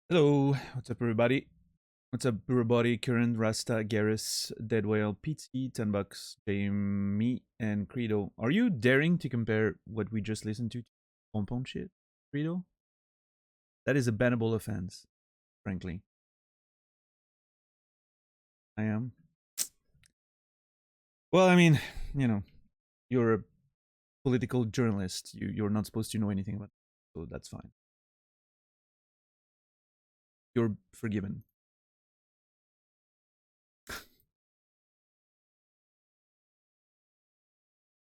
Hello, what's up, everybody? What's up, everybody? Current Rasta, Garrus, Dead Whale, PT, 10 bucks, Jamie, and Credo. Are you daring to compare what we just listened to Pom shit, Credo? That is a bannable offense, frankly. I am. Well, I mean, you know, you're a political journalist. You're not supposed to know anything about it, so that's fine. You're forgiven.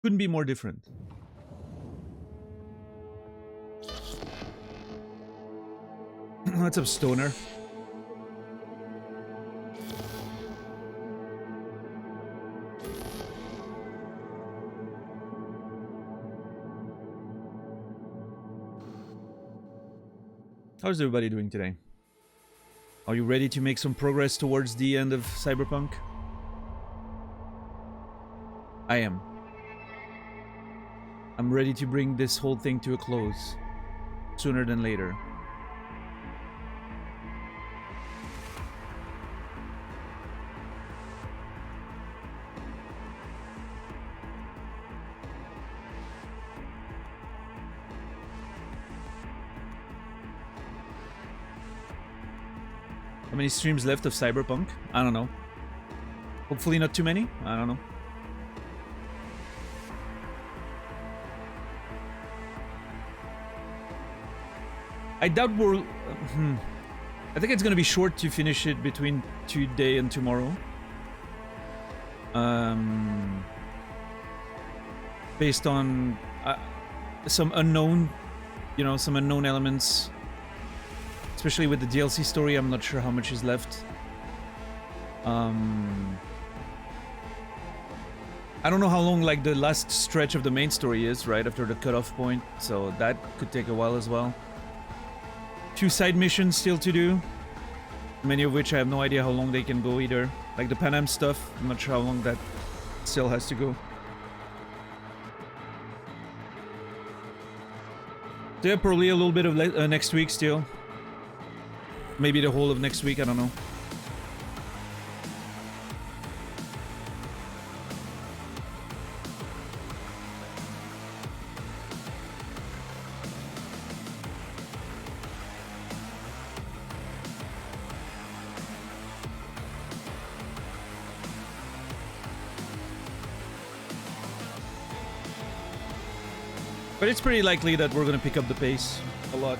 Couldn't be more different. What's up, Stoner? How's everybody doing today? Are you ready to make some progress towards the end of Cyberpunk? I am. I'm ready to bring this whole thing to a close. Sooner than later. How many streams left of Cyberpunk? I don't know. Hopefully not too many? I don't know. I doubt we'll... I think it's gonna be short to finish it between today and tomorrow. Based on some unknown, some unknown elements. Especially with the DLC story, I'm not sure how much is left. I don't know how long like the last stretch of the main story is, right after the cutoff point, so that could take a while as well. 2 side missions still to do, many of which I have no idea how long they can go either. Like the Pan Am stuff, I'm not sure how long that still has to go. So yeah, probably a little bit of next week still. Maybe the whole of next week, I don't know. But it's pretty likely that we're gonna pick up the pace a lot.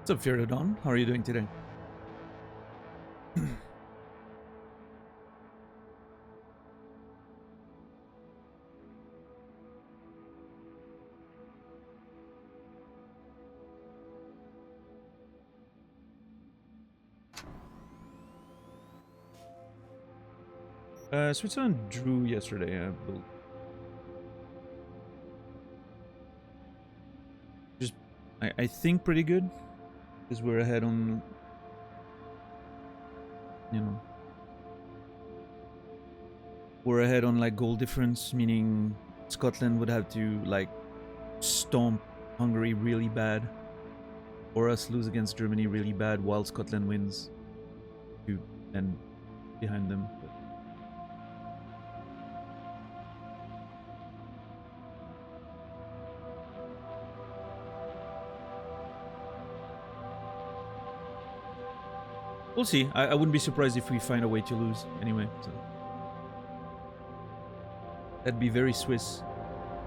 What's up, Fear to Dawn? How are you doing today? Switzerland drew yesterday, I believe. Just, I think pretty good. Because we're ahead on, we're ahead on like goal difference, meaning Scotland would have to like stomp Hungary really bad, or us lose against Germany really bad while Scotland wins, and behind them. We'll see. I wouldn't be surprised if we find a way to lose anyway. So. That'd be very Swiss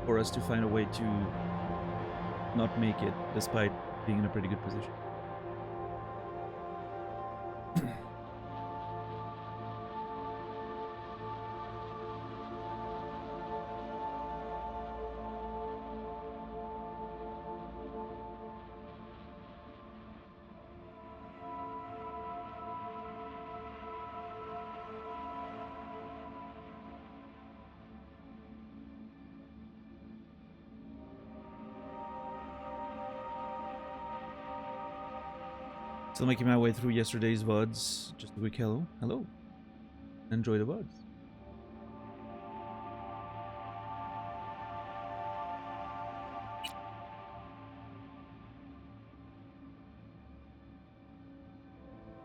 for us to find a way to not make it, despite being in a pretty good position. Still making my way through yesterday's VODs. Just a quick hello. Hello. Enjoy the VODs.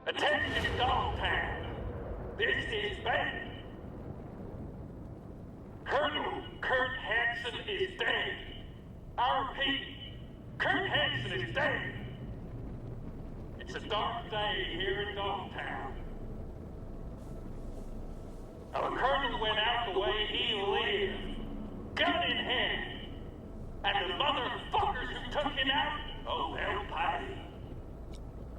Attention, Dogtown. This is bad. Colonel Kurt Hansen is dead. I repeat, Kurt Hansen is dead. It's a dark day here in Dogtown. Our colonel went out the way he lived, gun in hand. And the motherfuckers who took him out, oh, they'll pay.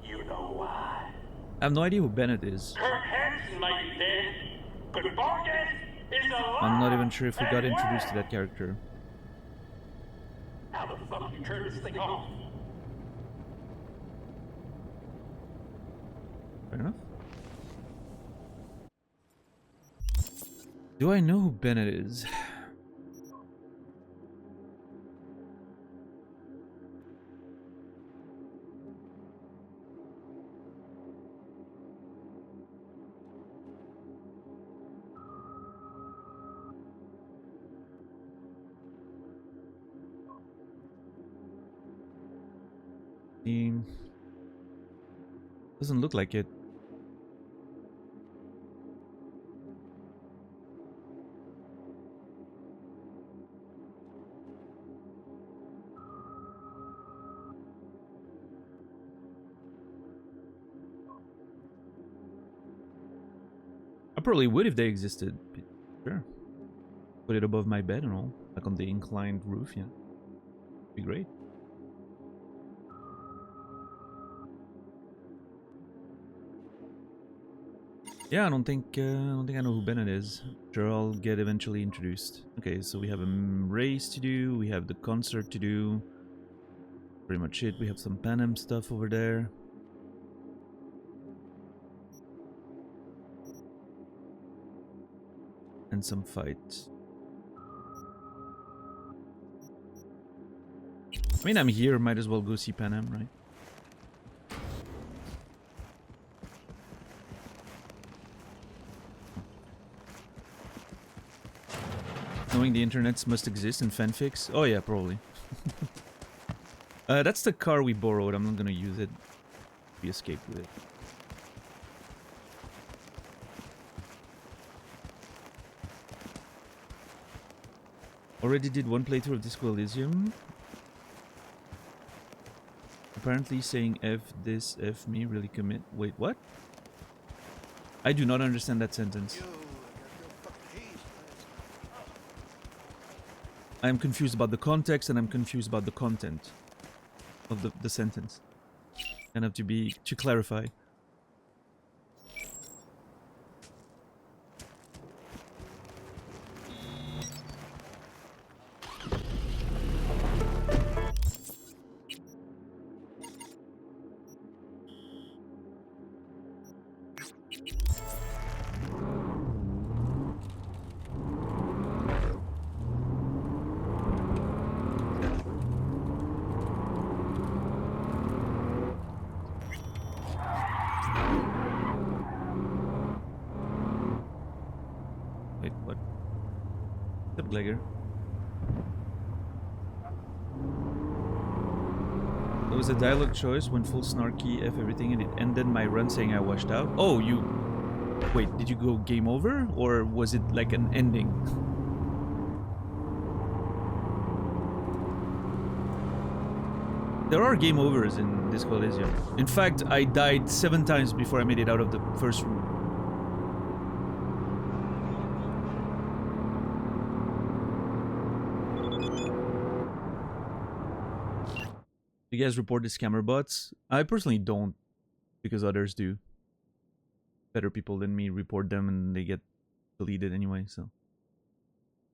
You know why. I have no idea who Bennett is. Kurt Hansen may be dead, but Vargas is alive. I'm not even sure if we got introduced to that character. How the fuck you turn this thing off? Fair enough. Do I know who Bennett is? Doesn't look like it. I probably would if they existed. Sure. Put it above my bed and all. Like on the inclined roof, yeah. Be great. Yeah, I don't think I know who Bennett is. Sure, I'll get eventually introduced. Okay, so we have a race to do, we have the concert to do. Pretty much it. We have some Panem stuff over there. And some fights. I mean, I'm here, might as well go see Panem, right? Knowing the internets must exist in fanfics? Oh yeah, probably. That's the car we borrowed. I'm not gonna use it. We escaped with it. Already did one playthrough of Disco Elysium. Apparently saying F this, F me, really commit. Wait, what? I do not understand that sentence. I'm confused about the context and I'm confused about the content of the sentence. Kind of to clarify. Wait, what? The Glegger. There was a dialogue choice when full snarky F everything and it ended my run saying I washed out. Oh, you... Wait, did you go game over? Or was it like an ending? There are game overs in Disco Elysium. In fact, I died 7 times before I made it out of the first room. You guys report the scammer bots? I personally don't, because others do. Better people than me report them and they get deleted anyway, so.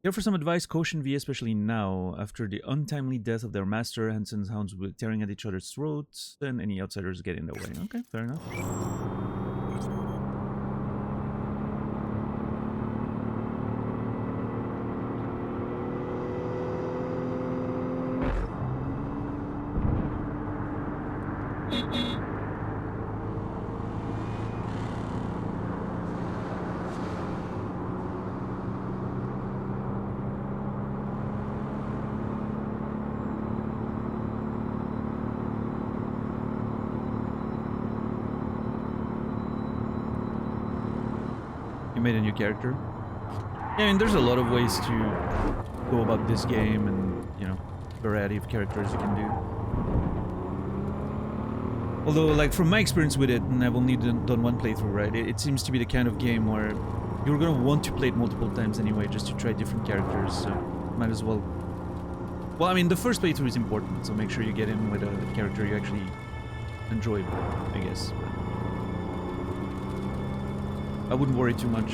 Here for some advice, caution V, especially now, after the untimely death of their master, Hansen's hounds were tearing at each other's throats, and any outsiders get in their way. Okay, fair enough. made a new character. Yeah, I mean, there's a lot of ways to go about this game, and you know, variety of characters you can do. Although, like, from my experience with it, and I've only done one playthrough, right? It seems to be the kind of game where you're gonna want to play it multiple times anyway, just to try different characters. So might as well. Well, I mean, the first playthrough is important, so make sure you get in with a character you actually enjoy, I guess. But I wouldn't worry too much.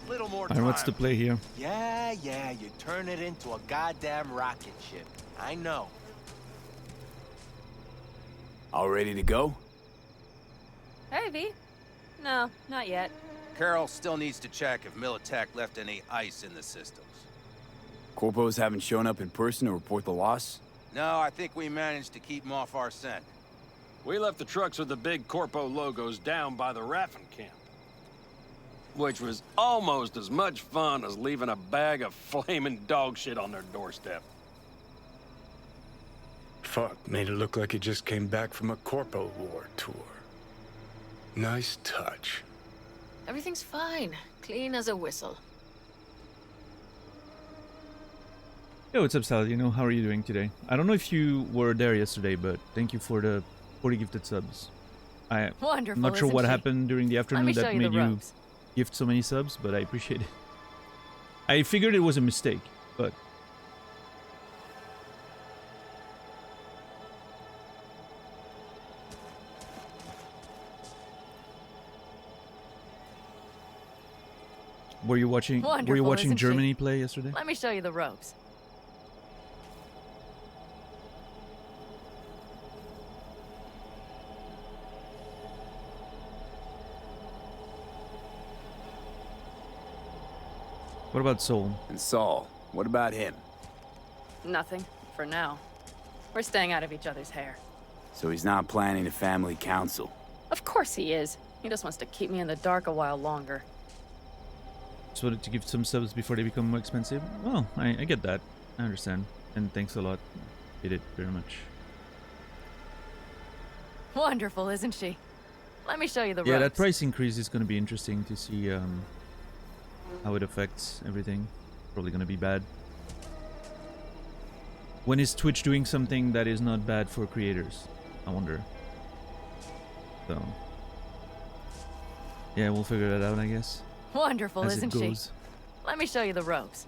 Little more Alright, what's the play here? Yeah, you turn it into a goddamn rocket ship. I know. All ready to go? Hey, V. No, not yet. Carol still needs to check if Militech left any ice in the systems. Corpos haven't shown up in person to report the loss? No, I think we managed to keep them off our scent. We left the trucks with the big Corpo logos down by the Raffin camp. Which was almost as much fun as leaving a bag of flaming dog shit on their doorstep. Fuck, made it look like he just came back from a Corpo War tour. Nice touch. Everything's fine. Clean as a whistle. Yo, what's up, Sal? You know, how are you doing today? I don't know if you were there yesterday, but thank you for the 40 gifted subs. I'm Wonderful, not sure isn't what she? happened during the Let afternoon me show that you the made you ropes. gift so many subs, but I appreciate it. I figured it was a mistake, but... Were you watching Wonderful, isn't she? Germany play yesterday? Let me show you the ropes. What about Seoul? And Saul, what about him? Nothing, for now. We're staying out of each other's hair. So he's not planning a family council. Of course he is. He just wants to keep me in the dark a while longer. Just wanted to give some subs before they become more expensive. Well, I get that. I understand. And thanks a lot. Did it very much. Wonderful, isn't she? Let me show you the Yeah, ropes. that price increase is going to be interesting to see how it affects everything. Probably going to be bad. When is Twitch doing something that is not bad for creators? I wonder. So, yeah, we'll figure that out, I guess. Wonderful, as isn't it she? goes. Let me show you the ropes.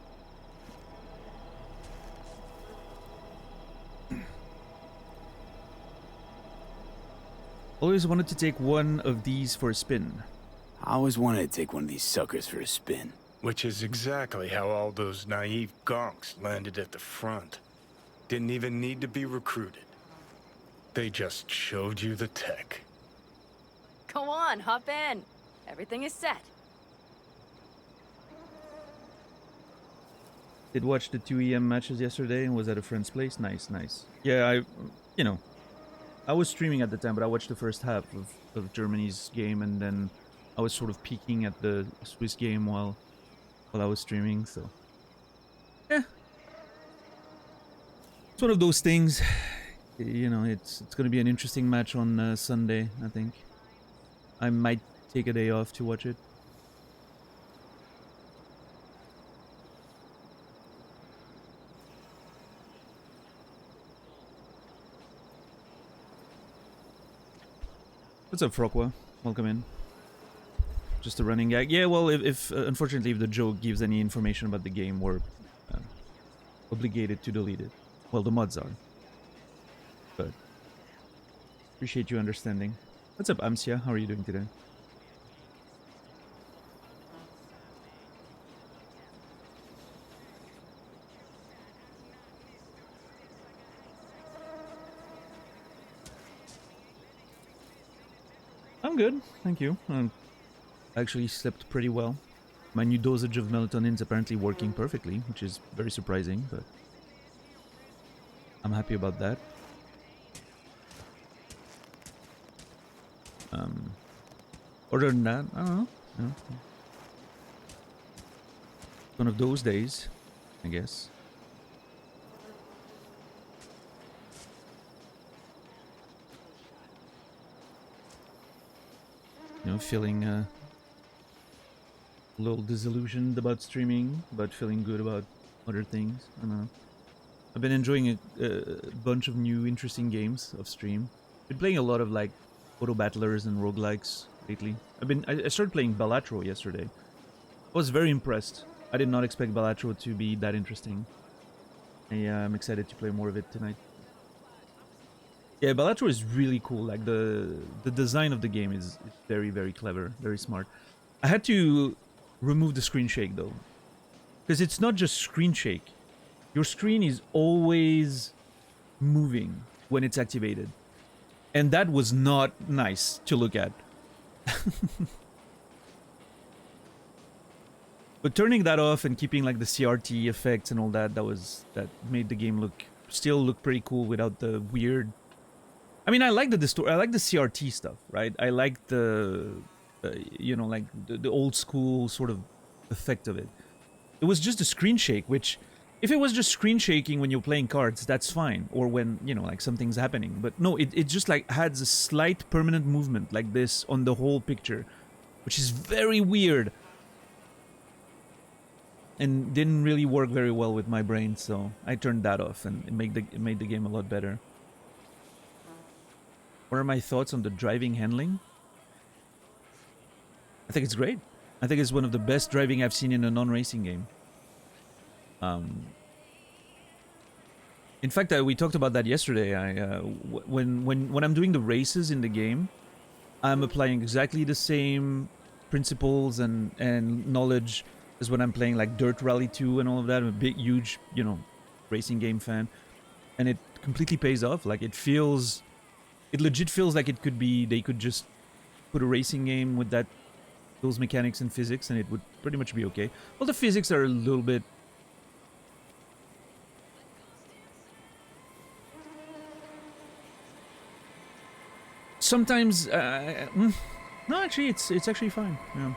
Always wanted to take one of these for a spin. I always wanted to take one of these suckers for a spin. Which is exactly how all those naive gonks landed at the front. Didn't even need to be recruited. They just showed you the tech. Go on, hop in. Everything is set. Did watch the 2 EM matches yesterday and was at a friend's place. Nice, nice. Yeah, I was streaming at the time, but I watched the first half of Germany's game, and then I was sort of peeking at the Swiss game while I was streaming, so... yeah. It's one of those things. You know, it's gonna be an interesting match on Sunday, I think. I might take a day off to watch it. What's up, Frogwa? Welcome in. Just a running gag. Yeah, well, if unfortunately, if the joke gives any information about the game, we're obligated to delete it. Well, the mods are. But appreciate you understanding. What's up, Amsia? How are you doing today? I'm good, thank you. I actually slept pretty well. My new dosage of melatonin is apparently working perfectly, which is very surprising, but I'm happy about that. Other than that, I don't know. Yeah. One of those days, I guess. You know, feeling a little disillusioned about streaming, but feeling good about other things. I don't know. I've been enjoying a bunch of new interesting games of stream. Been playing a lot of like auto battlers and roguelikes lately. I started playing Balatro yesterday. I was very impressed. I did not expect Balatro to be that interesting. I'm excited to play more of it tonight. Yeah, Balatro is really cool. Like the design of the game is very, very clever, very smart. I had to remove the screen shake though, because it's not just screen shake. Your screen is always moving when it's activated, and that was not nice to look at. But turning that off and keeping like the CRT effects and all that, that made the game still look pretty cool without the weird. I mean, I like the CRT stuff, right? I like the you know, like the old school sort of effect of it. It was just a screen shake, which if it was just screen shaking when you're playing cards, that's fine, or when, you know, like something's happening. But no, it just like has a slight permanent movement like this on the whole picture, which is very weird and didn't really work very well with my brain, so I turned that off, and it made the game a lot better. What are my thoughts on the driving handling? I think it's great. I think it's one of the best driving I've seen in a non-racing game. In fact, we talked about that yesterday. When I'm doing the races in the game, I'm applying exactly the same principles and knowledge as when I'm playing like Dirt Rally 2 and all of that. I'm a big, huge, you know, racing game fan, and it completely pays off. Like it legit feels like it could be. They could just put a racing game with those mechanics and physics, and it would pretty much be okay. Well, the physics are a little bit. Sometimes, no, actually, it's actually fine. Yeah.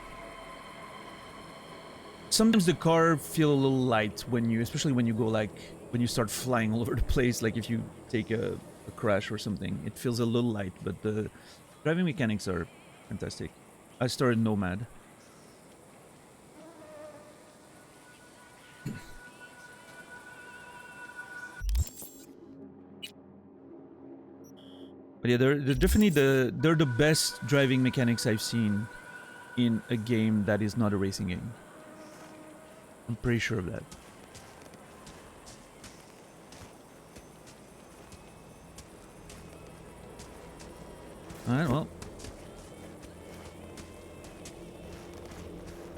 Sometimes the car feel a little light especially when you go like when you start flying all over the place. Like if you take a crash or something, it feels a little light. But the driving mechanics are fantastic. I started Nomad. But yeah, they're definitely they're the best driving mechanics I've seen in a game that is not a racing game. I'm pretty sure of that. Alright, well.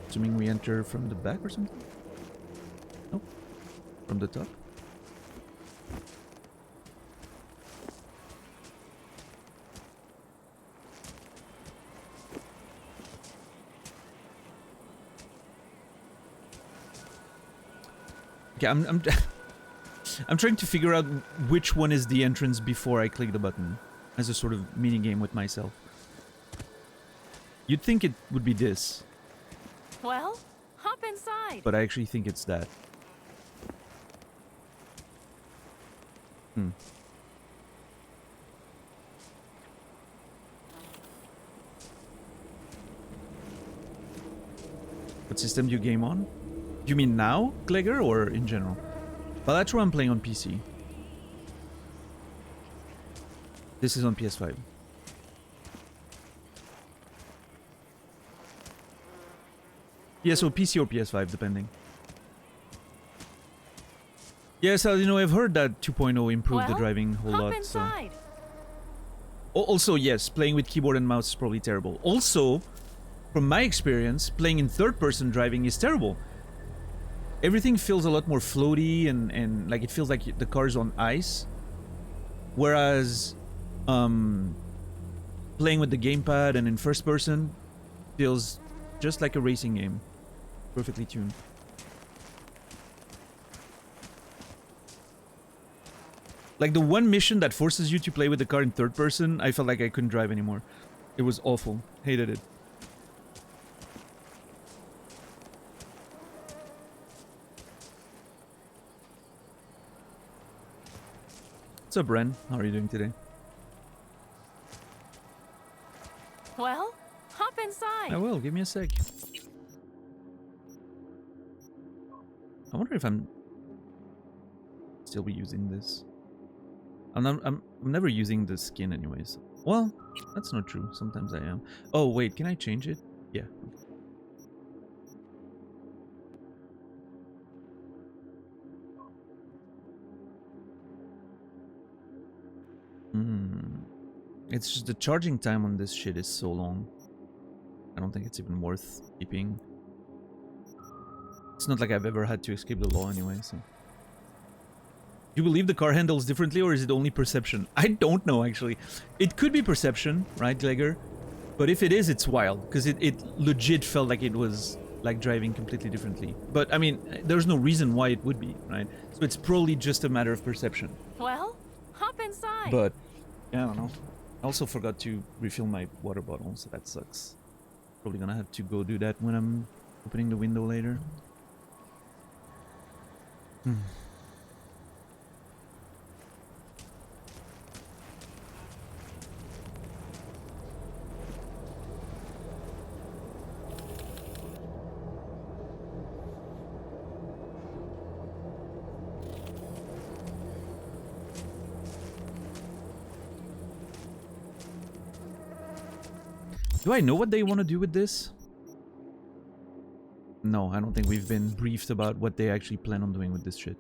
Assuming we enter from the back or something? Nope. From the top? Okay, I'm trying to figure out which one is the entrance before I click the button, as a sort of mini game with myself. You'd think it would be this, Well, hop inside. but I actually think it's that. What system do you game on? Do you mean now, Glegor, or in general? Well, that's where I'm playing on PC. This is on PS5. Yeah, so PC or PS5, depending. Yes, you know, I've heard that 2.0 improved the driving a whole lot. Inside. So. Also, yes, playing with keyboard and mouse is probably terrible. Also, from my experience, playing in third-person driving is terrible. Everything feels a lot more floaty and like it feels like the car's on ice. Whereas, playing with the gamepad and in first person feels just like a racing game. Perfectly tuned. Like the one mission that forces you to play with the car in third person, I felt like I couldn't drive anymore. It was awful. Hated it. What's up, Ren? How are you doing today? Well, hop inside. I will. Give me a sec. I wonder if I'm still be using this. I'm never using the skin anyways. Well, that's not true. Sometimes I am. Oh wait, can I change it? Yeah. It's just the charging time on this shit is so long. I don't think it's even worth keeping. It's not like I've ever had to escape the law anyway, so. Do you believe the car handles differently, or is it only perception? I don't know, actually. It could be perception, right, Glegor? But if it is, it's wild, because it legit felt like it was like driving completely differently. But, I mean, there's no reason why it would be, right? So it's probably just a matter of perception. Well, hop inside. But, yeah, I don't know. I also forgot to refill my water bottle, so that sucks. Probably gonna have to go do that when I'm opening the window later. Do I know what they want to do with this? No, I don't think we've been briefed about what they actually plan on doing with this shit.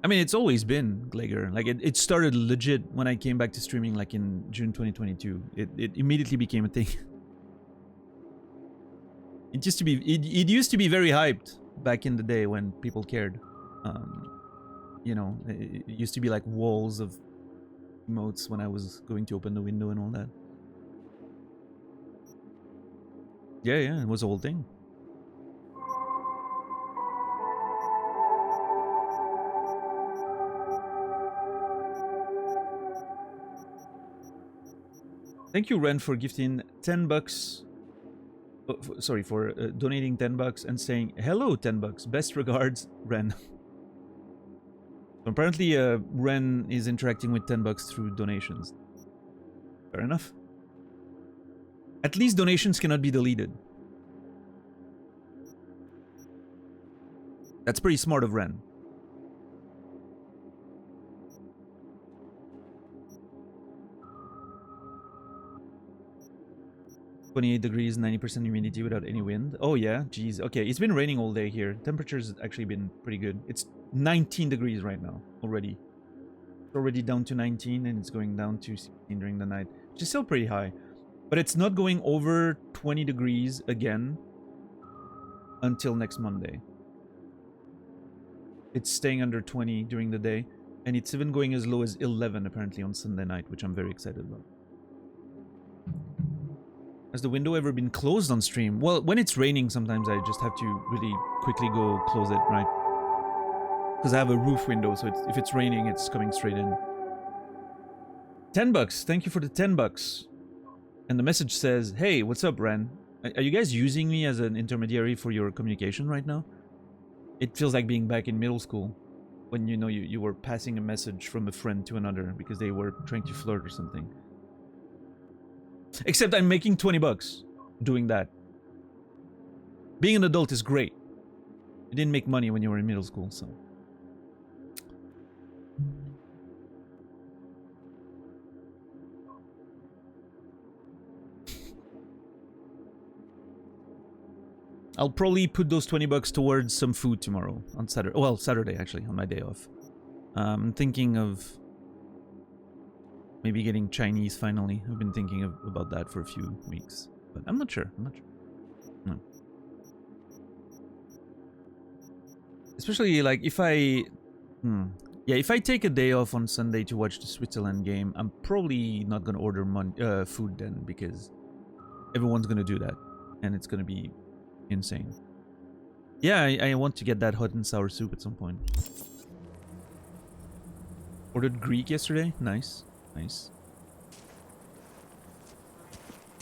I mean, it's always been Glegor. Like, it started legit when I came back to streaming, like in June 2022. It immediately became a thing. It used to be, it used to be very hyped back in the day when people cared. You know, it used to be like walls of emotes when I was going to open the window and all that. Yeah, it was a whole thing. Thank you, Ren, for gifting 10 bucks. Sorry, for donating 10 bucks and saying, hello, 10 bucks. Best regards, Ren. So apparently, Ren is interacting with 10 bucks through donations. Fair enough. At least donations cannot be deleted. That's pretty smart of Ren. "28 degrees, 90% humidity without any wind." Oh yeah, geez. Okay, it's been raining all day here. Temperature's actually been pretty good. It's 19 degrees right now already. It's already down to 19 and it's going down to 16 during the night, which is still pretty high. But it's not going over 20 degrees again until next Monday. It's staying under 20 during the day, and it's even going as low as 11 apparently on Sunday night, which I'm very excited about. Has the window ever been closed on stream? Well, when it's raining, sometimes I just have to really quickly go close it, right? Because I have a roof window, so if it's raining, it's coming straight in. 10 bucks. Thank you for the 10 bucks. And the message says, hey, what's up, Ren? Are you guys using me as an intermediary for your communication right now? It feels like being back in middle school when, you know, you were passing a message from a friend to another because they were trying to flirt or something. Except I'm making 20 bucks doing that. Being an adult is great. You didn't make money when you were in middle school, so. I'll probably put those 20 bucks towards some food tomorrow on Saturday. Well, Saturday actually, on my day off. I'm thinking of maybe getting Chinese finally. I've been thinking about that for a few weeks, but I'm not sure. No. Especially like if I Yeah, if I take a day off on Sunday to watch the Switzerland game, I'm probably not gonna order food then, because everyone's gonna do that, and it's gonna be insane. Yeah, I want to get that hot and sour soup at some point. Ordered Greek yesterday. Nice, nice.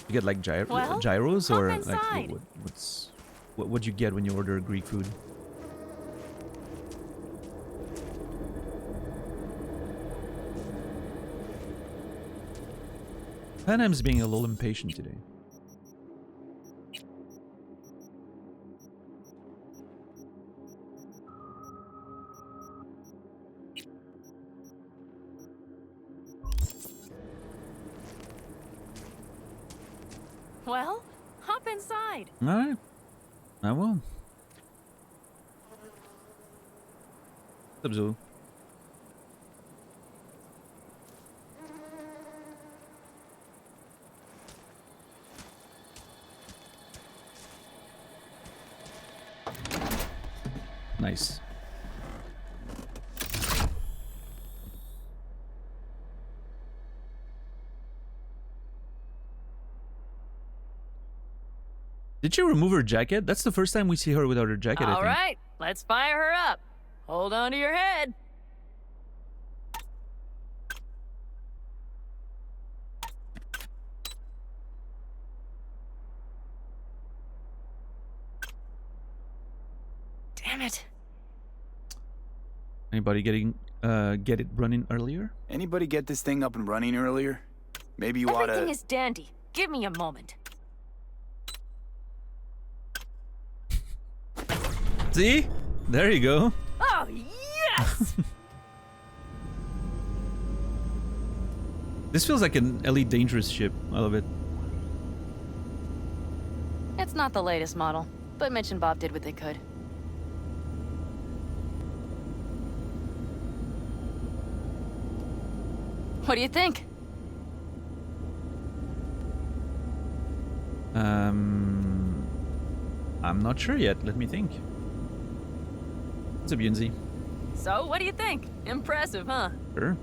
You get like Well, gyros, hop or inside. like what'd you get when you order Greek food? Panam's being a little impatient today. Well, hop inside. Alright. I will. What's up, Zulu? Nice. Did she remove her jacket? That's the first time we see her without her jacket, I All think. right, let's fire her up. Hold on to your head. Damn it. Anybody get it running earlier? Anybody get this thing up and running earlier? Maybe you Everything oughta... is dandy. Give me a moment. See? There you go. Oh, yes! This feels like an Elite Dangerous ship. I love it. It's not the latest model, but Mitch and Bob did what they could. What do you think? I'm not sure yet. Let me think. What's up, Yunzi? So, what do you think? Impressive, huh? Sure.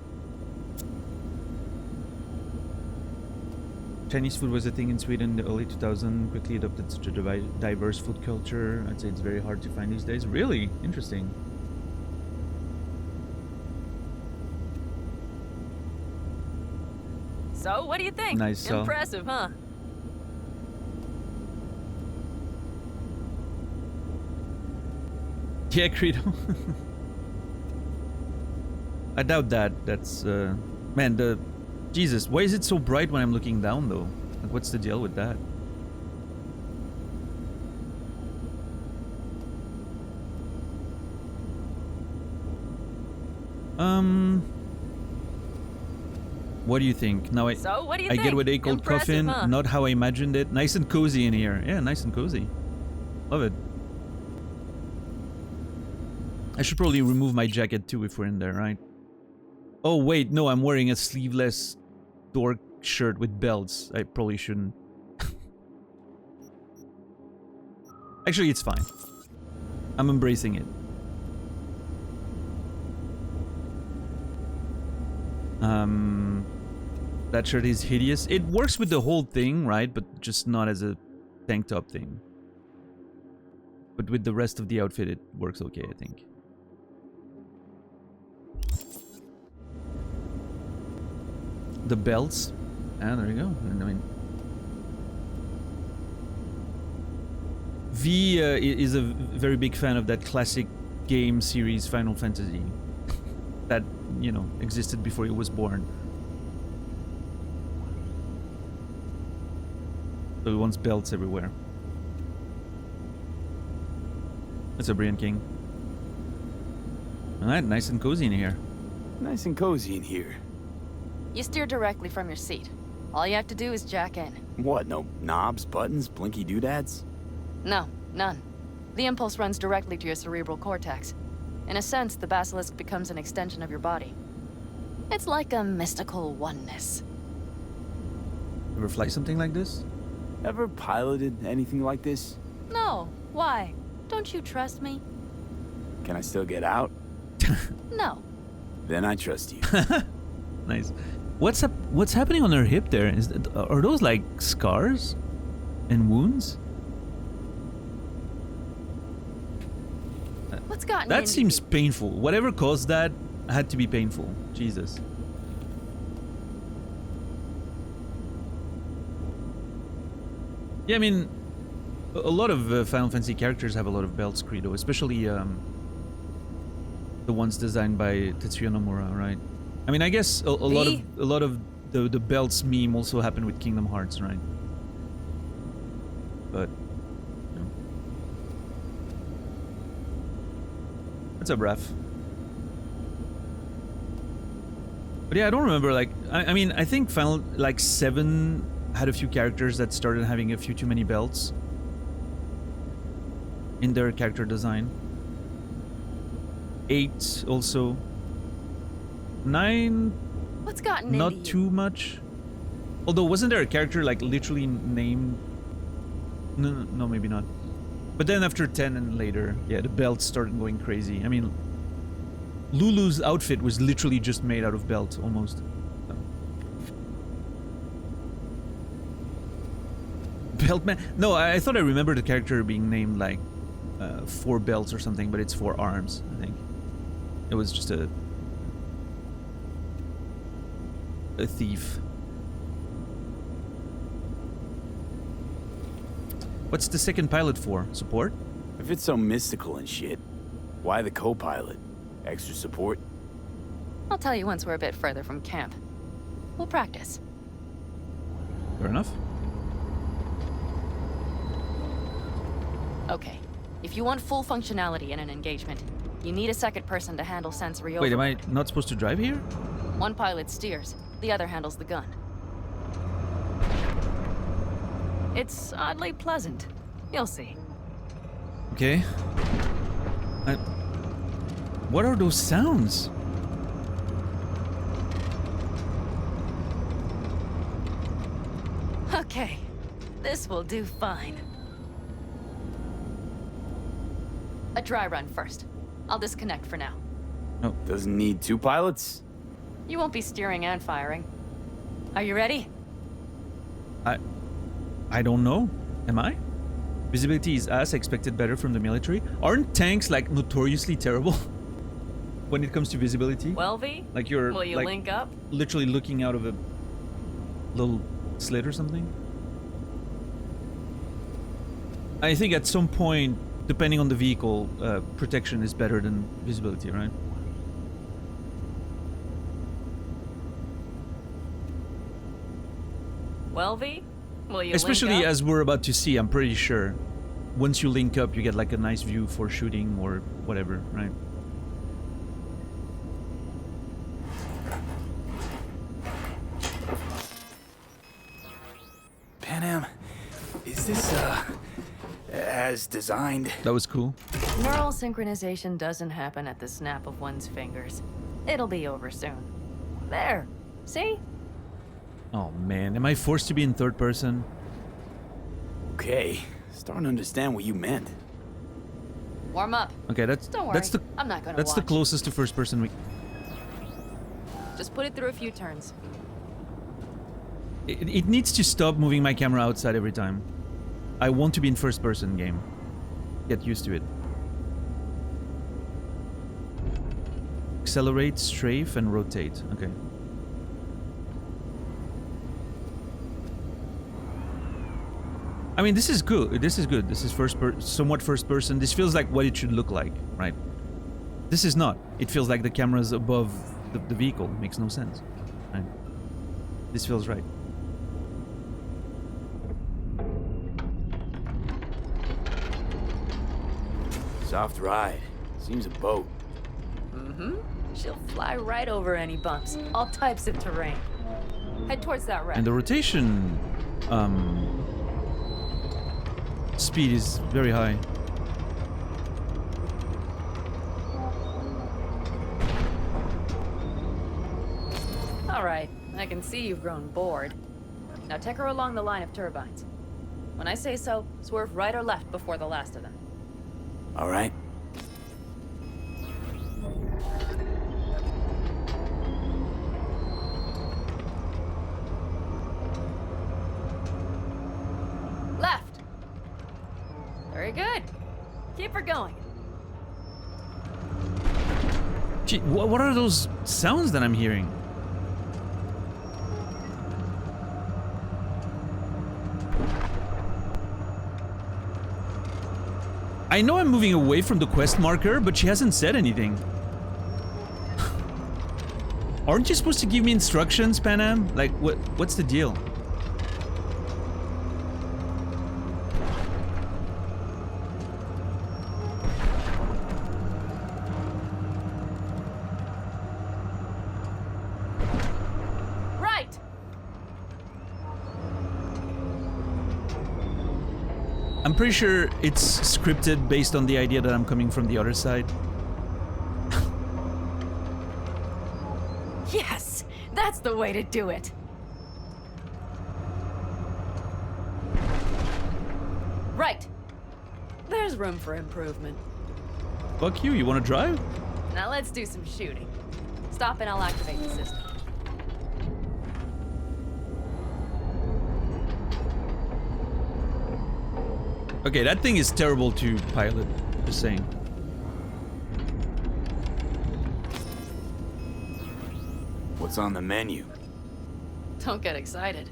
Chinese food was a thing in Sweden in the early 2000s, quickly adopted such a diverse food culture. I'd say it's very hard to find these days. Really? Interesting. So, what do you think? Nice sell. Impressive, huh? Yeah, Credo. I doubt that. That's, man, Jesus, why is it so bright when I'm looking down, though? Like, what's the deal with that? What do you think? Now So, what do you I think? get what they called Impressive, coffin, huh? not how I imagined it. Nice and cozy in here. Yeah, nice and cozy. Love it. I should probably remove my jacket too if we're in there, right? Oh wait, no, I'm wearing a sleeveless dork shirt with belts. I probably shouldn't. Actually, it's fine. I'm embracing it. That shirt is hideous. It works with the whole thing, right? But just not as a tank top thing. But with the rest of the outfit, it works okay, I think. The belts. Ah, there you go. I mean, V is a very big fan of that classic game series Final Fantasy that, you know, existed before he was born. So he wants belts everywhere. That's a Brian King. Alright, nice and cozy in here. Nice and cozy in here. You steer directly from your seat. All you have to do is jack in. What, no knobs, buttons, blinky doodads? No, none. The impulse runs directly to your cerebral cortex. In a sense, the basilisk becomes an extension of your body. It's like a mystical oneness. Ever fly something like this? Ever piloted anything like this? No, why? Don't you trust me? Can I still get out? No. Then I trust you. Nice. What's up? What's happening on her hip there? Are those like scars and wounds? What's gotten That into seems you? painful. Whatever caused that had to be painful. Jesus. Yeah, I mean, a lot of Final Fantasy characters have a lot of belts, Credo, especially the ones designed by Tetsuya Nomura, right? I mean, I guess a lot of the belts meme also happened with Kingdom Hearts, right? But you know. What's up, Raph? But yeah, I don't remember, like, I mean, I think Final, like, 7 had a few characters that started having a few too many belts in their character design. 8 also. 9, What's gotten not into too much. Although, wasn't there a character, like, literally named... No, maybe not. But then after 10 and later, yeah, the belts started going crazy. I mean, Lulu's outfit was literally just made out of belt, almost. Beltman? No, I thought I remembered the character being named like 4 belts or something, but it's 4 arms, I think. It was just a thief. What's the second pilot for? Support? If it's so mystical and shit, why the co-pilot? Extra support? I'll tell you once we're a bit further from camp. We'll practice. Fair enough. Okay. If you want full functionality in an engagement, you need a second person to handle sensory Wait, am I overload. not supposed to drive here? One pilot steers, the other handles the gun. It's oddly pleasant. You'll see. Okay. What are those sounds? Okay. This will do fine. A dry run first. I'll disconnect for now. Doesn't need 2 pilots? You won't be steering and firing. Are you ready? I don't know. Am I? Visibility is as expected better from the military. Aren't tanks like notoriously terrible when it comes to visibility? Well, V? Like you're Will you like, link up? literally looking out of a little slit or something. I think at some point, depending on the vehicle, protection is better than visibility, right? Well, V? Will you Especially link up? as we're about to see, I'm pretty sure. Once you link up, you get like a nice view for shooting or whatever, right? Panam, is this, as designed? That was cool. Neural synchronization doesn't happen at the snap of one's fingers. It'll be over soon. There. See? Oh man, am I forced to be in third person? Okay, starting to understand what you meant. Warm up. Okay, that's Don't worry. that's the I'm not gonna that's the watch. closest to first person we. Just put it through a few turns. It needs to stop moving my camera outside every time. I want to be in first person game. Get used to it. Accelerate, strafe, and rotate. Okay. I mean, this is good. This is good. This is somewhat first person. This feels like what it should look like, right? This is not. It feels like the camera's above the vehicle. Makes no sense. Right? This feels right. Soft ride. Seems a boat. Mm-hmm. She'll fly right over any bumps. All types of terrain. Head towards that wreck. And the rotation speed is very high. All right. I can see you've grown bored. Now take her along the line of turbines. When I say so, swerve right or left before the last of them. All right. Very good. Keep her going. Gee, what are those sounds that I'm hearing? I know I'm moving away from the quest marker, but she hasn't said anything. Aren't you supposed to give me instructions, Panam? Like, what's the deal? Right. I'm pretty sure it's scripted based on the idea that I'm coming from the other side. Yes, that's the way to do it. Right. There's room for improvement. Fuck you wanna drive? Now let's do some shooting. Stop and I'll activate the system. Okay, that thing is terrible to pilot, just saying. What's on the menu? Don't get excited.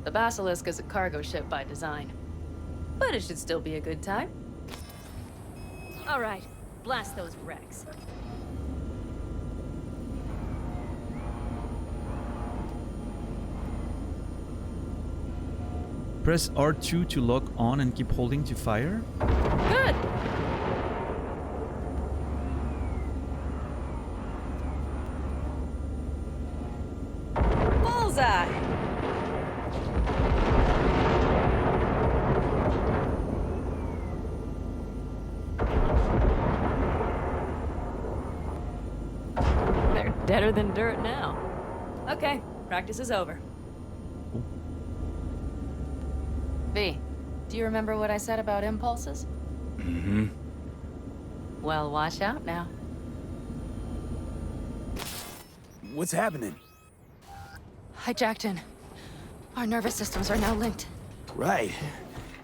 The Basilisk is a cargo ship by design. But it should still be a good time. All right, blast those wrecks. Press R2 to lock on and keep holding to fire. Good. Bullseye. They're deader than dirt now. Okay, practice is over. V, do you remember what I said about impulses? Mm-hmm. Well, watch out now. What's happening? Hijacked in. Our nervous systems are now linked. Right.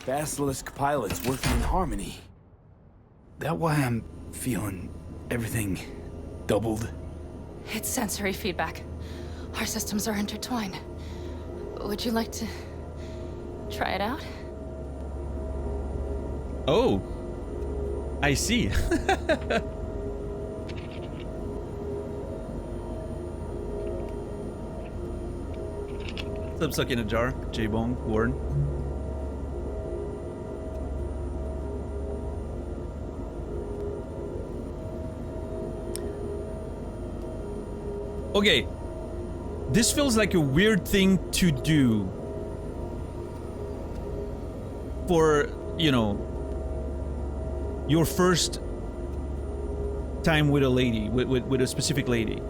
Basilisk pilots working in harmony. That why I'm feeling everything doubled? It's sensory feedback. Our systems are intertwined. Would you like to try it out? Oh, I see. What's up, Suck in a Jar? J-Bone, Warren. Okay, this feels like a weird thing to do for, you know, your first time with a lady, with a specific lady.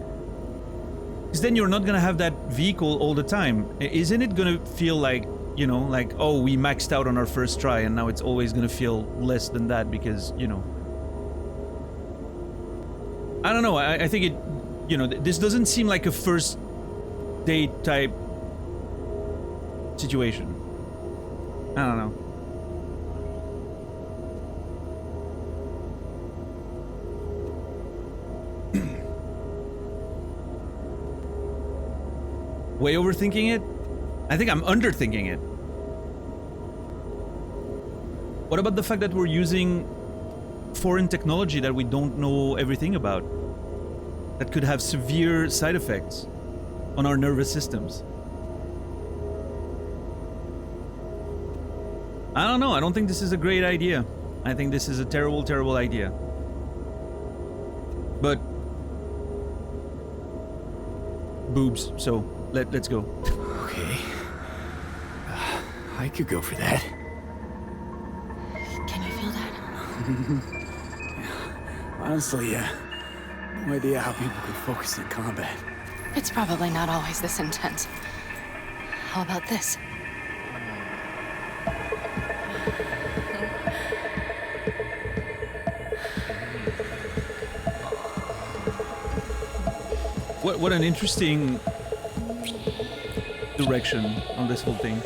Because then you're not gonna have that vehicle all the time. Isn't it gonna feel like, you know, like, oh, we maxed out on our first try and now it's always gonna feel less than that because, you know. I don't know, I think it, you know, this doesn't seem like a first date type situation. I don't know. Way overthinking it? I think I'm underthinking it. What about the fact that we're using foreign technology that we don't know everything about? That could have severe side effects on our nervous systems. I don't know, I don't think this is a great idea. I think this is a terrible, terrible idea. But boobs, so let's go. Okay. I could go for that. Can you feel that? Honestly, no idea how people could focus in combat. It's probably not always this intense. How about this? What an interesting direction on this whole thing.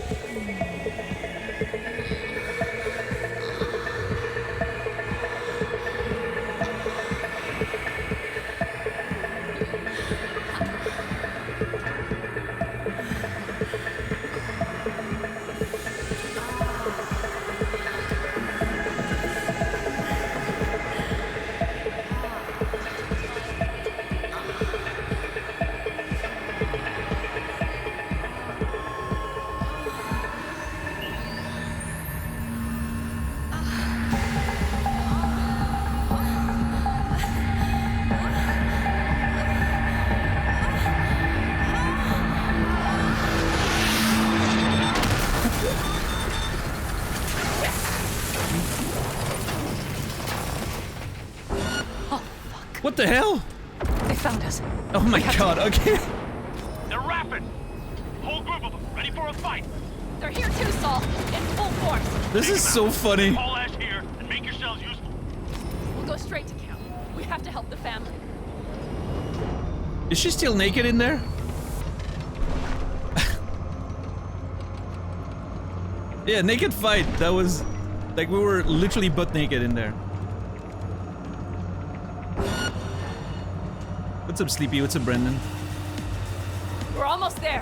What the hell? They found us. Oh my god, okay. They're rapping. Whole group of them, ready for a fight. They're here too, Saul. In full force. This is so funny. Haul ass here and make yourselves useful. We'll go straight to camp. We have to help the family. Is she still naked in there? Yeah, naked fight. That was like we were literally butt naked in there. What's up, Sleepy? What's up, Brendan? We're almost there.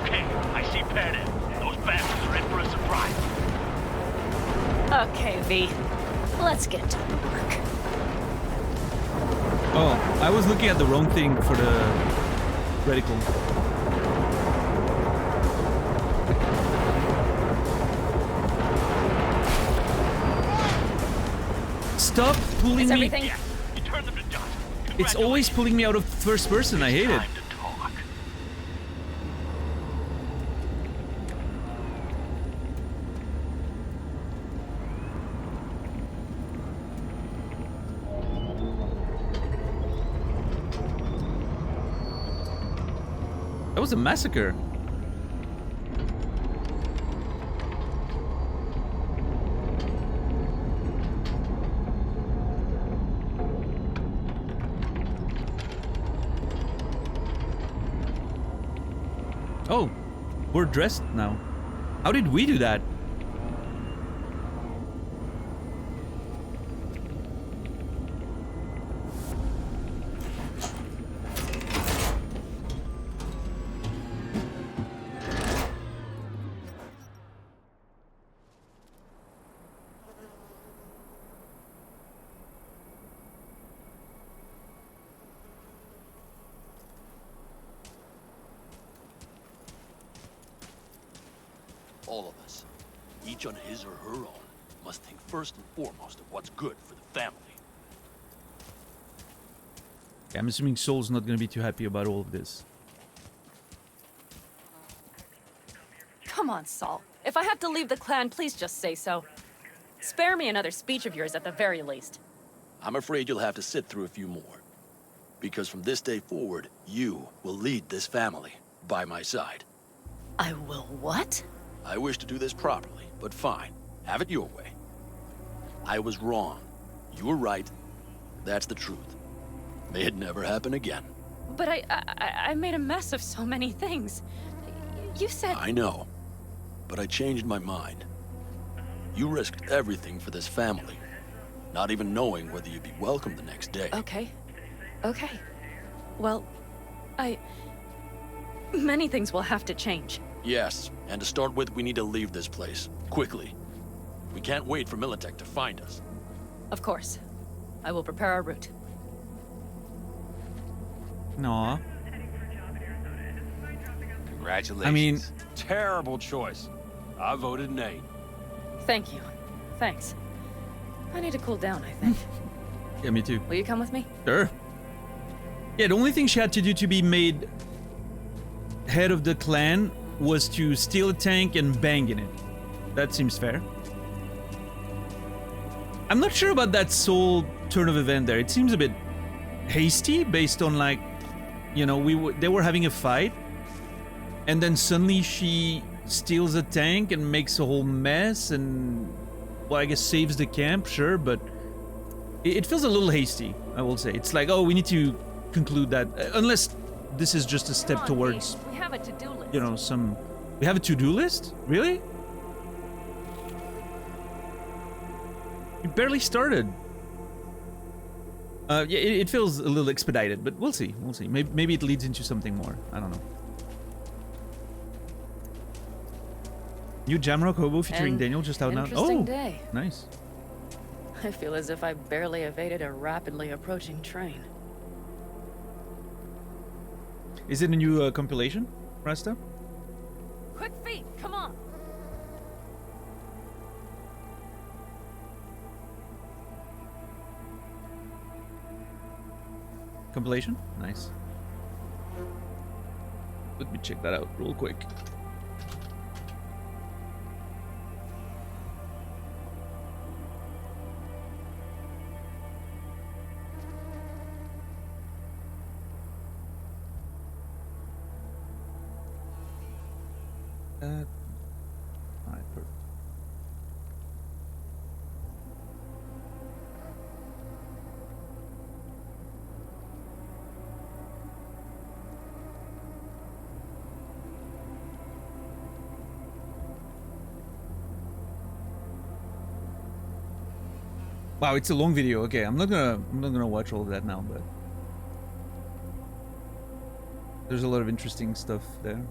Okay, I see pad in. Those bastards are in for a surprise. Okay, V. Let's get to work. Oh, I was looking at the wrong thing for the reticle. Stop pulling Is me. everything? Yeah, you turned them to dust. It's always pulling me out of first person. I hate it. Time to talk. That was a massacre. Oh, we're dressed now. How did we do that? All of us, each on his or her own, must think first and foremost of what's good for the family. Okay, I'm assuming Soul's not gonna be too happy about all of this. Come on, Saul. If I have to leave the clan, please just say so. Spare me another speech of yours at the very least. I'm afraid you'll have to sit through a few more. Because from this day forward, you will lead this family by my side. I will what? I wish to do this properly, but fine. Have it your way. I was wrong. You were right. That's the truth. May it never happen again. But I made a mess of so many things. You said... I know. But I changed my mind. You risked everything for this family. Not even knowing whether you'd be welcome the next day. Okay. Okay. Well, many things will have to change. Yes, and to start with, we need to leave this place. Quickly. We can't wait for Militech to find us. Of course. I will prepare our route. Aw. Congratulations. I mean, Terrible choice. I voted nay. Thank you. Thanks. I need to cool down, I think. yeah, me too. Will you come with me? Sure. Yeah, the only thing she had to do to be made head of the clan was to steal a tank and bang in it. That seems fair. I'm not sure about that Soul turn of event there. It seems a bit hasty based on, like, you know, they were having a fight and then suddenly she steals a tank and makes a whole mess and, well, I guess saves the camp, sure, but it feels a little hasty, I will say. It's like, oh, we need to conclude that, unless this is just a step Come on, towards, Pete. We have a to-do list. you know, we have a to-do list? Really? We barely started. Yeah, it feels a little expedited, but we'll see. We'll see. Maybe it leads into something more. I don't know. New Jamrock Hobo featuring An Daniel just out now. interesting Oh, day. nice. I feel as if I barely evaded a rapidly approaching train. Is it a new compilation, Rasta? Quick feet, come on! Compilation? Nice. Let me check that out real quick. Alright, perfect. Wow, it's a long video. Okay, I'm not gonna watch all of that now, but there's a lot of interesting stuff there.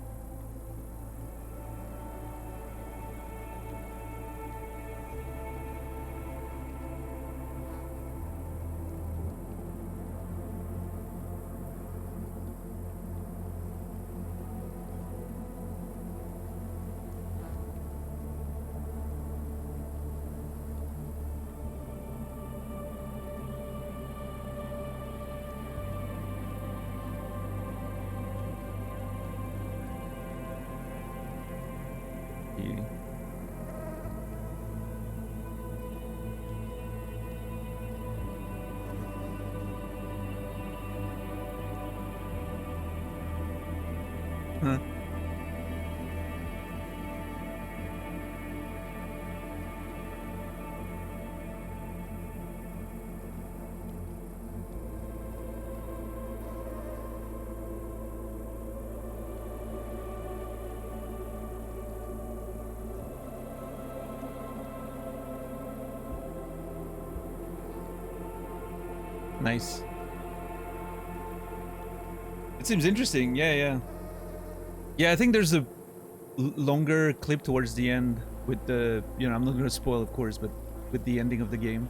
Huh. Nice. It seems interesting. Yeah. Yeah, I think there's a longer clip towards the end with the, I'm not gonna spoil, of course, but with the ending of the game.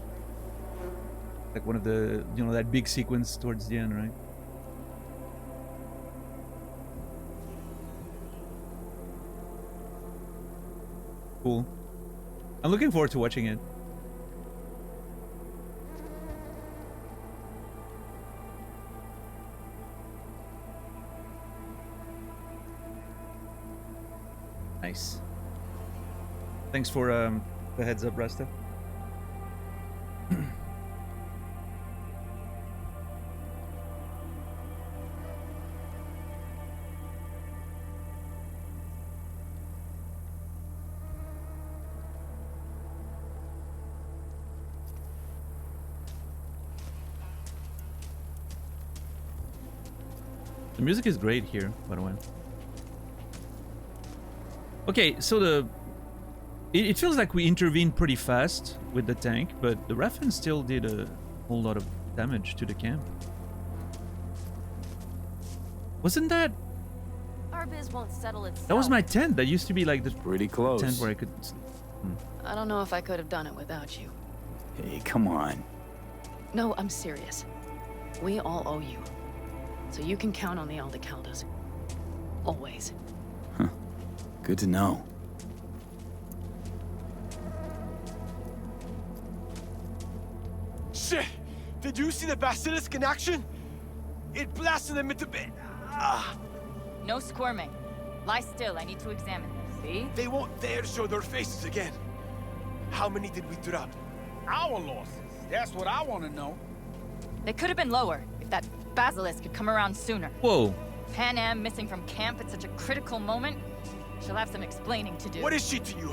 Like one of the, that big sequence towards the end, right? Cool. I'm looking forward to watching it. Nice. Thanks for the heads up, Rasta. The music is great here, by the way. Okay, so it feels like we intervened pretty fast with the tank, but the Raffen still did a whole lot of damage to the camp. Wasn't that... Our biz won't settle itself. That was my tent. That used to be like the Pretty close. tent where I could... I don't know if I could have done it without you. Hey, come on. No, I'm serious. We all owe you. So you can count on the Aldecaldos. Always. Good to know. Shit! Did you see the basilisk in action? It blasted them into bed. No squirming. Lie still, I need to examine this. See? They won't dare show their faces again. How many did we drop? Our losses. That's what I want to know. They could have been lower if that basilisk had come around sooner. Whoa. Pan Am missing from camp at such a critical moment. She'll have some explaining to do. What is she to you?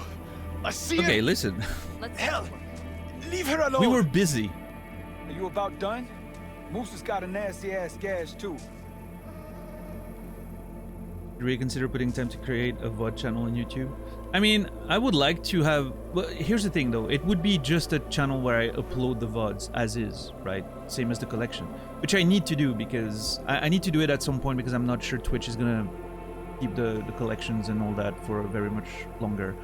A seer? Okay, listen. Let's Hell! Leave her alone! We were busy. Are you about done? Moose has got a nasty-ass gash, too. Should we consider putting time to create a VOD channel on YouTube? I mean, I would like to have... Well, here's the thing, though. It would be just a channel where I upload the VODs as is, right? Same as the collection. Which I need to do because... I need to do it at some point because I'm not sure Twitch is gonna keep the collections and all that for very much longer.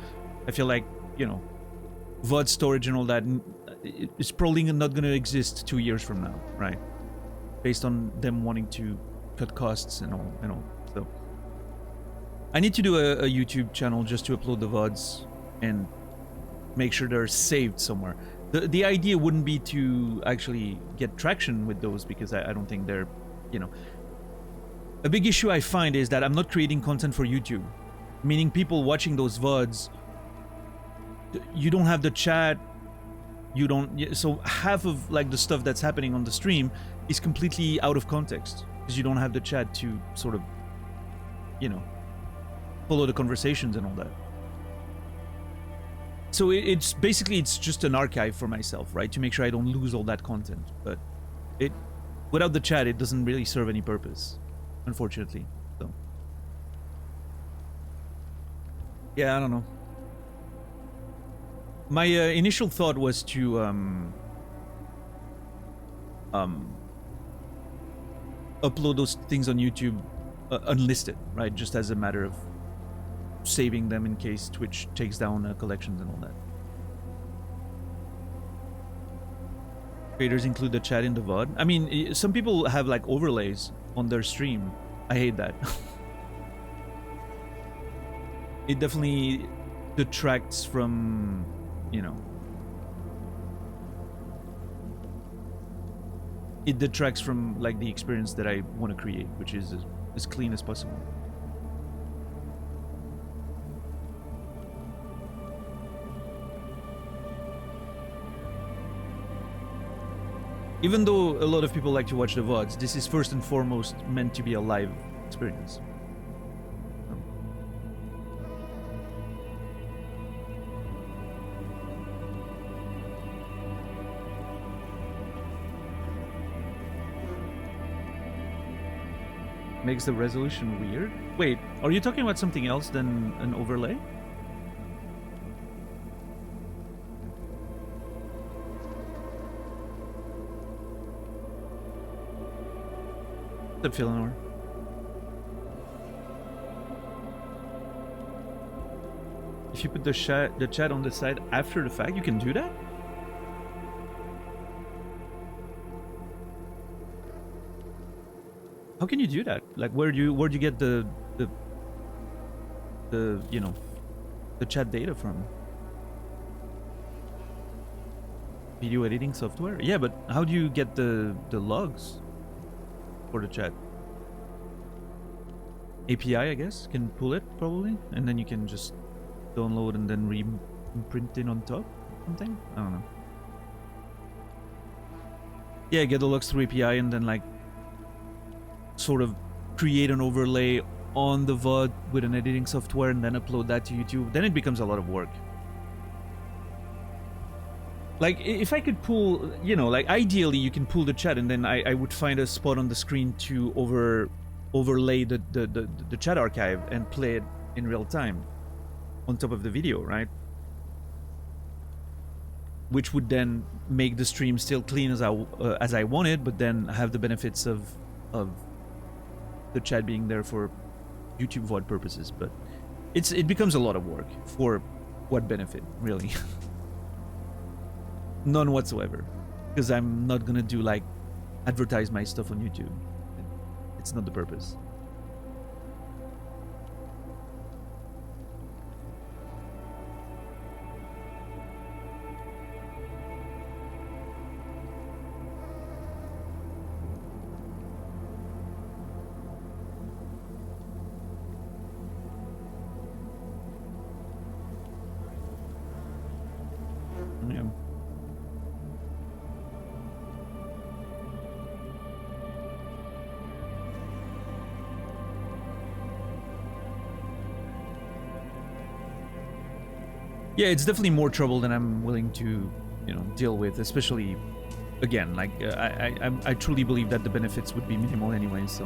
I feel like, VOD storage and all that is probably not gonna exist 2 years from now, right? Based on them wanting to cut costs and all, so... I need to do a YouTube channel just to upload the VODs and make sure they're saved somewhere. The idea wouldn't be to actually get traction with those because I don't think they're, A big issue I find is that I'm not creating content for YouTube. Meaning people watching those VODs, you don't have the chat, so half of like the stuff that's happening on the stream is completely out of context because you don't have the chat to sort of, follow the conversations and all that. So it's basically, it's just an archive for myself, right? To make sure I don't lose all that content. But without the chat, it doesn't really serve any purpose, unfortunately. So yeah, I don't know. My initial thought was to upload those things on YouTube unlisted, right? Just as a matter of saving them in case Twitch takes down collections and all that. Creators include the chat in the VOD. I mean, some people have like overlays on their stream. I hate that. It definitely detracts from, you know, it detracts from like the experience that I want to create, which is as clean as possible. Even though a lot of people like to watch the VODs, this is first and foremost meant to be a live experience. Makes the resolution weird? Wait, are you talking about something else than an overlay? What's up, Philonor? If you put the chat on the side after the fact, you can do that? How can you do that? Like, where do you get the you know, the chat data from? Video editing software? Yeah, but how do you get the logs for the chat? API, I guess, can pull it probably, and then you can just download and then reprint it on top. Something? I don't know. Yeah, get the logs through API and then like sort of create an overlay on the VOD with an editing software and then upload that to YouTube. Then it becomes a lot of work. Like, if I could pull, you know, like ideally you can pull the chat and then I would find a spot on the screen to overlay the chat archive and play it in real time on top of the video, right? Which would then make the stream still clean as I wanted, but then have the benefits of the chat being there for YouTube VOD purposes. But it becomes a lot of work for what benefit, really? None whatsoever, because I'm not gonna do like advertise my stuff on YouTube. It's not the purpose. Yeah. Yeah, it's definitely more trouble than I'm willing to, you know, deal with. Especially, again, like I truly believe that the benefits would be minimal anyway. So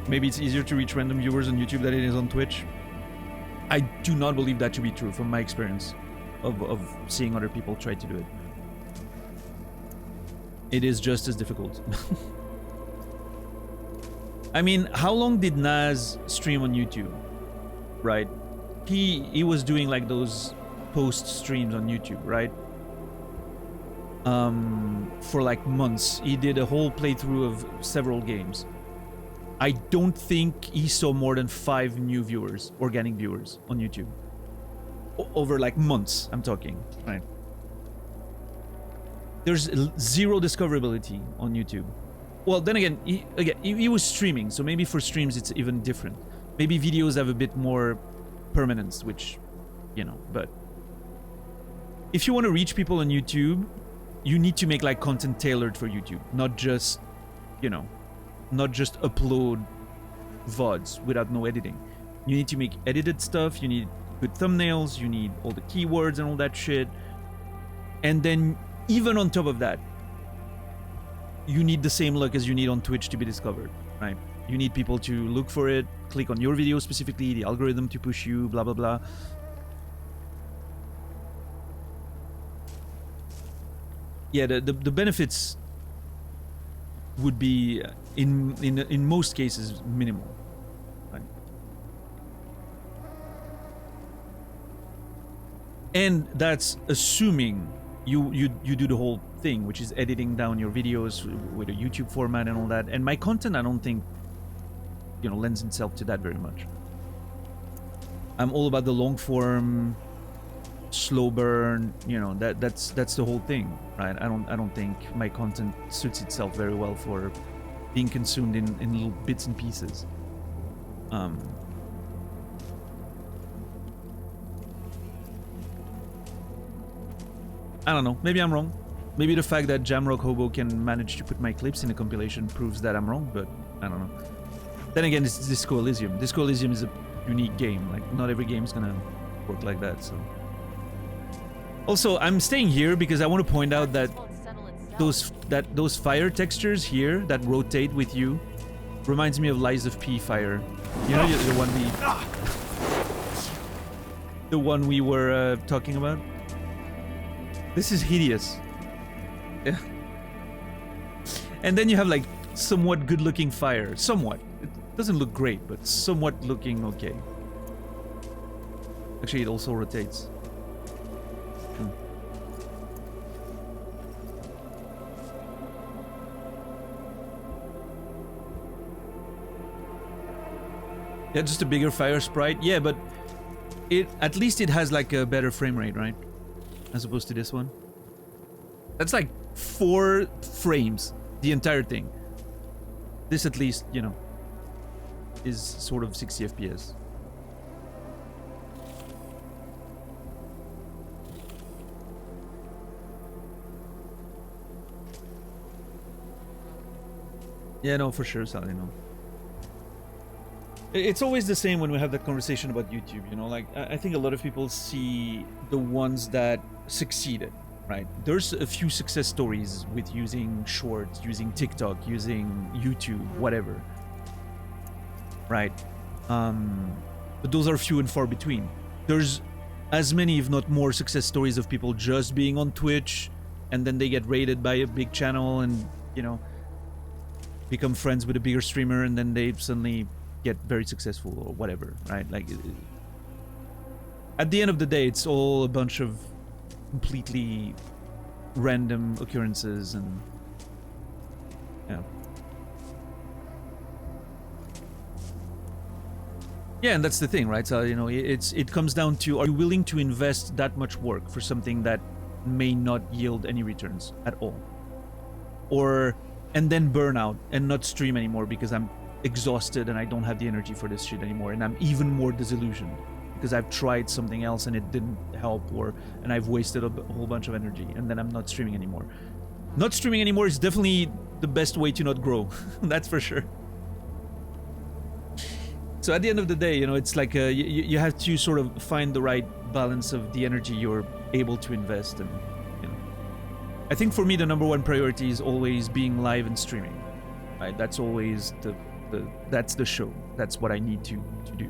maybe it's easier to reach random viewers on YouTube than it is on Twitch. I do not believe that to be true from my experience of seeing other people try to do it. It is just as difficult. I mean, how long did Nas stream on YouTube? Right? He was doing like those post streams on YouTube, right? For like months. He did a whole playthrough of several games. I don't think he saw more than 5 new viewers, organic viewers on YouTube. Over like months, I'm talking, right? There's zero discoverability on YouTube. Well, then again, he was streaming, so maybe for streams it's even different. Maybe videos have a bit more permanence, which, you know, but if you want to reach people on YouTube, you need to make like content tailored for YouTube, not just, you know, not just upload VODs without no editing. You need to make edited stuff, you need good thumbnails, you need all the keywords and all that shit. And then even on top of that, you need the same luck as you need on Twitch to be discovered, right? You need people to look for it, click on your video specifically, the algorithm to push you, blah, blah, blah. Yeah, the benefits would be in most cases minimal, right? And that's assuming you do the whole thing, which is editing down your videos with a YouTube format and all that. And my content, I don't think, you know, lends itself to that very much. I'm all about the long form, slow burn, you know, that's the whole thing, right? I don't think my content suits itself very well for being consumed in little bits and pieces. I don't know, maybe I'm wrong. Maybe the fact that Jamrock Hobo can manage to put my clips in a compilation proves that I'm wrong, but I don't know. Then again, it's Disco Elysium. Disco Elysium is a unique game. Like, not every game is gonna work like that, so. Also, I'm staying here because I want to point out that those fire textures here that rotate with you reminds me of Lies of P fire. You know, the one we were talking about. This is hideous. Yeah. And then you have like somewhat good-looking fire. Somewhat. It doesn't look great, but somewhat looking okay. Actually, it also rotates. Yeah, just a bigger fire sprite. Yeah, but at least it has like a better frame rate, right? As opposed to this one. That's like 4 frames, the entire thing. This at least, you know, is sort of 60 FPS. Yeah, no, for sure, Sally, no. It's always the same when we have that conversation about YouTube, you know, like, I think a lot of people see the ones that succeeded, right? There's a few success stories with using shorts, using TikTok, using YouTube, whatever, right? But those are few and far between. There's as many, if not more, success stories of people just being on Twitch and then they get raided by a big channel and, you know, become friends with a bigger streamer and then they suddenly get very successful or whatever, right? Like, at the end of the day, it's all a bunch of completely random occurrences and yeah, and that's the thing, right? So, you know, it comes down to, are you willing to invest that much work for something that may not yield any returns at all, and then burn out and not stream anymore because I'm exhausted and I don't have the energy for this shit anymore, and I'm even more disillusioned because I've tried something else and it didn't help, and I've wasted a whole bunch of energy, and then I'm not streaming anymore. Not streaming anymore is definitely the best way to not grow. That's for sure. So at the end of the day, you know, it's like you have to sort of find the right balance of the energy you're able to invest, and you know, I think for me the #1 priority is always being live and streaming. Right? That's always that's the show. That's what I need to do.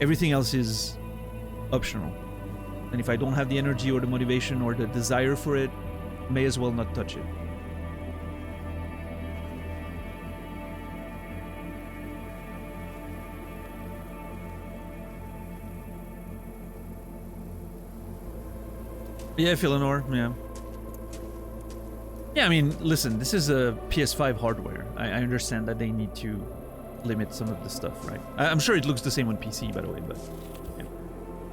Everything else is optional. And if I don't have the energy or the motivation or the desire for it, may as well not touch it. Yeah, Philanor, yeah. Yeah, I mean, listen, this is a PS5 hardware. I understand that they need to limit some of the stuff, right? I'm sure it looks the same on PC, by the way, but yeah.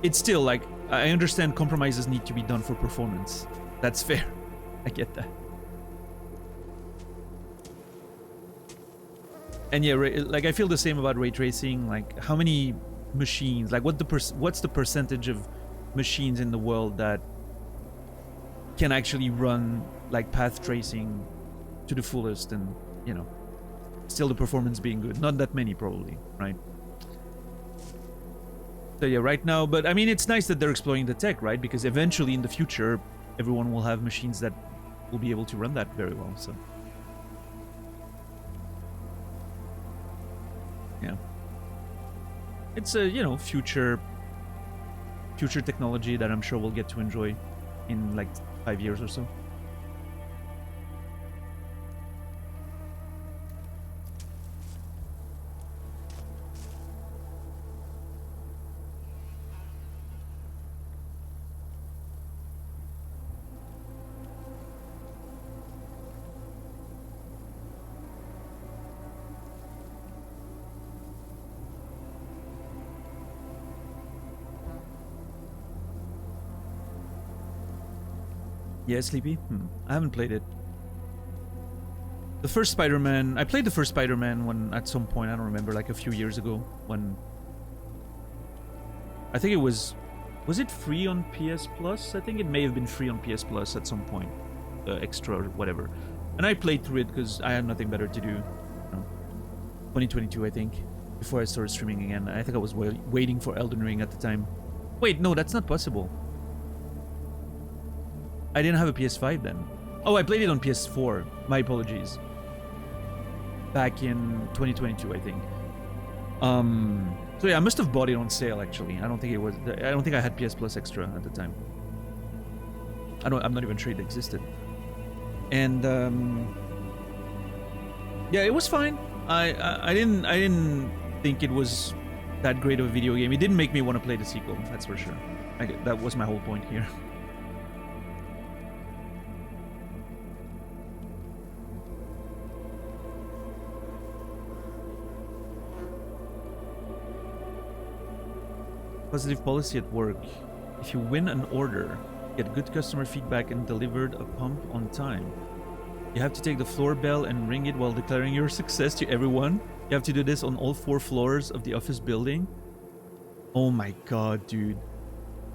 It's still, like, I understand compromises need to be done for performance. That's fair. I get that. And yeah, like, I feel the same about ray tracing. Like, how many machines, like, what's the percentage of machines in the world that can actually run like path tracing to the fullest, and you know, still the performance being good. Not that many, probably, right? So yeah, right now, but I mean, it's nice that they're exploring the tech, right? Because eventually in the future, everyone will have machines that will be able to run that very well, so. Yeah. It's a, you know, future technology that I'm sure we'll get to enjoy in like 5 years or so. Yeah, Sleepy? I haven't played it. The first Spider-Man... I played the first Spider-Man when, at some point, I don't remember, like a few years ago, when... I think it was... Was it free on PS Plus? I think it may have been free on PS Plus at some point. Extra or whatever. And I played through it because I had nothing better to do. You know, 2022, I think. Before I started streaming again. I think I was waiting for Elden Ring at the time. Wait, no, that's not possible. I didn't have a PS5 then. Oh, I played it on PS4. My apologies. Back in 2022, I think. So yeah, I must have bought it on sale actually. I don't think it was. I don't think I had PS Plus Extra at the time. I'm not even sure it existed. And yeah, it was fine. I didn't think it was that great of a video game. It didn't make me want to play the sequel. That's for sure. That was my whole point here. Positive policy at work. If you win an order, get good customer feedback and delivered a pump on time. You have to take the floor bell and ring it while declaring your success to everyone. You have to do this on all 4 floors of the office building. Oh my god, dude.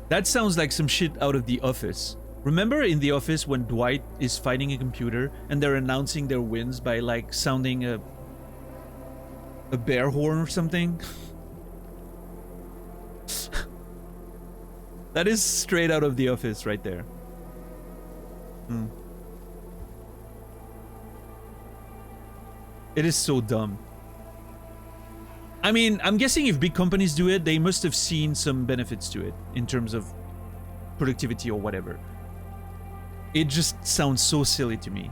That sounds like some shit out of The Office. Remember in The Office when Dwight is fighting a computer and they're announcing their wins by like sounding a bear horn or something? That is straight out of The Office right there. It is so dumb. I mean, I'm guessing if big companies do it, they must have seen some benefits to it in terms of productivity or whatever. It just sounds so silly to me.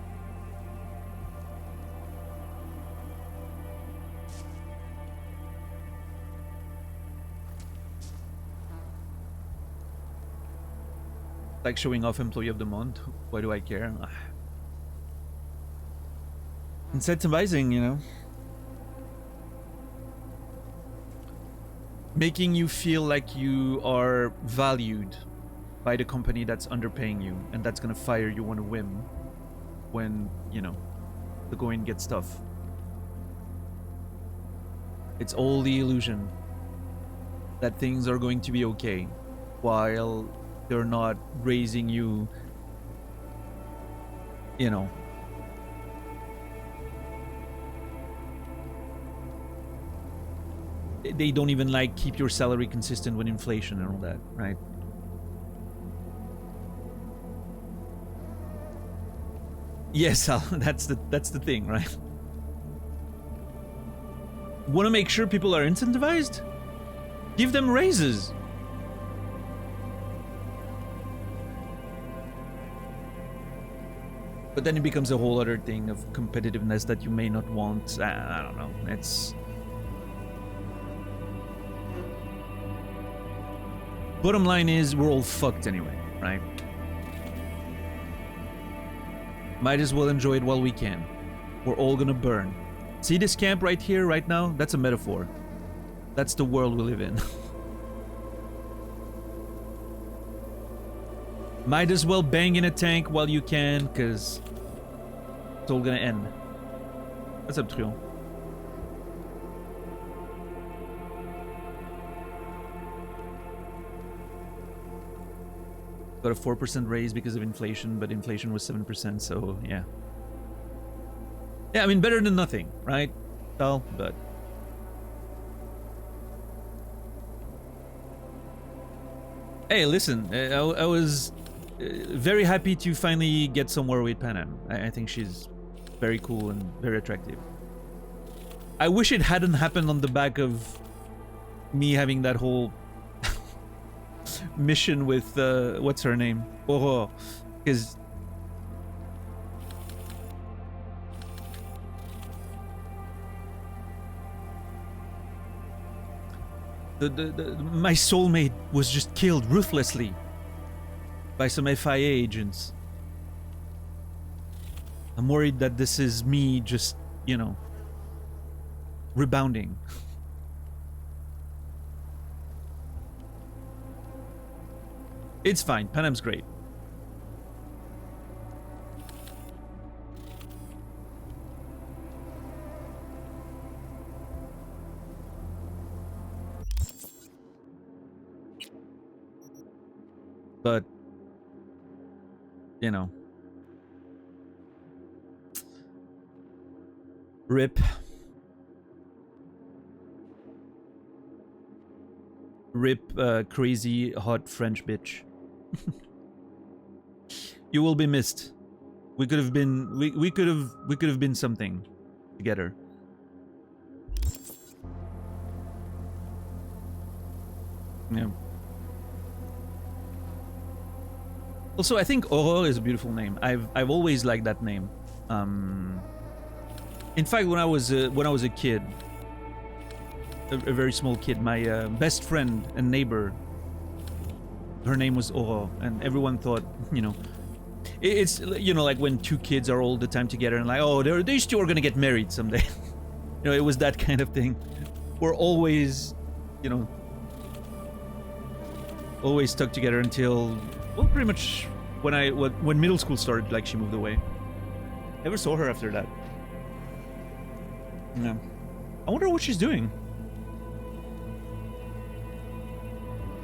Like showing off Employee of the Month. Why do I care? Incentivizing, you know. Making you feel like you are valued by the company that's underpaying you and that's gonna fire you on a whim when, you know, the going gets tough. It's all the illusion that things are going to be okay while they're not raising you, you know. They don't even like keep your salary consistent with inflation and all that, right? Yes, that's the thing, right? Want to make sure people are incentivized? Give them raises. But then it becomes a whole other thing of competitiveness that you may not want. I don't know. It's... Bottom line is, we're all fucked anyway, right? Might as well enjoy it while we can. We're all gonna burn. See this camp right here, right now? That's a metaphor. That's the world we live in. Might as well bang in a tank while you can, because it's all gonna end. What's up, Trion? Got a 4% raise because of inflation, but inflation was 7%, so yeah. Yeah, I mean, better than nothing, right? style, but hey, listen, I was very happy to finally get somewhere with Panam. I think she's very cool and very attractive. I wish it hadn't happened on the back of me having that whole mission with what's her name, Aurore, because my soulmate was just killed ruthlessly by some FIA agents. I'm worried that this is me just, you know, rebounding. It's fine. Panam's great. But, you know, rip. Rip, crazy hot French bitch. You will be missed. We could have been we could have been something together. Yeah. Also, I think Aurore is a beautiful name. I've always liked that name. In fact, when I was a kid, a very small kid, my best friend and neighbor, her name was Aurore, and everyone thought, you know, it's, you know, like when two kids are all the time together and like, oh, these two are gonna get married someday. You know, it was that kind of thing. We're always, you know, always stuck together until, well, pretty much when middle school started. Like, she moved away. Never saw her after that. Yeah. I wonder what she's doing.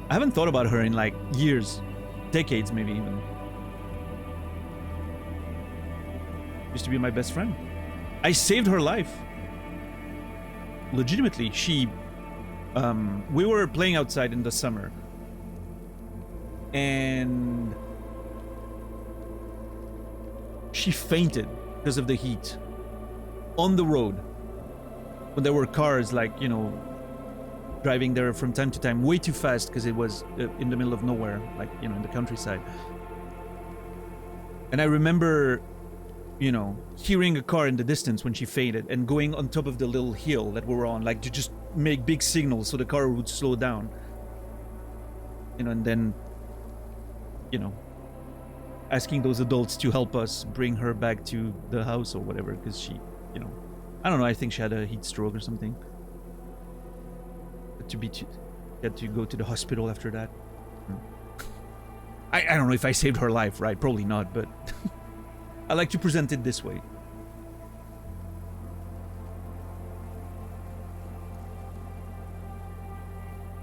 I haven't thought about her in like years, decades maybe even. Used to be my best friend. I saved her life. Legitimately, we were playing outside in the summer, and she fainted because of the heat on the road when there were cars, like, you know, driving there from time to time way too fast because it was in the middle of nowhere, like, you know, in the countryside. And I remember, you know, hearing a car in the distance when she fainted and going on top of the little hill that we were on, like, to just make big signals so the car would slow down. You know, and then, you know, asking those adults to help us bring her back to the house or whatever, because she, you know, I don't know, I think she had a heat stroke or something. Had to go to the hospital after that. I don't know if I saved her life, right? Probably not, but I like to present it this way.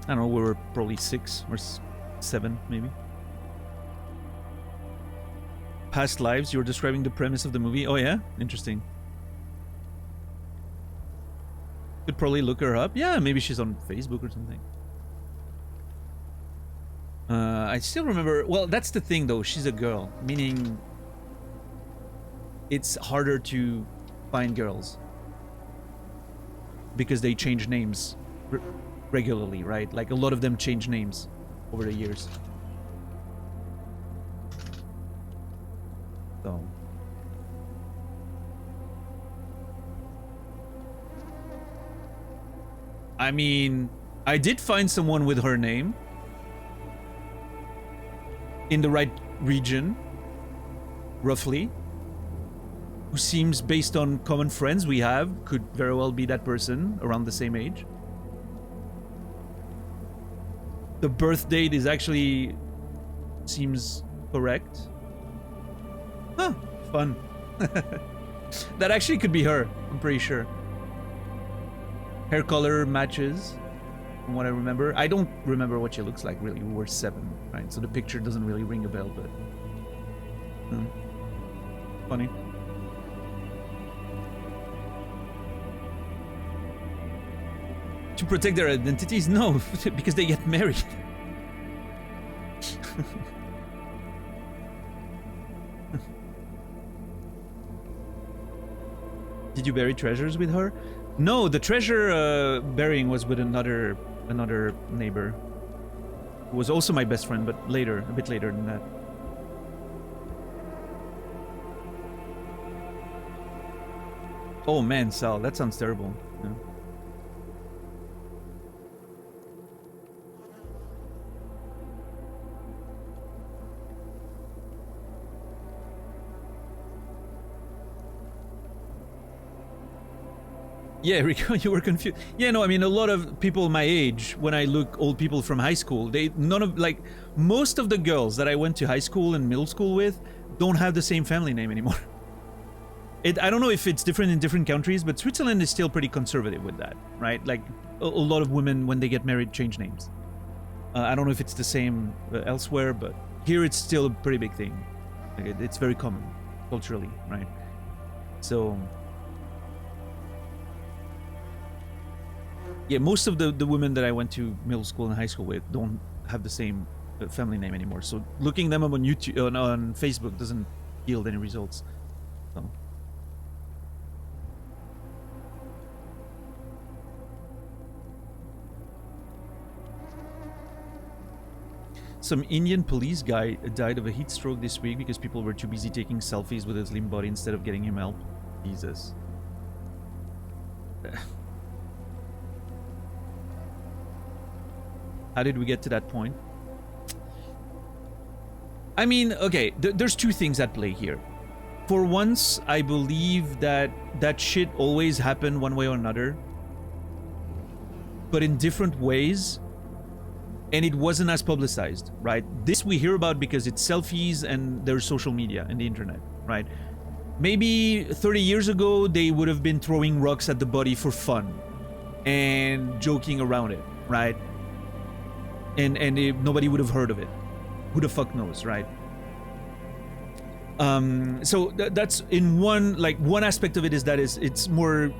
I don't know, we were probably 6 or 7, maybe. Past lives, you were describing the premise of the movie. Oh yeah? Interesting. Could probably look her up. Yeah, maybe she's on Facebook or something. I still remember... Well, that's the thing though, she's a girl. Meaning... it's harder to find girls. Because they change names regularly, right? Like, a lot of them change names over the years. So... I mean, I did find someone with her name. In the right region. Roughly. Who seems, based on common friends we have, could very well be that person around the same age. The birth date is actually... seems correct. Huh, fun. That actually could be her, I'm pretty sure. Hair color matches, from what I remember. I don't remember what she looks like, really. We were 7, right? So the picture doesn't really ring a bell, but... funny. To protect their identities? No, because they get married. Did you bury treasures with her? No, the treasure burying was with another neighbor, who was also my best friend, but later, a bit later than that. Oh man, Sal, that sounds terrible. Yeah. Yeah, Rico, you were confused. Yeah, no, I mean, a lot of people my age, when I look old people from high school, most of the girls that I went to high school and middle school with don't have the same family name anymore. I don't know if it's different in different countries, but Switzerland is still pretty conservative with that, right? Like, a lot of women, when they get married, change names. I don't know if it's the same elsewhere, but here it's still a pretty big thing. Like, it's very common, culturally, right? So... yeah, most of the women that I went to middle school and high school with don't have the same family name anymore. So looking them up on YouTube, on Facebook, doesn't yield any results. So. Some Indian police guy died of a heat stroke this week because people were too busy taking selfies with his limp body instead of getting him help. Jesus. How did we get to that point? I mean, okay, there's two things at play here. For once, I believe that that shit always happened one way or another, but in different ways, and it wasn't as publicized, right? This we hear about because it's selfies and there's social media and the internet, right? Maybe 30 years ago, they would have been throwing rocks at the body for fun and joking around it, right? And nobody would have heard of it. Who the fuck knows, right? So that's in one aspect of it is that it's more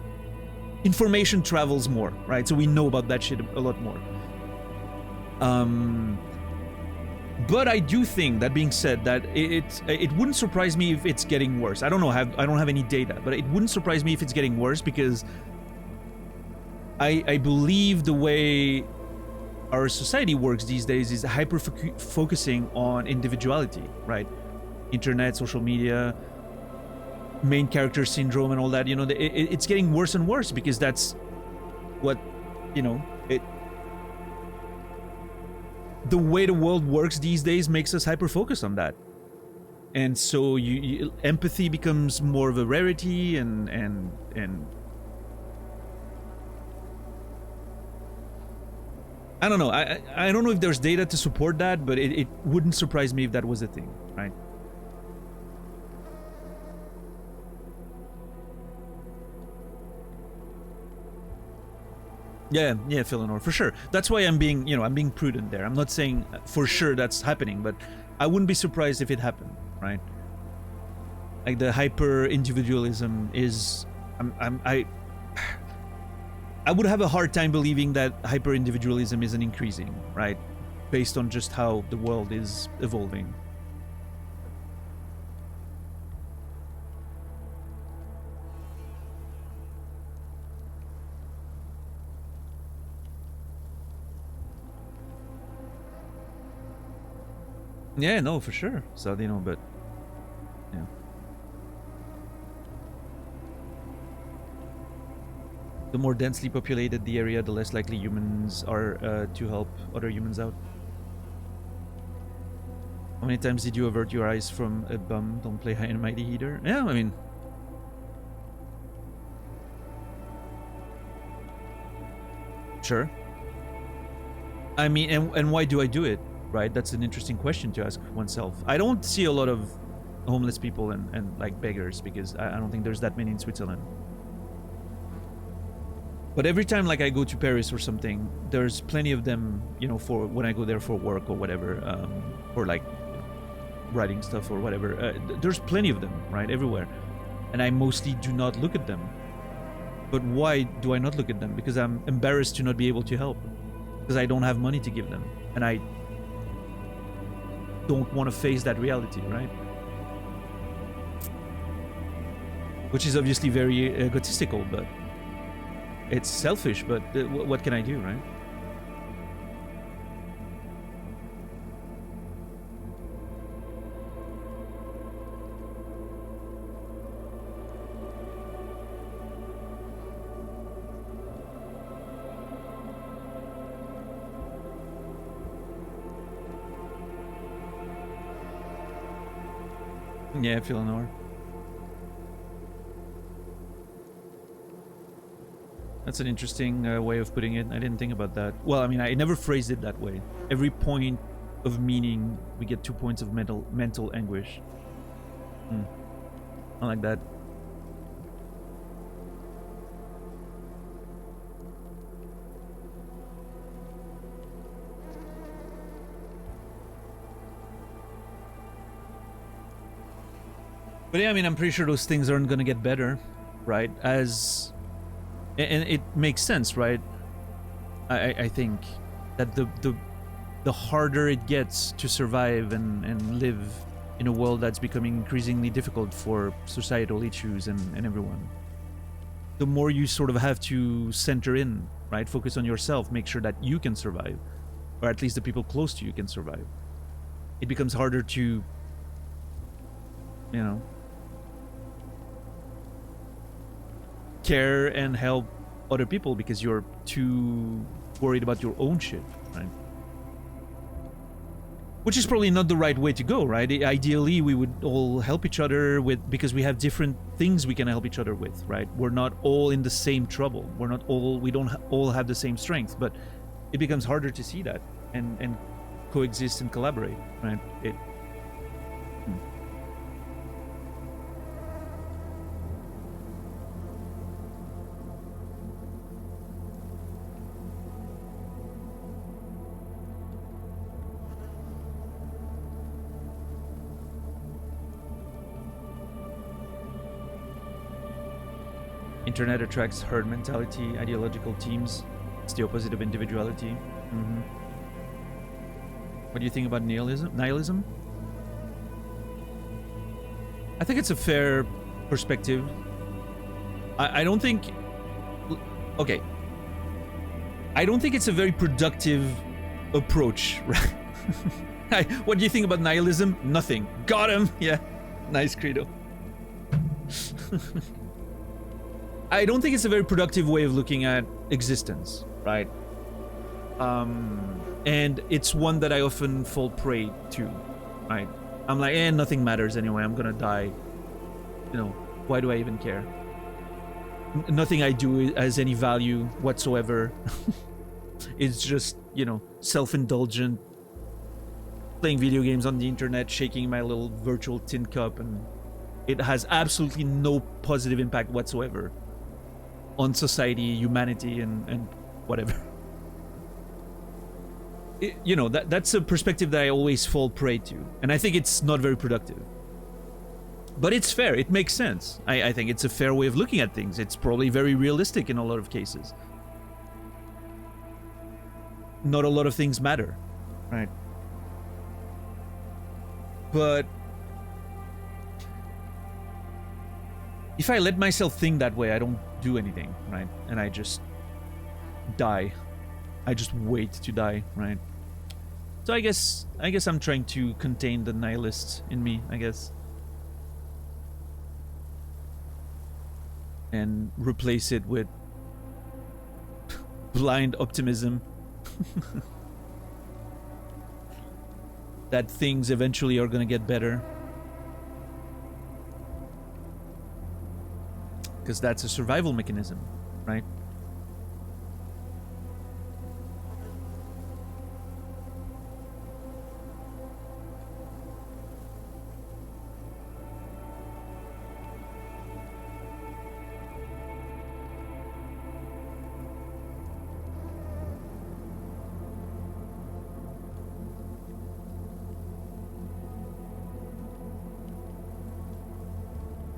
information travels more, right? So we know about that shit a lot more. But I do think, that being said, that it wouldn't surprise me if it's getting worse. I don't know, I don't have any data, but it wouldn't surprise me if it's getting worse because I believe the way our society works these days is hyper-focusing on individuality, right? Internet, social media, main character syndrome and all that, you know, it's getting worse and worse because that's what, you know, the way the world works these days makes us hyper-focused on that. And so empathy becomes more of a rarity and I don't know. I don't know if there's data to support that, but it wouldn't surprise me if that was a thing, right? Yeah, Philonor, for sure. That's why I'm being prudent there. I'm not saying for sure that's happening, but I wouldn't be surprised if it happened, right? Like the hyper individualism is, I would have a hard time believing that hyper-individualism isn't increasing, right? Based on just how the world is evolving. Yeah, no, for sure. So, you know, but... yeah. The more densely populated the area, the less likely humans are to help other humans out. How many times did you avert your eyes from a bum? Don't play high and mighty either. Yeah, I mean... sure. I mean, and why do I do it, right? That's an interesting question to ask oneself. I don't see a lot of homeless people and like beggars because I don't think there's that many in Switzerland. But every time like I go to Paris or something, there's plenty of them, you know, for when I go there for work or whatever, or like writing stuff or whatever. There's plenty of them, right, everywhere. And I mostly do not look at them. But why do I not look at them? Because I'm embarrassed to not be able to help. Because I don't have money to give them. And I don't want to face that reality, right? Which is obviously very egotistical, but it's selfish, but what can I do, right? Yeah, Philanor. That's an interesting way of putting it. I didn't think about that. Well, I mean, I never phrased it that way. Every point of meaning, we get 2 points of mental anguish. I like that. But yeah, I mean, I'm pretty sure those things aren't gonna get better, right? And it makes sense, right? I think that the harder it gets to survive and live in a world that's becoming increasingly difficult for societal issues and everyone, the more you sort of have to center in, right? Focus on yourself, make sure that you can survive, or at least the people close to you can survive. It becomes harder to, you know, care and help other people because you're too worried about your own shit, right? Which is probably not the right way to go, right? Ideally, we would all help each other because we have different things we can help each other with, right? We're not all in the same trouble. We don't all have the same strength, but it becomes harder to see that and coexist and collaborate, right? Internet attracts herd mentality, ideological teams. It's the opposite of individuality. What do you think about nihilism? I think it's a fair perspective. I don't think... Okay. I don't think it's a very productive approach, right? What do you think about nihilism? Nothing. Got him! Yeah. Nice, Credo. I don't think it's a very productive way of looking at existence, right? And it's one that I often fall prey to, right? I'm like, nothing matters anyway, I'm gonna die. You know, why do I even care? Nothing I do has any value whatsoever. It's just, you know, self-indulgent, playing video games on the internet, shaking my little virtual tin cup, and it has absolutely no positive impact whatsoever on society, humanity, and whatever. You know, that's a perspective that I always fall prey to, and I think it's not very productive. But it's fair, it makes sense. I think it's a fair way of looking at things. It's probably very realistic in a lot of cases. Not a lot of things matter, right? But if I let myself think that way, I don't do anything, right? And I just die. I just wait to die, right? So I guess I'm trying to contain the nihilist in me, I guess. And replace it with blind optimism. That things eventually are gonna get better. Because that's a survival mechanism, right?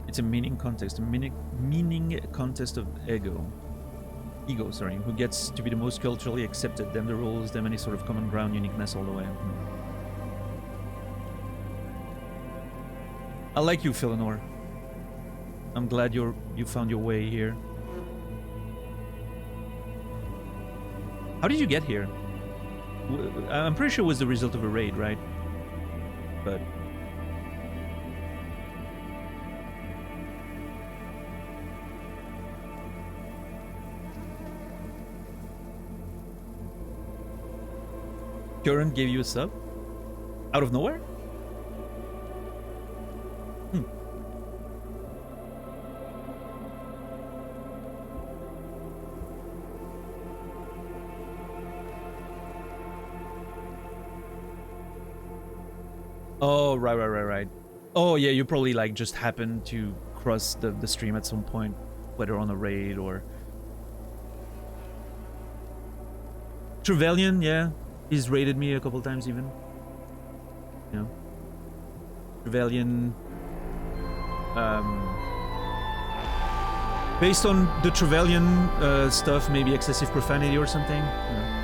It's a meaning contest, meaning contest of ego, sorry, who gets to be the most culturally accepted, them the rules, them any sort of common ground, uniqueness all the way. I like you, Philanor. I'm glad you found your way here. How did you get here? I'm pretty sure it was the result of a raid, right? But Current gave you a sub? Out of nowhere? Oh, right. Oh, yeah, you probably, like, just happened to cross the stream at some point, whether on a raid or... Trevelyan, yeah. He's raided me a couple times, even. You know. Trevelyan... based on the Trevelyan stuff, maybe excessive profanity or something. Yeah.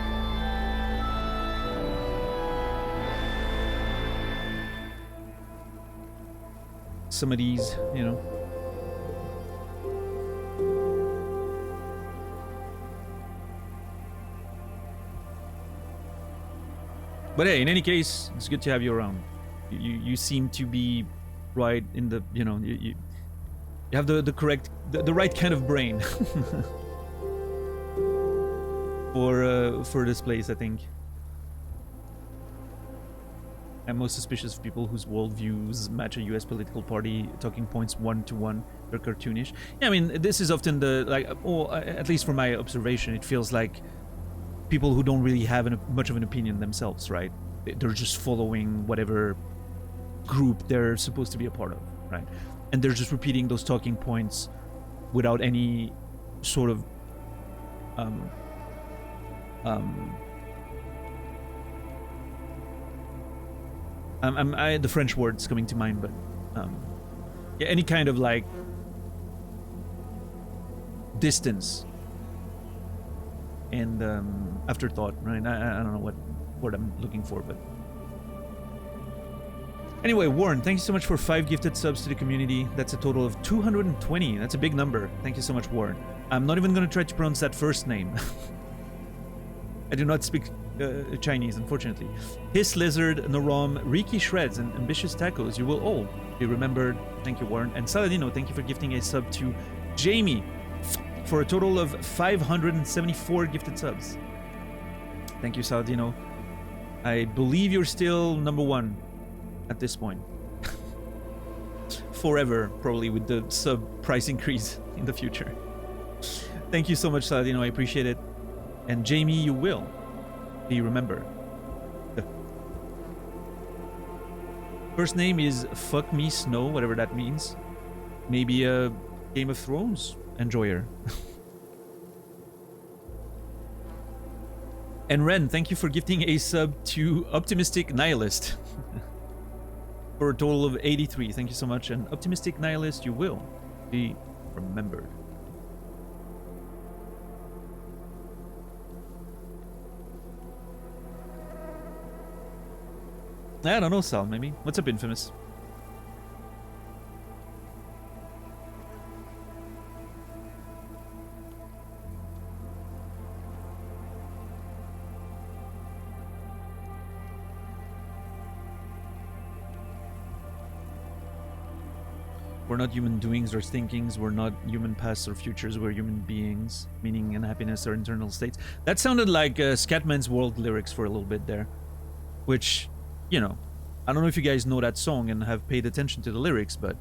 Some of these, you know. But hey, in any case, it's good to have you around. You seem to be right in the, you know, you have the correct, the right kind of brain for this place, I think. I'm most suspicious of people whose worldviews match a US political party talking points 1-to-1. They're cartoonish. Yeah, I mean, this is often the, like, or at least from my observation, it feels like people who don't really have much of an opinion themselves, right? They're just following whatever group they're supposed to be a part of, right? And they're just repeating those talking points without any sort of the French word's coming to mind, but yeah, any kind of like distance and afterthought, right? I don't know what word I'm looking for, but anyway, Warren, thank you so much for 5 gifted subs to the community. That's a total of 220. That's a big number. Thank you so much, Warren. I'm not even going to try to pronounce that first name. I do not speak Chinese, unfortunately. Hiss Lizard, Norom, Riki Shreds, and Ambitious Tacos, you will all be remembered. Thank you, Warren. And Saladino, thank you for gifting a sub to Jamie for a total of 574 gifted subs. Thank you, Saladino. I believe you're still #1 at this point. Forever, probably, with the sub price increase in the future. Thank you so much, Saladino. I appreciate it. And Jamie, you will be remembered. First name is Fuck Me Snow, whatever that means. Maybe a Game of Thrones enjoyer. And Ren, thank you for gifting a sub to Optimistic Nihilist. For a total of 83. Thank you so much. And Optimistic Nihilist, you will be remembered. I don't know, Sal, maybe. What's up, Infamous? We're not human doings or thinkings. We're not human pasts or futures. We're human beings. Meaning and happiness are internal states. That sounded like Scatman's World lyrics for a little bit there. Which, you know, I don't know if you guys know that song and have paid attention to the lyrics, but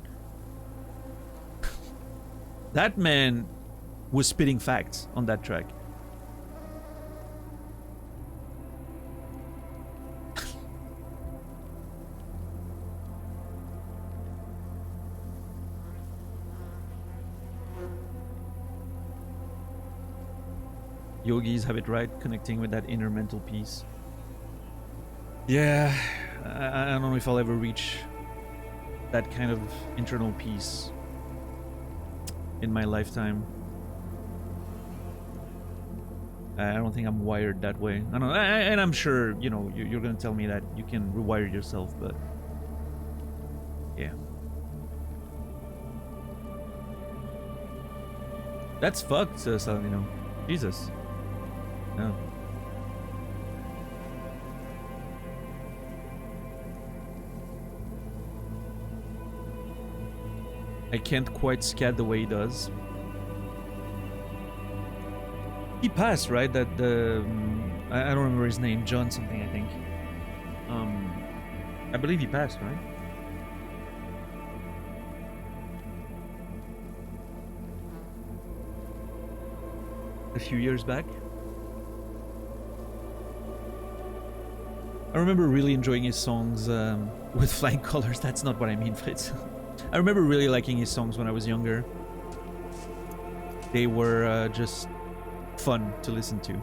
that man was spitting facts on that track. Yogis have it right, connecting with that inner mental peace. Yeah, I don't know if I'll ever reach that kind of internal peace. in my lifetime. I don't think I'm wired that way. I don't know, and I'm sure, you know, you're gonna tell me that you can rewire yourself, but yeah. That's fucked, Salino. Jesus. No. I can't quite scat the way he does. He passed, right? That the I don't remember his name, John something, I think. I believe he passed, right? A few years back. I remember really enjoying his songs with flying colors. That's not what I mean, Fritz. I remember really liking his songs when I was younger. They were just fun to listen to.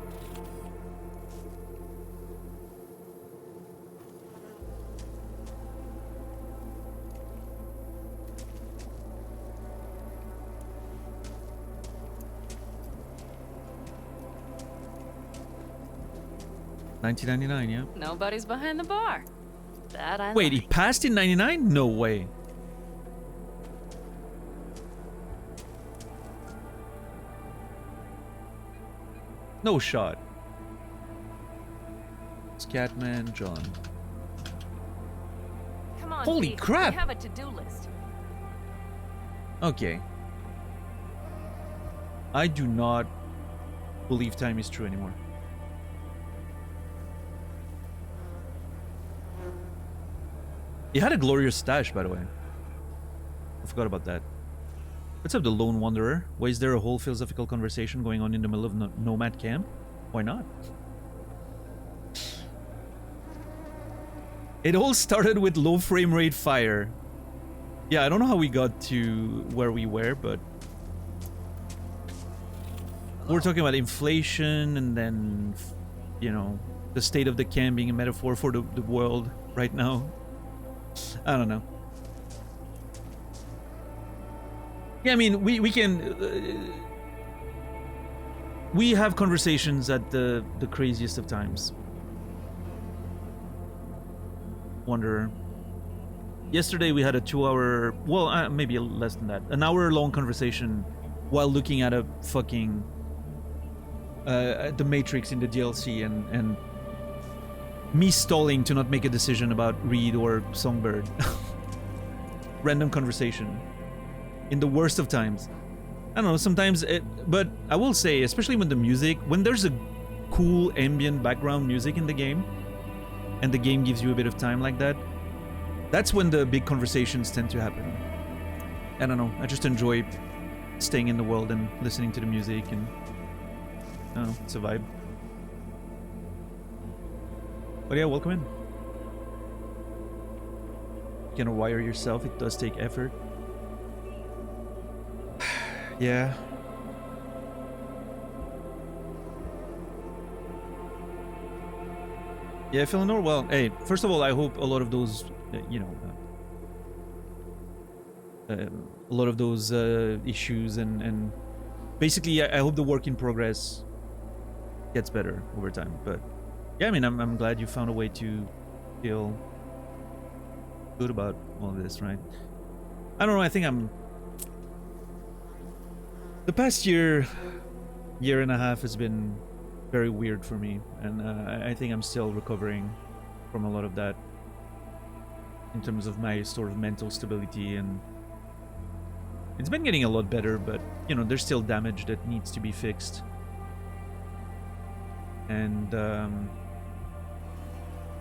$19.99, yeah. Nobody's behind the bar. That I Wait, he like. passed in '99? No way. No shot. Scatman John. Come on, Holy Pete. crap! We have a to-do list. Okay. I do not believe time is true anymore. He had a glorious stash, by the way. I forgot about that. What's up, the Lone Wanderer? Why is there a whole philosophical conversation going on in the middle of Nomad Camp? Why not? It all started with low frame rate fire. Yeah, I don't know how we got to where we were, but... We're talking about inflation and then, you know, the state of the camp being a metaphor for the world right now. I don't know. Yeah, I mean, we can... we have conversations at the craziest of times. Wanderer. Yesterday we had a 2-hour... Well, maybe less than that. An hour-long conversation while looking at a fucking... the Matrix in the DLC and me stalling to not make a decision about Reed or Songbird. Random conversation. In the worst of times. I don't know, sometimes but I will say, especially when the music, when there's a cool ambient background music in the game, and the game gives you a bit of time like that, that's when the big conversations tend to happen. I don't know, I just enjoy staying in the world and listening to the music, and I don't know, it's a vibe. But yeah, welcome in. You can wire yourself, it does take effort. Yeah. Yeah, Philanor, well, hey, first of all, I hope a lot of those, you know, a lot of those issues and basically, I hope the work in progress gets better over time. But yeah, I mean, I'm glad you found a way to feel good about all of this, right? I don't know, I think the past year and a half has been very weird for me, and I think I'm still recovering from a lot of that in terms of my sort of mental stability, and it's been getting a lot better, but you know, there's still damage that needs to be fixed, and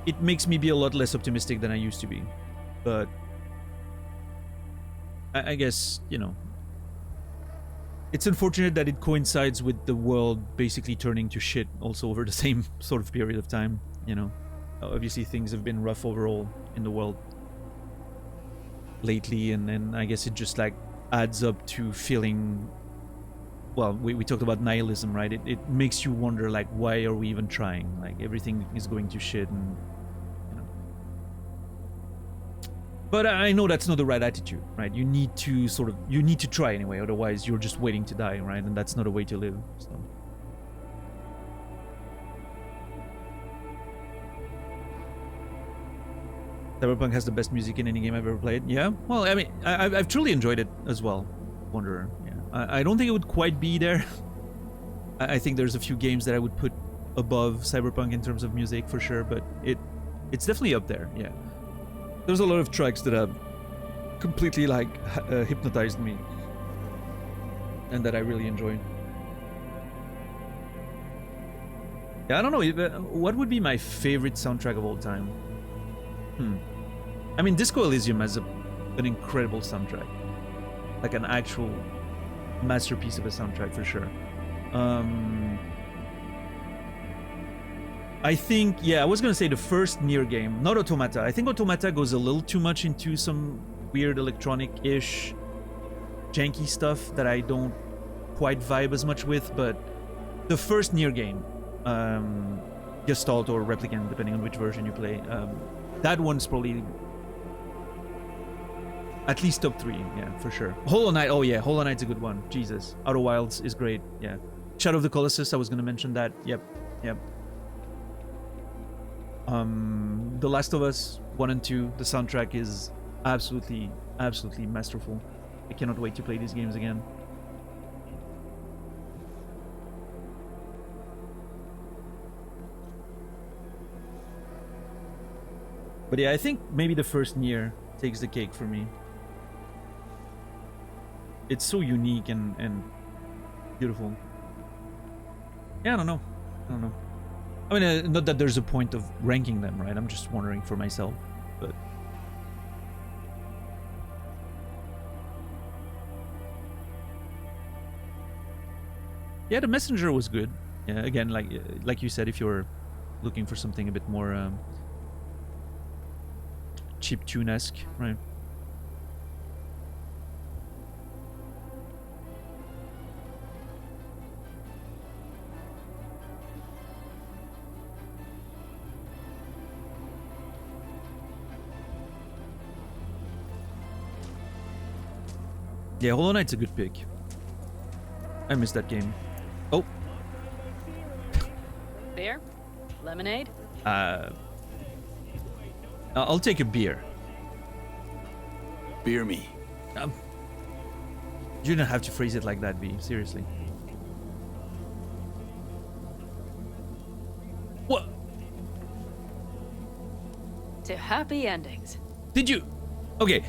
it makes me be a lot less optimistic than I used to be. But I guess, you know, it's unfortunate that it coincides with the world basically turning to shit also over the same sort of period of time, you know. Obviously things have been rough overall in the world lately, and then I guess it just like adds up to feeling, well, we talked about nihilism, right? It makes you wonder, like, why are we even trying? Like, everything is going to shit, and you know. But I know that's not the right attitude, right? You need to you need to try anyway, otherwise you're just waiting to die, right? And that's not a way to live, so. Cyberpunk has the best music in any game I've ever played. Yeah, well, I mean, I've truly enjoyed it as well. Wanderer, yeah. I don't think it would quite be there. I think there's a few games that I would put above Cyberpunk in terms of music for sure, but it's definitely up there, yeah. There's a lot of tracks that have completely like hypnotized me and that I really enjoy. Yeah, I don't know, what would be my favorite soundtrack of all time? I mean, Disco Elysium has an incredible soundtrack. Like an actual masterpiece of a soundtrack for sure. I think, yeah, I was gonna say the first Nier game, not Automata. I think Automata goes a little too much into some weird electronic-ish janky stuff that I don't quite vibe as much with, but the first Nier game, Gestalt or Replicant, depending on which version you play, that one's probably at least top 3, yeah, for sure. Hollow Knight, oh yeah, Hollow Knight's a good one. Jesus. Outer Wilds is great, yeah. Shadow of the Colossus, I was gonna mention that. Yep. The Last of Us 1 and 2, the soundtrack is absolutely masterful. I cannot wait to play these games again. But yeah, I think maybe the first Nier takes the cake for me. It's so unique and beautiful. Yeah, I don't know. I mean, not that there's a point of ranking them, right? I'm just wondering for myself, but... Yeah, The Messenger was good. Yeah, again, like you said, if you're looking for something a bit more chiptune-esque, right? Yeah, Hollow Knight's a good pick. I missed that game. Oh. Beer? Lemonade? I'll take a beer. Beer me. You don't have to phrase it like that, V. Seriously. What? To happy endings. Did you? Okay.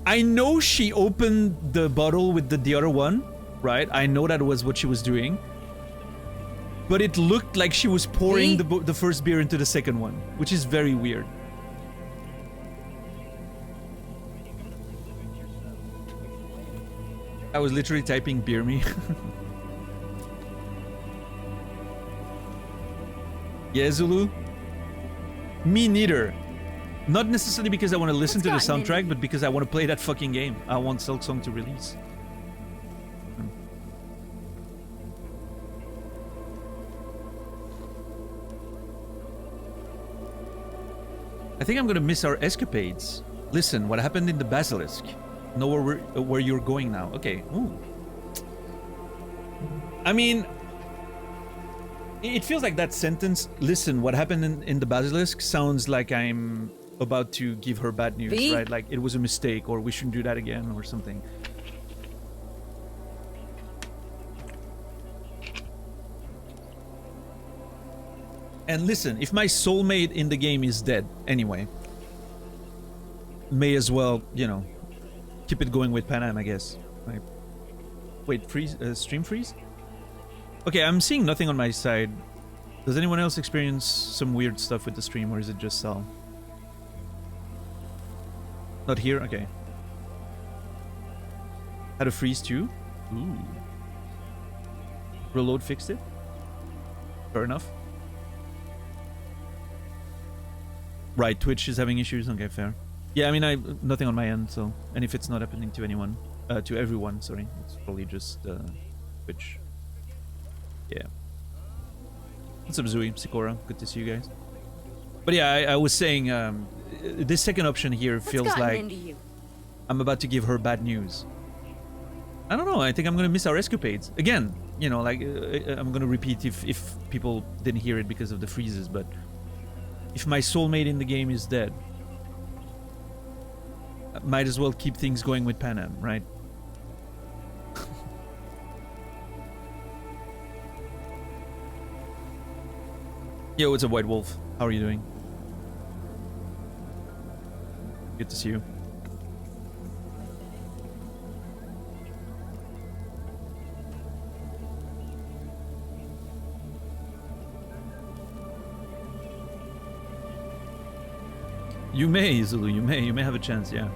I know she opened the bottle with the other one, right? I know that was what she was doing. But it looked like she was pouring the first beer into the second one, which is very weird. I was literally typing beer me. Yeah, Zulu? Me neither. Not necessarily because I want to listen to the soundtrack, but because I want to play that fucking game. I want Silksong to release. I think I'm gonna miss our escapades. Listen, what happened in the Basilisk? Know where you're going now. Okay. Ooh. I mean, it feels like that sentence, listen, what happened in the Basilisk, sounds like I'm about to give her bad news, right? Like it was a mistake, or we shouldn't do that again, or something. And listen, if my soulmate in the game is dead anyway, may as well, you know, keep it going with Panam, I guess. Right. Wait, freeze? Stream freeze? Okay, I'm seeing nothing on my side. Does anyone else experience some weird stuff with the stream, or is it just Sal? Not here? Okay. Had a freeze too? Ooh. Reload fixed it? Fair enough. Right, Twitch is having issues? Okay, fair. Yeah, I mean, nothing on my end, so... And if it's not happening to anyone... to everyone, sorry. It's probably just, Twitch. Yeah. What's up, Zui? Sikora? Good to see you guys. But yeah, I was saying, this second option here feels What's gotten like into you? I'm about to give her bad news. I don't know. I think I'm gonna miss our escapades again. You know, like I'm gonna repeat if people didn't hear it because of the freezes, but if my soulmate in the game is dead, I might as well keep things going with Pan Am, right? Yo, it's a White Wolf. How are you doing? Good to see you. You may, Zulu, you may have a chance, yeah.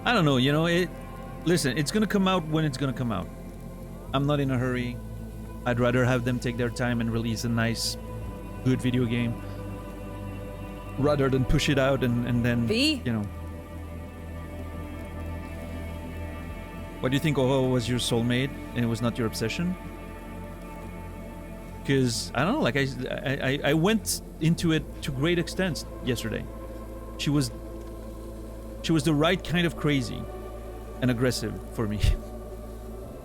I don't know, you know, listen, it's gonna come out when it's gonna come out. I'm not in a hurry. I'd rather have them take their time and release a nice, good video game rather than push it out and then, V? you know. What do you think Oho was your soulmate and it was not your obsession? Because, I don't know, like I went into it to great extent yesterday. She was the right kind of crazy and aggressive for me.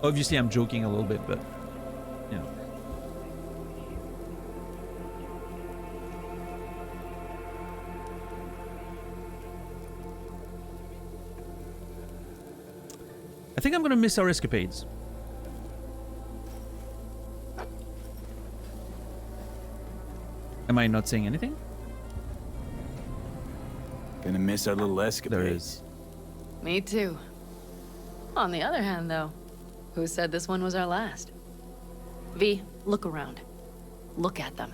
Obviously, I'm joking a little bit, but, you know. I think I'm gonna miss our escapades. Am I not saying anything? Gonna miss our little escapade. There is. Me too. On the other hand, though, who said this one was our last? V, look around. Look at them.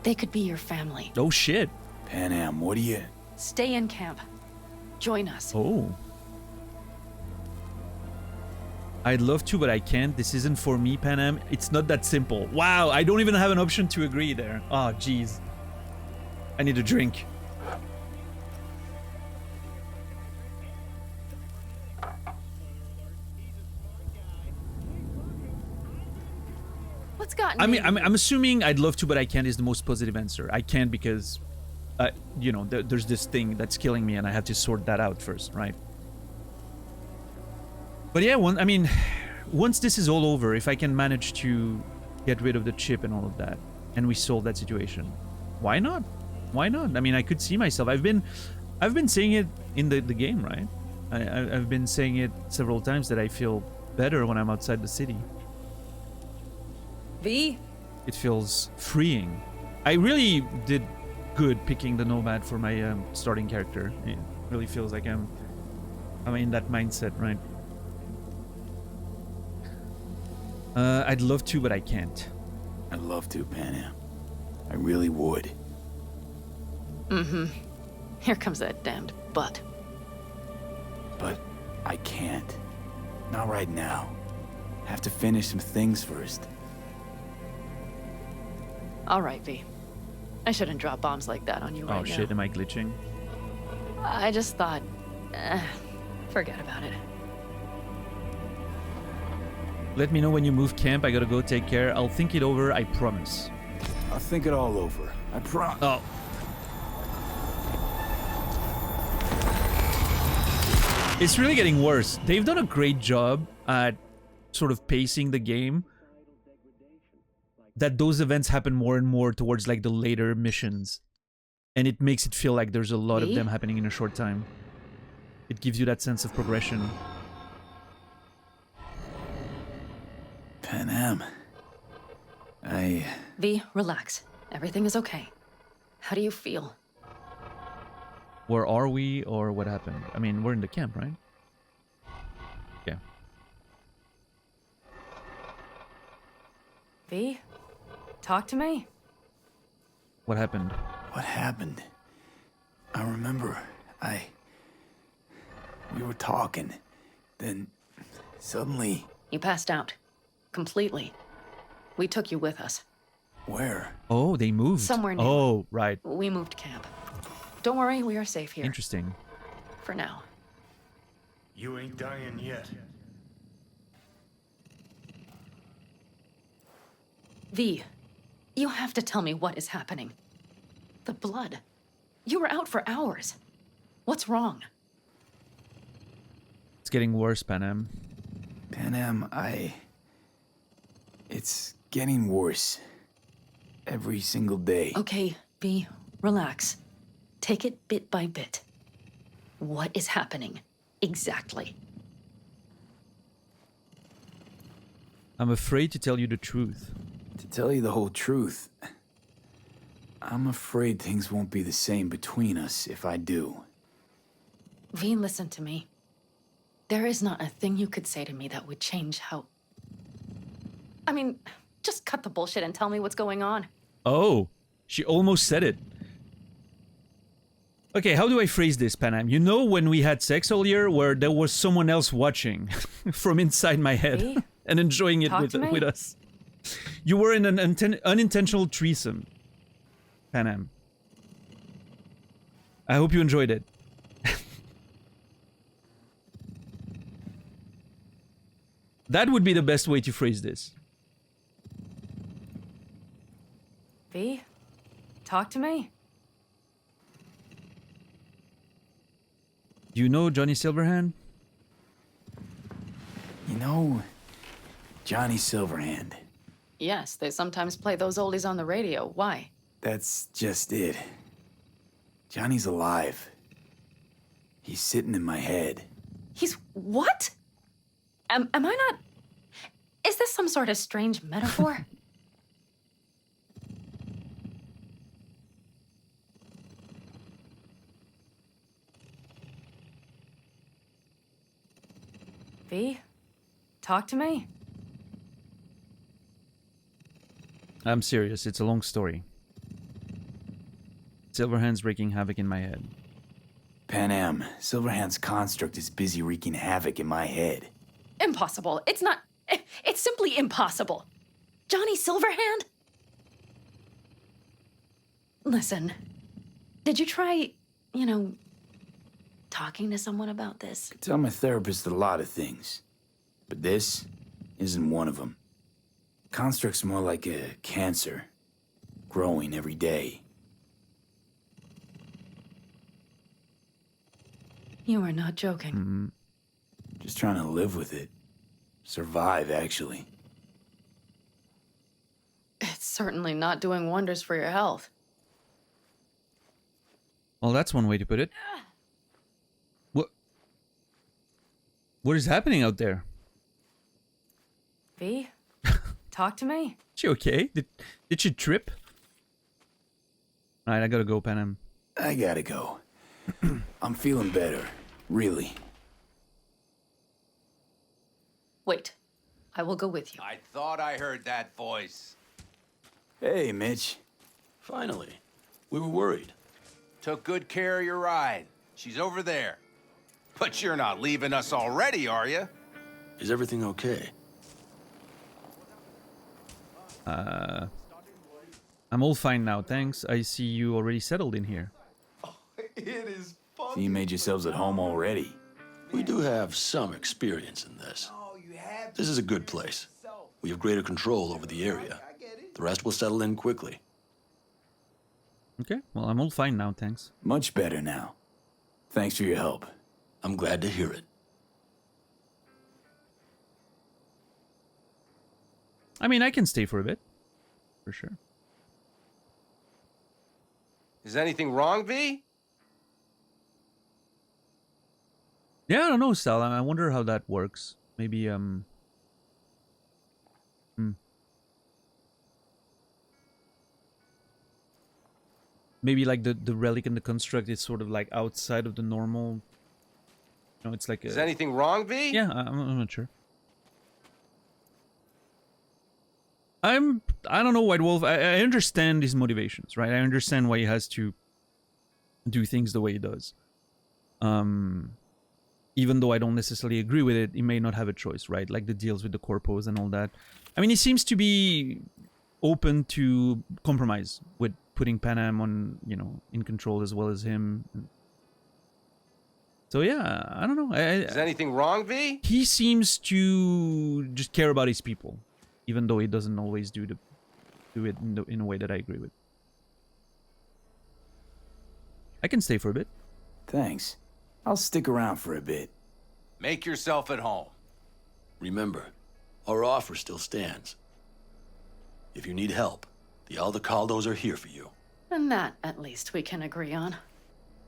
They could be your family. Oh shit. Pan Am, what do you... Stay in camp. Join us. Oh. I'd love to, but I can't. This isn't for me, Pan Am. It's not that simple. Wow, I don't even have an option to agree there. Oh, jeez. I need a drink. What's gotten I mean, into you? I'm assuming I'd love to, but I can't is the most positive answer. I can't because, you know, there's this thing that's killing me and I have to sort that out first, right? But yeah, I mean, once this is all over, if I can manage to get rid of the chip and all of that, and we solve that situation, why not? Why not? I mean, I could see myself. I've been saying it in the game, right? I've been saying it several times that I feel better when I'm outside the city. V? It feels freeing. I really did good picking the Nomad for my starting character. It really feels like I'm in that mindset, right? I'd love to, but I can't. I'd love to, Pan Am. I really would. Mm-hmm. Here comes that damned butt. But I can't. Not right now. Have to finish some things first. All right, V. I shouldn't drop bombs like that on you right now. Oh shit, am I glitching? I just thought... forget about it. Let me know when you move camp. I gotta go take care. I'll think it over, I promise. I'll think it all over. I promise. Oh. It's really getting worse. They've done a great job at sort of pacing the game. That those events happen more and more towards like the later missions. And it makes it feel like there's a lot of them happening in a short time. It gives you that sense of progression. Pan Am. V, relax. Everything is okay. How do you feel? Where are we or what happened? I mean, we're in the camp, right? Yeah. V, talk to me. What happened? What happened? I remember. We were talking. Then, suddenly... You passed out. Completely. We took you with us. Where? Oh, they moved. Somewhere new. Oh, right. We moved camp. Don't worry, we are safe here. Interesting. For now. You ain't dying yet. V, you have to tell me what is happening. The blood. You were out for hours. What's wrong? It's getting worse, Panam. Panam, it's getting worse. Every single day. Okay, V, relax. Take it bit by bit. What is happening? Exactly. I'm afraid to tell you the truth. To tell you the whole truth, I'm afraid things won't be the same between us if I do. V, listen to me. There is not a thing you could say to me that would change how... I mean, just cut the bullshit and tell me what's going on. Oh, she almost said it. Okay, how do I phrase this, Panam? You know when we had sex earlier where there was someone else watching from inside my head V? and enjoying it with us? You were in an unintentional threesome, Panam. I hope you enjoyed it. That would be the best way to phrase this. V, talk to me. Do you know Johnny Silverhand? You know, Johnny Silverhand. Yes, they sometimes play those oldies on the radio. Why? That's just it. Johnny's alive. He's sitting in my head. He's what? Am I not... Is this some sort of strange metaphor? V, talk to me. I'm serious, it's a long story. Silverhand's wreaking havoc in my head. Panam, Silverhand's construct is busy wreaking havoc in my head. Impossible. It's not... It's simply impossible. Johnny Silverhand? Listen, did you try, talking to someone about this? I tell my therapist a lot of things, but this isn't one of them. Construct's more like a cancer, growing every day. You are not joking. Mm-hmm. Just trying to live with it. Survive, actually. It's certainly not doing wonders for your health. Well, that's one way to put it. What is happening out there? V, talk to me. Is she okay? Did she trip? Alright, I gotta go, Panam. I gotta go. I'm feeling better, really. Wait, I will go with you. I thought I heard that voice. Hey, Mitch. Finally. We were worried. Took good care of your ride. She's over there. But you're not leaving us already, are you? Is everything okay? I'm all fine now, thanks. I see you already settled in here. It is fun. So you made yourselves at home already. We do have some experience in this. This is a good place. We have greater control over the area. The rest will settle in quickly. Okay, well, I'm all fine now, thanks. Much better now. Thanks for your help. I'm glad to hear it. I mean, I can stay for a bit. For sure. Is anything wrong, V? Yeah, I don't know, Sal. I wonder how that works. Maybe, Maybe like the relic and the construct is sort of like outside of the normal. You know, it's like Is anything wrong, V? Yeah, I'm not sure. I don't know, White Wolf. I understand his motivations, right? I understand why he has to do things the way he does. Even though I don't necessarily agree with it, he may not have a choice, right? Like the deals with the corpos and all that. I mean, he seems to be open to compromise with putting Panam on, in control as well as him. So yeah, I don't know. Is anything wrong, V? He seems to just care about his people, even though he doesn't always do it in a way that I agree with. I can stay for a bit. Thanks. I'll stick around for a bit. Make yourself at home. Remember, our offer still stands. If you need help, the Aldecaldos are here for you. And that, at least, we can agree on.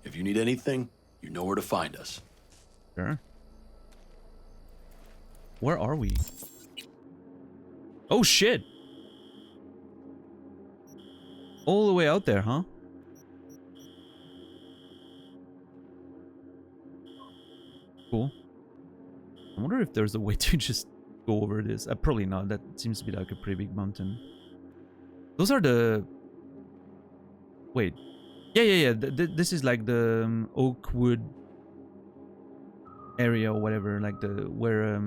If you need anything, you know where to find us. Sure. Where are we? Oh shit! All the way out there, huh? Cool. I wonder if there's a way to just go over this. Probably not. That seems to be like a pretty big mountain. Those are the... Wait. Yeah. This is like the Oakwood area or whatever. Like the... Where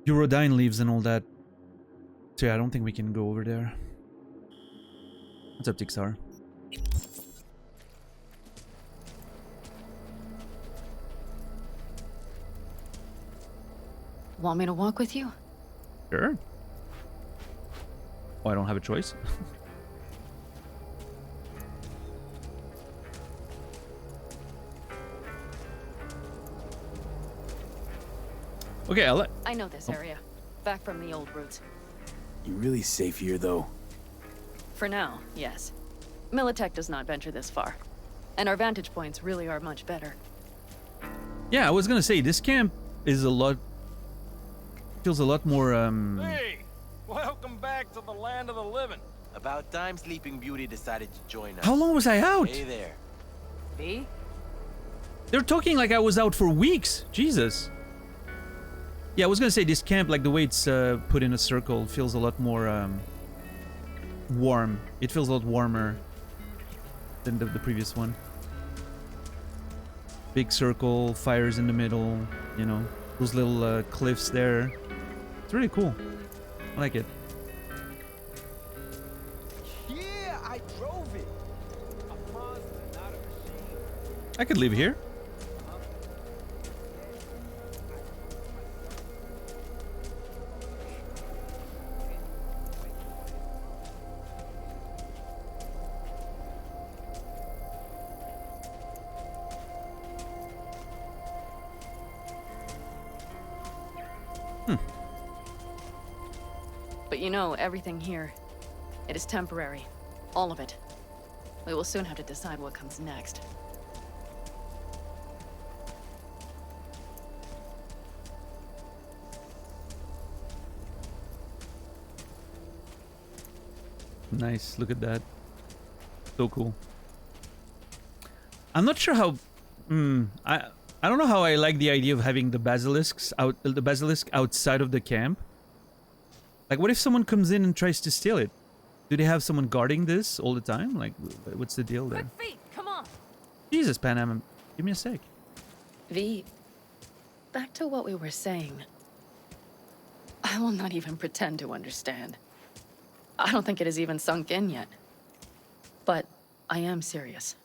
Eurodyne lives and all that. So yeah, I don't think we can go over there. What's up, Tixar? Want me to walk with you? Sure. Oh, I don't have a choice. Okay, I'll let... I know this area. Back from the old routes. You really safe here, though? For now, yes. Militech does not venture this far. And our vantage points really are much better. Yeah, I was gonna say, this camp is a lot... Feels a lot more, Hey! Welcome back to the land of the living. About time Sleeping Beauty decided to join us. How long was I out? Hey there. V? They're talking like I was out for weeks. Jesus. Yeah, I was gonna say, this camp, like the way it's put in a circle, feels a lot more warm. It feels a lot warmer than the previous one. Big circle, fires in the middle, you know, those little cliffs there. It's really cool. I like it. Yeah, I drove it. A monster, not a machine. I could live here. But you know, everything here, it is temporary. All of it. We will soon have to decide what comes next. Nice, look at that. So cool. I'm not sure how... I don't know how I like the idea of having the basilisks outside of the camp. Like, what if someone comes in and tries to steal it? Do they have someone guarding this all the time? Like, what's the deal there? Quick feet, come on! Jesus, Panam, give me a sec. V, back to what we were saying. I will not even pretend to understand. I don't think it has even sunk in yet. But I am serious.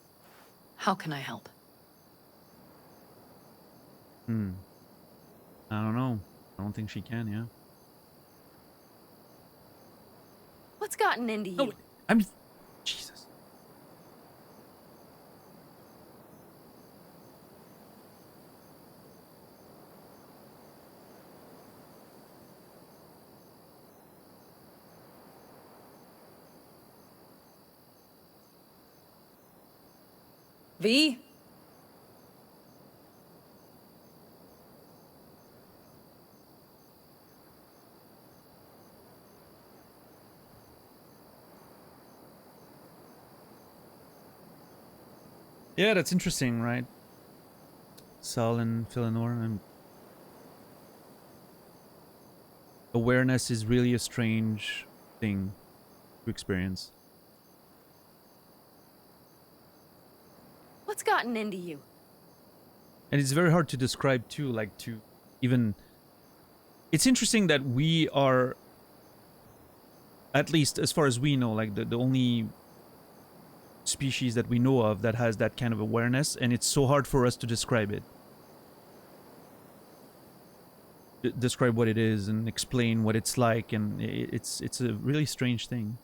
How can I help? I don't know. I don't think she can, yeah. What's gotten into you? No, I'm... Jesus. V? Yeah, that's interesting, right? Sal and Philanor, and awareness is really a strange thing to experience. What's gotten into you? And it's very hard to describe too, like to even... It's interesting that we are, at least as far as we know, like the only species that we know of that has that kind of awareness, and it's so hard for us to describe it. Describe what it is and explain what it's like, and it's a really strange thing.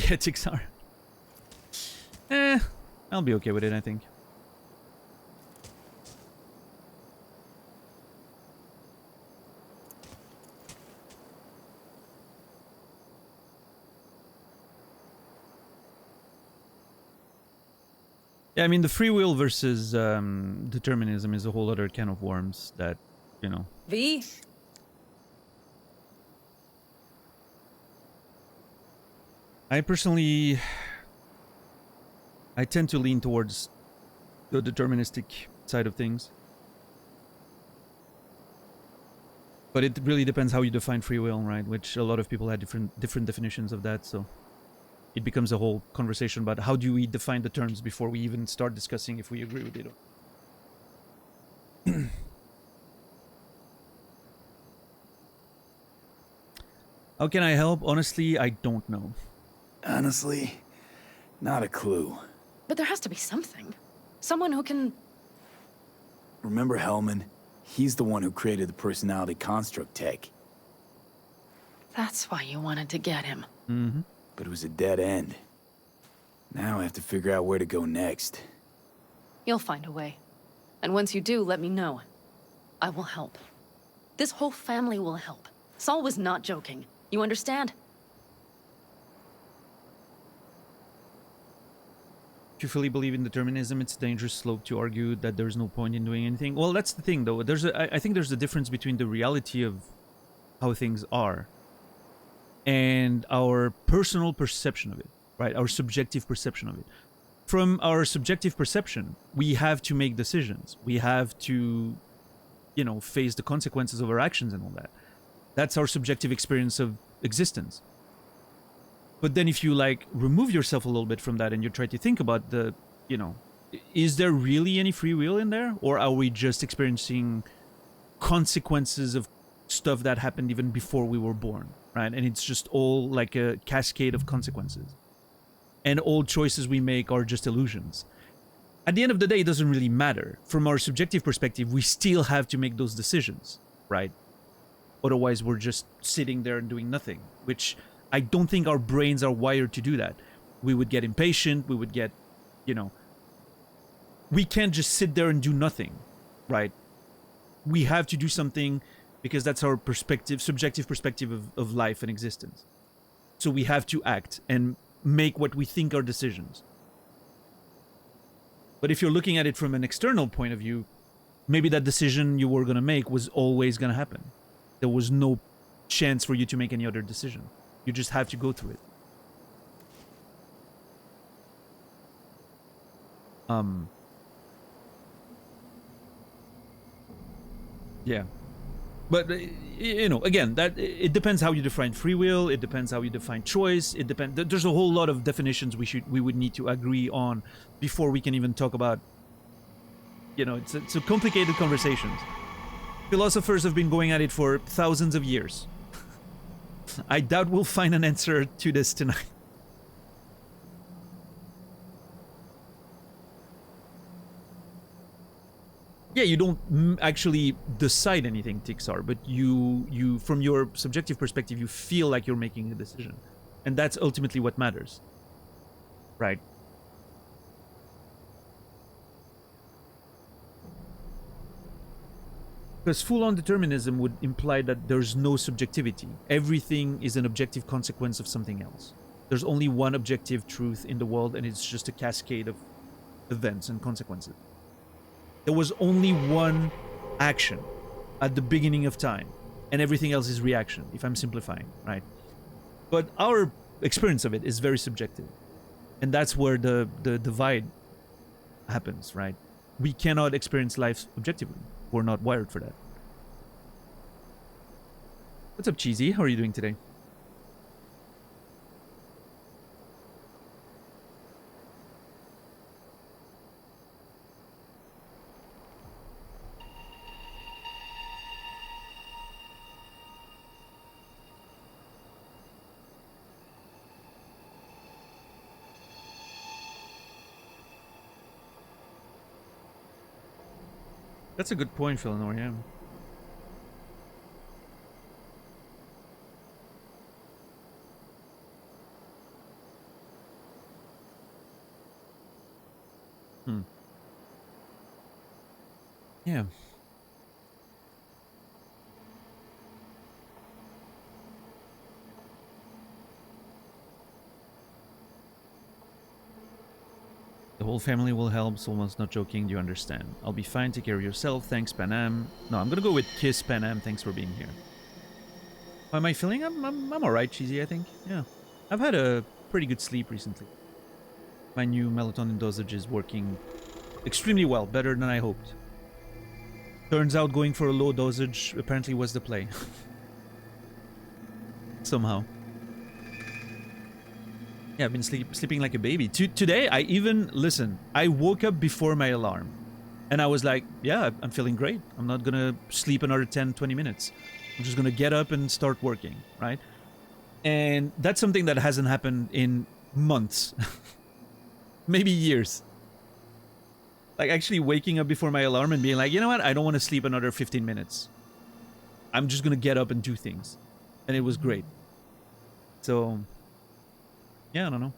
Ethics are. I'll be okay with it, I think. Yeah, I mean, the free will versus determinism is a whole other can of worms that, you know. V? I personally... I tend to lean towards the deterministic side of things. But it really depends how you define free will, right? Which a lot of people had different definitions of that, so... It becomes a whole conversation about how do we define the terms before we even start discussing if we agree with it. How can I help? Honestly, I don't know. Honestly, not a clue. But there has to be something. Someone who can... Remember Hellman? He's the one who created the personality construct tech. That's why you wanted to get him. Mm-hmm. But it was a dead end. Now I have to figure out where to go next. You'll find a way. And once you do, let me know. I will help. This whole family will help. Saul was not joking. You understand? If you fully believe in determinism, it's a dangerous slope to argue that there's no point in doing anything. Well, that's the thing, though. I think there's a difference between the reality of how things are and our personal perception of it, right? Our subjective perception of it. From our subjective perception, we have to make decisions. We have to, you know, face the consequences of our actions and all that. That's our subjective experience of existence. But then if you, like, remove yourself a little bit from that and you try to think about the, you know, is there really any free will in there? Or are we just experiencing consequences of stuff that happened even before we were born, right? And it's just all like a cascade of consequences. And all choices we make are just illusions. At the end of the day, it doesn't really matter. From our subjective perspective, we still have to make those decisions, right? Otherwise, we're just sitting there and doing nothing, which I don't think our brains are wired to do that. We would get impatient, we would get, you know... We can't just sit there and do nothing, right? We have to do something because that's our perspective, subjective perspective of life and existence. So we have to act and make what we think are decisions. But if you're looking at it from an external point of view, maybe that decision you were going to make was always going to happen. There was no chance for you to make any other decision. You just have to go through it. Yeah. But, you know, again, that it depends how you define free will. It depends how you define choice. It depends. There's a whole lot of definitions we would need to agree on before we can even talk about. You know, it's a complicated conversation. Philosophers have been going at it for thousands of years. I doubt we'll find an answer to this tonight. Yeah, you don't actually decide anything, Tixar, but you from your subjective perspective, you feel like you're making a decision. And that's ultimately what matters. Right? Because full-on determinism would imply that there's no subjectivity. Everything is an objective consequence of something else. There's only one objective truth in the world, and it's just a cascade of events and consequences. There was only one action at the beginning of time, and everything else is reaction, if I'm simplifying, right? But our experience of it is very subjective. And that's where the divide happens, right? We cannot experience life objectively. We're not wired for that. What's up, Cheesy? How are you doing today? That's a good point, Philanor, yeah. Yeah. The whole family will help. Someone's not joking. Do you understand? I'll be fine. Take care of yourself. Thanks, Panam. No, I'm gonna go with Kiss Panam. Thanks for being here. How am I feeling? I'm alright, Cheesy, I think. Yeah. I've had a pretty good sleep recently. My new melatonin dosage is working extremely well. Better than I hoped. Turns out going for a low dosage apparently was the play. Somehow. Yeah, I've been sleeping like a baby. Today, I even... Listen, I woke up before my alarm. And I was like, yeah, I'm feeling great. I'm not gonna sleep another 10, 20 minutes. I'm just gonna get up and start working, right? And that's something that hasn't happened in months. Maybe years. Like actually waking up before my alarm and being like, you know what? I don't want to sleep another 15 minutes. I'm just gonna get up and do things. And it was great. So... yeah, I don't know.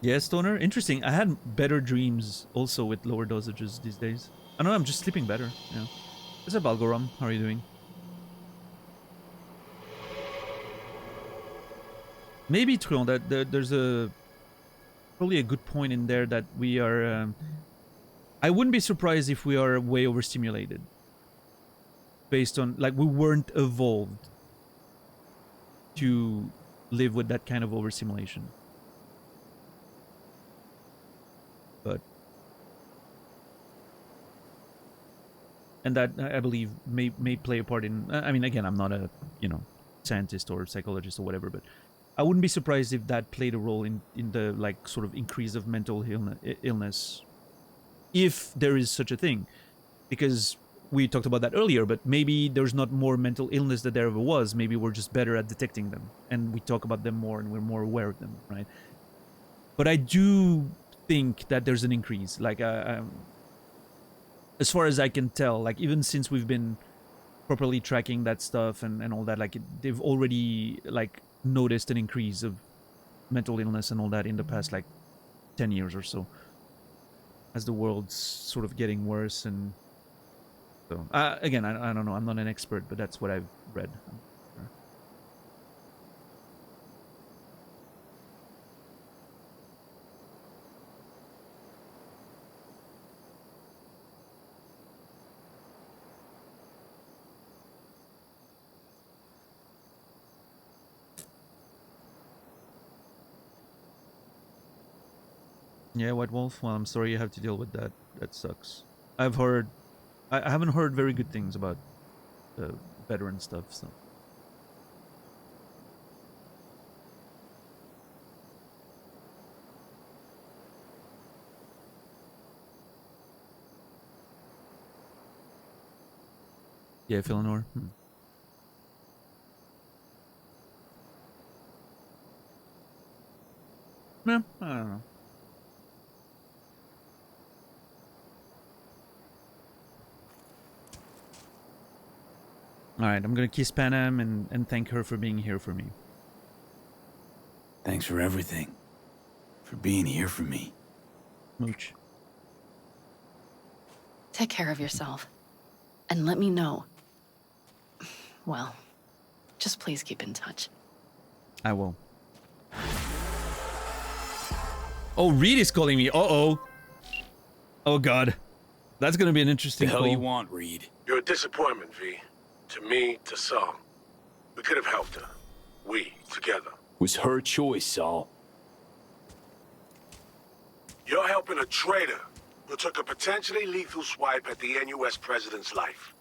Yeah, Stoner. Interesting. I had better dreams also with lower dosages these days. I don't know, I'm just sleeping better. Yeah. What's up, Algoram? How are you doing? Maybe, Truon, that there's probably a good point in there that we are... I wouldn't be surprised if we are way overstimulated. Based on, like, we weren't evolved to live with that kind of overstimulation. But... and that, I believe, may play a part in... I mean, again, I'm not a, you know, scientist or psychologist or whatever, but I wouldn't be surprised if that played a role in the, like, sort of increase of mental illness. If there is such a thing. Because we talked about that earlier, but maybe there's not more mental illness than there ever was. Maybe we're just better at detecting them. And we talk about them more and we're more aware of them, right? But I do think that there's an increase. Like, as far as I can tell, like, even since we've been properly tracking that stuff and all that, like, they've already, like, noticed an increase of mental illness and all that in the past, like, 10 years or so. As the world's sort of getting worse and... so, again, I don't know. I'm not an expert, but that's what I've read. Yeah, White Wolf. Well, I'm sorry you have to deal with that. That sucks. I've heard... I haven't heard very good things about the veteran stuff, so... yeah, Philanor. No, I don't know. Alright, I'm gonna kiss Panam and thank her for being here for me. Thanks for everything. For being here for me. Mooch. Take care of yourself. And let me know. Well, just please keep in touch. I will. Oh, Reed is calling me. Uh-oh. Oh, God. That's gonna be an interesting The hell call. you want, Reed? You're a disappointment, V. To me, to Saul. We could have helped her. We, together. Was her choice, Saul. You're helping a traitor who took a potentially lethal swipe at the NUS president's life.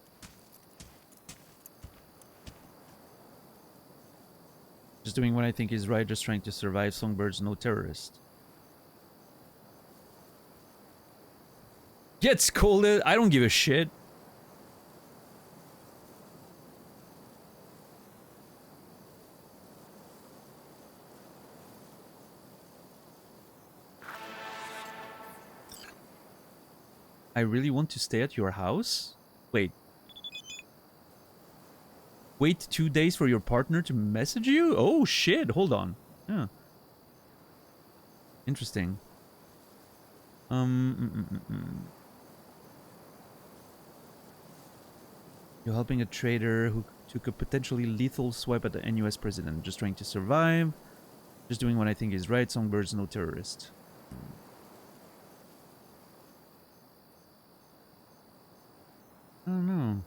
Just doing what I think is right, just trying to survive. Songbirds, no terrorist. Get scolded. I don't give a shit. I really want to stay at your house? Wait. Wait 2 days for your partner to message you? Oh shit, hold on. Yeah. Interesting. You're helping a trader who took a potentially lethal swipe at the NUS president. Just trying to survive. Just doing what I think is right. Songbirds, no terrorist. I don't know.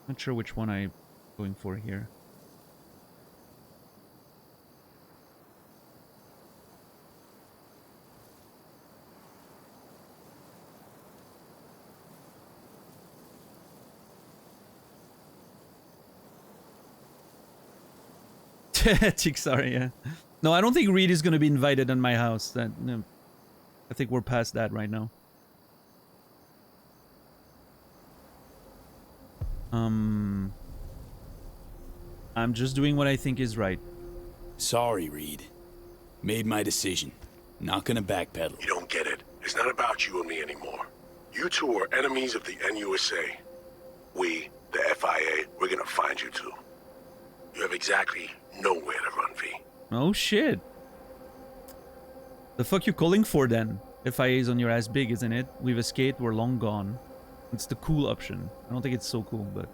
Not sure which one I'm going for here. Sorry, yeah. No, I don't think Reed is going to be invited in my house. No, I think we're past that right now. I'm just doing what I think is right. Sorry, Reed. Made my decision. Not gonna backpedal. You don't get it. It's not about you and me anymore. You two are enemies of the NUSA. We, the FIA, we're gonna find you two. You have exactly nowhere to run, V. Oh shit. The fuck you calling for then? FIA is on your ass big, isn't it? We've escaped, we're long gone. It's the cool option. I don't think it's so cool, but...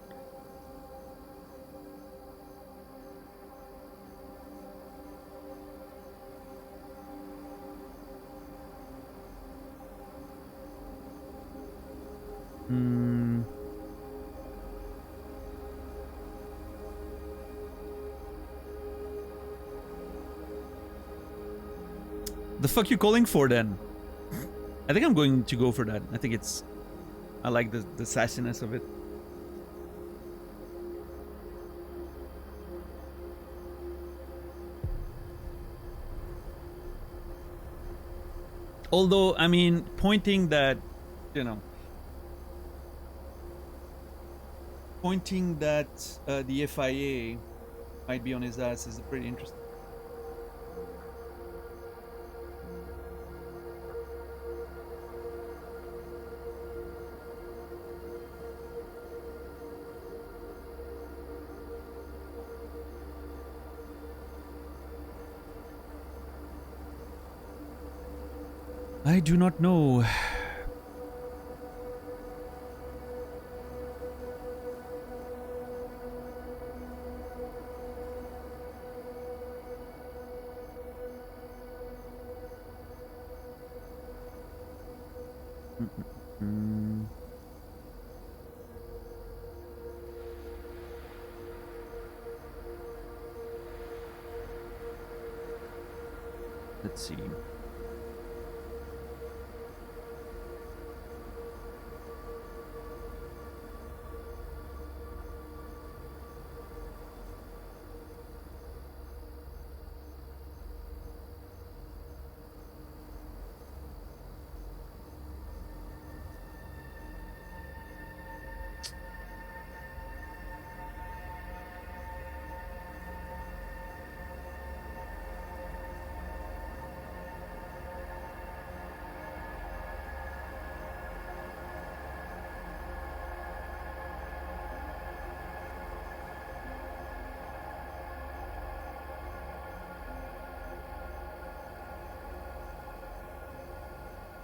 The fuck you calling for then? I think I'm going to go for that. I think it's... I like the sassiness of it. Although, I mean, pointing that, you know... Pointing that the FIA might be on his ass is pretty interesting. I do not know. Let's see.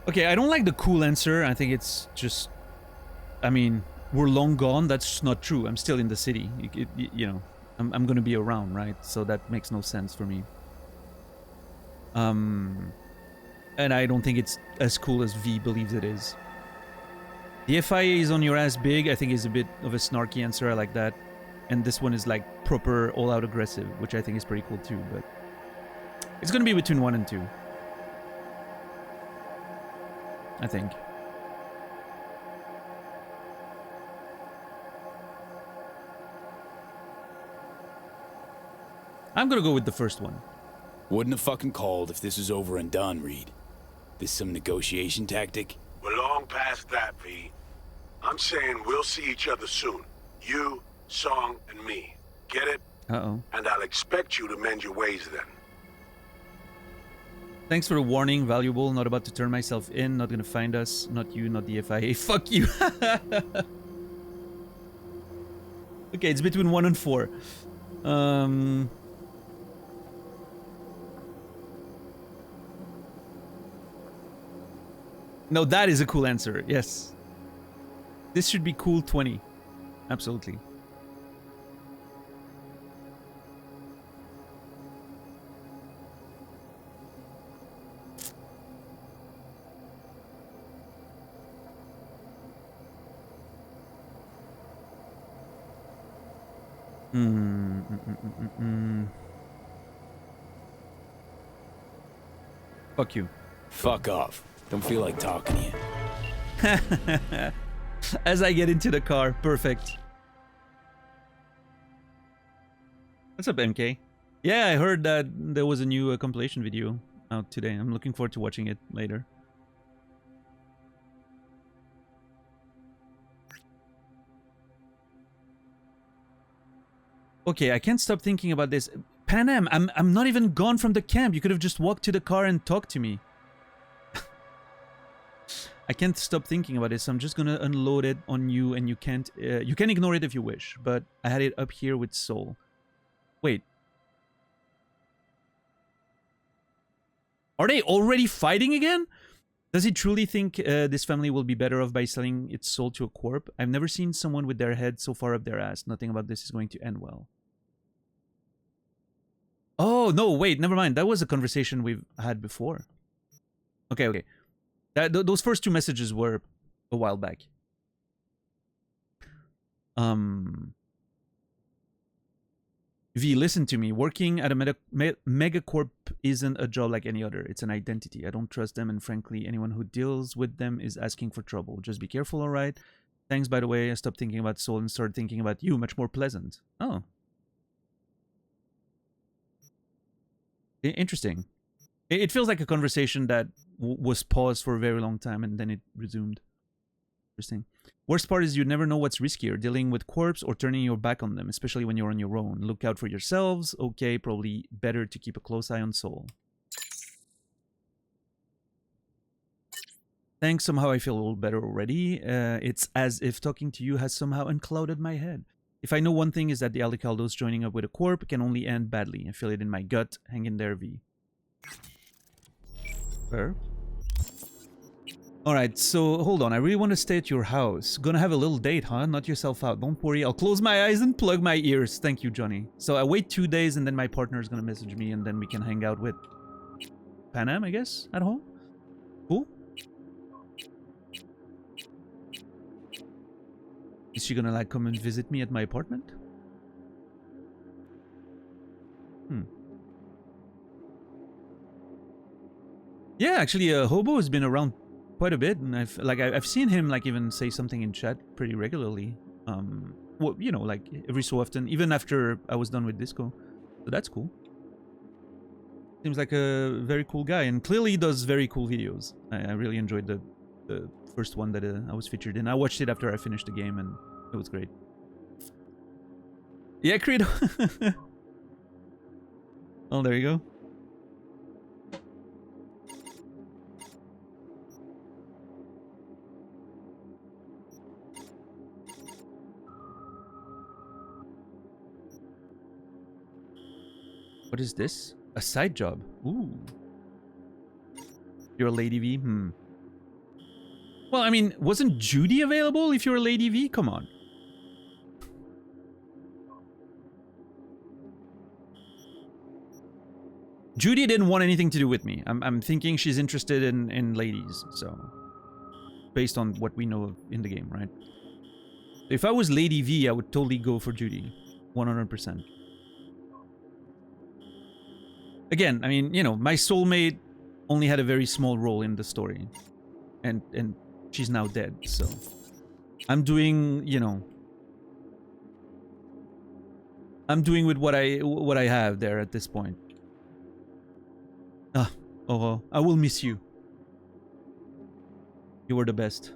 Okay, I don't like the cool answer. I think it's just... I mean, we're long gone. That's not true. I'm still in the city. You know, I'm gonna be around, right? So that makes no sense for me. And I don't think it's as cool as V believes it is. The FIA is on your ass big, I think is a bit of a snarky answer. I like that. And this one is like proper all-out aggressive, which I think is pretty cool too, but... It's gonna be between 1 and 2. I think. I'm gonna go with the first one. Wouldn't have fucking called if this was over and done, Reed. This some negotiation tactic? We're long past that, V. I'm saying we'll see each other soon. You, Song, and me. Get it? Uh-oh. And I'll expect you to mend your ways then. Thanks for the warning, valuable. Not about to turn myself in. Not gonna find us. Not you, not the FIA. Fuck you. Okay, it's between 1 and 4. No, that is a cool answer. Yes. This should be cool 20. Absolutely. Fuck you. Fuck off. Don't feel like talking to you. As I get into the car. Perfect. What's up, MK? Yeah, I heard that there was a new compilation video out today. I'm looking forward to watching it later. Okay, I can't stop thinking about this. Panam, I'm not even gone from the camp. You could have just walked to the car and talked to me. I can't stop thinking about this. So I'm just gonna unload it on you, and you can ignore it if you wish. But I had it up here with Soul. Wait. Are they already fighting again? Does he truly think this family will be better off by selling its soul to a corp? I've never seen someone with their head so far up their ass. Nothing about this is going to end well. Oh, no, wait, never mind. That was a conversation we've had before. Okay, okay. Those first two messages were a while back. V, listen to me. Working at a megacorp isn't a job like any other. It's an identity. I don't trust them, and frankly, anyone who deals with them is asking for trouble. Just be careful, alright? Thanks, by the way. I stopped thinking about Soul and started thinking about you. Much more pleasant. Oh. Interesting. It feels like a conversation that was paused for a very long time and then it resumed. Interesting. Worst part is you never know what's riskier, dealing with corpse or turning your back on them, especially when you're on your own. Look out for yourselves. Okay, probably better to keep a close eye on Soul. Thanks, somehow I feel a little better already. It's as if talking to you has somehow unclouded my head. If I know one thing is that the Aldecaldos joining up with a corp can only end badly. I feel it in my gut. Hang in there, V. Fair. Alright, so hold on. I really want to stay at your house. Gonna have a little date, huh? Not yourself out. Don't worry. I'll close my eyes and plug my ears. Thank you, Johnny. So I wait 2 days and then my partner is gonna message me and then we can hang out with Panam, I guess, at home. Cool. Is she gonna like come and visit me at my apartment? Yeah, actually, Hobo has been around quite a bit, and I've seen him like even say something in chat pretty regularly. Well, you know, like every so often, even after I was done with Disco. So that's cool. Seems like a very cool guy, and clearly does very cool videos. I really enjoyed the first one that I was featured in. I watched it after I finished the game, and it was great. Yeah, Credo. Oh, there you go. What is this? A side job. Ooh. You're a Lady V? Well, I mean, wasn't Judy available if you're a Lady V? Come on. Judy didn't want anything to do with me. I'm thinking she's interested in ladies, so... Based on what we know in the game, right? If I was Lady V, I would totally go for Judy. 100%. Again, I mean, you know, my soulmate only had a very small role in the story. And she's now dead, so... I'm doing, you know... I'm doing with what I have there at this point. Oh, I will miss you. You were the best.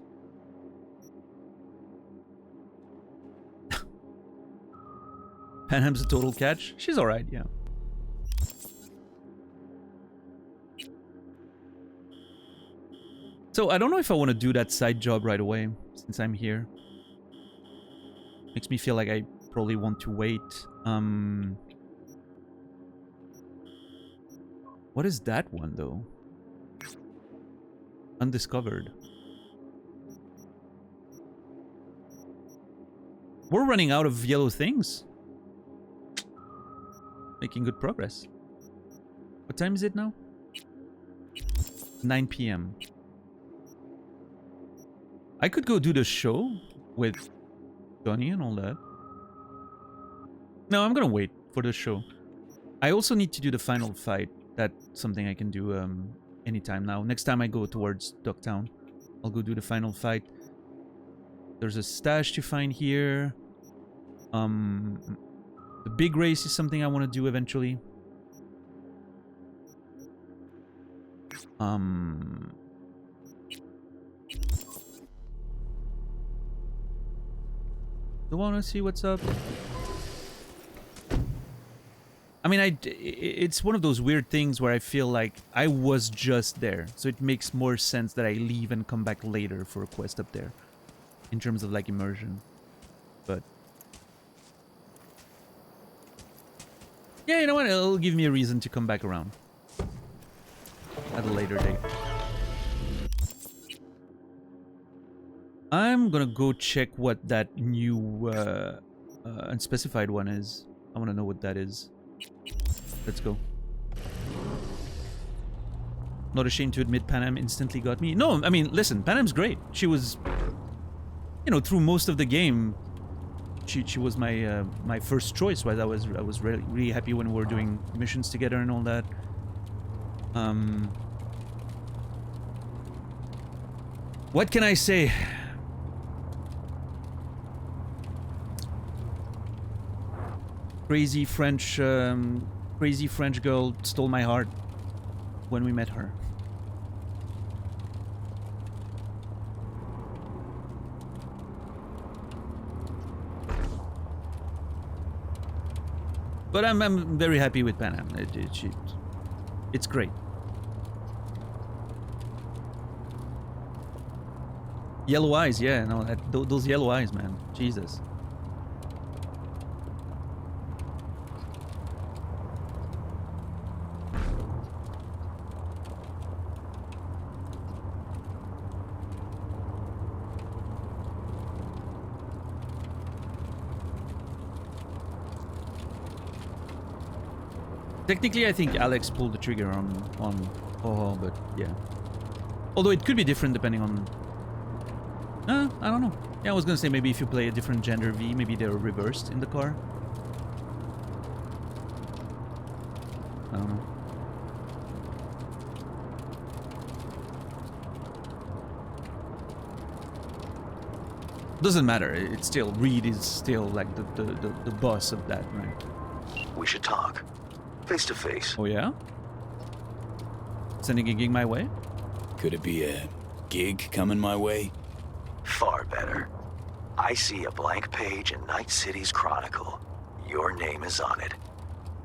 Panham's a total catch. She's alright, yeah. So, I don't know if I want to do that side job right away, since I'm here. Makes me feel like I probably want to wait. What is that one though? Undiscovered. We're running out of yellow things. Making good progress. What time is it now? 9 p.m. I could go do the show with Johnny and all that. No, I'm gonna wait for the show. I also need to do the final fight. That's something I can do anytime now. Next time I go towards Ducktown, I'll go do the final fight. There's a stash to find here. The big race is something I want to do eventually. Do want to see what's up? I mean, it's one of those weird things where I feel like I was just there. So it makes more sense that I leave and come back later for a quest up there. In terms of, like, immersion. But... yeah, you know what? It'll give me a reason to come back around. At a later date. I'm gonna go check what that new unspecified one is. I want to know what that is. Let's go. Not ashamed to admit Panam instantly got me. No, I mean, listen, Panam's great. She was, you know, through most of the game, she was my my first choice. Right? I was really happy when we were doing missions together and all that. What can I say? Crazy French girl stole my heart when we met her. But I'm very happy with Panam. It's great. Yellow eyes, yeah, no, those yellow eyes, man. Jesus. Technically, I think Alex pulled the trigger on Ho-Ho, but yeah. Although it could be different depending on... I don't know. Yeah, I was gonna say maybe if you play a different gender V, maybe they're reversed in the car. I don't know. Doesn't matter. It's still... Reed is still like the boss of that, right? We should talk. Face to face. Oh yeah? Sending a gig my way? Could it be a gig coming my way? Far better. I see a blank page in Night City's Chronicle. Your name is on it.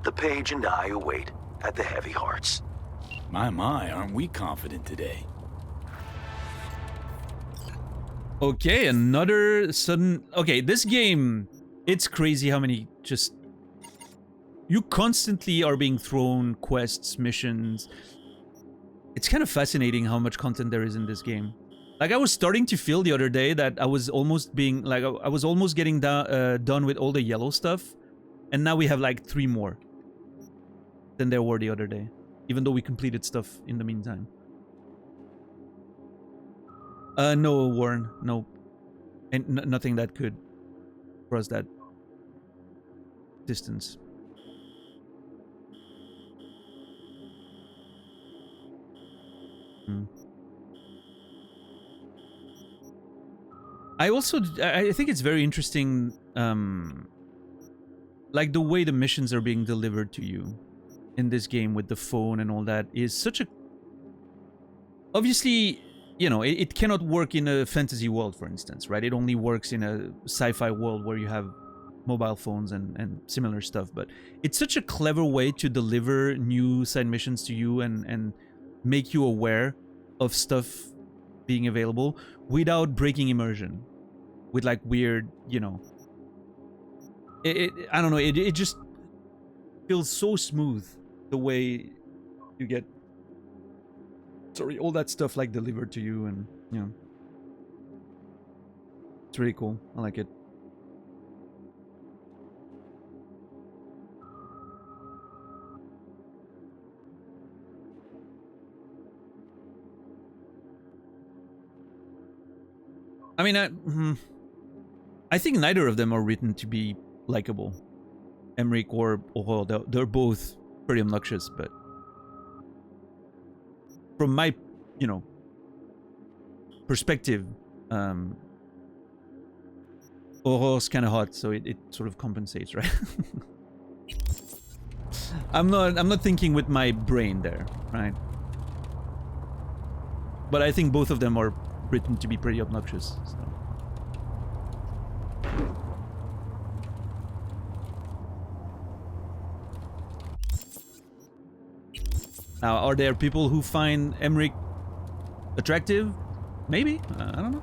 The page and I await at the Heavy Hearts. My, aren't we confident today? Okay, another sudden... Okay, this game, it's crazy how many just... You constantly are being thrown quests, missions. It's kind of fascinating how much content there is in this game. Like, I was starting to feel the other day that I was almost being... Like, I was almost getting done with all the yellow stuff. And now we have, like, 3 more than there were the other day. Even though we completed stuff in the meantime. No, Warren. No. And nothing that could cross that distance. I think it's very interesting, like the way the missions are being delivered to you in this game with the phone and all that is such a... Obviously, you know, it cannot work in a fantasy world, for instance, right? It only works in a sci-fi world where you have mobile phones and similar stuff, but it's such a clever way to deliver new side missions to you and make you aware of stuff being available without breaking immersion with like weird, you know, I don't know, it just feels so smooth the way you get, sorry, all that stuff like delivered to you, and you know, it's really cool. I like it. I mean, I think neither of them are written to be likable. Emmerich or Aurore, they're both pretty obnoxious, but from my, you know, perspective, Aurore's kind of hot, so it sort of compensates, right? I'm not thinking with my brain there, right? But I think both of them are written to be pretty obnoxious. So. Now, are there people who find Emmerich attractive? Maybe. I don't know.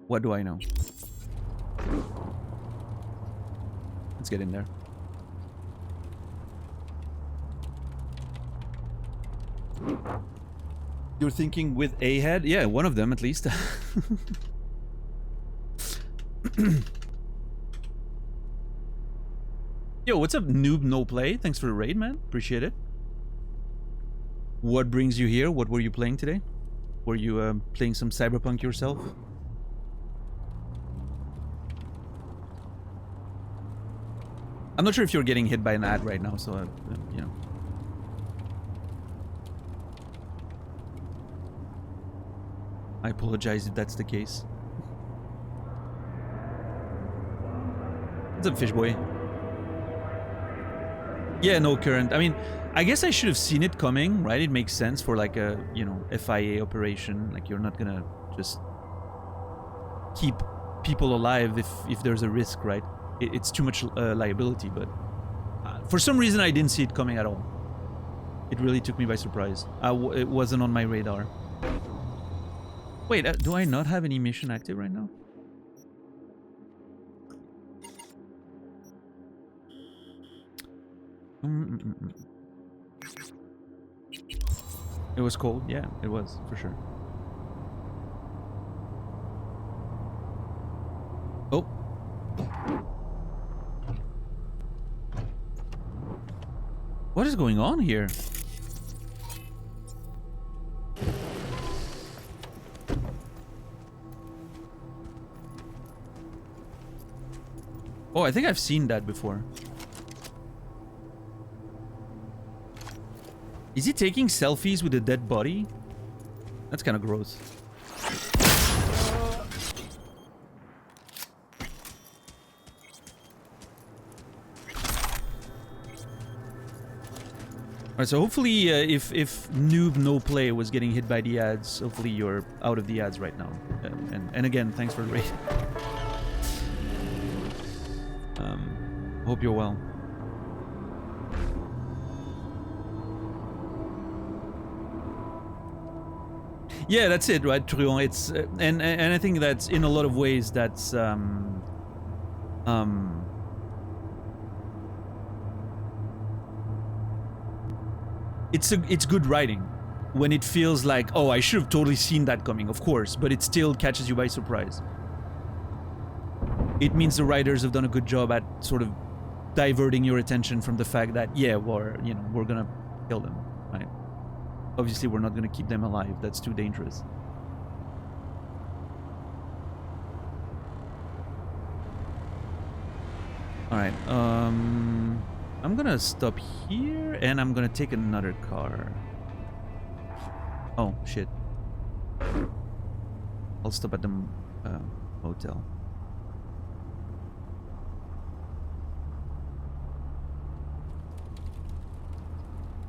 What do I know? Let's get in there. You're thinking with a head? Yeah, one of them at least. Yo, what's up, Noob No Play? Thanks for the raid, man. Appreciate it. What brings you here? What were you playing today? Were you playing some Cyberpunk yourself? I'm not sure if you're getting hit by an ad right now, so you know. I apologize if that's the case. What's up, fish boy? Yeah, no current. I mean, I guess I should have seen it coming, right? It makes sense for like a, you know, FIA operation. Like, you're not gonna just keep people alive if there's a risk, right? It's too much liability, but for some reason I didn't see it coming at all. It really took me by surprise. It wasn't on my radar. Wait, do I not have any mission active right now? It was cold, yeah, it was, for sure. Oh. What is going on here? Oh, I think I've seen that before. Is he taking selfies with a dead body? That's kind of gross. Alright, so hopefully if Noob No Play was getting hit by the ads, hopefully you're out of the ads right now. And again, thanks for the raid. Hope you're well. Yeah, that's it, right, Truon? It's and I think that's in a lot of ways that's it's good writing when it feels like, oh, I should have totally seen that coming, of course, but it still catches you by surprise. It means the writers have done a good job at sort of diverting your attention from the fact that, yeah, we're gonna kill them, right? Obviously, we're not gonna keep them alive. That's too dangerous. All right, I'm gonna stop here, and I'm gonna take another car. Oh, shit. I'll stop at the hotel.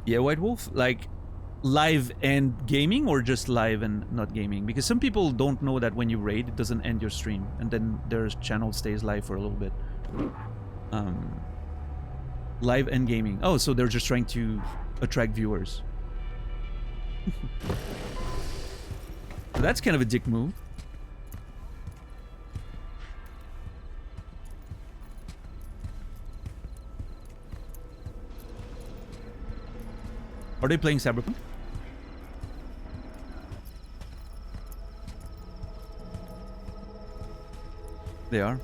Yeah, White Wolf, like live and gaming, or just live and not gaming? Because some people don't know that when you raid, it doesn't end your stream, and then their channel stays live for a little bit. Live and gaming. Oh, so they're just trying to attract viewers. That's kind of a dick move. Are they playing Cyberpunk? They are?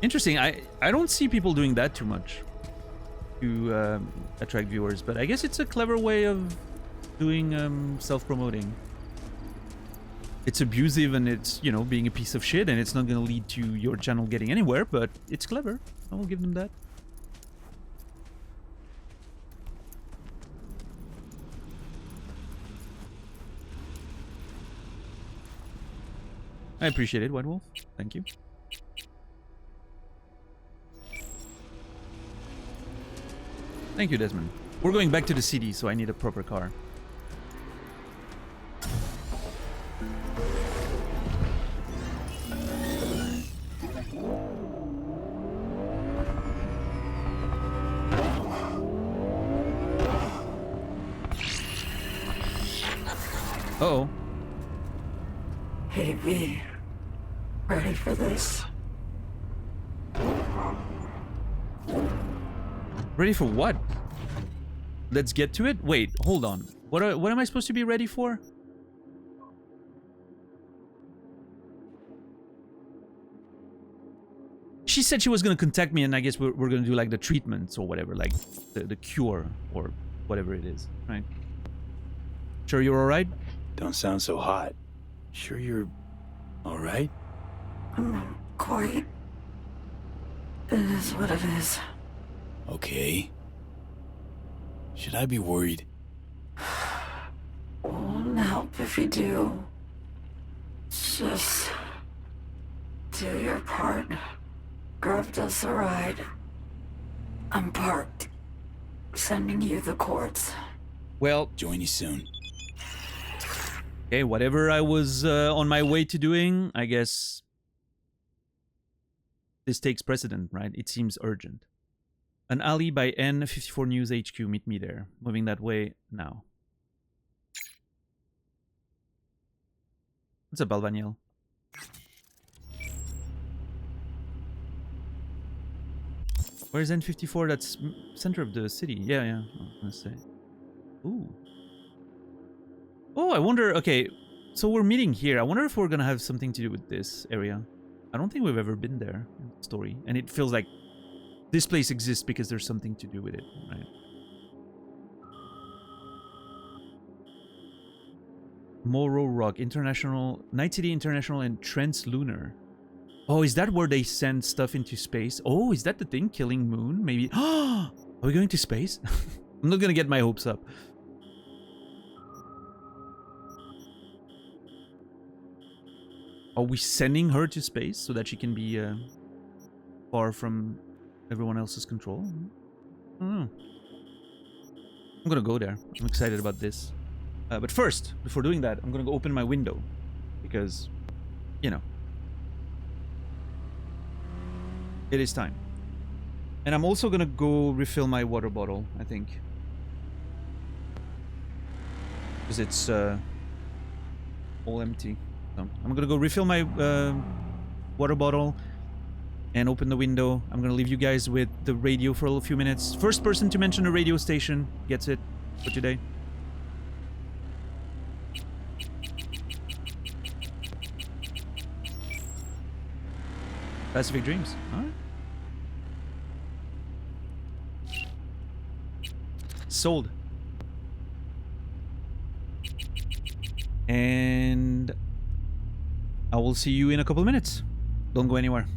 Interesting. I don't see people doing that too much to attract viewers, but I guess it's a clever way of doing self-promoting. It's abusive and it's, you know, being a piece of shit, and it's not going to lead to your channel getting anywhere, but it's clever. I will give them that. I appreciate it, White Wolf. Thank you. Thank you, Desmond. We're going back to the city, so I need a proper car. Uh-oh. Hey, V. Ready for this? Ready for what? Let's get to it? Wait, hold on. What am I supposed to be ready for? She said she was going to contact me, and I guess we're going to do like the treatments or whatever, like the cure or whatever it is, right? Sure you're alright? Don't sound so hot. Sure you're alright? Quite. It is what it is. Okay. Should I be worried? Won't help if you do. Just do your part. Grubbed us a ride. I'm parked. Sending you the courts. Well, join you soon. Okay, whatever I was on my way to doing, I guess this takes precedent, right? It seems urgent. An alley by N54 News HQ. Meet me there. Moving that way now. What's up, Albaniel? Where's N54? That's center of the city. Yeah, yeah. I was gonna say. Ooh. Oh, I wonder... Okay, so we're meeting here. I wonder if we're gonna have something to do with this area. I don't think we've ever been there in the story. And it feels like this place exists because there's something to do with it, right? Morrow Rock International... Night City International and Trent's Lunar. Oh, is that where they send stuff into space? Oh, is that the thing? Killing Moon? Maybe... Are we going to space? I'm not gonna get my hopes up. Are we sending her to space so that she can be far from everyone else's control? I don't know. I'm gonna go there. I'm excited about this. But first, before doing that, I'm gonna go open my window. Because, you know, it is time. And I'm also gonna go refill my water bottle, I think. Because it's all empty. So I'm gonna go refill my water bottle and open the window. I'm gonna leave you guys with the radio for a few minutes. First person to mention a radio station gets it for today. Pacific Dreams. All right. Sold. And I will see you in a couple of minutes. Don't go anywhere.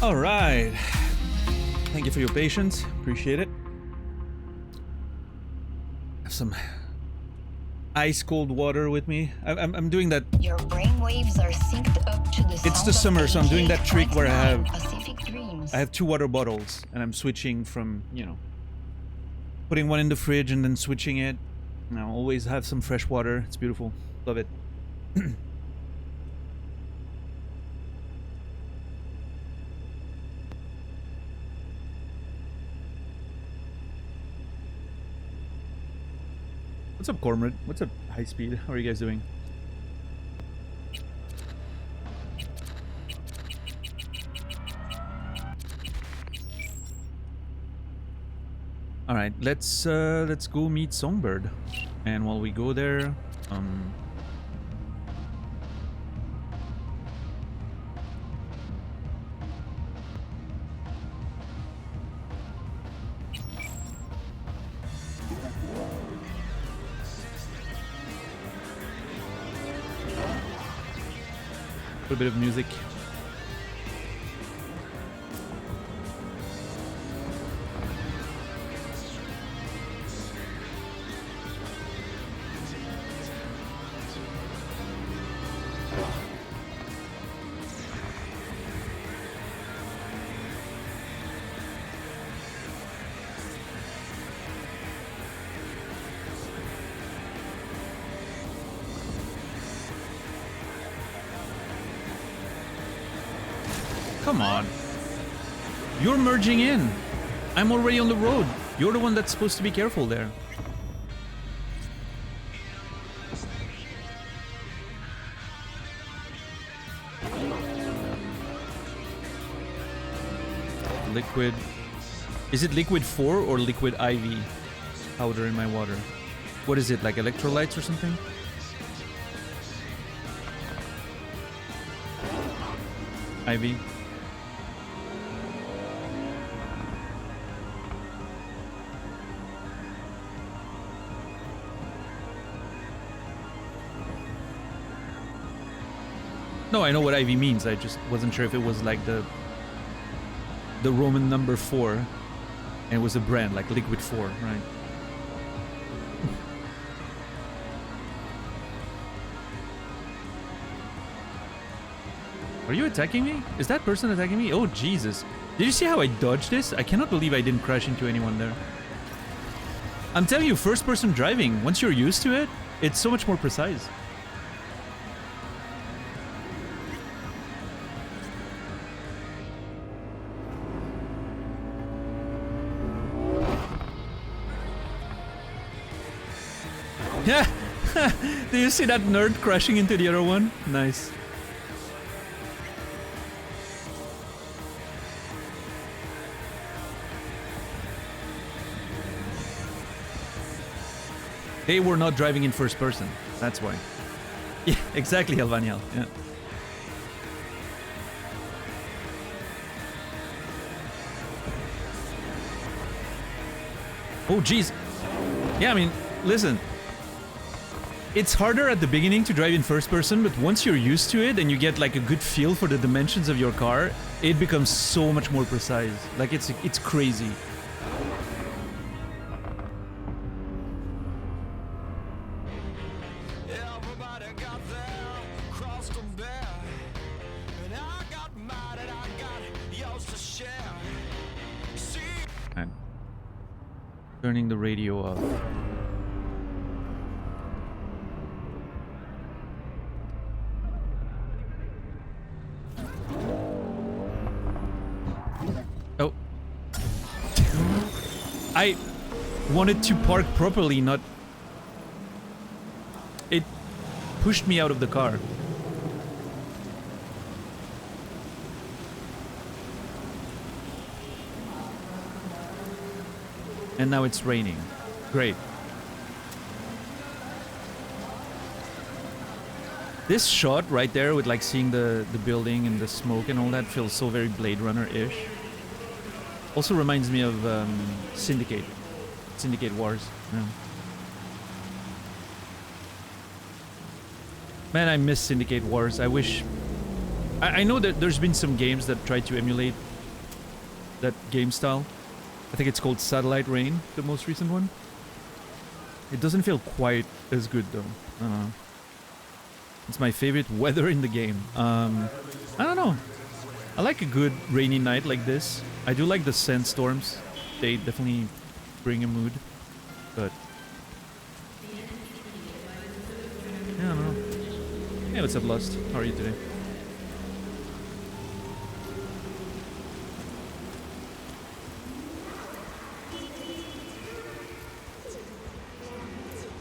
All right. Thank you for your patience. Appreciate it. Have some ice cold water with me. I'm doing that. Your brainwaves are synced up to the It's sound the of summer, so I'm doing that trick where I 88.9 Pacific Dreams. have 2 water bottles and I'm switching from, you know, putting one in the fridge and then switching it. You know, always have some fresh water. It's beautiful. Love it. What's up, Cormorant? What's up, High Speed? How are you guys doing? All right, let's go meet Songbird, and while we go there, a bit of music. Come on. You're merging in. I'm already on the road. You're the one that's supposed to be careful there. Liquid. Is it liquid 4 or liquid IV powder in my water? What is it, like electrolytes or something? IV. No, I know what IV means. I just wasn't sure if it was like the Roman number 4 and it was a brand like Liquid 4, right? Are you attacking me? Is that person attacking me? Oh, Jesus. Did you see how I dodged this? I cannot believe I didn't crash into anyone there. I'm telling you, first-person driving, once you're used to it, it's so much more precise. Yeah! Do you see that nerd crashing into the other one? Nice. They were not driving in first person. That's why. Yeah, exactly, Alvaniel. Yeah. Oh, jeez. Yeah, I mean, listen. It's harder at the beginning to drive in first person, but once you're used to it and you get like a good feel for the dimensions of your car, it becomes so much more precise. Like it's crazy. And turning the radio off. Oh. I wanted to park properly, not... It pushed me out of the car. And now it's raining. Great. This shot right there with like seeing the building and the smoke and all that feels so very Blade Runner-ish. Also reminds me of Syndicate. Syndicate Wars. Yeah. Man, I miss Syndicate Wars. I wish... I know that there's been some games that try to emulate that game style. I think it's called Satellite Rain, the most recent one. It doesn't feel quite as good though. I don't know. It's my favorite weather in the game. I don't know. I like a good rainy night like this. I do like the sandstorms. They definitely bring a mood. But yeah, I don't know. Hey, what's up, Lust? How are you today?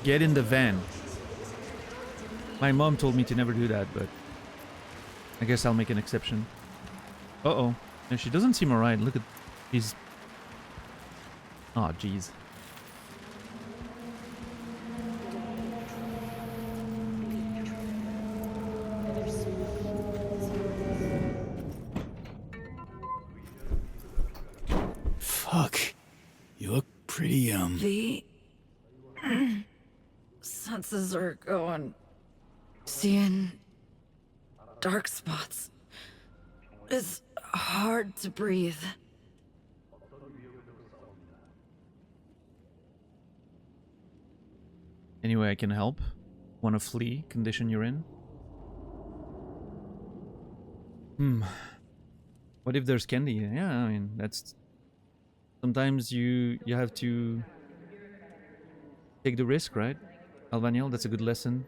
Get in the van. My mom told me to never do that, but I guess I'll make an exception. Uh-oh. And she doesn't seem alright. Look at... He's... Oh, jeez. Fuck. You look pretty, The senses are going. Seeing dark spots. It's hard to breathe. Any way I can help? Want to flee? Condition you're in? What if there's candy? Yeah, I mean, that's... Sometimes you have to take the risk, right? Albaniel, that's a good lesson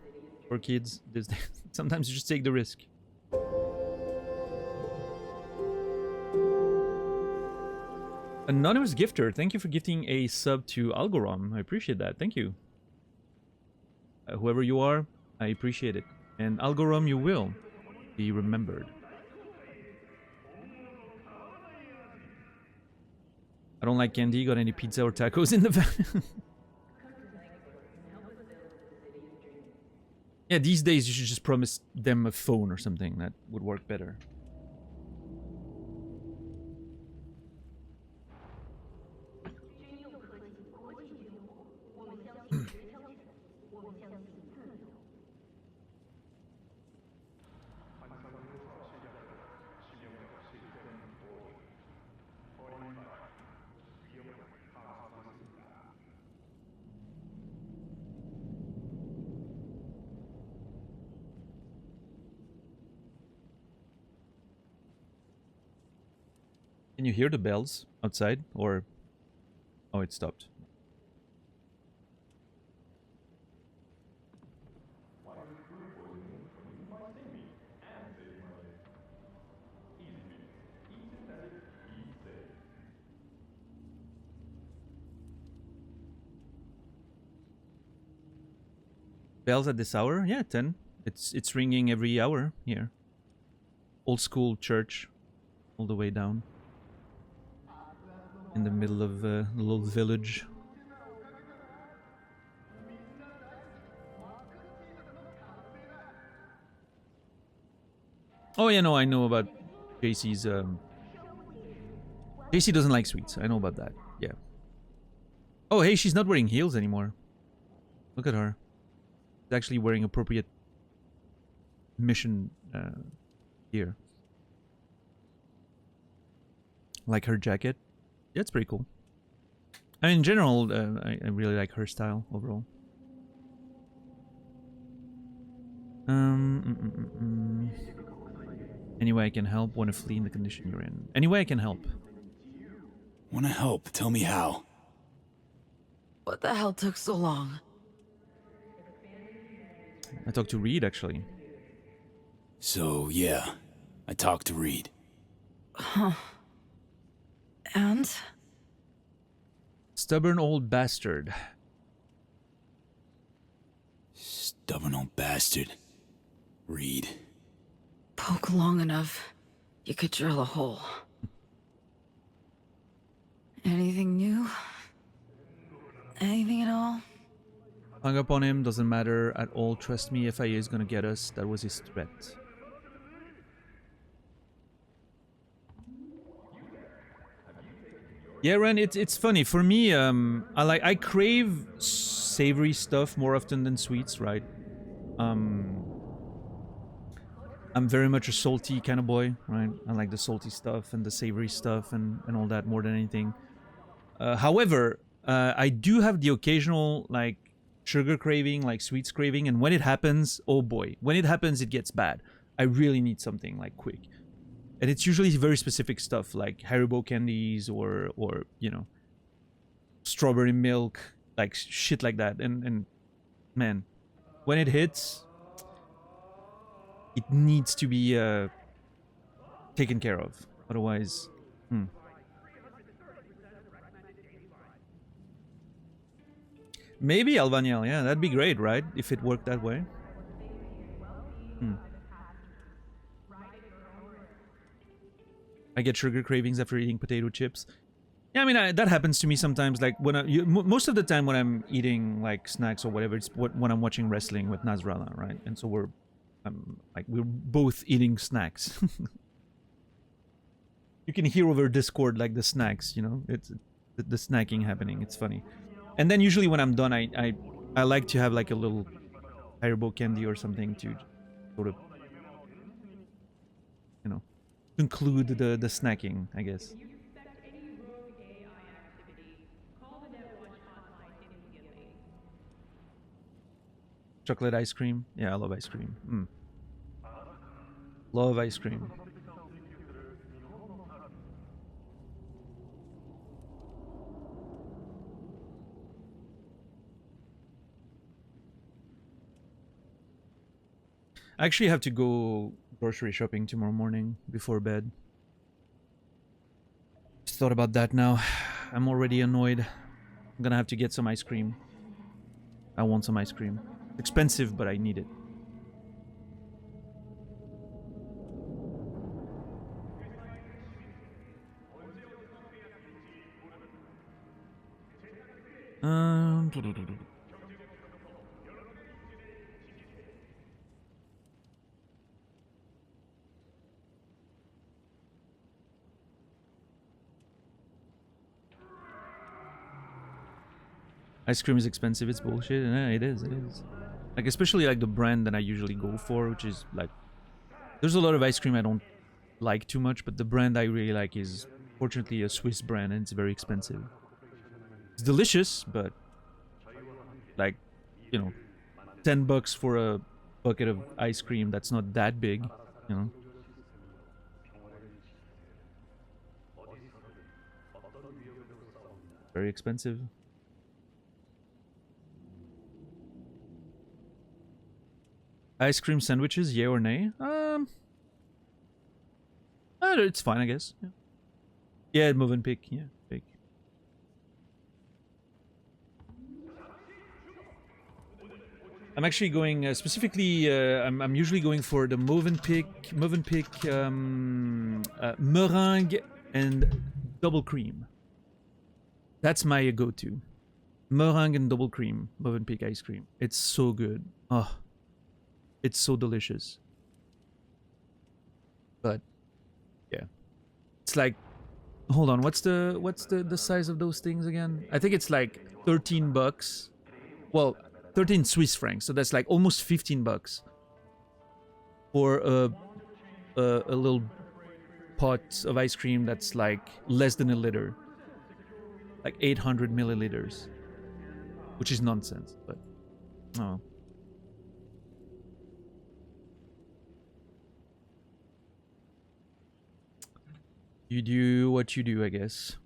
for kids these days. Sometimes you just take the risk. Anonymous gifter, thank you for gifting a sub to Algoram. I appreciate that. Thank you. Whoever you are, I appreciate it. And Algoram, you will be remembered. I don't like candy. Got any pizza or tacos in the van? Yeah, these days you should just promise them a phone or something. That would work better. Can you hear the bells outside? Or... Oh, it stopped. Bells at this hour? Yeah, 10. It's ringing every hour here. Old school church. All the way down. In the middle of a little village. Oh yeah, no, I know about JC's... JC doesn't like sweets. I know about that. Yeah. Oh, hey, she's not wearing heels anymore. Look at her. She's actually wearing appropriate mission gear. Like her jacket. Yeah, it's pretty cool. I mean, in general, I really like her style overall. Any way I can help? Want to flee in the condition you're in? Any way I can help? Want to help? Tell me how. What the hell took so long? I talked to Reed, actually. So, yeah. I talked to Reed. Huh. And? Stubborn old bastard. Stubborn old bastard. Reed. Poke long enough, you could drill a hole. Anything new? Anything at all? Hung up on him, doesn't matter at all. Trust me, FIA is gonna get us. That was his threat. Yeah, Ren, it's funny. For me, I crave savory stuff more often than sweets, right? I'm very much a salty kind of boy, right? I like the salty stuff and the savory stuff and all that more than anything. However, I do have the occasional like sugar craving, like sweets craving, and when it happens, oh boy, when it happens, it gets bad. I really need something like quick, and it's usually very specific stuff like Haribo candies or you know, strawberry milk, like shit like that. And man, when it hits, it needs to be taken care of. Otherwise, maybe Alvaniel, yeah, that'd be great, right? If it worked that way. I get sugar cravings after eating potato chips. Yeah, I mean, that happens to me sometimes. Like when most of the time when I'm eating like snacks or whatever, it's when I'm watching wrestling with Nasrallah, right? And so we're both eating snacks. You can hear over Discord like the snacks, you know, it's the snacking happening. It's funny. And then usually when I'm done, I like to have like a little Haribo candy or something to sort of, you know, conclude the snacking, I guess. Chocolate ice cream. Yeah, I love ice cream. Love ice cream. I actually have to go grocery shopping tomorrow morning before bed. Just thought about that now. I'm already annoyed. I'm gonna have to get some ice cream. I want some ice cream. It's expensive, but I need it. Ice cream is expensive, it's bullshit. Yeah, it is. Like, especially like the brand that I usually go for, which is like... There's a lot of ice cream I don't like too much, but the brand I really like is, fortunately, a Swiss brand, and it's very expensive. It's delicious, but... like, you know, $10 for a bucket of ice cream that's not that big, you know? Very expensive. Ice cream sandwiches, yeah or nay? It's fine, I guess. Yeah, move and pick. Yeah, pick. I'm actually going specifically. I'm usually going for the move and pick, meringue and double cream. That's my go-to. Meringue and double cream, move and pick ice cream. It's so good. Oh. It's so delicious. But yeah. It's like, hold on, what's the size of those things again? I think it's like $13. Well, 13 Swiss francs. So that's like almost $15 for a little pot of ice cream that's like less than a liter. Like 800 milliliters. Which is nonsense, but oh. You do what you do, I guess.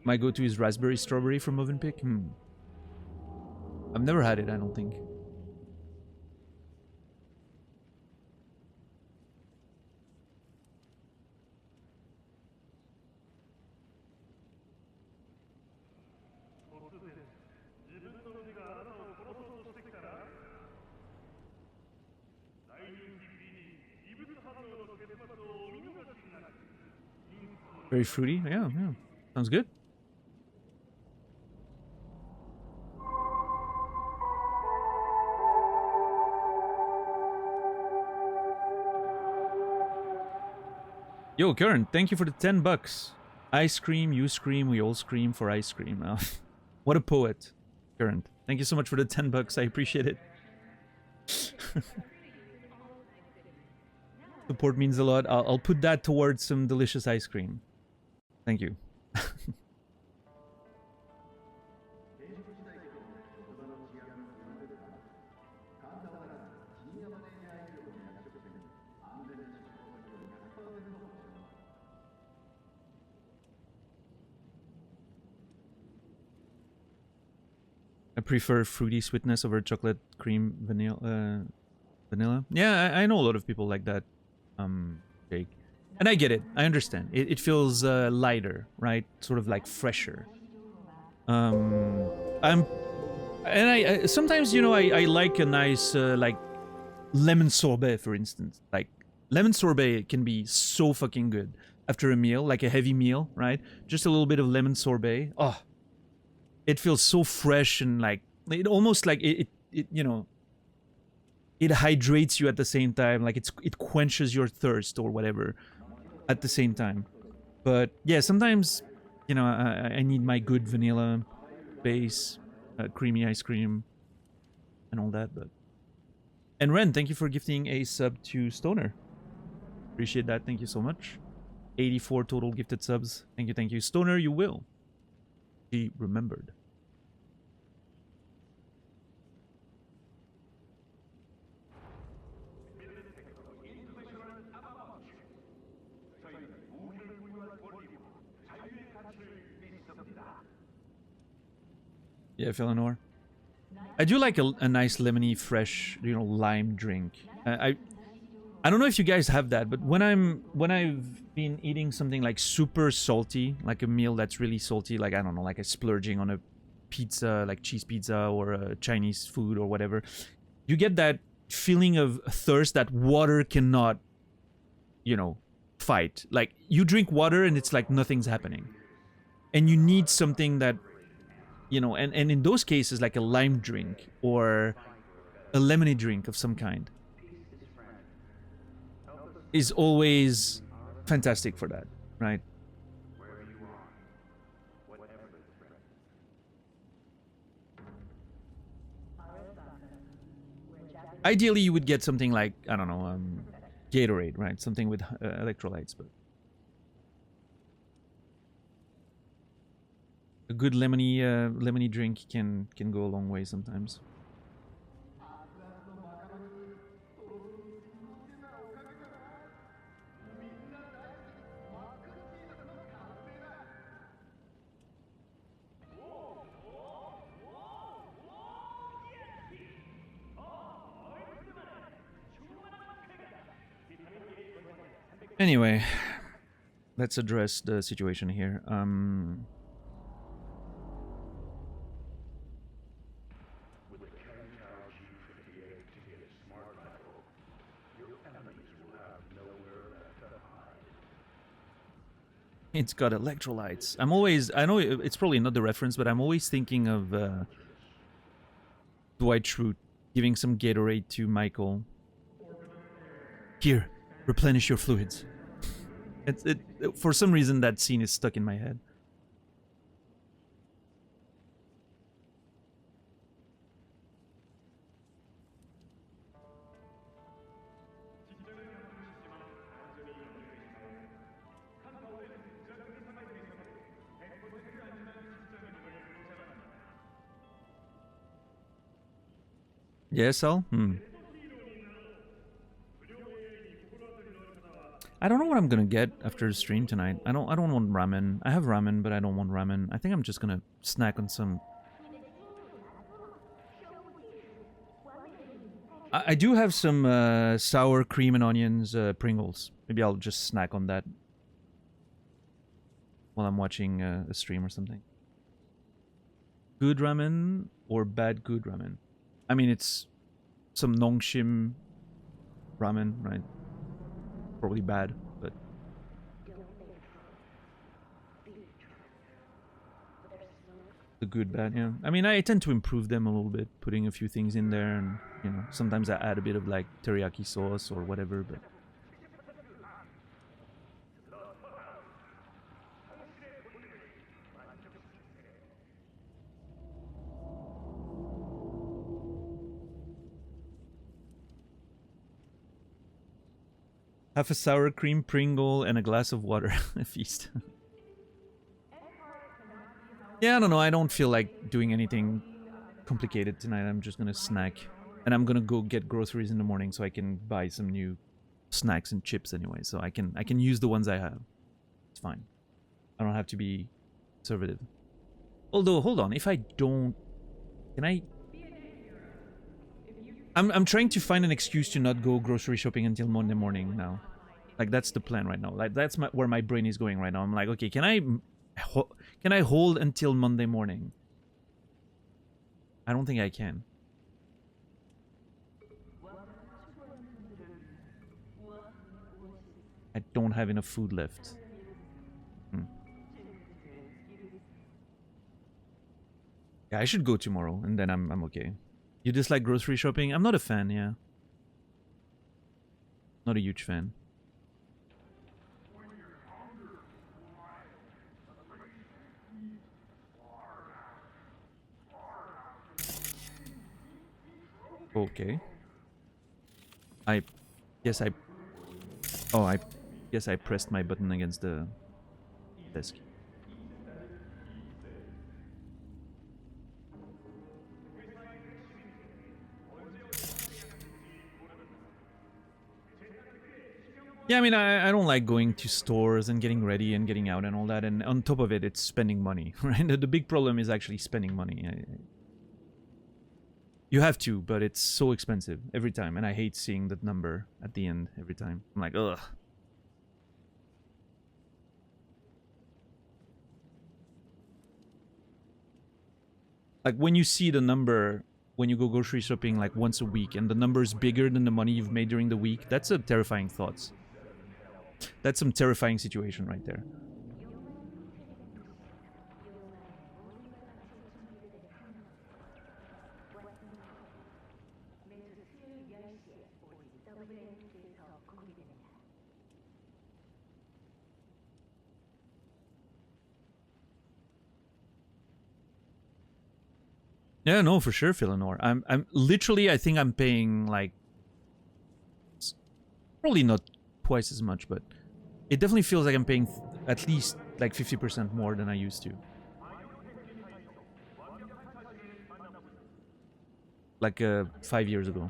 My go-to is raspberry strawberry from Movenpick. I've never had it, I don't think. Very fruity. Yeah. Sounds good. Yo, Karen, thank you for the $10. I scream, you scream, we all scream for ice cream. Oh, what a poet, Current. Thank you so much for the $10. I appreciate it. Support means a lot. I'll put that towards some delicious ice cream. Thank you. I prefer fruity sweetness over chocolate cream vanilla. Yeah, I know a lot of people like that, Jake. And I get it. I understand. It feels lighter, right? Sort of like fresher. I sometimes, you know, I like a nice like lemon sorbet, for instance. Like lemon sorbet can be so fucking good after a meal, like a heavy meal, right? Just a little bit of lemon sorbet. Oh, it feels so fresh and like it almost like it you know, it hydrates you at the same time, like it quenches your thirst or whatever at the same time. But yeah, sometimes, you know, I need my good vanilla base, creamy ice cream and all that. But and Ren, thank you for gifting a sub to Stoner. Appreciate that. Thank you so much. 84 total gifted subs. Thank you. Stoner, you will be remembered. Yeah, Eleanor. I do like a nice lemony, fresh, you know, lime drink. I don't know if you guys have that, but when I've been eating something like super salty, like a meal that's really salty, like I don't know, like a splurging on a pizza, like cheese pizza or a Chinese food or whatever, you get that feeling of thirst that water cannot, you know, fight. Like you drink water and it's like nothing's happening, and you need something that, you know, and in those cases, like a lime drink or a lemony drink of some kind is always fantastic for that, right? Ideally, you would get something like, I don't know, Gatorade, right? Something with electrolytes, but a good lemony drink can go a long way sometimes. Anyway, let's address the situation here. It's got electrolytes. I know it's probably not the reference, but I'm always thinking of Dwight Schrute giving some Gatorade to Michael. Here, replenish your fluids. For some reason, that scene is stuck in my head. Yes, Al? I don't know what I'm gonna get after the stream tonight. I don't want ramen. I have ramen, but I don't want ramen. I think I'm just gonna snack on some. I do have some sour cream and onions Pringles. Maybe I'll just snack on that while I'm watching a stream or something. Good ramen or bad good ramen? I mean, it's some Nongshim ramen, right? Probably bad, but the good bad, yeah. I mean, I tend to improve them a little bit, putting a few things in there, and you know, sometimes I add a bit of like teriyaki sauce or whatever, but Half a sour cream Pringle and a glass of water. A feast. Yeah, I don't know. I don't feel like doing anything complicated tonight. I'm just gonna snack. And I'm gonna go get groceries in the morning so I can buy some new snacks and chips anyway. So I can use the ones I have. It's fine. I don't have to be conservative. Although, hold on. If I don't... Can I... I'm trying to find an excuse to not go grocery shopping until Monday morning now. Like, that's the plan right now. Like, that's where my brain is going right now. I'm like, okay, can I hold until Monday morning? I don't think I can. I don't have enough food left. Yeah, I should go tomorrow, and then I'm okay. You dislike grocery shopping? I'm not a fan, yeah. Not a huge fan. Okay. I guess I pressed my button against the desk. Yeah, I mean, I don't like going to stores and getting ready and getting out and all that. And on top of it, it's spending money, right? The big problem is actually spending money. You have to, but it's so expensive every time. And I hate seeing that number at the end every time. I'm like, ugh. Like, when you see the number, when you go grocery shopping like once a week, and the number is bigger than the money you've made during the week, that's a terrifying thought. That's some terrifying situation right there. Yeah, no, for sure, Philanor. I'm literally, I think I'm paying like probably not twice as much, but it definitely feels like I'm paying at least like 50% more than I used to. Like 5 years ago.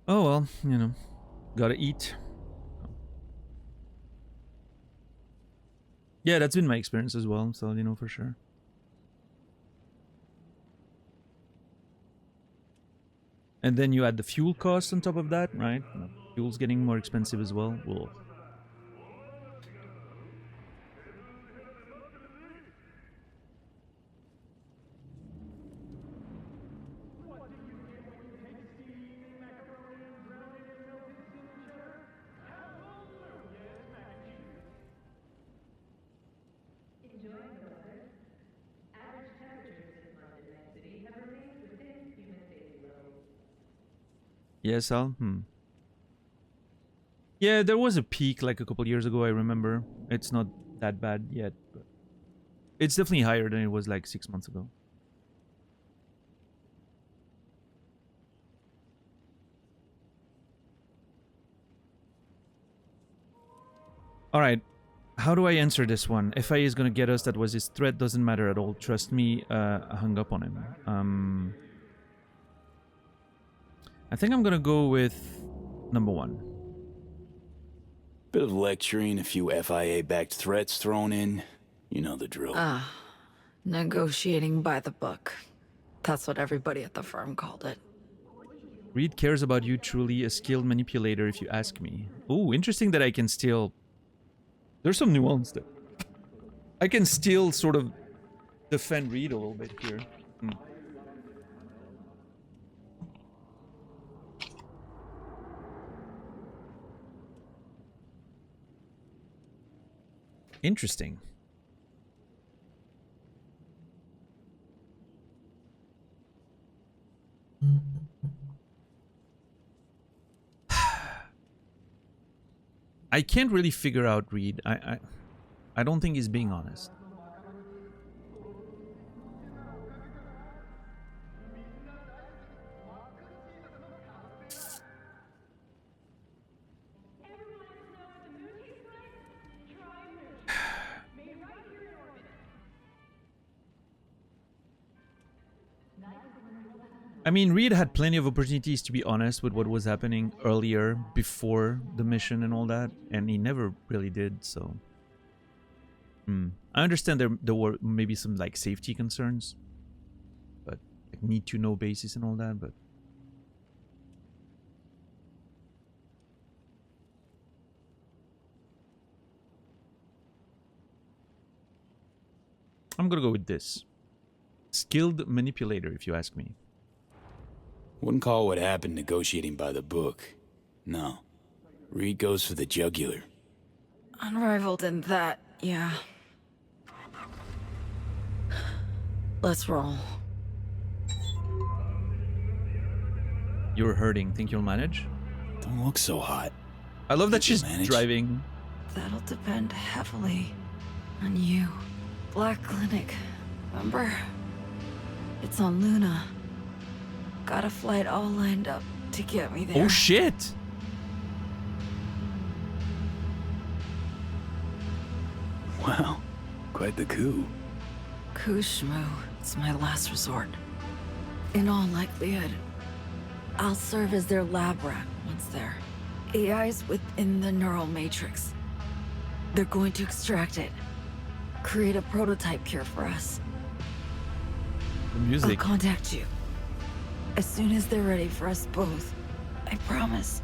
Oh well, you know, gotta eat. Yeah, that's been my experience as well, so you know for sure. And then you add the fuel cost on top of that, right? Fuel's getting more expensive as well. Whoa. Yes, Al? Yeah, there was a peak like a couple years ago, I remember. It's not that bad yet, but it's definitely higher than it was like 6 months ago. Alright, how do I answer this one? FIA is gonna get us, that was his threat, doesn't matter at all. Trust me, I hung up on him. I think I'm gonna go with number 1. Bit of lecturing, a few FIA-backed threats thrown in. You know the drill. Negotiating by the book. That's what everybody at the firm called it. Reed cares about you, truly a skilled manipulator if you ask me. Ooh, interesting that I can still... There's some nuance there. I can still sort of defend Reed a little bit here. Interesting. I can't really figure out Reed. I don't think he's being honest. I mean, Reed had plenty of opportunities to be honest with what was happening earlier, before the mission and all that, and he never really did, so... I understand there were maybe some, like, safety concerns, but like, need to know basis and all that, but... I'm gonna go with this. Skilled manipulator, if you ask me. Wouldn't call what happened negotiating by the book. No. Reed goes for the jugular. Unrivaled in that, yeah. Let's roll. You're hurting. Think you'll manage? Don't look so hot. I love that Think she's you'll manage? driving. That'll depend heavily on you. Black Clinic, remember? It's on Luna. Got a flight all lined up to get me there. Oh shit! Wow, quite the coup. Kushmu, it's my last resort. In all likelihood, I'll serve as their lab rat once there. AI's within the neural matrix. They're going to extract it. Create a prototype cure for us. The music. I'll contact you. As soon as they're ready for us both. I promise.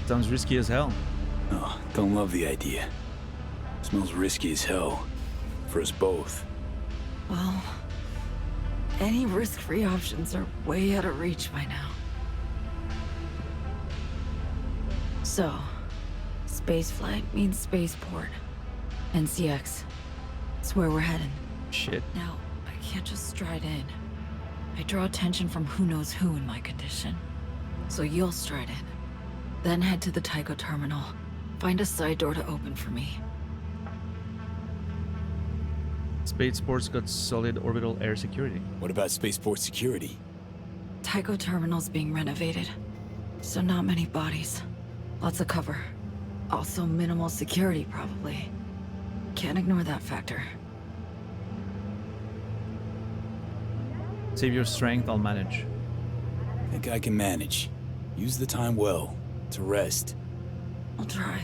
Sounds risky as hell. Oh, don't love the idea. Smells risky as hell. For us both. Well, any risk-free options are way out of reach by now. So, spaceflight means spaceport. NCX. It's where we're heading. Shit. Now, I can't just stride in. I draw attention from who knows who in my condition. So you'll stride in. Then head to the Tycho terminal. Find a side door to open for me. Spaceport's got solid orbital air security. What about spaceport security? Tycho terminal's being renovated. So not many bodies. Lots of cover. Also minimal security, probably. Can't ignore that factor. Save your strength, I'll manage. Think I can manage. Use the time well. To rest. I'll try.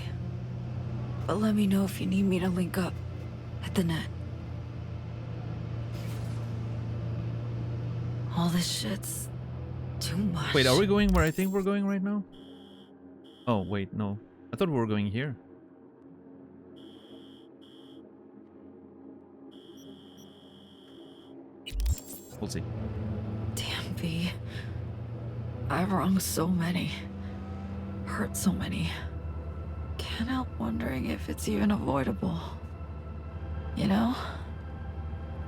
But let me know if you need me to link up. At the net. All this shit's too much. Wait, are we going where I think we're going right now? Oh, wait, no. I thought we were going here. We'll see. Damn, V. I've wronged so many. Hurt so many. Can't help wondering if it's even avoidable. You know?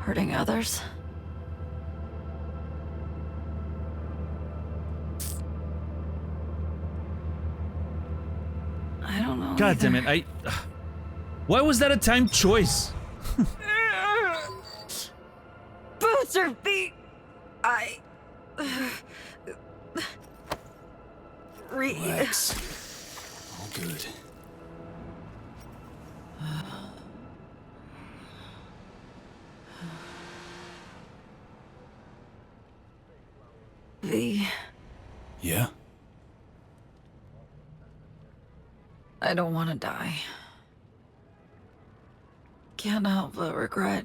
Hurting others. I don't know. God damn it, why was that a timed choice? Boots or feet. Relax. All good. V. Yeah? I don't want to die. Can't help but regret.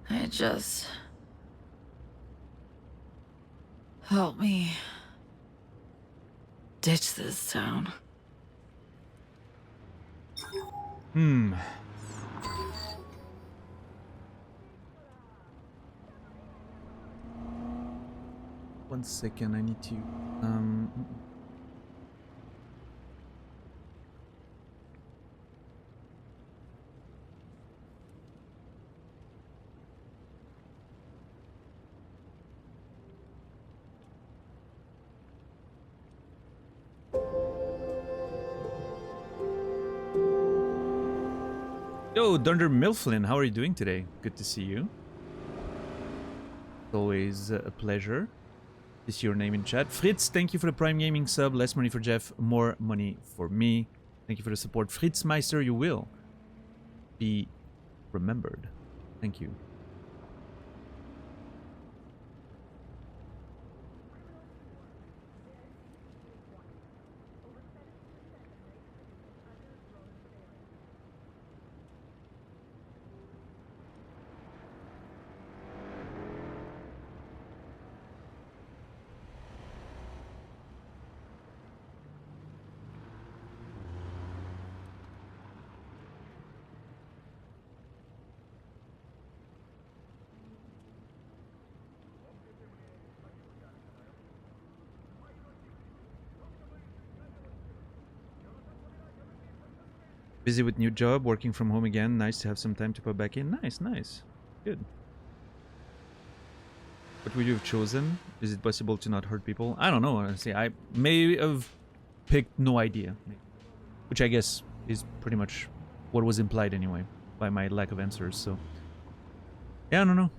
I just... Help me. Ditch this town. Hmm. One second, I need to... Yo, Dunder Milflin, how are you doing today? Good to see you. Always a pleasure to see your name in chat. Fritz, thank you for the Prime Gaming sub. Less money for Jeff, more money for me. Thank you for the support. Fritzmeister, you will be remembered. Thank you. Busy with new job, working from home again. Nice to have some time to pop back in. Nice, nice. Good. What would you have chosen? Is it possible to not hurt people? I don't know, honestly. I may have picked no idea. Which I guess is pretty much what was implied anyway, by my lack of answers, so... Yeah, I don't know.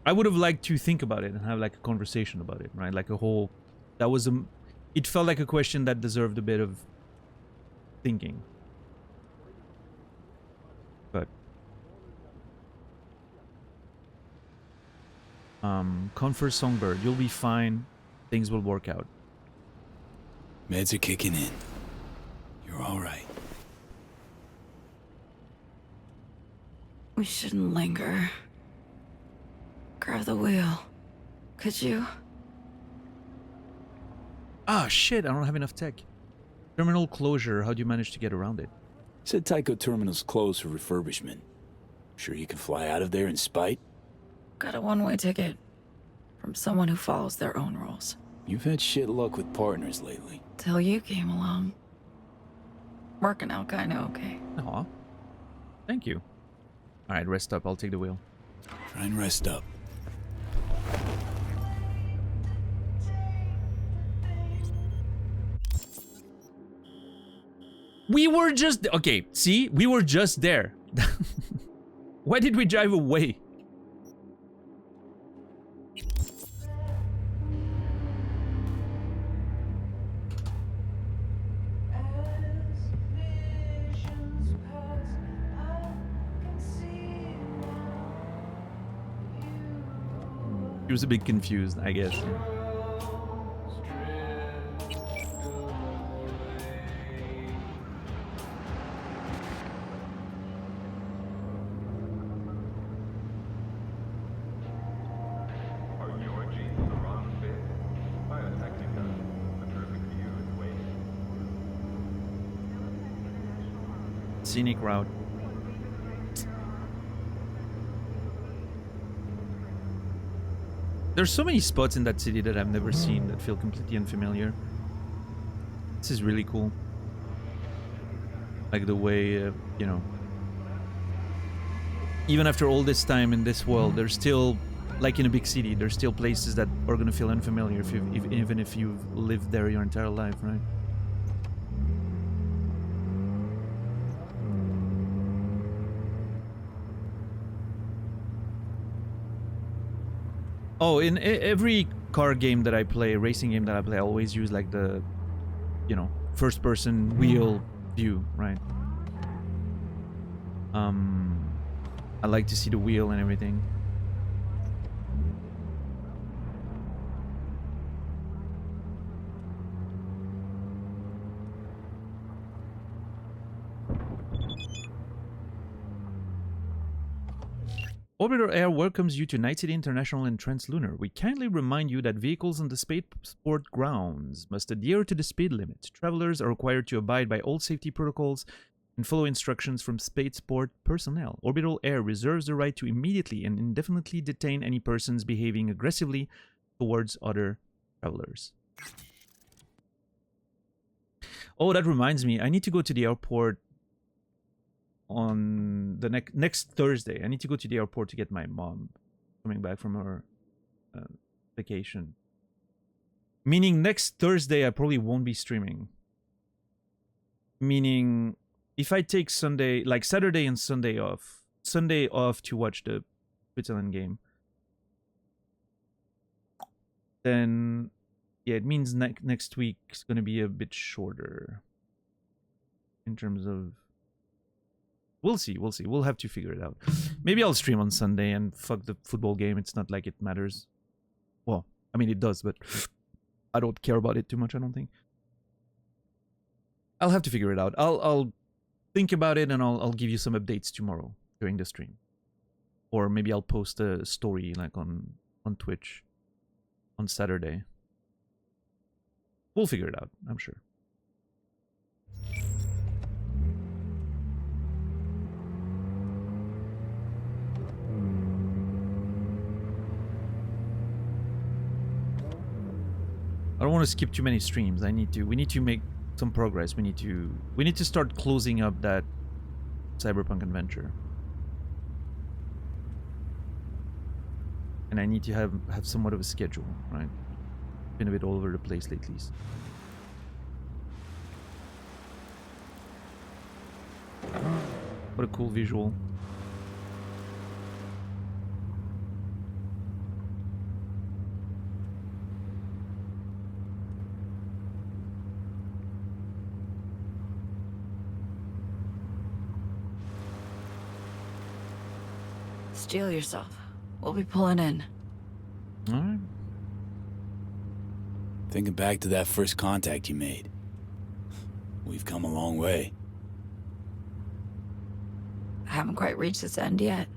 I would have liked to think about it and have like a conversation about it, right? Like a whole... That was a... It felt like a question that deserved a bit of thinking. But comfort Songbird, you'll be fine. Things will work out. Meds are kicking in. You're all right. We shouldn't linger. Grab the wheel. Could you? Ah, shit, I don't have enough tech. Terminal closure, how do you manage to get around it? Said Tycho Terminal's closed for refurbishment. Sure you can fly out of there in spite? Got a one-way ticket. From someone who follows their own rules. You've had shit luck with partners lately. Till you came along. Working out kinda okay. Aw. Thank you. Alright, rest up, I'll take the wheel. Try and rest up. We were just... Okay, see? We were just there. Why did we drive away? He was a bit confused, I guess. Scenic route. There's so many spots in that city that I've never seen that feel completely unfamiliar. This is really cool. Like the way, you know, even after all this time in this world, there's still, like in a big city, there's still places that are gonna feel unfamiliar even if you've lived there your entire life, right? Oh, in every car game that I play, racing game that I play, I always use like the, you know, first person wheel view, right? I like to see the wheel and everything. Orbiter Air welcomes you to Night City International and Translunar. We kindly remind you that vehicles on the spaceport grounds must adhere to the speed limit. Travelers are required to abide by all safety protocols and follow instructions from spaceport personnel. Orbital Air reserves the right to immediately and indefinitely detain any persons behaving aggressively towards other travelers. Oh, that reminds me. I need to go to the airport on the next Thursday. I need to go to the airport to get my mom coming back from her vacation. Meaning next Thursday I probably won't be streaming. Meaning if I take Sunday, like Saturday and Sunday off to watch the Switzerland game, then yeah, it means next week is going to be a bit shorter in terms of... We'll see. We'll have to figure it out. Maybe I'll stream on Sunday and fuck the football game. It's not like it matters. Well, I mean, it does, but I don't care about it too much, I don't think. I'll have to figure it out. I'll think about it and I'll give you some updates tomorrow during the stream. Or maybe I'll post a story like on Twitch on Saturday. We'll figure it out, I'm sure. I don't want to skip too many streams. We need to make some progress. We need to start closing up that Cyberpunk adventure. And I need to have somewhat of a schedule, right? Been a bit all over the place lately. What a cool visual. Steel yourself. We'll be pulling in. All right. Thinking back to that first contact you made. We've come a long way. I haven't quite reached its end yet.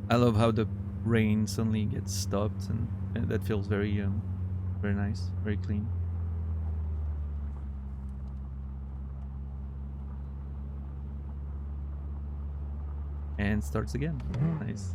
I love how the rain suddenly gets stopped, and that feels very nice, very clean. And starts again. Nice.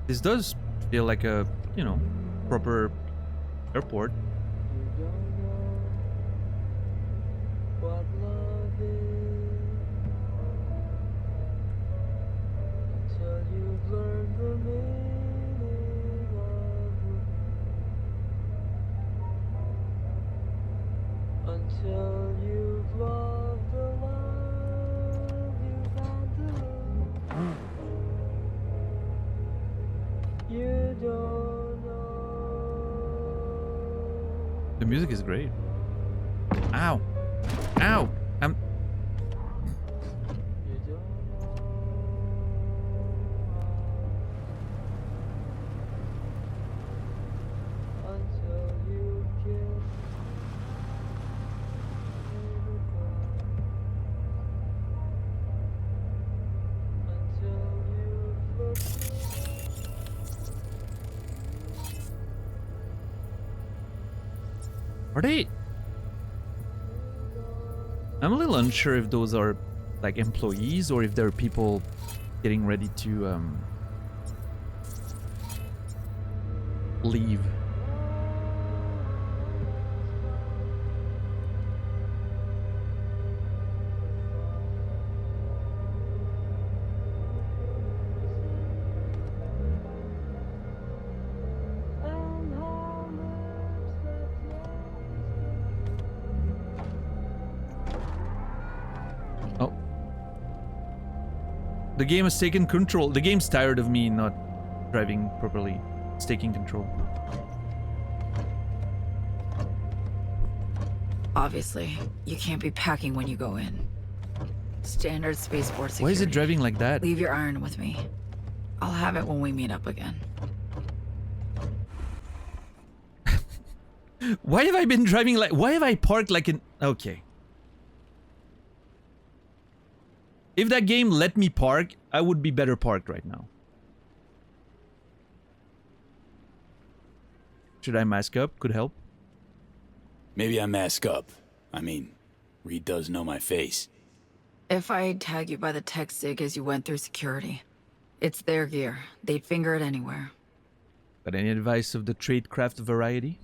This does feel like a, you know, proper airport. What love is until you've learned the meaning of it. Until you've loved the love you've had to lose. You don't know. The music is great. Ow. Ow. I'm... You don't know until you kiss until you look. Are they... I'm a little unsure if those are like employees or if they're people getting ready to leave. The game has taken control. The game's tired of me not driving properly. It's taking control. Obviously, you can't be packing when you go in. Standard spaceport security. Why is it driving like that? Leave your iron with me. I'll have it when we meet up again. Why have I been driving like... Why have I parked like an... Okay. If that game let me park, I would be better parked right now. Should I mask up? Could help. Maybe I mask up. I mean, Reed does know my face. If I tag you by the tech sig as you went through security, it's their gear. They'd finger it anywhere. Got any advice of the tradecraft variety?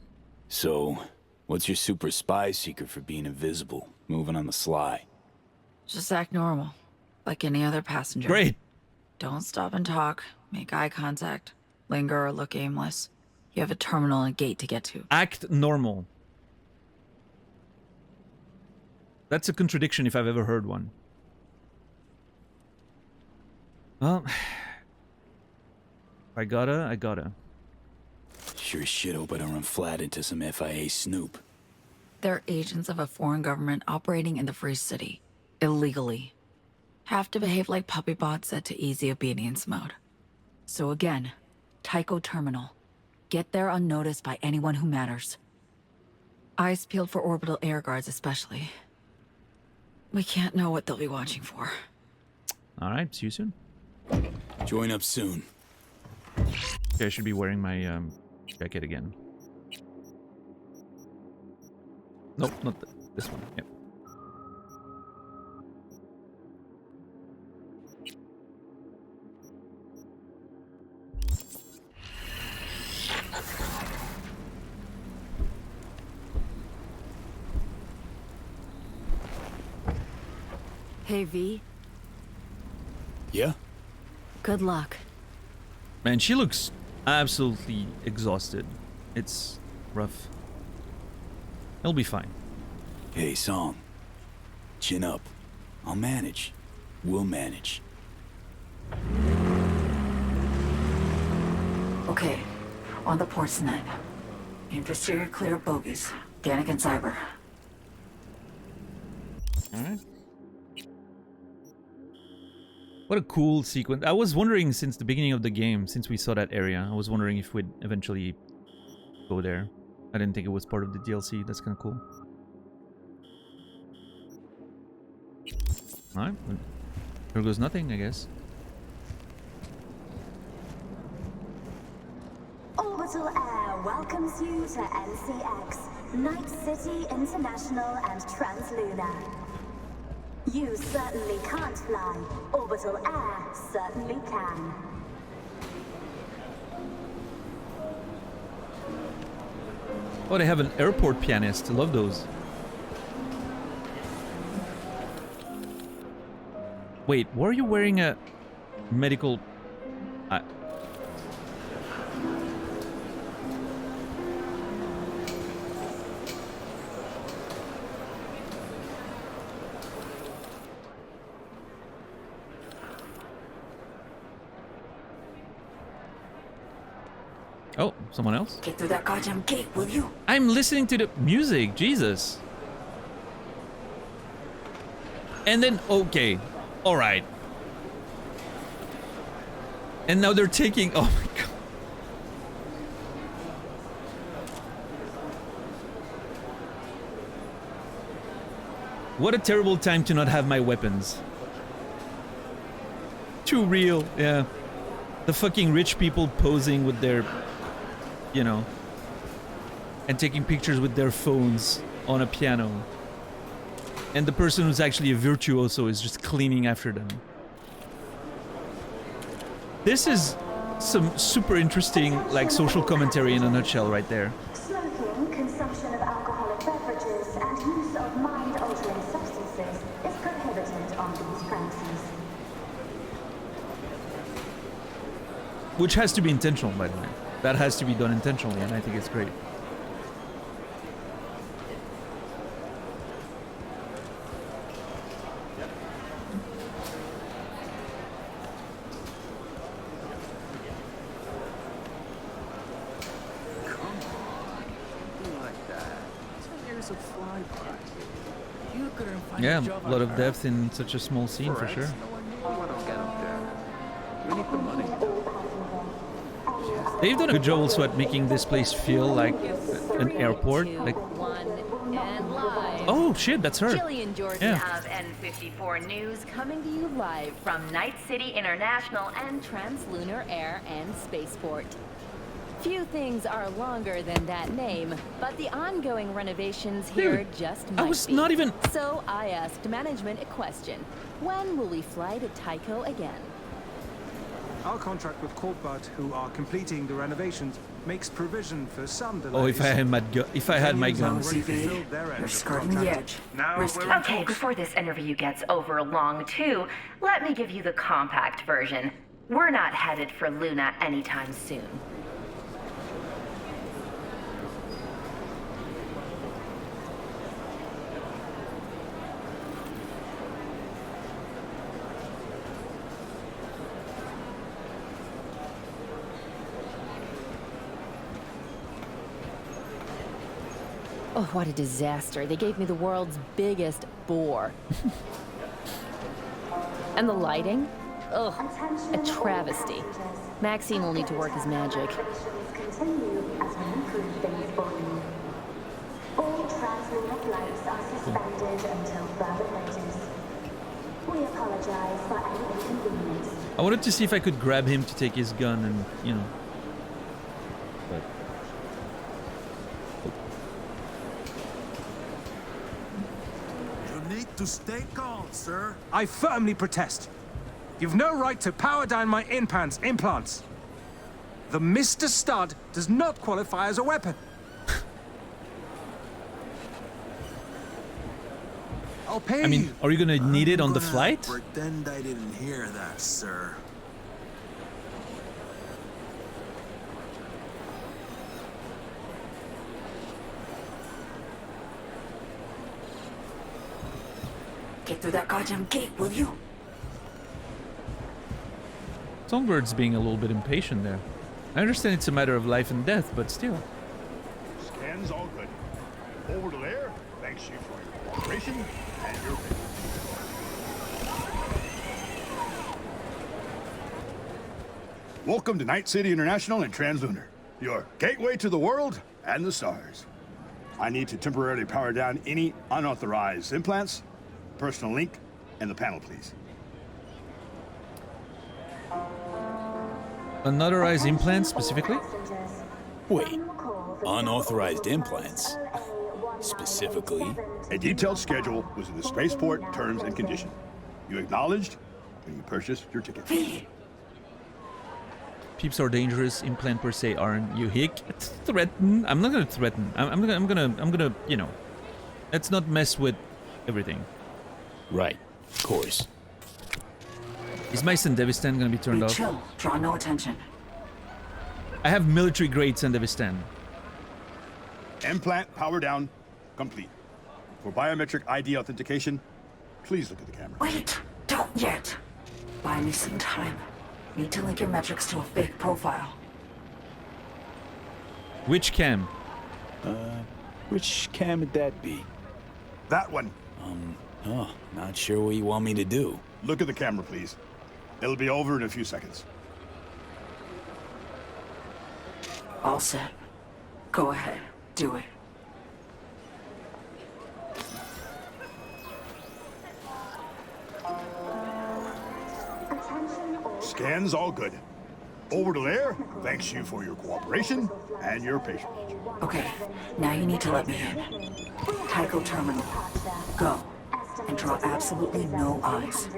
So, what's your super spy secret for being invisible, moving on the sly? Just act normal, like any other passenger. Great. Don't stop and talk, make eye contact, linger or look aimless. You have a terminal and a gate to get to. Act normal. That's a contradiction if I've ever heard one. Well, I gotta. Sure as shit hope I don't run flat into some FIA snoop. They're agents of a foreign government operating in the Free City, illegally. Have to behave like puppy bots set to easy obedience mode. So again, Tycho Terminal. Get there unnoticed by anyone who matters. Eyes peeled for orbital air guards especially. We can't know what they'll be watching for. Alright, see you soon. Join up soon. Okay, I should be wearing my jacket again. Nope, not this one. Yep. Hey, V. Yeah? Good luck. Man, she looks absolutely exhausted. It's rough. It'll be fine. Hey, Song. Chin up. I'll manage. We'll manage. Okay, on the ports tonight. Inferior clear bogies. Danik and Cyber. Alright. What a cool sequence. I was wondering since the beginning of the game, since we saw that area, I was wondering if we'd eventually go there. I didn't think it was part of the DLC. That's kind of cool. Alright. There goes nothing, I guess. Orbital Air welcomes you to NCX, Night City International and Translunar. You certainly can't fly. Orbital Air certainly can. Oh, they have an airport pianist. I love those. Wait, why are you wearing a medical... Oh, someone else? Get through that goddamn gate, will you? I'm listening to the music, Jesus. And then, okay, all right. And now they're taking, oh my God. What a terrible time to not have my weapons. Too real, yeah. The fucking rich people posing with their, you know, and taking pictures with their phones on a piano. And the person who's actually a virtuoso is just cleaning after them. This is some super interesting, like, social commentary in a nutshell right there. Smoking, consumption of alcoholic beverages, and use of mind-altering substances is prohibited on these premises. Which has to be intentional, by the way. That has to be done intentionally, and I think it's great. Yeah, a lot of depth in such a small scene, for sure. They've done a good job also at making this place feel like an airport. Like, oh shit, that's her. Jillian Jordan of N54 News coming to you live from Night City International and Translunar Air and Spaceport. Few things are longer than that name, but the ongoing renovations here just might I was be. not even... So I asked management a question. When will we fly to Tycho again? Our contract with Corpart, who are completing the renovations, makes provision for some delays. Oh, if I had my gun. You're skirting the edge. Okay, before this interview gets over long too, let me give you the compact version. We're not headed for Luna anytime soon. Oh, what a disaster. They gave me the world's biggest bore. And the lighting? Ugh, a travesty. Maxine will need to work his magic. Continue as we improve things for you. All trans-lunar flights are suspended until further notice. We apologize for any inconvenience. I wanted to see if I could grab him to take his gun and, you know. But... You need to stay calm, sir. I firmly protest. You've no right to power down my implants. The Mr. Stud does not qualify as a weapon. I'll pay you. I mean, are you gonna need it on the flight? Pretend I didn't hear that, sir. Get through that goddamn gate, will you? Songbird's being a little bit impatient there. I understand it's a matter of life and death, but still. Scan's all good. Over to there. Thanks you for your cooperation and your patience. Welcome to Night City International and Translunar, your gateway to the world and the stars. I need to temporarily power down any unauthorized implants, personal link, and the panel, please. Unauthorized implants specifically? Wait, unauthorized implants? Specifically? A detailed schedule was in the spaceport terms and condition. You acknowledged when you purchased your ticket. Peeps are dangerous. Implant per se aren't. You hick. Threaten. I'm not gonna threaten. I'm gonna. You know. Let's not mess with everything. Right. Of course. Is my Sandevistan gonna be turned off? Chill. Draw no attention. I have military grade Sandevistan. Implant power down, complete. For biometric ID authentication, please look at the camera. Wait! Don't yet! Buy me some time. Need to link your metrics to a fake profile. Which cam? Which cam would that be? That one. Not sure what you want me to do. Look at the camera, please. It'll be over in a few seconds. All set. Go ahead. Do it. Scan's all good. Over to there. Thanks you for your cooperation and your patience. Okay, now you need to let me in. Tycho Terminal. Go. And draw absolutely no eyes.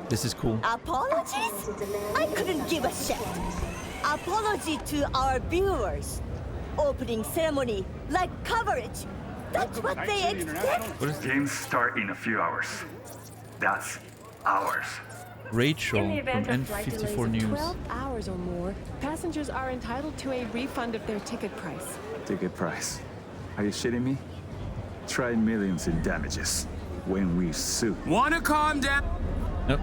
This is cool. Apologies? I couldn't give a shit. Apology to our viewers. Opening ceremony, like coverage. That's what they expect. What is Games start in a few hours. That's hours. Rachel In the from event of flight delays N54 of News. 12 hours or more, passengers are entitled to a refund of their ticket price. Ticket price? Are you shitting me? Try millions in damages when we sue. Wanna calm down? Nope.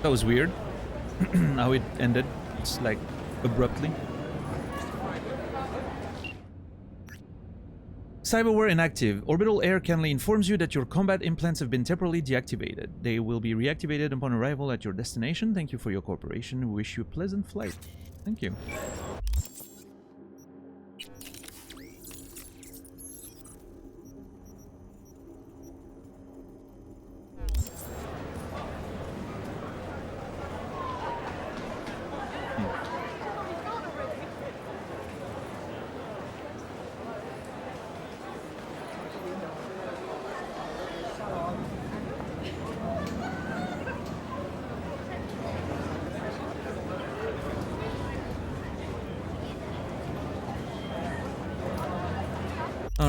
That was weird. How it ended. It's like abruptly. Cyberware inactive. Orbital Air Canley informs you that your combat implants have been temporarily deactivated. They will be reactivated upon arrival at your destination. Thank you for your cooperation. We wish you a pleasant flight. Thank you.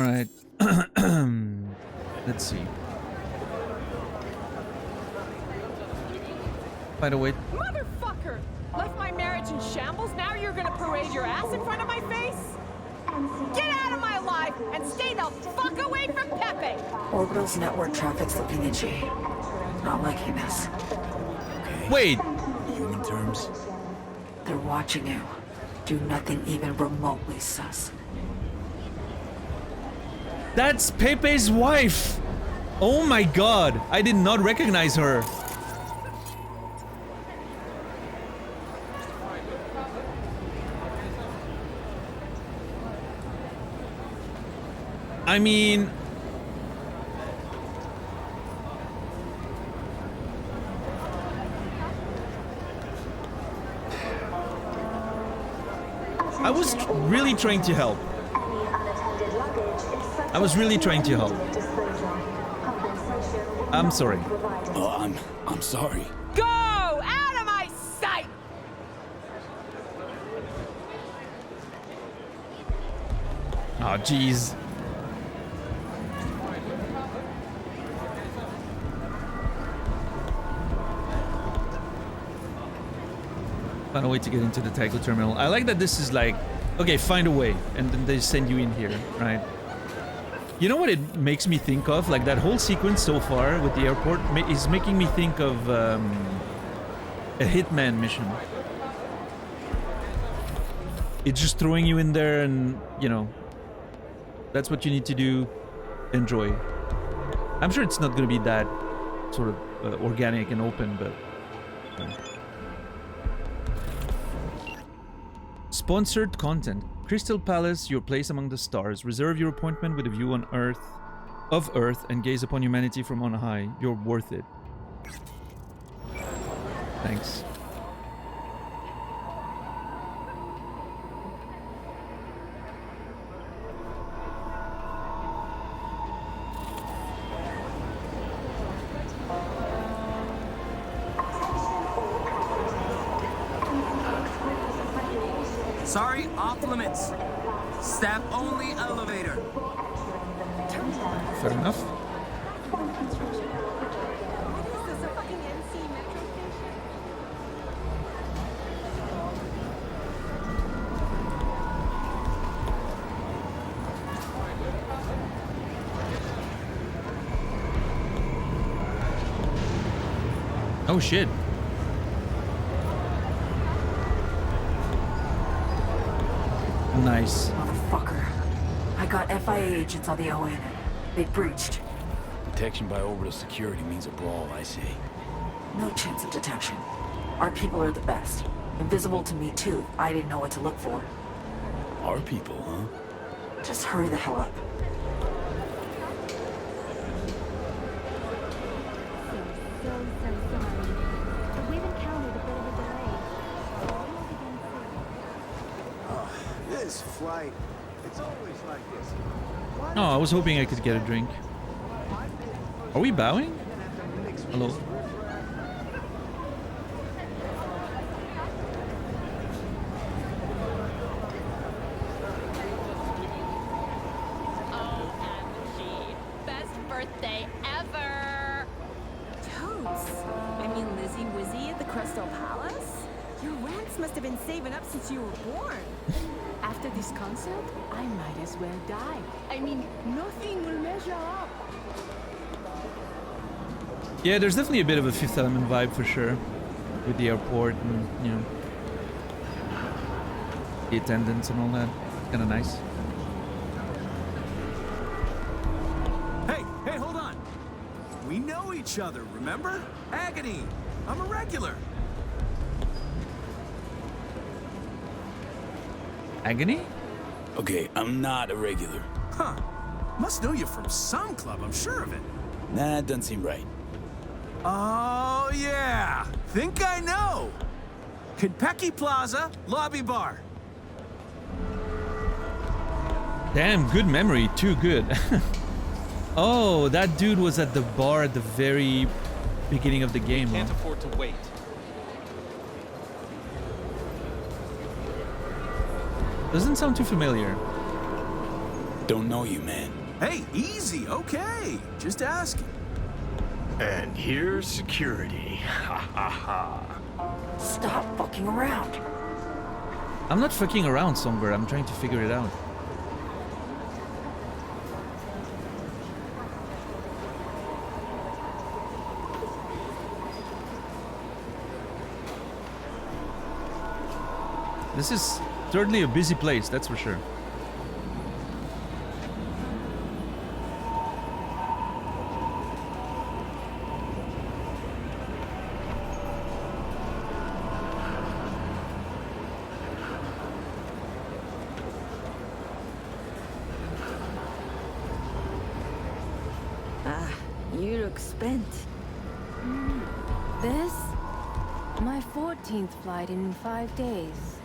Alright. Let's see. By the way... Motherfucker! Left my marriage in shambles, now you're gonna parade your ass in front of my face? Get out of my life and stay the fuck away from Pepe! Orbital's network traffic's looking itchy. Not liking this. Okay. Wait! Human terms? They're watching you. Do nothing even remotely sus. That's Pepe's wife! Oh my god! I did not recognize her. I mean... I was really trying to help. I was really trying to help. I'm sorry. Oh, I'm sorry. Go out of my sight! Oh, jeez. Find a way to get into the Tycho terminal. I like that this is like, okay, find a way, and then they send you in here, right? You know what it makes me think of? Like that whole sequence so far with the airport is making me think of a Hitman mission. It's just throwing you in there and, you know, that's what you need to do. Enjoy. I'm sure it's not going to be that sort of organic and open, but... Sponsored content. Crystal Palace, your place among the stars. Reserve your appointment with a view on Earth, and gaze upon humanity from on high. You're worth it. Thanks. Sorry, off limits. Staff only elevator. Fair enough. Oh shit. Nice. Motherfucker. I got FIA agents on the ON. They breached. Detection by orbital security means a brawl, I see. No chance of detection. Our people are the best. Invisible to me too. I didn't know what to look for. Our people, huh? Just hurry the hell up. This flight, it's always like this. Oh, I was hoping I could get a drink. Are we bowing? Hello? Best birthday ever! Totes! I mean Lizzie Wizzy at the Crystal Palace? Your rents must have been saving up since you were born. After this concert, I might as well die. I mean, nothing will measure up. Yeah, there's definitely a bit of a Fifth Element vibe for sure. With the airport and, you know, the attendants and all that. Kinda nice. Hey, hold on. We know each other, remember? Agony. I'm a regular. Agony? Okay, I'm not a regular. Huh. Must know you from some club, I'm sure of it. Nah, it doesn't seem right. Oh, yeah. Think I know. Kentucky Plaza, lobby bar. Damn, good memory. Too good. Oh, that dude was at the bar at the very beginning of the game. Can't Huh? afford to wait. Doesn't sound too familiar. Don't know you, man. Hey, easy, okay. Just asking. And here's security. Ha ha ha. Stop fucking around. I'm not fucking around, Songbird. I'm trying to figure it out. This is certainly a busy place, that's for sure. You look spent. This? My 14th flight in 5 days.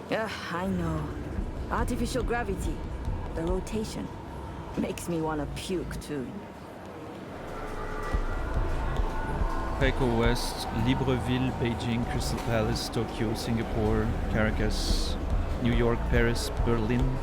Yeah, I know. Artificial gravity, the rotation, makes me want to puke too. Taiko West, Libreville, Beijing, Crystal Palace, Tokyo, Singapore, Caracas, New York, Paris, Berlin.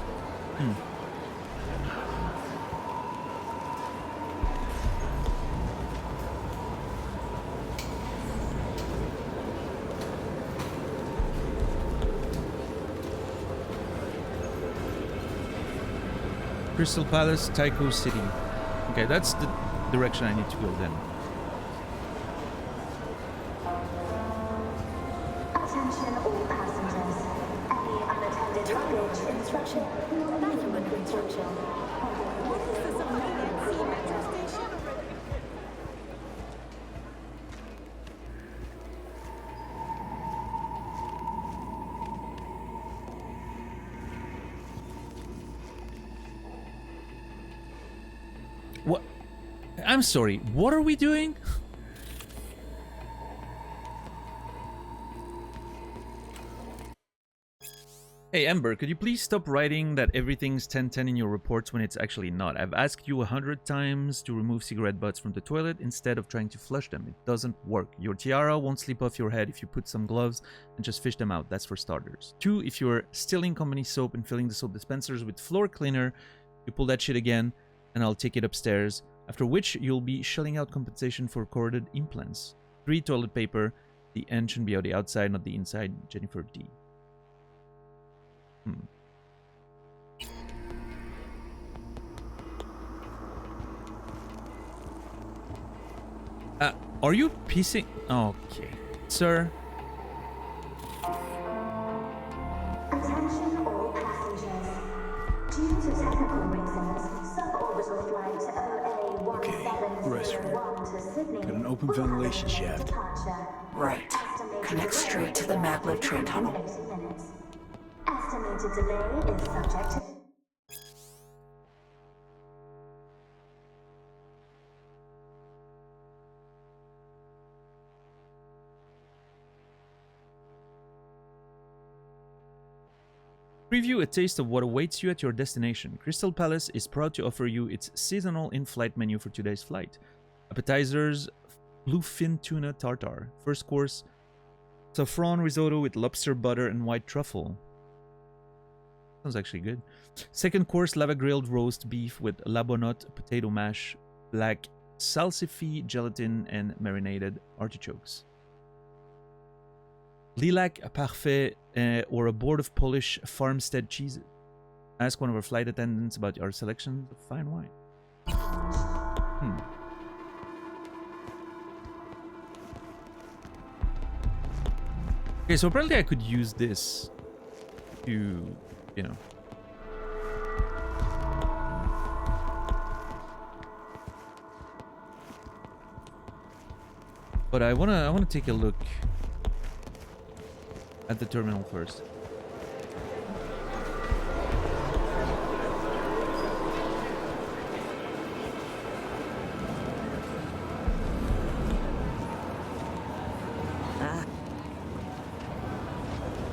Crystal Palace, Taiko City. Okay, that's the direction I need to go then. Attention all passengers. Any unattended luggage instruction. Bathroom under instruction. What? I'm sorry, what are we doing? Hey Ember, could you please stop writing that everything's 10/10 in your reports when it's actually not? I've asked you 100 times to remove cigarette butts from the toilet instead of trying to flush them. It doesn't work. Your tiara won't slip off your head if you put some gloves and just fish them out. That's for starters. 2, if you're stealing company soap and filling the soap dispensers with floor cleaner, you pull that shit again and I'll take it upstairs. After which you'll be shelling out compensation for corroded implants. 3, toilet paper. The end should be on the outside, not the inside. Jennifer D. Are you piecing? Okay, sir. Attention all passengers. Due to technical reasons, suborbital flight OA1701 to Sydney. Got an open ventilation shaft. Right. Connects straight to the maglev train tunnel. Estimated delay is subject to... Preview a taste of what awaits you at your destination. Crystal Palace is proud to offer you its seasonal in-flight menu for today's flight. Appetizers, bluefin tuna tartare. First course, saffron risotto with lobster butter and white truffle. Sounds actually good. Second course, lava grilled roast beef with labonot, potato mash, black salsify, gelatin, and marinated artichokes. Lilac parfait or a board of Polish farmstead cheeses. Ask one of our flight attendants about our selection of fine wine. Okay, so apparently I could use this to, you know. But I wanna take a look at the terminal first.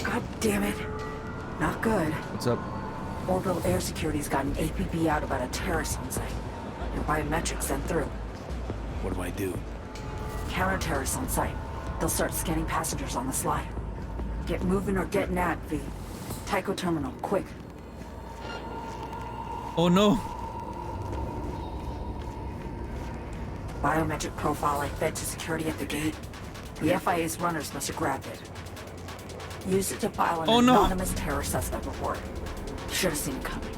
God damn it. Not good. What's up? Orbital Air Security's got an APB out about a terrorist on site. Your biometrics sent through. What do I do? Counter-terrorists on site. They'll start scanning passengers on the sly. Get moving or get nabbed, V. Tycho Terminal, quick. Oh no. Biometric profile I fed to security at the gate. The FIA's runners must have grabbed it. Used it to file an anonymous terror suspect report. Should have seen it coming.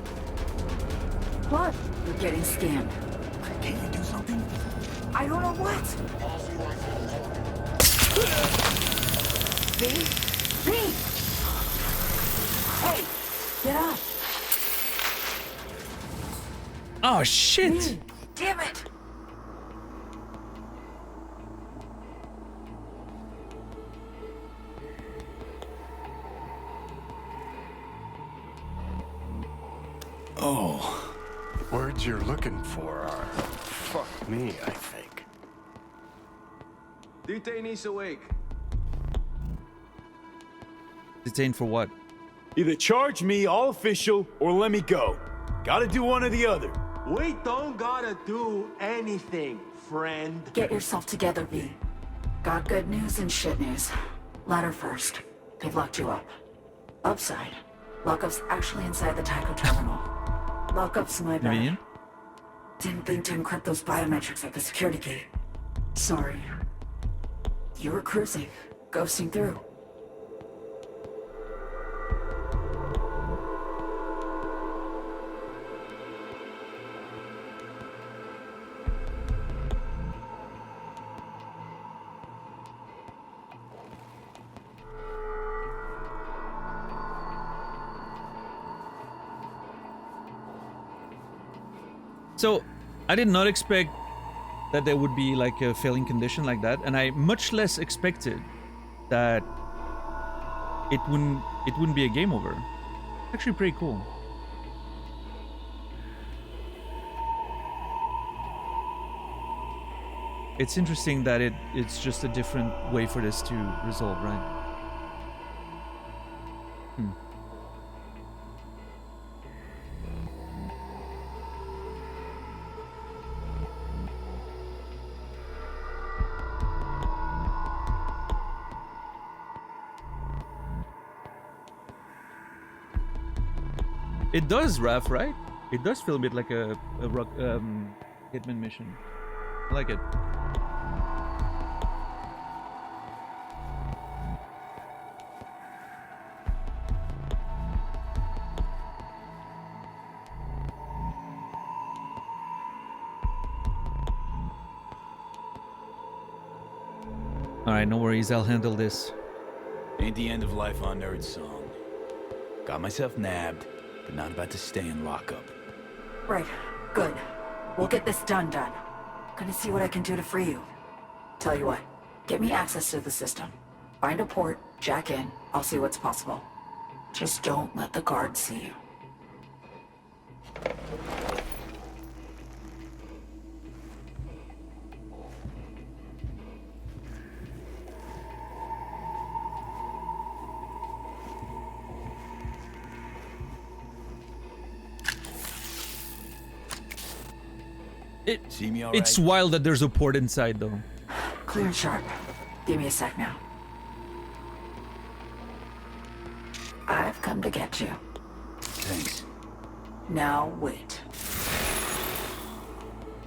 What? You're getting scammed. Can't you do something? I don't know what. V? Hey, get up. Oh shit. Damn it. Oh. Words you're looking for are fuck me, I think. Detainees awake. Detained for what? Either charge me all official or let me go. Gotta do one or the other. We don't gotta do anything, friend. Get yourself together, V. Got good news and shit news. Latter first. They've locked you up. Upside. Lockup's actually inside the taco terminal. Lockup's my bad. Convenient. Didn't think to encrypt those biometrics at the security gate. Sorry. You were cruising, ghosting through. So, I did not expect that there would be like a failing condition like that, and I much less expected that it wouldn't be a game over. Actually, pretty cool. It's interesting that it's just a different way for this to resolve, right? It does, Raph, right? It does feel a bit like a Hitman mission. I like it. Alright, no worries, I'll handle this. Ain't the end of life on Nerd Song. Got myself nabbed, but not about to stay in lockup. Right. Good. We'll get this done. Gonna see what I can do to free you. Tell you what, get me access to the system. Find a port, jack in, I'll see what's possible. Just don't let the guards see you. It's wild that there's a port inside, though. Clear and sharp. Give me a sec now. I've come to get you. Thanks. Now wait.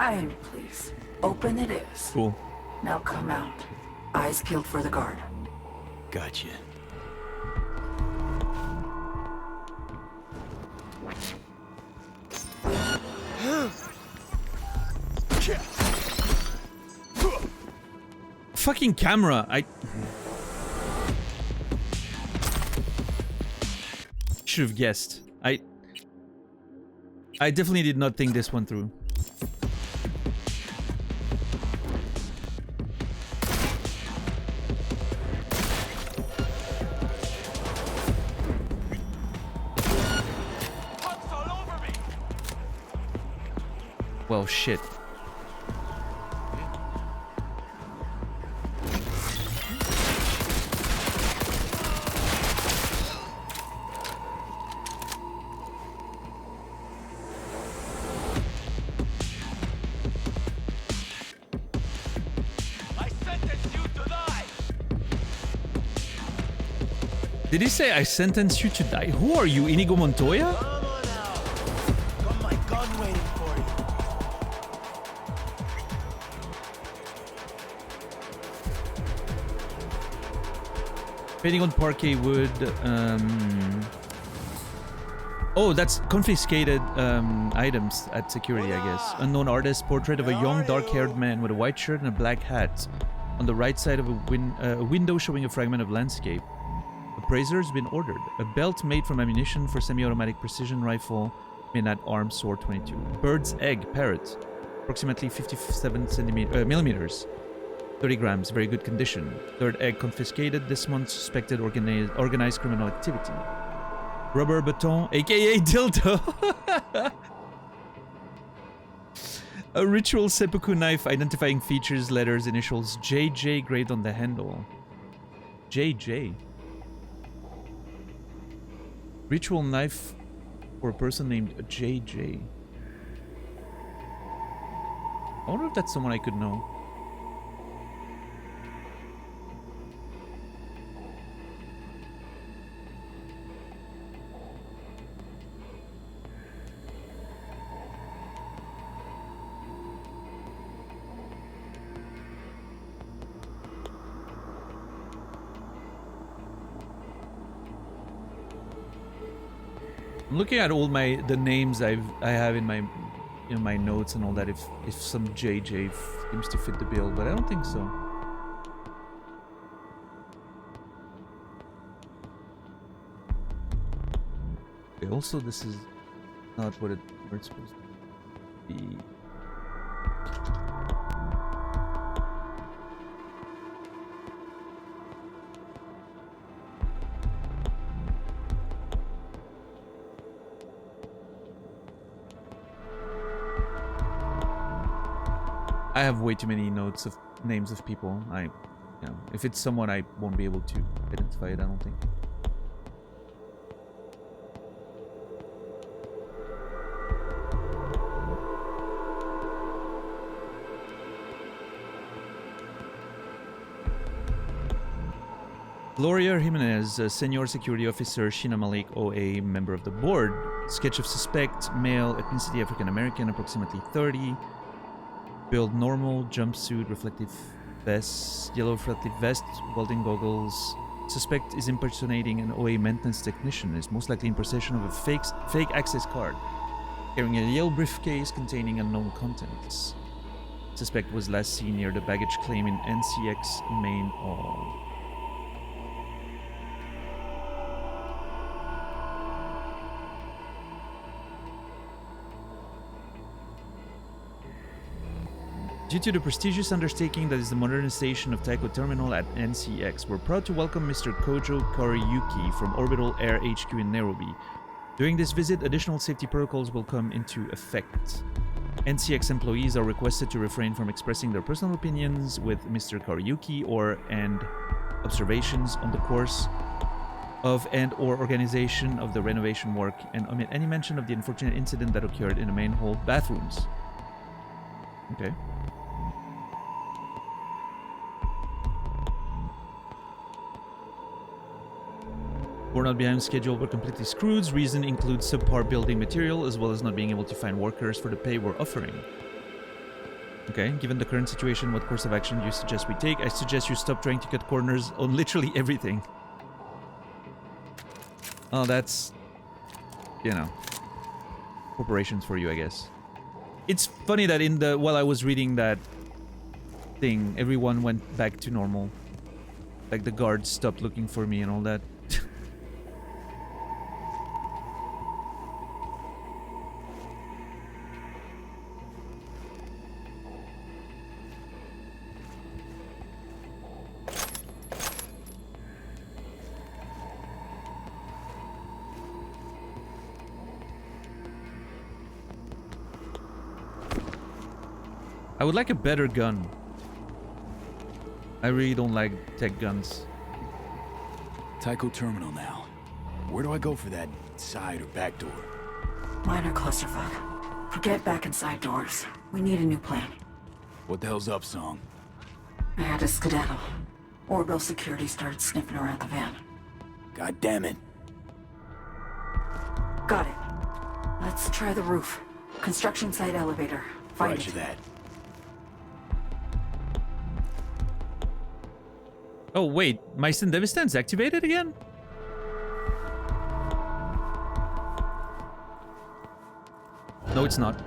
Iron, please. Open it is. Cool. Now come out. Eyes peeled for the guard. Gotcha. Fucking camera. I should have guessed. I definitely did not think this one through. Well, shit. Did he say I sentence you to die? Who are you, Inigo Montoya? Painting on parquet wood. Oh, that's confiscated items at security, I guess. Unknown artist, portrait of a young, dark-haired man with a white shirt and a black hat. On the right side of a window showing a fragment of landscape. Appraiser has been ordered. A belt made from ammunition for semi-automatic precision rifle. Midnight arm, sword 22. Bird's egg, parrot. Approximately 57 millimeters. 30 grams, very good condition. Third egg confiscated this month, suspected organized criminal activity. Rubber baton, aka dildo. A ritual seppuku knife identifying features, letters, initials, JJ engraved on the handle. JJ. Ritual knife for a person named JJ. I wonder if that's someone I could know. I'm looking at all the names I have in my notes and all that. If some JJ seems to fit the bill, but I don't think so. Okay, also, this is not what it's supposed to be. I have way too many notes of names of people. If it's someone, I won't be able to identify it, I don't think. Gloria Jimenez, Senior Security Officer, Sheena Malik, OA, member of the board. Sketch of suspect, male, ethnicity African American, approximately 30. Build normal, jumpsuit, reflective vest, yellow reflective vest, welding goggles. Suspect is impersonating an OA maintenance technician. Is most likely in possession of a fake access card. Carrying a yellow briefcase containing unknown contents. Suspect was last seen near the baggage claim in NCX main hall. Due to the prestigious undertaking that is the modernization of Taiko Terminal at NCX, we're proud to welcome Mr. Kojo Koriyuki from Orbital Air HQ in Nairobi. During this visit, additional safety protocols will come into effect. NCX employees are requested to refrain from expressing their personal opinions with Mr. Koriyuki and observations on the course of and/or organization of the renovation work, and omit any mention of the unfortunate incident that occurred in the main hall bathrooms. Okay. We're not behind schedule, but completely screwed. Reason includes subpar building material, as well as not being able to find workers for the pay we're offering. Okay, given the current situation, what course of action do you suggest we take? I suggest you stop trying to cut corners on literally everything. Oh, that's... you know... corporations for you, I guess. It's funny that while I was reading that thing, everyone went back to normal. Like, the guards stopped looking for me and all that. I would like a better gun. I really don't like tech guns. Taiko Terminal now. Where do I go for that side or back door? Minor clusterfuck. Forget back and side doors. We need a new plan. What the hell's up, Song? I had to skedaddle. Orbital security started sniffing around the van. God damn it. Got it. Let's try the roof. Construction site elevator. Find Roger it. that. Oh wait, my Devistan's activated again? No, it's not.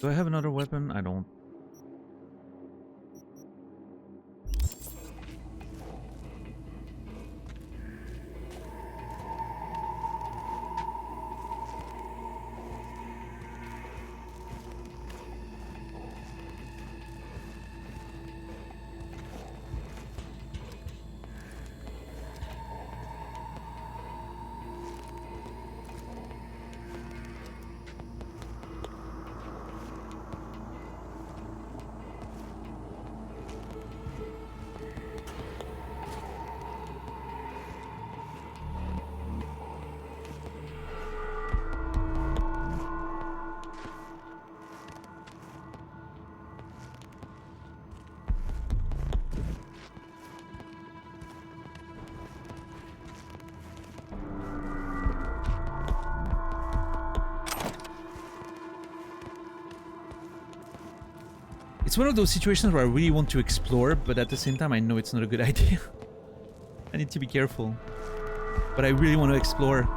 Do I have another weapon? I don't. It's one of those situations where I really want to explore, but at the same time I know it's not a good idea. I need to be careful. But I really want to explore.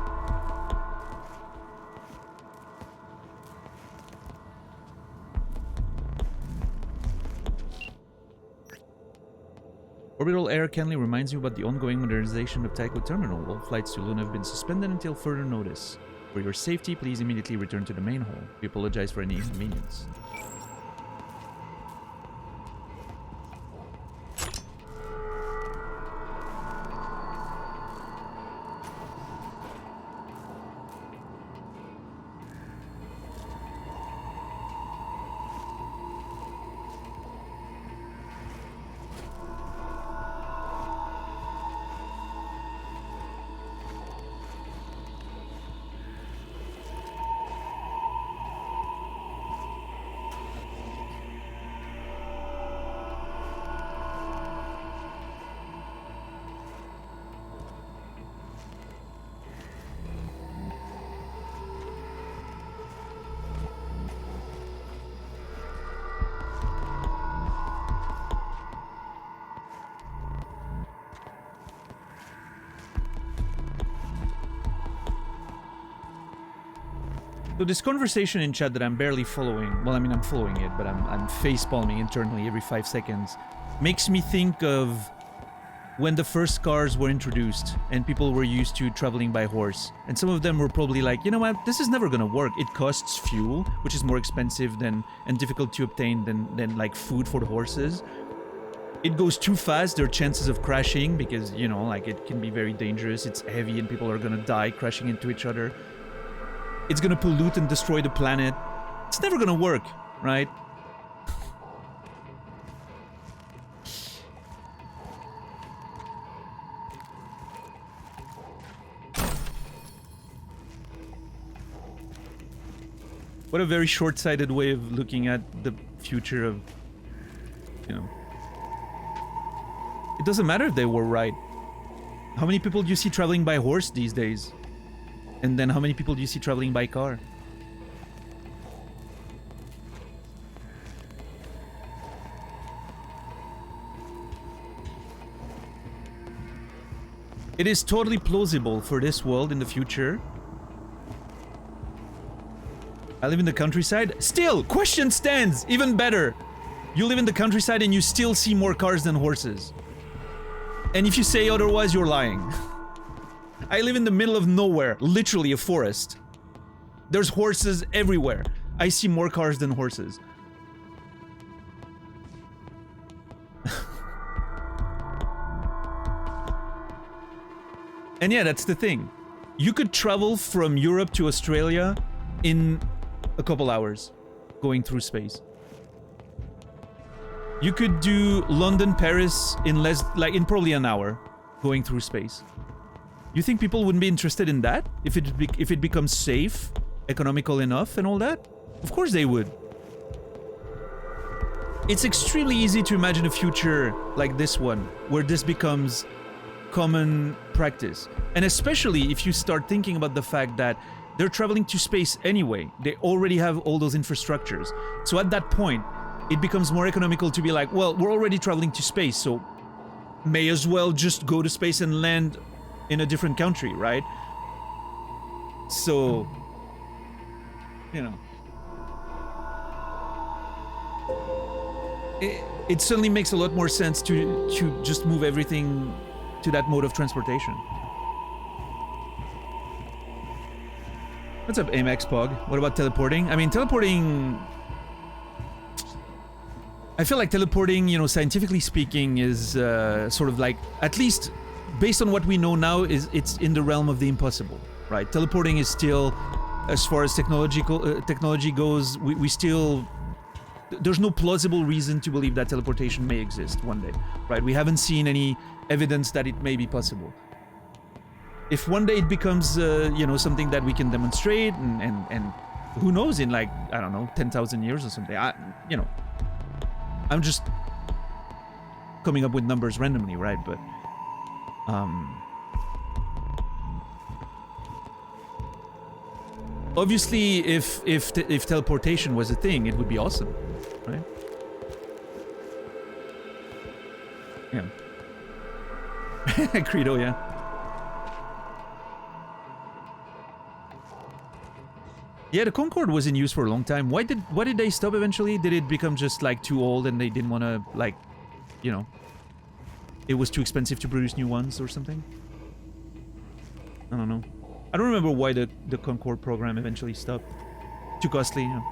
Orbital Air Kenley reminds you about the ongoing modernization of Tycho Terminal. All flights to Luna have been suspended until further notice. For your safety, please immediately return to the main hall. We apologize for any inconvenience. So this conversation in chat that I'm barely following, well, I mean, I'm following it, but I'm face-palming internally every 5 seconds, makes me think of when the first cars were introduced and people were used to traveling by horse. And some of them were probably like, you know what, this is never gonna work. It costs fuel, which is more expensive than and difficult to obtain than like food for the horses. It goes too fast, there are chances of crashing because, you know, like it can be very dangerous. It's heavy and people are gonna die crashing into each other. It's gonna pollute and destroy the planet. It's never gonna work, right? What a very short-sighted way of looking at the future of, you know. It doesn't matter if they were right. How many people do you see traveling by horse these days? And then how many people do you see traveling by car? It is totally plausible for this world in the future I live in the countryside. Still, question stands. Even better. You live in the countryside and you still see more cars than horses. And if you say otherwise, you're lying. I live in the middle of nowhere, literally a forest. There's horses everywhere. I see more cars than horses. And yeah, that's the thing. You could travel from Europe to Australia in a couple hours, going through space. You could do London, Paris in in probably an hour, going through space. You think people wouldn't be interested in that if it becomes safe, economical enough, and all that? Of course they would. It's extremely easy to imagine a future like this one, where this becomes common practice. And especially if you start thinking about the fact that they're traveling to space anyway. They already have all those infrastructures. So at that point, it becomes more economical to be like, well, we're already traveling to space, so may as well just go to space and land in a different country, right? So, you know. It certainly makes a lot more sense to just move everything to that mode of transportation. What's up, Amex Pog? What about teleporting? I mean, teleporting... I feel like teleporting, you know, scientifically speaking, is sort of like, at least based on what we know now, it's in the realm of the impossible, right? Teleporting is still, as far as technology goes, we still... There's no plausible reason to believe that teleportation may exist one day, right? We haven't seen any evidence that it may be possible. If one day it becomes, you know, something that we can demonstrate, and who knows, in like, I don't know, 10,000 years or something, you know, I'm just coming up with numbers randomly, right? But, obviously, if teleportation was a thing, it would be awesome, right? Yeah. Credo, yeah. Yeah, the Concorde was in use for a long time. Why did they stop eventually? Did it become just like too old and they didn't want to, like, you know, it was too expensive to produce new ones or something? I don't know. I don't remember why the Concorde program eventually stopped. Too costly, you know.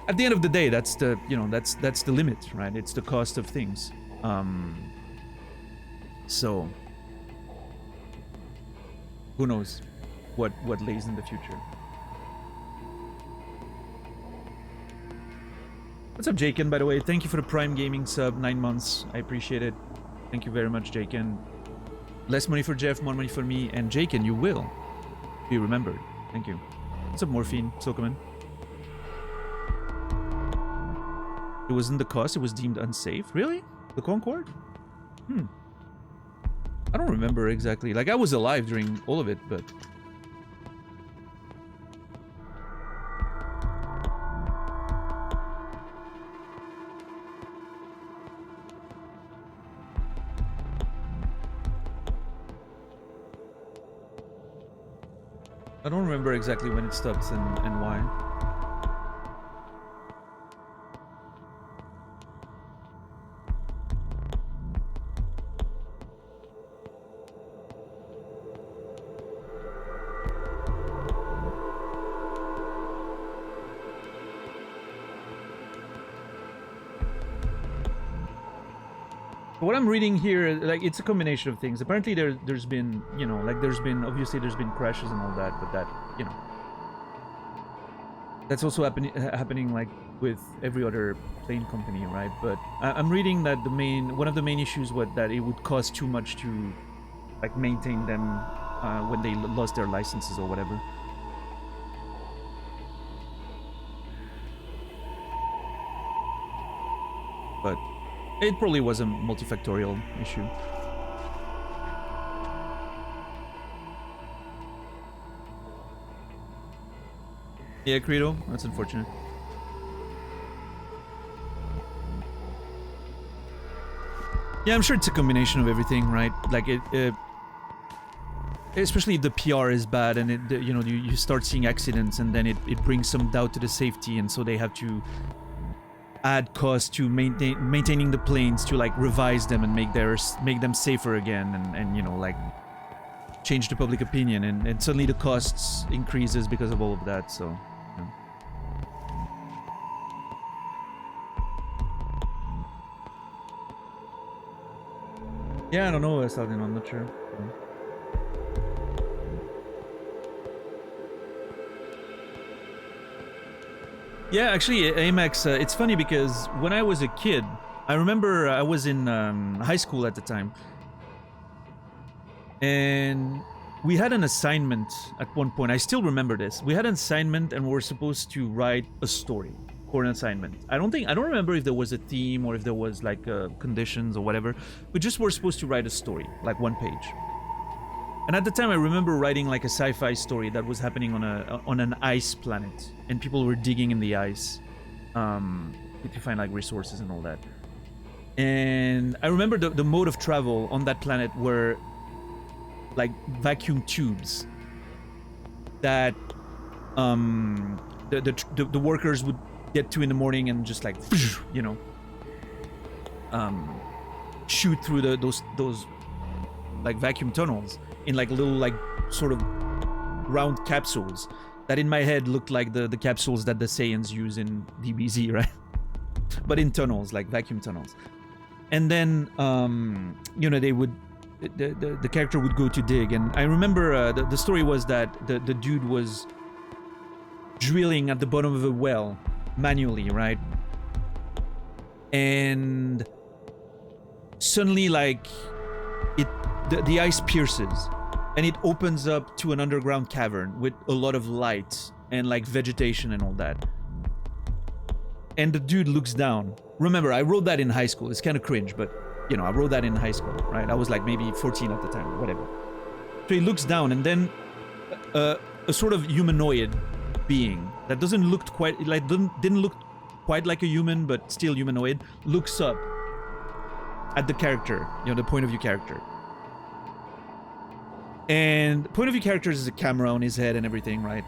At the end of the day, that's the, you know, that's the limit, right? It's the cost of things. So who knows what lays in the future. What's up, Jaken, by the way? Thank you for the Prime Gaming sub, 9 months. I appreciate it. Thank you very much, Jaken. Less money for Jeff, more money for me, and Jaken, you will be remembered. Thank you. What's up, Morphine? Sokoman? It wasn't the cost, it was deemed unsafe? Really? The Concorde? I don't remember exactly. Like, I was alive during all of it, but... I don't remember exactly when it stopped and why. What I'm reading here, like, it's a combination of things. Apparently there's been, you know, like, obviously there's been crashes and all that, but that, you know, that's also happening like with every other plane company, right? But I'm reading that one of the main issues was that it would cost too much to, like, maintain them when they lost their licenses or whatever. But it probably was a multifactorial issue. Yeah, Credo, that's unfortunate. Yeah, I'm sure it's a combination of everything, right? Like, especially if the PR is bad and you know, you start seeing accidents, and then it brings some doubt to the safety, and so they have to add costs to maintaining the planes, to like revise them and make them safer again, and you know, like change the public opinion, and suddenly the costs increases because of all of that. So yeah. Yeah, I don't know, Saladin, I'm not sure. Yeah, actually, Amex, it's funny because when I was a kid, I remember I was in high school at the time, and we had an assignment at one point. I still remember this. We had an assignment and we were supposed to write a story for an assignment. I don't remember if there was a theme or if there was like conditions or whatever. We just were supposed to write a story, like 1 page. And at the time, I remember writing like a sci-fi story that was happening on an ice planet, and people were digging in the ice to find like resources and all that. And I remember the mode of travel on that planet were like vacuum tubes that the workers would get to in the morning and just like, you know, shoot through those like vacuum tunnels in like little like sort of round capsules that in my head looked like the capsules that the Saiyans use in DBZ, right? But in tunnels, like vacuum tunnels. And then you know, they would the character would go to dig, and I remember the story was that the dude was drilling at the bottom of a well manually, right? And suddenly, like, the ice pierces and it opens up to an underground cavern with a lot of light and like vegetation and all that. And the dude looks down. Remember, I wrote that in high school. It's kind of cringe, but you know, I wrote that in high school, right? I was like maybe 14 at the time, whatever. So he looks down, and then a sort of humanoid being that doesn't look quite like didn't look quite like a human, but still humanoid, looks up at the character, you know, the point of view character. And point of view character is a camera on his head and everything, right?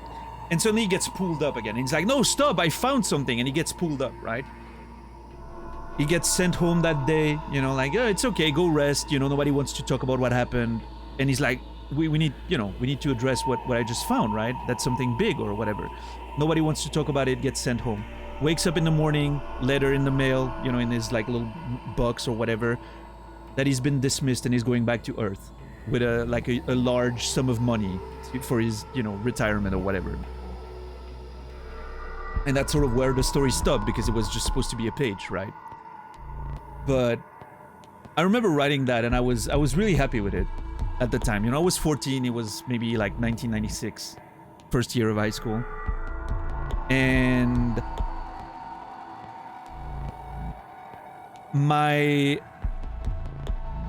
And suddenly he gets pulled up again. And he's like, no, stop, I found something. And he gets pulled up, right? He gets sent home that day, you know, like, oh, it's okay, go rest. You know, nobody wants to talk about what happened. And he's like, we need, you know, we need to address what I just found, right? That's something big or whatever. Nobody wants to talk about it, gets sent home. Wakes up in the morning, letter in the mail, you know, in his like little box or whatever, that he's been dismissed and he's going back to Earth with a large sum of money for his, you know, retirement or whatever. And that's sort of where the story stopped, because it was just supposed to be a page, right? But I remember writing that, and I was really happy with it at the time. You know, I was 14, it was maybe like 1996, first year of high school. And my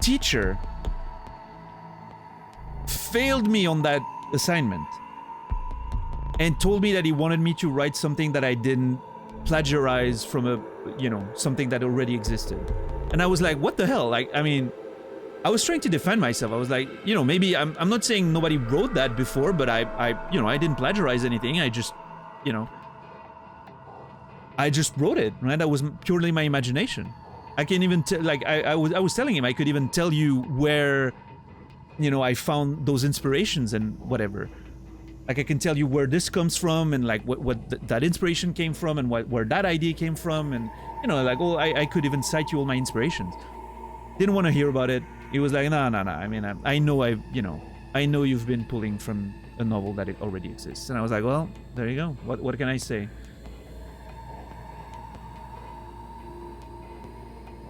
teacher failed me on that assignment and told me that he wanted me to write something that I didn't plagiarize from a, you know, something that already existed. And I was like, what the hell? Like, I mean, I was trying to defend myself. I was like, you know, maybe I'm not saying nobody wrote that before, but I you know, I didn't plagiarize anything. I just, you know, I just wrote it, right? That was purely my imagination. I can't even like I was telling him I could even tell you where, you know, I found those inspirations and whatever. Like I can tell you where this comes from and like what that inspiration came from and where that idea came from, and you know, like, oh, I could even cite you all my inspirations. Didn't want to hear about it. He was like, no. I mean, I know you've been pulling from a novel that it already exists. And I was like, well, there you go. What can I say?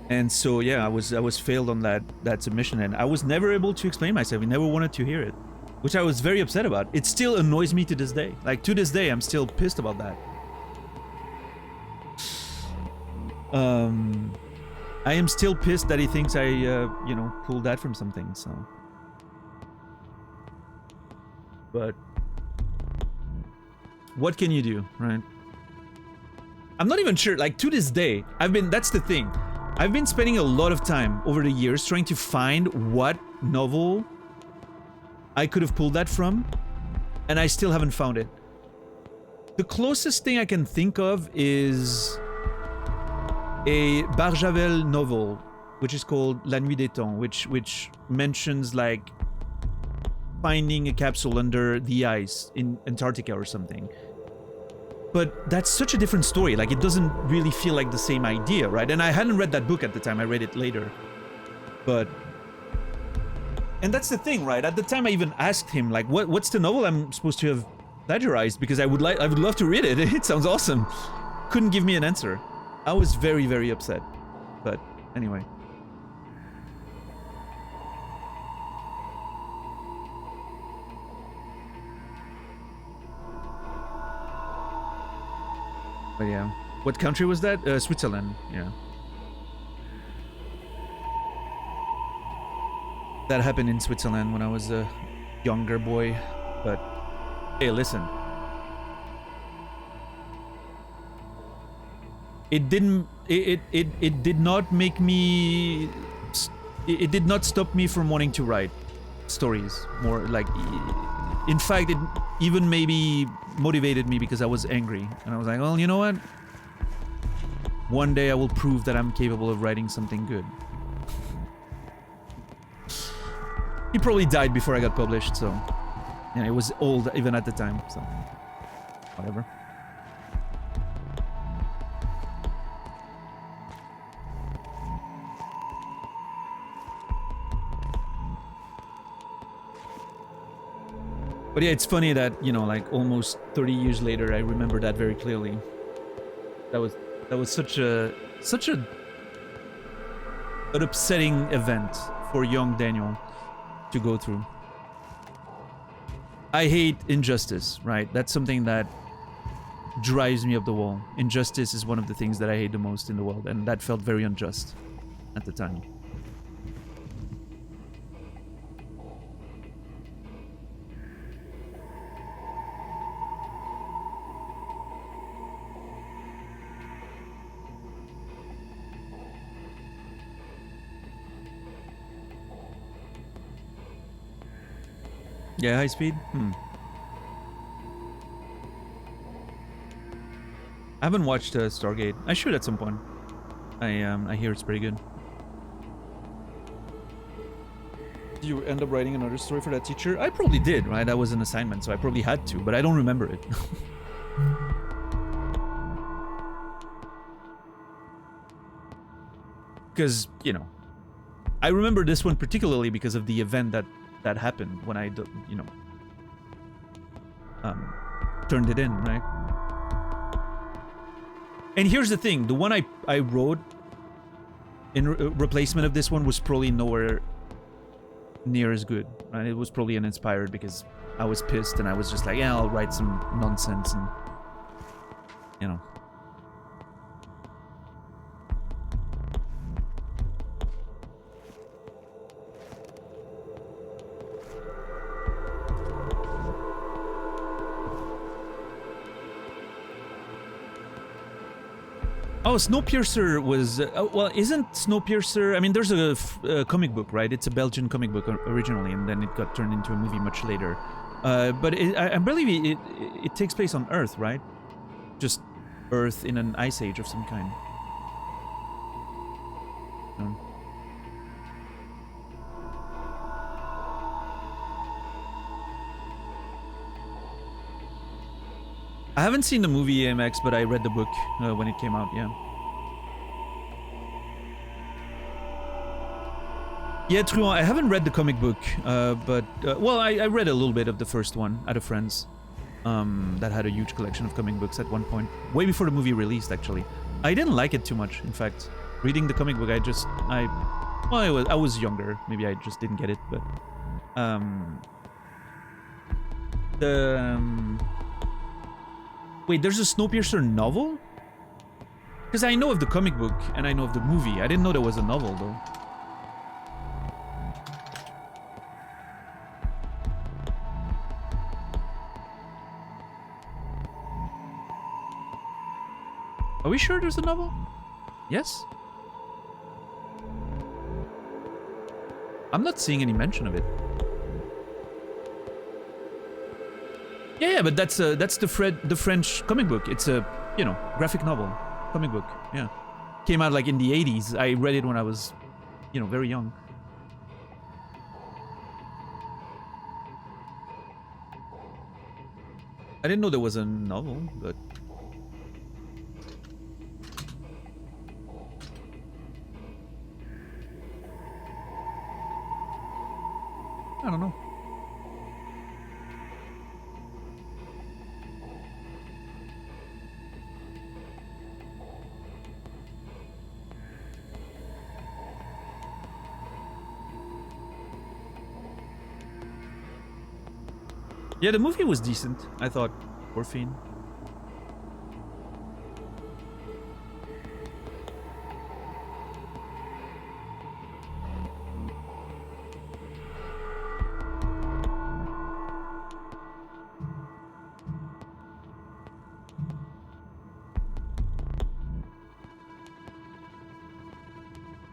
And so yeah, I was failed on that submission, and I was never able to explain myself. He never wanted to hear it, which I was very upset about. It still annoys me to this day. Like to this day, I'm still pissed about that. I am still pissed that he thinks I, you know, pulled that from something. So, but what can you do, right? I'm not even sure. Like to this day, that's the thing. I've been spending a lot of time over the years trying to find what novel I could have pulled that from, and I still haven't found it. The closest thing I can think of is a Barjavel novel, which is called La Nuit des Temps, which mentions like finding a capsule under the ice in Antarctica or something. But that's such a different story. Like, it doesn't really feel like the same idea, right? And I hadn't read that book at the time. I read it later. But... And that's the thing, right? At the time, I even asked him, like, what's the novel I'm supposed to have plagiarized? Because I would love to read it. It sounds awesome. Couldn't give me an answer. I was very, very upset. But anyway. But yeah, what country was that? Switzerland, yeah. That happened in Switzerland when I was a younger boy, but hey, listen. It did not make me... It did not stop me from wanting to write stories. More like... In fact, it even maybe motivated me because I was angry. And I was like, well, you know what? One day I will prove that I'm capable of writing something good. He probably died before I got published, so... Yeah, it was old even at the time, so... Whatever. But yeah, it's funny that, you know, like almost 30 years later, I remember that very clearly. That was such an upsetting event for young Daniel to go through. I hate injustice, right? That's something that drives me up the wall. Injustice is one of the things that I hate the most in the world, and that felt very unjust at the time. Yeah, high speed? I haven't watched Stargate. I should at some point. I hear it's pretty good. Did you end up writing another story for that teacher? I probably did, right? That was an assignment, so I probably had to, but I don't remember it. Because, you know, I remember this one particularly because of the event that happened when I, you know, turned it in, right? And here's the thing, the one I wrote in replacement of this one was probably nowhere near as good, right? It was probably uninspired because I was pissed and I was just like, yeah, I'll write some nonsense and, you know. Oh, Snowpiercer was... well, isn't Snowpiercer... I mean, there's a comic book, right? It's a Belgian comic book originally, and then it got turned into a movie much later. But I believe it takes place on Earth, right? Just Earth in an ice age of some kind. No. I haven't seen the movie AMX, but I read the book when it came out, yeah. Yeah, Truant, I haven't read the comic book, but... well, I read a little bit of the first one at a friend's that had a huge collection of comic books at one point. Way before the movie released, actually. I didn't like it too much, in fact. Reading the comic book, well, I was younger. Maybe I just didn't get it, but... Wait, there's a Snowpiercer novel? Because I know of the comic book, and I know of the movie. I didn't know there was a novel, though. Are we sure there's a novel? Yes? I'm not seeing any mention of it. Yeah, but that's the French comic book. It's a, you know, graphic novel comic book. Yeah, came out like in the 80s. I read it when I was, you know, very young. I didn't know there was a novel, but I don't know. Yeah, the movie was decent, I thought. Morphine.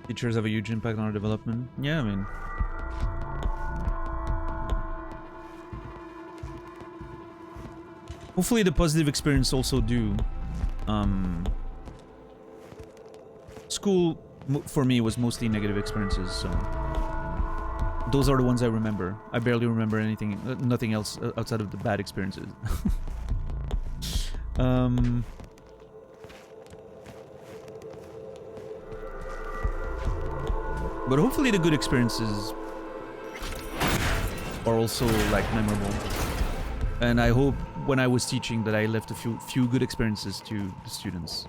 Features have a huge impact on our development. Yeah, I mean... Hopefully the positive experience also do. School, for me, was mostly negative experiences, so... Those are the ones I remember. I barely remember anything, nothing else outside of the bad experiences. But hopefully the good experiences are also, like, memorable. And I hope when I was teaching that I left a few good experiences to the students.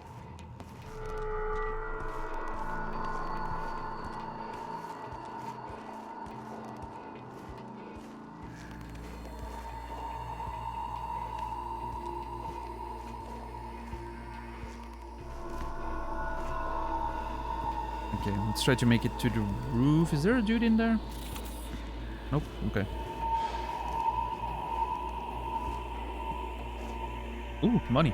Okay, let's try to make it to the roof. Is there a dude in there? Nope, okay. Ooh, money.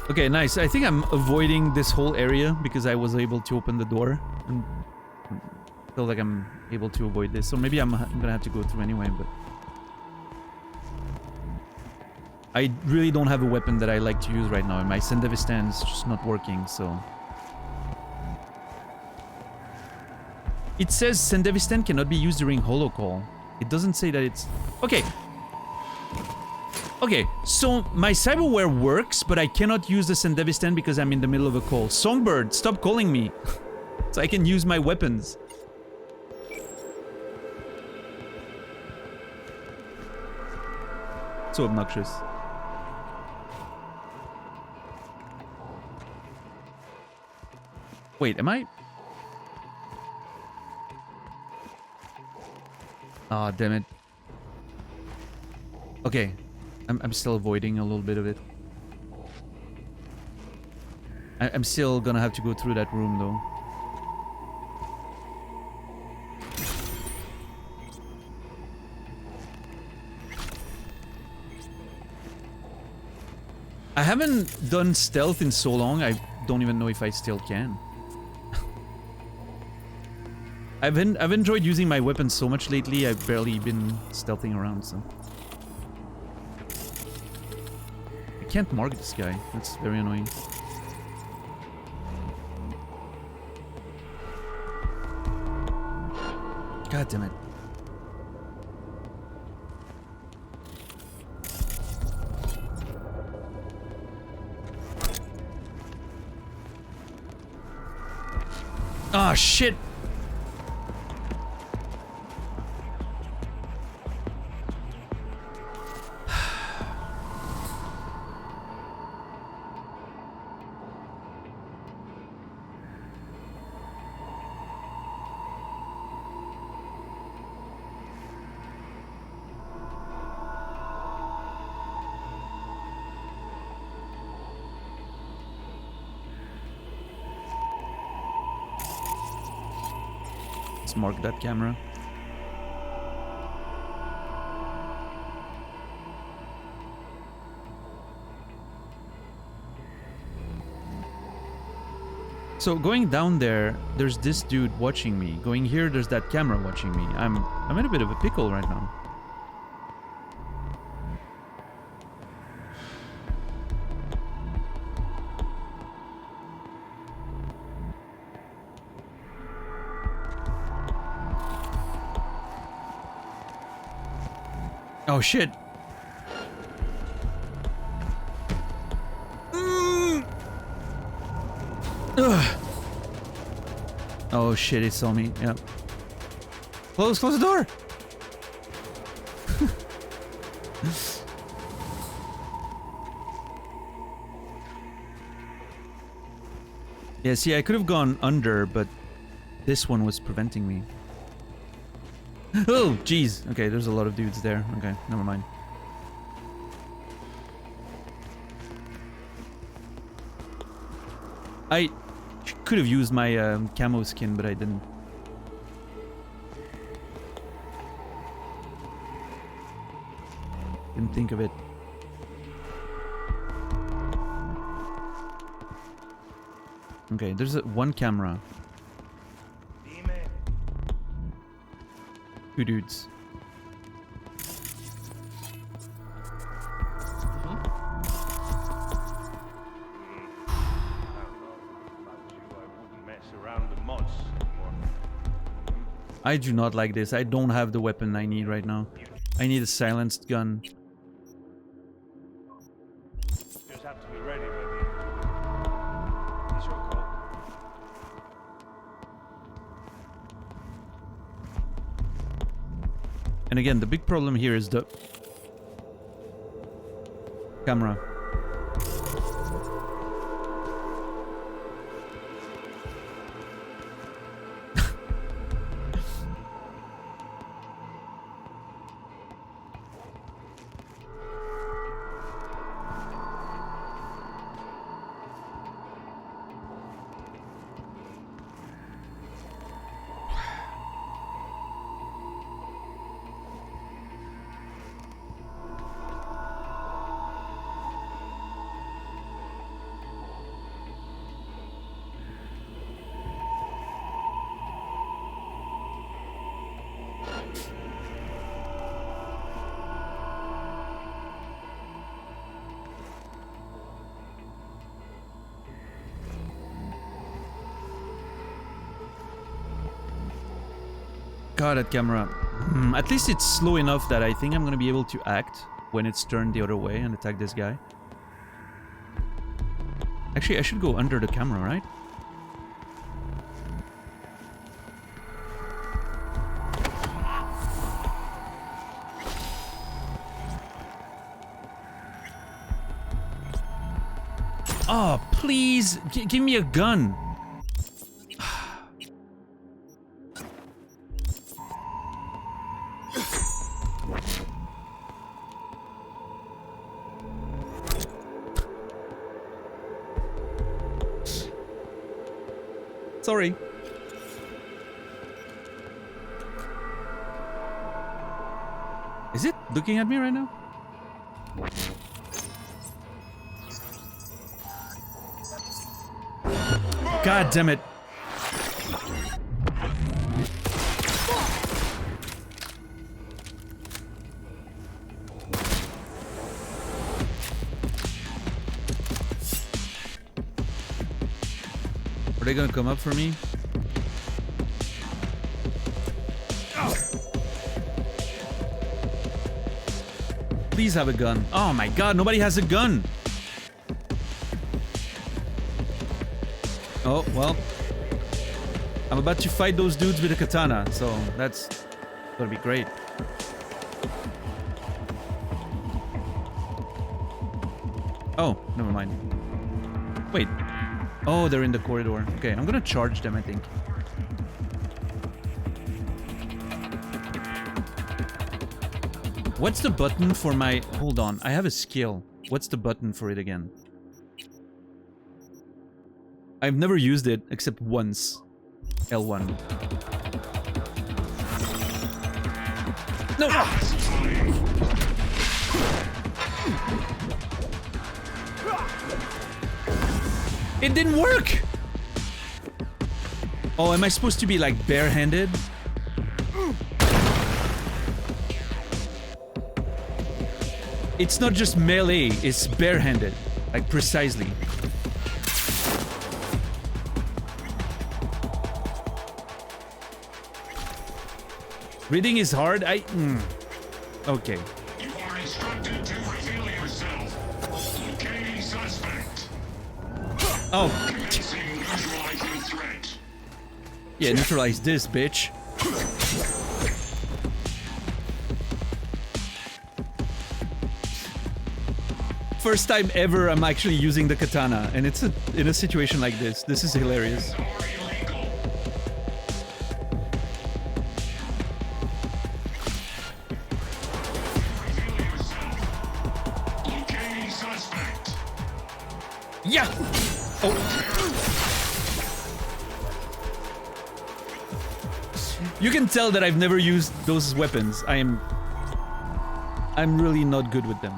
Okay, nice. I think I'm avoiding this whole area because I was able to open the door and feel like I'm able to avoid this. So maybe I'm gonna have to go through anyway, but... I really don't have a weapon that I like to use right now, and my Sendevis stand is just not working, so... It says Sendevis stand cannot be used during holocall. It doesn't say that it's... Okay. Okay, so my cyberware works, but I cannot use the Sendevis stand because I'm in the middle of a call. Songbird, stop calling me! So I can use my weapons. So obnoxious. Wait, am I? Ah, damn it. Okay. I'm still avoiding a little bit of it. I'm still gonna have to go through that room, though. I haven't done stealth in so long, I don't even know if I still can. I've enjoyed using my weapons so much lately, I've barely been stealthing around, so... I can't mark this guy, that's very annoying. God damn it. Ah, shit! Let's mark that camera. So going down there, there's this dude watching me. Going here, there's that camera watching me. I'm in a bit of a pickle right now. Oh shit. Ugh. Oh shit, he saw me. Yep. Close the door. Yeah, see, I could have gone under, but this one was preventing me. Oh, jeez. Okay, there's a lot of dudes there. Okay, never mind. I could have used my camo skin, but I didn't. Didn't think of it. Okay, there's one camera. Two dudes. I do not like this. I don't have the weapon I need right now. I need a silenced gun. Just have to be ready, baby. It's your call. And again, the big problem here is the camera. God, that camera. At least it's slow enough that I think I'm gonna be able to act when it's turned the other way and attack this guy. Actually, I should go under the camera, right? Oh, please, give me a gun. Sorry. Is it looking at me right now? God damn it. Are they gonna come up for me? Please have a gun. Oh my god, nobody has a gun. Oh, well. I'm about to fight those dudes with a katana, so that's gonna be great. Oh, never mind. Wait. Oh, they're in the corridor. Okay, I'm gonna charge them, I think. What's the button for my... Hold on, I have a skill. What's the button for it again? I've never used it except once. L1. No! It didn't work! Oh, am I supposed to be like barehanded? It's not just melee, it's barehanded. Like precisely. Reading is hard. Okay. You are instructed to reveal yourself. Locating suspect. Oh. Commencing neutralizing threat. Yeah, neutralize this, bitch. First time ever I'm actually using the katana, and it's in a situation like this. This is hilarious. Yeah! Oh. You can tell that I've never used those weapons. I'm really not good with them.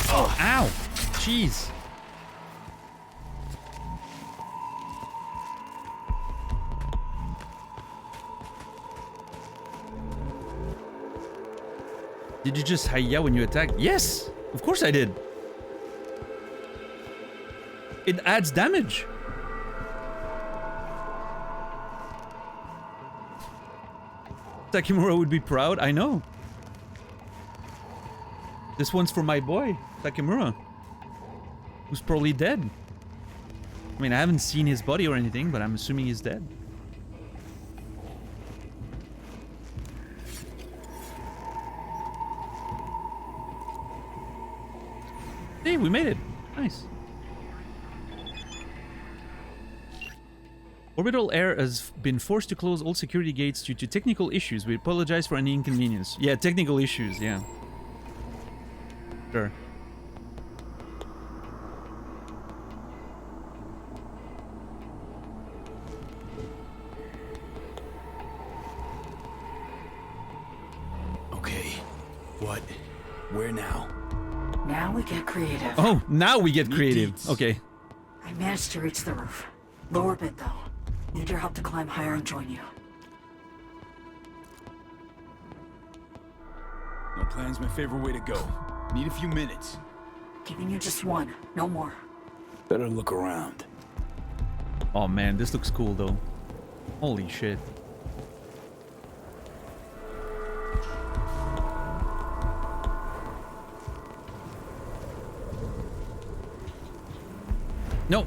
Oh, ow! Jeez. Did you just hi-ya when you attack? Yes! Of course I did. It adds damage. Takemura would be proud, I know. This one's for my boy, Takemura. Who's probably dead. I mean, I haven't seen his body or anything, but I'm assuming he's dead. Hey, we made it. Nice. Orbital Air has been forced to close all security gates due to technical issues. We apologize for any inconvenience. Yeah, technical issues, yeah. Sure. Okay. What? Where now? Now we get creative. Oh, now we get creative. Okay. I managed to reach the roof. Lower bit though. Need your help to climb higher and join you. No plan's my favorite way to go. Need a few minutes. Giving you just one, no more. Better look around. Oh man, this looks cool though. Holy shit. No.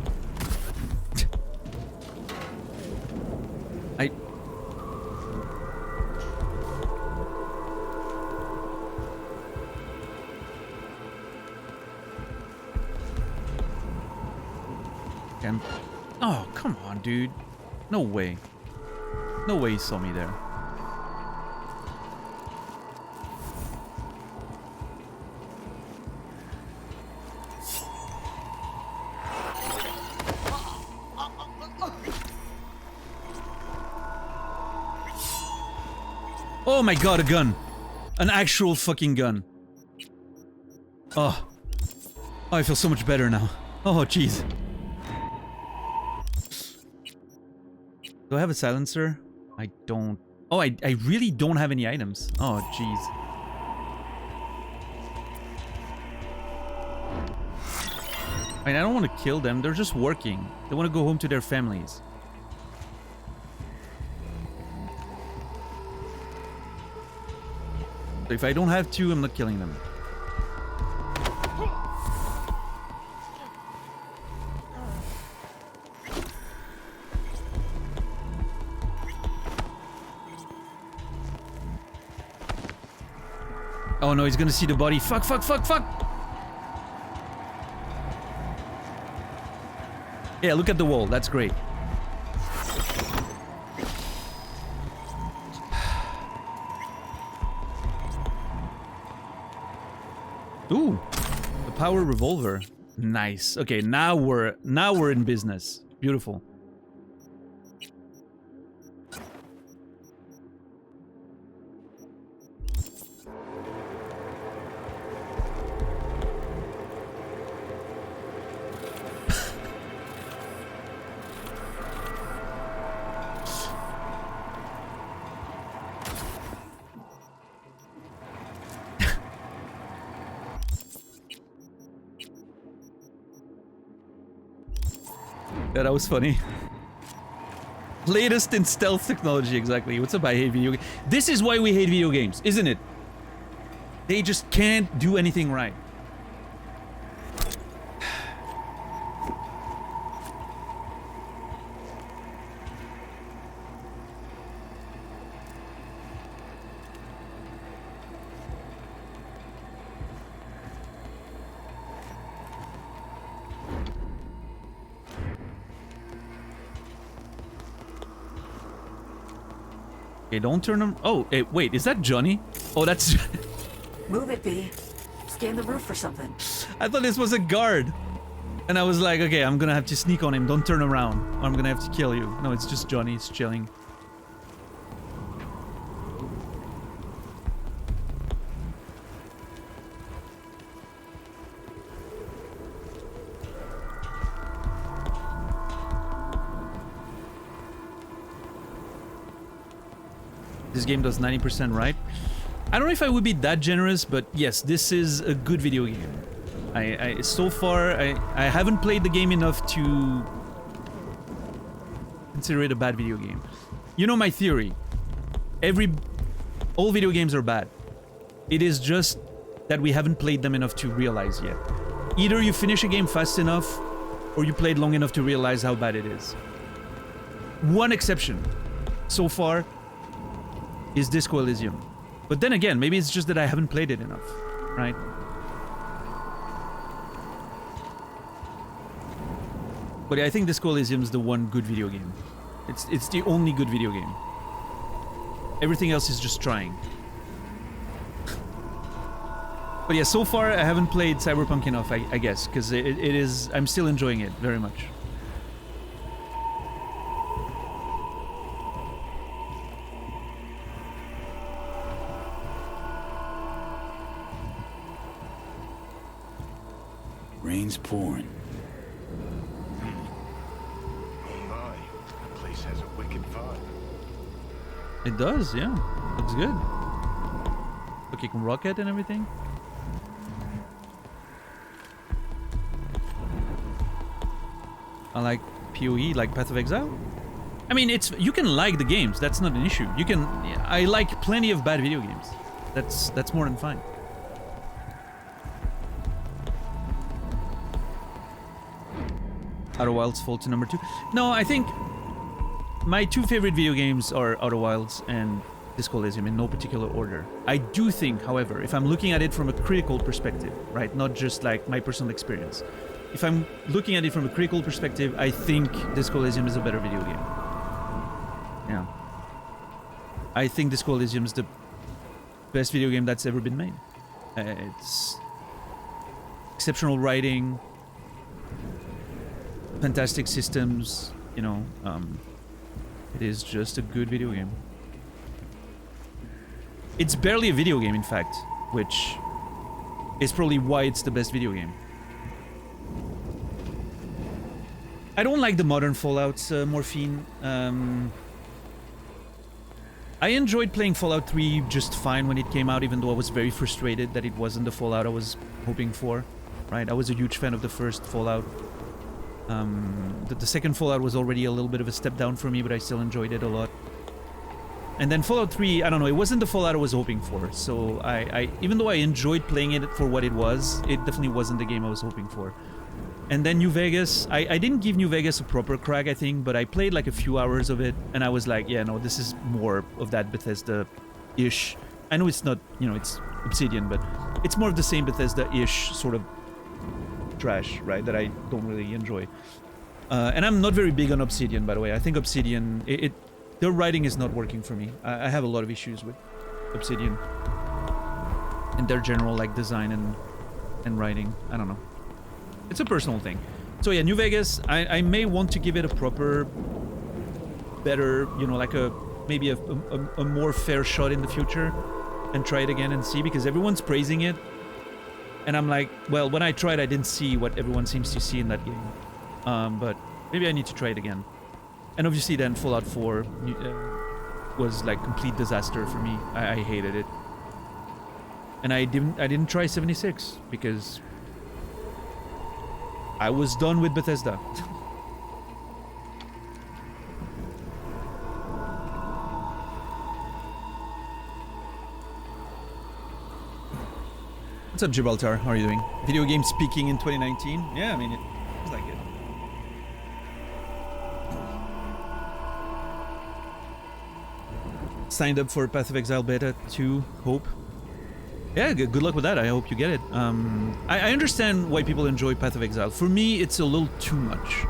Oh, come on, dude. No way. No way he saw me there. Oh my god, a gun. An actual fucking gun. Oh. Oh, I feel so much better now. Oh, jeez. Do I have a silencer? I don't. Oh, I really don't have any items. Oh, jeez. I mean, I don't want to kill them. They're just working. They want to go home to their families. So if I don't have to, I'm not killing them. Oh no, he's gonna see the body. Fuck, fuck, fuck, fuck! Yeah, look at the wall. That's great. Ooh, the power revolver. Nice. Okay, now we're in business. Beautiful. Yeah, that was funny. Latest in stealth technology, exactly. What's up, I hate video games. This is why we hate video games, isn't it? They just can't do anything right. Okay, don't turn them. Oh, wait, is that Johnny? Oh, that's. Move it, B. Scan the roof for something. I thought this was a guard. And I was like, okay, I'm gonna have to sneak on him. Don't turn around, or I'm gonna have to kill you. No, it's just Johnny. He's chilling. This game does 90% right. I don't know if I would be that generous, but yes, this is a good video game. So far, I haven't played the game enough to consider it a bad video game. You know my theory. All video games are bad. It is just that we haven't played them enough to realize yet. Either you finish a game fast enough, or you played long enough to realize how bad it is. One exception, so far, is Disco Elysium. But then again, maybe it's just that I haven't played it enough, right? But I think Disco Elysium is the one good video game. It's the only good video game. Everything else is just trying. But yeah, so far I haven't played Cyberpunk enough, I guess, because it is... I'm still enjoying it very much. Rain's pouring. Oh my, the place has a wicked vibe. It does, yeah. Looks good. Look, you can rocket and everything. I like PoE, like Path of Exile. I mean, you can like the games. That's not an issue. You can. I like plenty of bad video games. That's more than fine. Outer Wilds fall to number 2. No, I think my two favorite video games are Outer Wilds and Disco Elysium in no particular order. I do think, however, if I'm looking at it from a critical perspective, right, not just like my personal experience. If I'm looking at it from a critical perspective, I think Disco Elysium is a better video game. Yeah. I think Disco Elysium is the best video game that's ever been made. It's exceptional writing, fantastic systems, you know, it is just a good video game. It's barely a video game, in fact, which is probably why it's the best video game. I don't like the modern Fallouts, Morphine. I enjoyed playing Fallout 3 just fine when it came out, even though I was very frustrated that it wasn't the Fallout I was hoping for, right? I was a huge fan of the first Fallout. The second Fallout was already a little bit of a step down for me, but I still enjoyed it a lot. And then Fallout 3, I don't know, it wasn't the Fallout I was hoping for. So even though I enjoyed playing it for what it was, it definitely wasn't the game I was hoping for. And then New Vegas, I didn't give New Vegas a proper crack, I think, but I played like a few hours of it, and I was like, yeah, no, this is more of that Bethesda-ish. I know it's not, you know, it's Obsidian, but it's more of the same Bethesda-ish sort of trash, right, that I don't really enjoy. And I'm not very big on Obsidian, by the way. I think Obsidian, their writing is not working for me. I have a lot of issues with Obsidian and their general like design and writing. I don't know. It's a personal thing. So yeah, New Vegas, I may want to give it a proper, better, you know, like maybe a more fair shot in the future and try it again and see, because everyone's praising it. And I'm like, well, when I tried, I didn't see what everyone seems to see in that game. But maybe I need to try it again. And obviously then Fallout 4 was like complete disaster for me. I hated it. And I didn't try 76 because I was done with Bethesda. What's up, Gibraltar? How are you doing? Video game speaking in 2019? Yeah, I mean, it feels like it. Signed up for Path of Exile Beta 2, hope. Yeah, good luck with that. I hope you get it. I understand why people enjoy Path of Exile. For me, it's a little too much.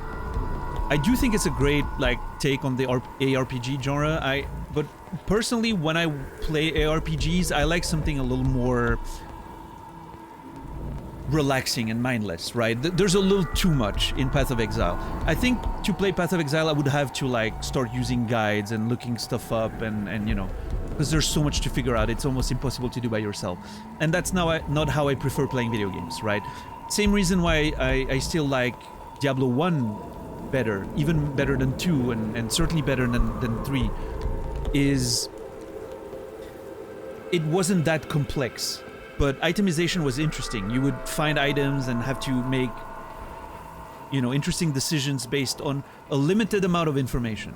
I do think it's a great, like, take on the ARPG genre. But personally, when I play ARPGs, I like something a little more relaxing and mindless, right? There's a little too much in Path of Exile. I think to play Path of Exile, I would have to, like, start using guides and looking stuff up and you know, because there's so much to figure out. It's almost impossible to do by yourself. And that's not how I prefer playing video games, right? Same reason why I still like Diablo 1 better, even better than 2, and certainly better than 3, is it wasn't that complex, but itemization was interesting. You would find items and have to make, you know, interesting decisions based on a limited amount of information.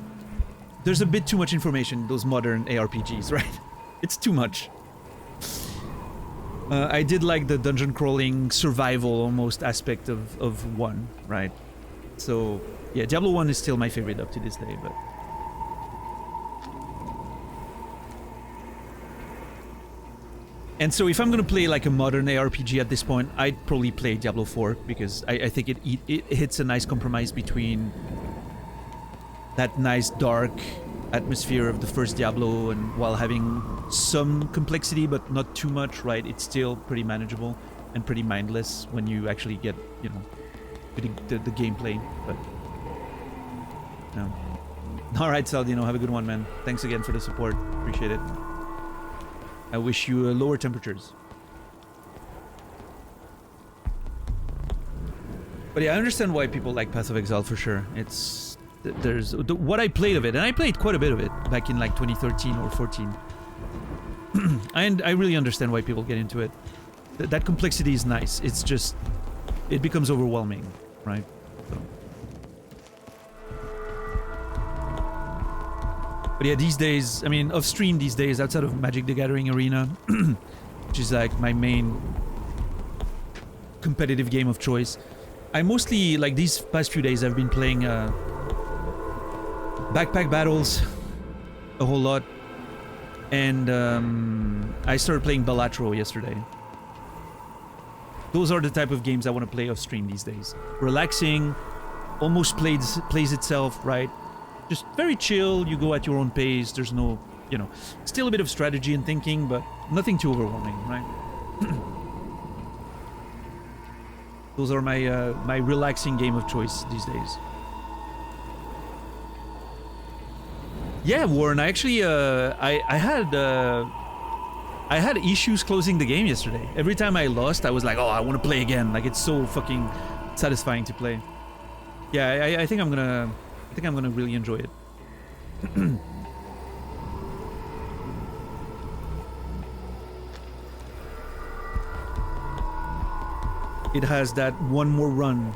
There's a bit too much information in those modern ARPGs, right? It's too much. I did like the dungeon crawling survival almost aspect of 1, right? So yeah, Diablo 1 is still my favorite up to this day, but and so if I'm gonna play like a modern ARPG at this point, I'd probably play Diablo 4 because I think it hits a nice compromise between that nice dark atmosphere of the first Diablo and while having some complexity but not too much, right? It's still pretty manageable and pretty mindless when you actually get, you know, the gameplay, but no. Alright, Saldino, have a good one, man. Thanks again for the support. Appreciate it. I wish you lower temperatures. But yeah, I understand why people like Path of Exile for sure. It's there's what I played of it, and I played quite a bit of it back in like 2013 or 14. And I really understand why people get into it. That complexity is nice. It's just it becomes overwhelming, right? So. But yeah, these days, I mean, off stream these days, outside of Magic the Gathering Arena, which is like my main competitive game of choice, I mostly, like these past few days, I've been playing backpack battles a whole lot, and I started playing Balatro yesterday. Those are the type of games I want to play off stream these days. Relaxing, almost plays itself, right? Just very chill, you go at your own pace, there's no, you know, still a bit of strategy and thinking, but nothing too overwhelming, right? Those are my my relaxing game of choice these days. Yeah, Warren, I actually, I had issues closing the game yesterday. Every time I lost, I was like, oh, I want to play again. Like, it's so fucking satisfying to play. Yeah, I think I'm gonna really enjoy it. It has that one more run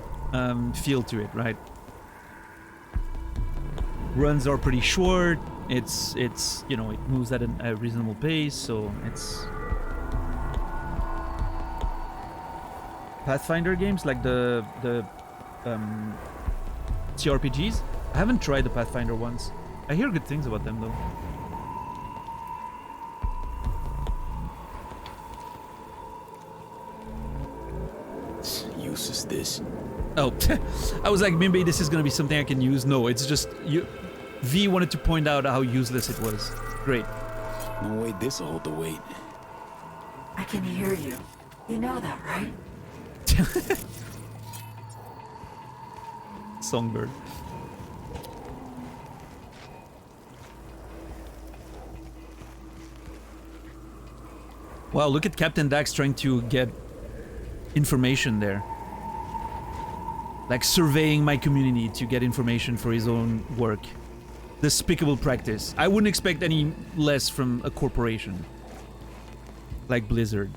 feel to it, right? Runs are pretty short. It's you know, it moves at a reasonable pace, so it's Pathfinder games like the CRPGs. I haven't tried the Pathfinder ones. I hear good things about them though. Use is this? Oh, I was like, maybe this is gonna be something I can use. No, it's just you. V wanted to point out how useless it was. Great. No way this'll hold the weight. I can hear you. You know that, right? Songbird. Wow, look at Captain Dax trying to get information there. Like surveying my community to get information for his own work. Despicable practice. I wouldn't expect any less from a corporation. Like Blizzard.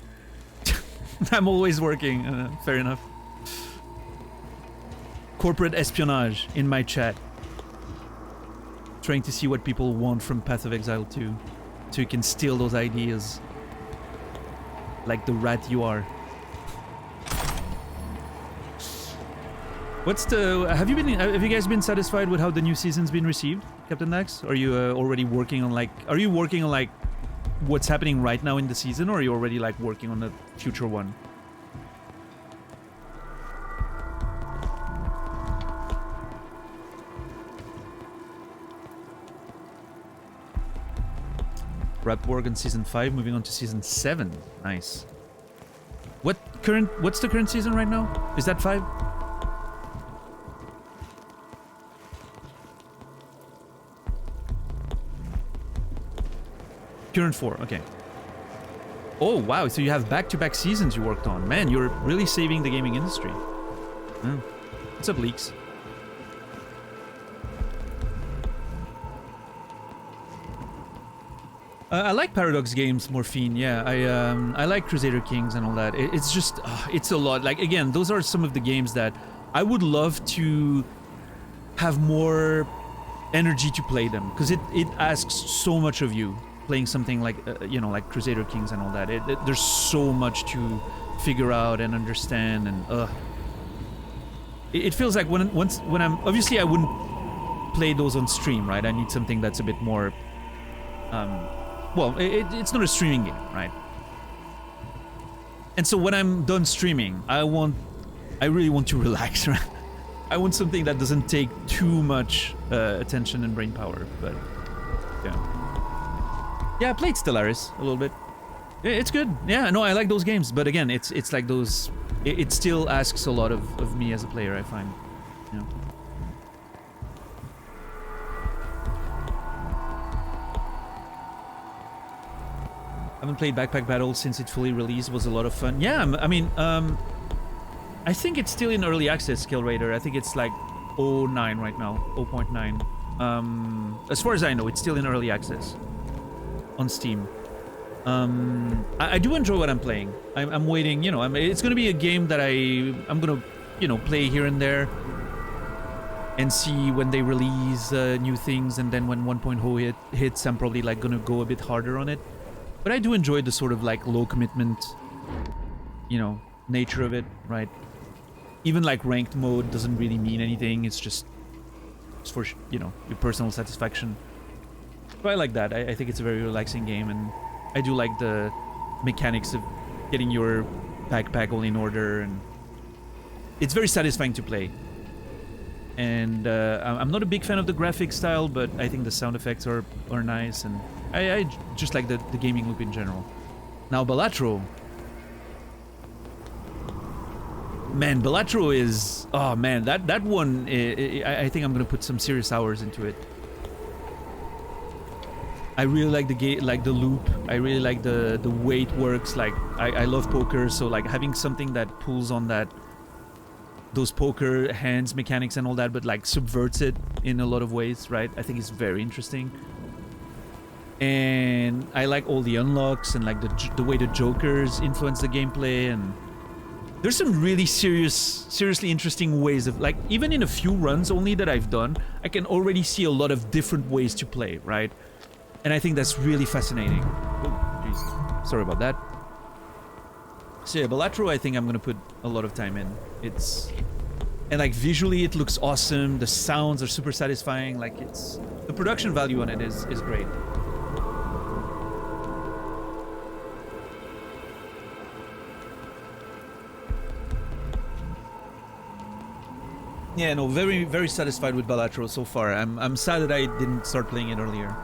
I'm always working, fair enough. Corporate espionage in my chat. Trying to see what people want from Path of Exile 2. So you can steal those ideas. Like the rat you are. What's the? Have you guys been satisfied with how the new season's been received, Captain Dax? Are you already working on like? Are you working on like what's happening right now in the season, or are you already like working on the future one? Wrap work on season 5, moving on to season 7. Nice. What's the current season right now? Is that 5? Current 4, okay. Oh wow, so you have back-to-back seasons you worked on. Man, you're really saving the gaming industry. What's up, Leaks? I like Paradox games, Morphine. Yeah, I like Crusader Kings and all that. It's just, it's a lot. Like, again, those are some of the games that I would love to have more energy to play them, because it asks so much of you playing something like, you know, like Crusader Kings and all that. There's so much to figure out and understand, and it feels like when I'm obviously I wouldn't play those on stream, right? I need something that's a bit more. Well, it's not a streaming game, right? And so when I'm done streaming, I really want to relax, right? I want something that doesn't take too much attention and brain power, but yeah. Yeah, I played Stellaris a little bit. It's good. Yeah, no, I like those games, but again, it's like those, it still asks a lot of me as a player, I find, you know. I haven't played Backpack Battle since it fully released. It was a lot of fun. Yeah, I mean, I think it's still in early access, Skill Raider. I think it's like 0.9 right now, 0.9. As far as I know, it's still in early access on Steam. I do enjoy what I'm playing. I'm waiting, you know, it's gonna be a game that I'm gonna, you know, play here and there and see when they release new things, and then when 1.0 hits, I'm probably like gonna go a bit harder on it. But I do enjoy the sort of like low commitment, you know, nature of it, right? Even like ranked mode doesn't really mean anything. It's just for, you know, your personal satisfaction. But I like that. I think it's a very relaxing game, and I do like the mechanics of getting your backpack all in order, and it's very satisfying to play. And I'm not a big fan of the graphic style, but I think the sound effects are nice, and I just like the gaming loop in general. Now Balatro. Man, Balatro is... Oh man, that one, I think I'm gonna put some serious hours into it. I really like the loop. I really like the way it works. Like, I love poker, so like having something that pulls on those poker hands mechanics and all that, but like subverts it in a lot of ways, right? I think it's very interesting. And I like all the unlocks and like the way the jokers influence the gameplay, and there's some really seriously interesting ways of, like, even in a few runs only that I've done, I can already see a lot of different ways to play, right? And I think that's really fascinating. Oh, jeez. Sorry about that. So yeah, Balatro, I think I'm gonna put a lot of time in. And like visually it looks awesome, the sounds are super satisfying, like the production value on it is great. Yeah, no, very, very satisfied with Balatro so far. I'm sad that I didn't start playing it earlier.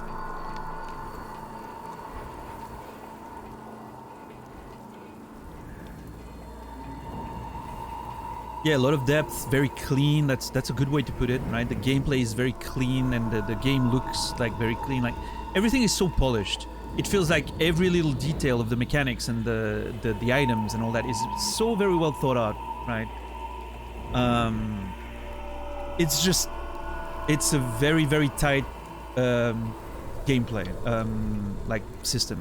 Yeah, a lot of depth, very clean. That's a good way to put it, right? The gameplay is very clean, and the game looks like very clean. Like everything is so polished. It feels like every little detail of the mechanics and the items and all that is so very well thought out, right? It's a very, very tight gameplay like system.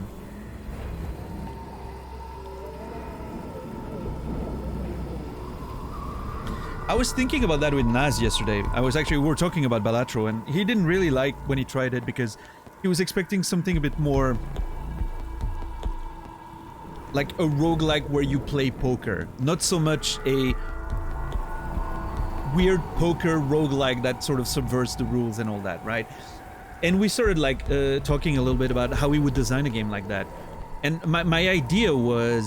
I was thinking about that with Naz yesterday. We were talking about Balatro, and he didn't really like when he tried it because he was expecting something a bit more like a roguelike where you play poker, not so much a weird poker roguelike that sort of subverts the rules and all that, right? And we started like talking a little bit about how we would design a game like that. And my idea was,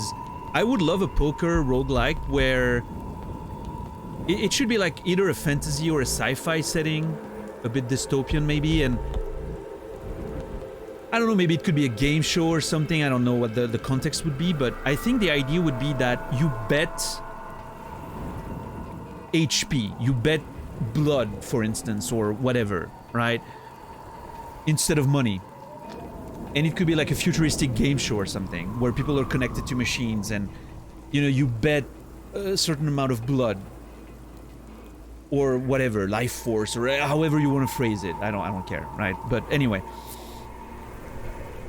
I would love a poker roguelike where it should be like either a fantasy or a sci-fi setting, a bit dystopian maybe, and I don't know, maybe it could be a game show or something. I don't know what the context would be, but I think the idea would be that you bet HP, you bet blood, for instance, or whatever, right? Instead of money. And it could be like a futuristic game show or something, where people are connected to machines and, you know, you bet a certain amount of blood. Or whatever, life force, or however you want to phrase it. I don't care, right? But anyway.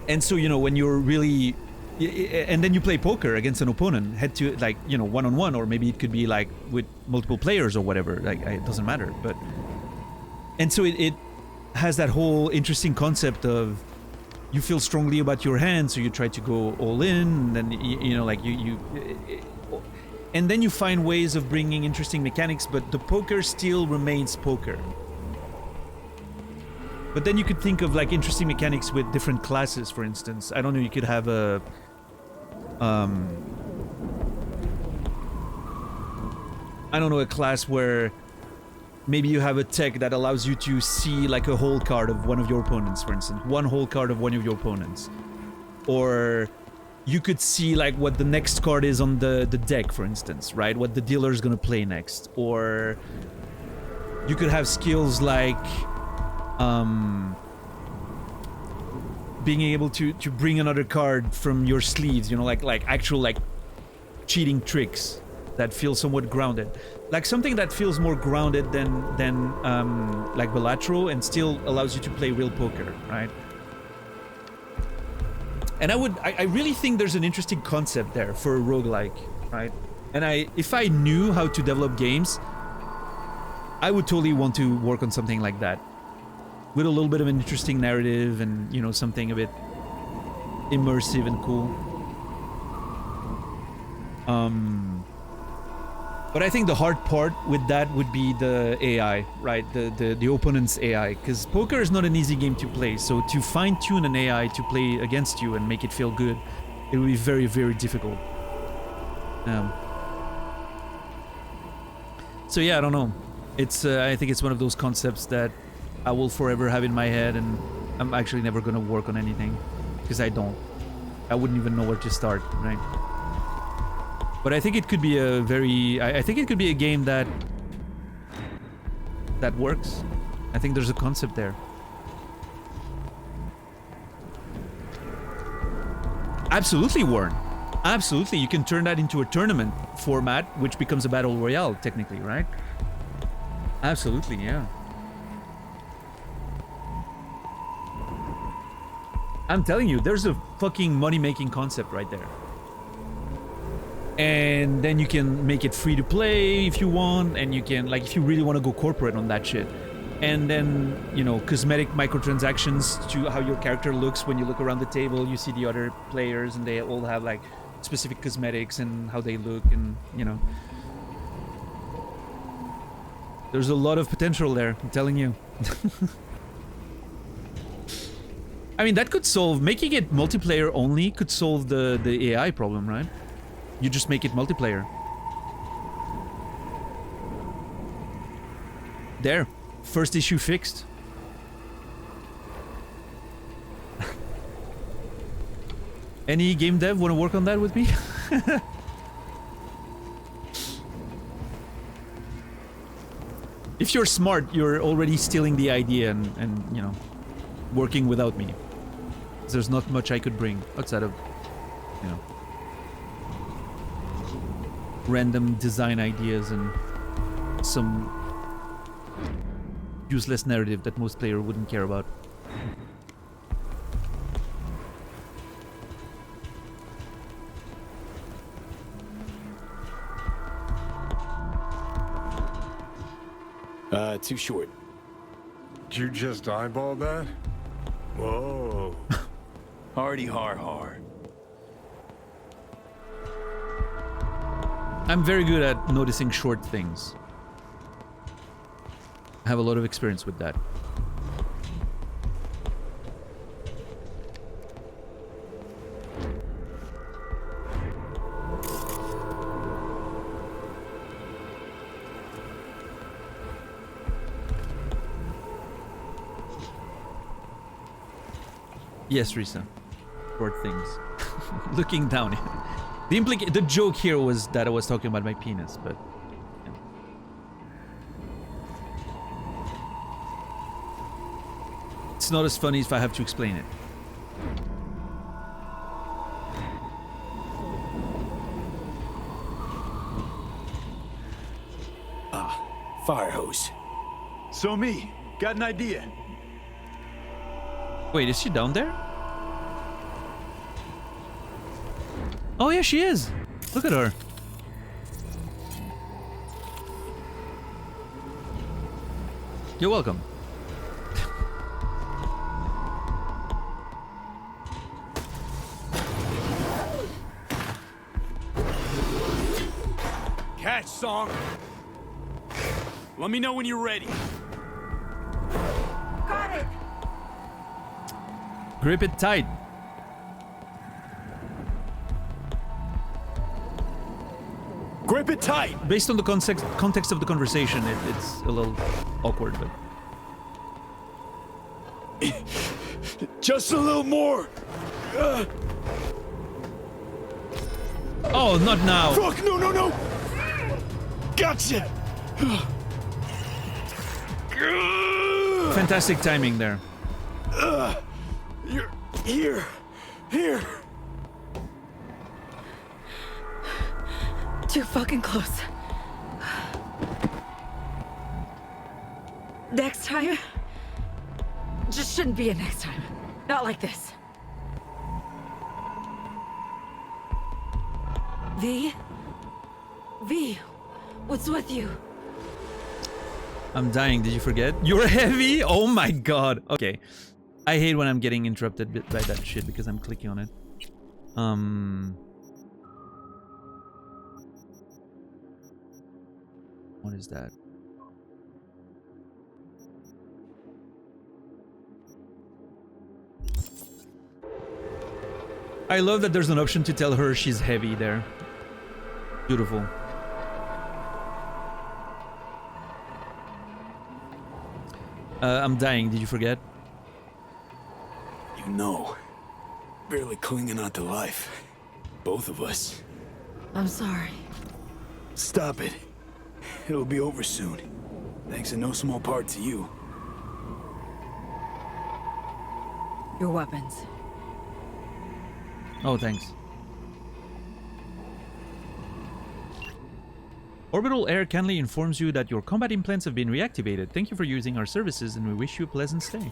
And so, you know, when you're really... And then you play poker against an opponent, head to, like, you know, one-on-one, or maybe it could be, like, with multiple players or whatever. Like, it doesn't matter, but... And so it has that whole interesting concept of you feel strongly about your hand, so you try to go all in, and then, you know, like, and then you find ways of bringing interesting mechanics, but the poker still remains poker. But then you could think of like interesting mechanics with different classes, for instance. I don't know, you could have a... I don't know, a class where maybe you have a tech that allows you to see like a whole card of one of your opponents, for instance. One whole card of one of your opponents. Or... you could see like what the next card is on the deck, for instance, right? What the dealer is gonna play next. Or you could have skills like being able to bring another card from your sleeves, you know, like actual like cheating tricks that feel somewhat grounded. Like something that feels more grounded than like Balatro and still allows you to play real poker, right? And I really think there's an interesting concept there for a roguelike, right? And if I knew how to develop games, I would totally want to work on something like that. With a little bit of an interesting narrative and, you know, something a bit immersive and cool. But I think the hard part with that would be the AI, right? The opponent's AI, because poker is not an easy game to play. So to fine-tune an AI to play against you and make it feel good, it would be very, very difficult. So yeah, I don't know. It's I think it's one of those concepts that I will forever have in my head, and I'm actually never gonna work on anything because I wouldn't even know where to start, right? But I think it could be a very... I think it could be a game that works. I think there's a concept there. Absolutely, Warren. Absolutely. You can turn that into a tournament format, which becomes a battle royale, technically, right? Absolutely, yeah. I'm telling you, there's a fucking money-making concept right there. And then you can make it free to play if you want, and you can, like, if you really want to go corporate on that shit. And then, you know, cosmetic microtransactions to how your character looks when you look around the table. You see the other players, and they all have, like, specific cosmetics and how they look, and, you know. There's a lot of potential there, I'm telling you. I mean, that could solve... Making it multiplayer only could solve the AI problem, right? You just make it multiplayer. There. First issue fixed. Any game dev want to work on that with me? If you're smart, you're already stealing the idea and you know, working without me. There's not much I could bring outside of, you know, random design ideas and some useless narrative that most players wouldn't care about. Too short. Did you just eyeball that? Whoa. Hardy har har. I'm very good at noticing short things. I have a lot of experience with that. Yes, Risa. Short things. Looking down. The joke here was that I was talking about my penis, but yeah. It's not as funny if I have to explain it. Fire hose. So me, got an idea. Wait, is she down there? Oh yeah, she is. Look at her. You're welcome. Catch, Song. Let me know when you're ready. Got it. Grip it tight. Grip it tight. Based on the context of the conversation, it's a little awkward, but just a little more. Oh, not now. Fuck, no. Gotcha. Fantastic timing there. You're here. Too fucking close. Next time? Just shouldn't be a next time. Not like this. V? V, what's with you? I'm dying, did you forget? You're heavy? Oh my god. Okay. I hate when I'm getting interrupted by that shit because I'm clicking on it. What is that? I love that there's an option to tell her she's heavy there. Beautiful. I'm dying, did you forget? You know, barely clinging on to life. Both of us. I'm sorry. Stop it. It'll be over soon. Thanks in no small part to you. Your weapons. Oh, thanks. Orbital Air kindly informs you that your combat implants have been reactivated. Thank you for using our services and we wish you a pleasant stay.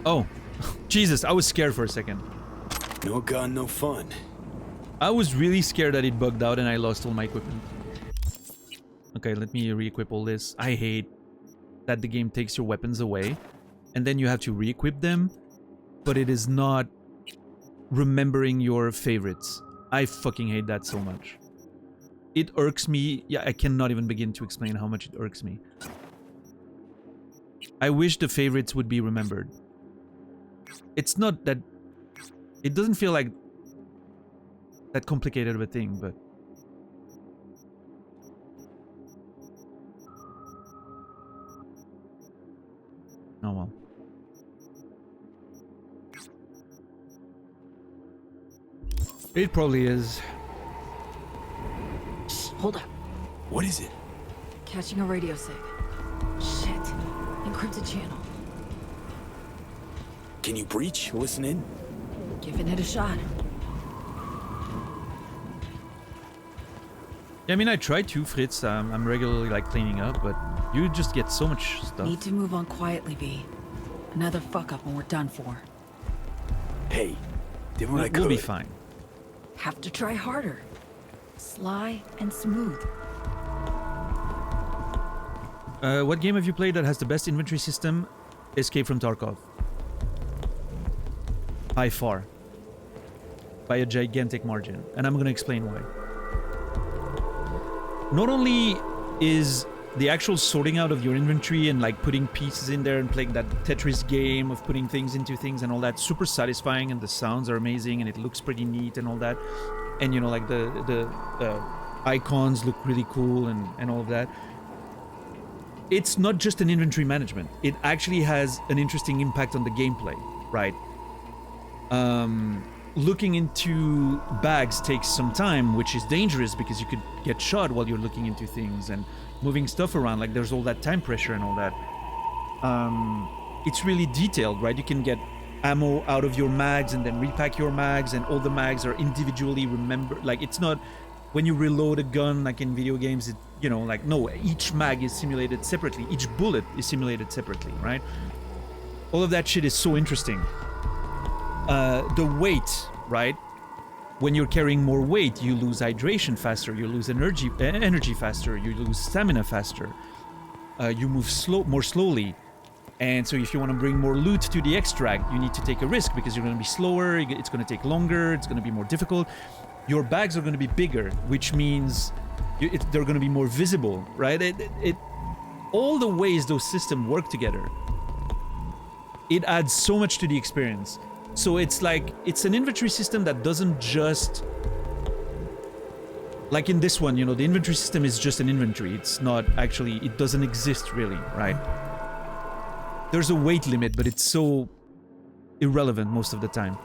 Oh. Jesus, I was scared for a second. No gun, no fun. I was really scared that it bugged out and I lost all my equipment. Okay, let me re-equip all this. I hate that the game takes your weapons away and then you have to re-equip them, but it is not remembering your favorites. I fucking hate that so much. It irks me. Yeah, I cannot even begin to explain how much it irks me. I wish the favorites would be remembered. It's not that... It doesn't feel like that complicated of a thing, but... Oh well. It probably is. Shh, hold up. What is it? Catching a radio sig. Shit. Encrypted channel. Can you breach? Listen in? Giving it a shot. Yeah, I mean, I try to, Fritz. I'm regularly like cleaning up, but you just get so much stuff. Need to move on quietly, V. Another fuck up and we're done for. Hey, did what I could. We'll be fine. Have to try harder. Sly and smooth. What game have you played that has the best inventory system? Escape from Tarkov. By far. by a gigantic margin, and I'm gonna explain why. Not only is the actual sorting out of your inventory and like putting pieces in there and playing that Tetris game of putting things into things and all that super satisfying, and the sounds are amazing and it looks pretty neat and all that, and you know, like the icons look really cool and all of that. It's not just an inventory management. It actually has an interesting impact on the gameplay, right? Looking into bags takes some time, which is dangerous because you could get shot while you're looking into things, and moving stuff around, like there's all that time pressure and all that. It's really detailed, right? You can get ammo out of your mags and then repack your mags, and all the mags are individually remembered. Like, it's not when you reload a gun like in video games, it, you know, like, no, each mag is simulated separately, each bullet is simulated separately, right? All of that shit is so interesting. The weight, right? When you're carrying more weight, you lose hydration faster, you lose energy faster, you lose stamina faster, you move more slowly. And so if you want to bring more loot to the extract, you need to take a risk because you're going to be slower, it's going to take longer, it's going to be more difficult. Your bags are going to be bigger, which means they're going to be more visible, right? All the ways those systems work together, it adds so much to the experience. So it's like, it's an inventory system that doesn't just... Like in this one, you know, the inventory system is just an inventory. It's not actually, it doesn't exist really, right? There's a weight limit, but it's so irrelevant most of the time.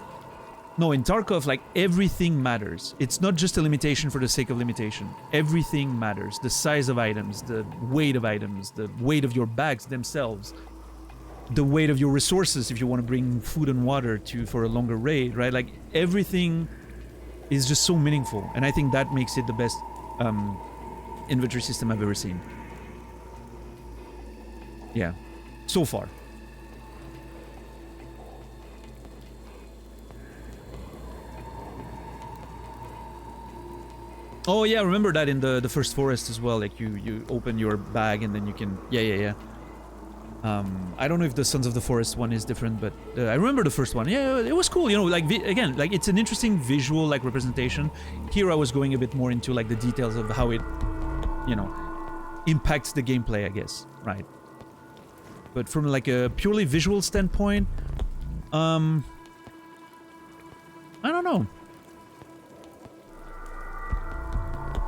No, in Tarkov, like, everything matters. It's not just a limitation for the sake of limitation. Everything matters. The size of items, the weight of items, the weight of your bags themselves, the weight of your resources if you want to bring food and water for a longer raid, right? Like, everything is just so meaningful, and I think that makes it the best inventory system I've ever seen. Yeah, so far. Oh yeah, remember that in the first forest as well, like you open your bag and then you can... Yeah. I don't know if the Sons of the Forest one is different, but I remember the first one. Yeah, it was cool, you know, like, again, like, it's an interesting visual, like, representation. Here I was going a bit more into, like, the details of how it, you know, impacts the gameplay, I guess, right? But from, like, a purely visual standpoint, I don't know.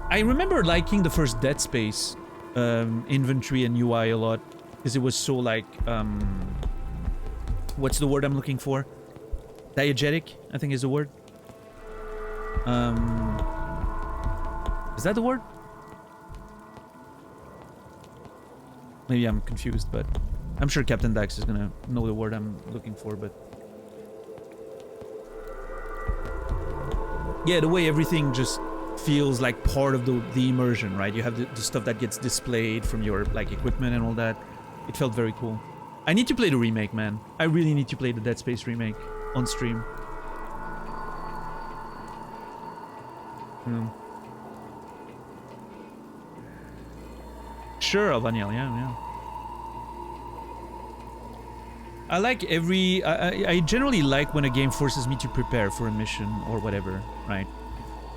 I remember liking the first Dead Space inventory and UI a lot, because it was so, like, what's the word I'm looking for? Diegetic, I think is the word. Is that the word? Maybe I'm confused, but I'm sure Captain Dax is gonna know the word I'm looking for, but... Yeah, the way everything just feels like part of the immersion, right? You have the stuff that gets displayed from your, like, equipment and all that. It felt very cool. I need to play the remake, man. I really need to play the Dead Space remake on stream. Sure, Albaniel, yeah. I like I generally like when a game forces me to prepare for a mission or whatever, right?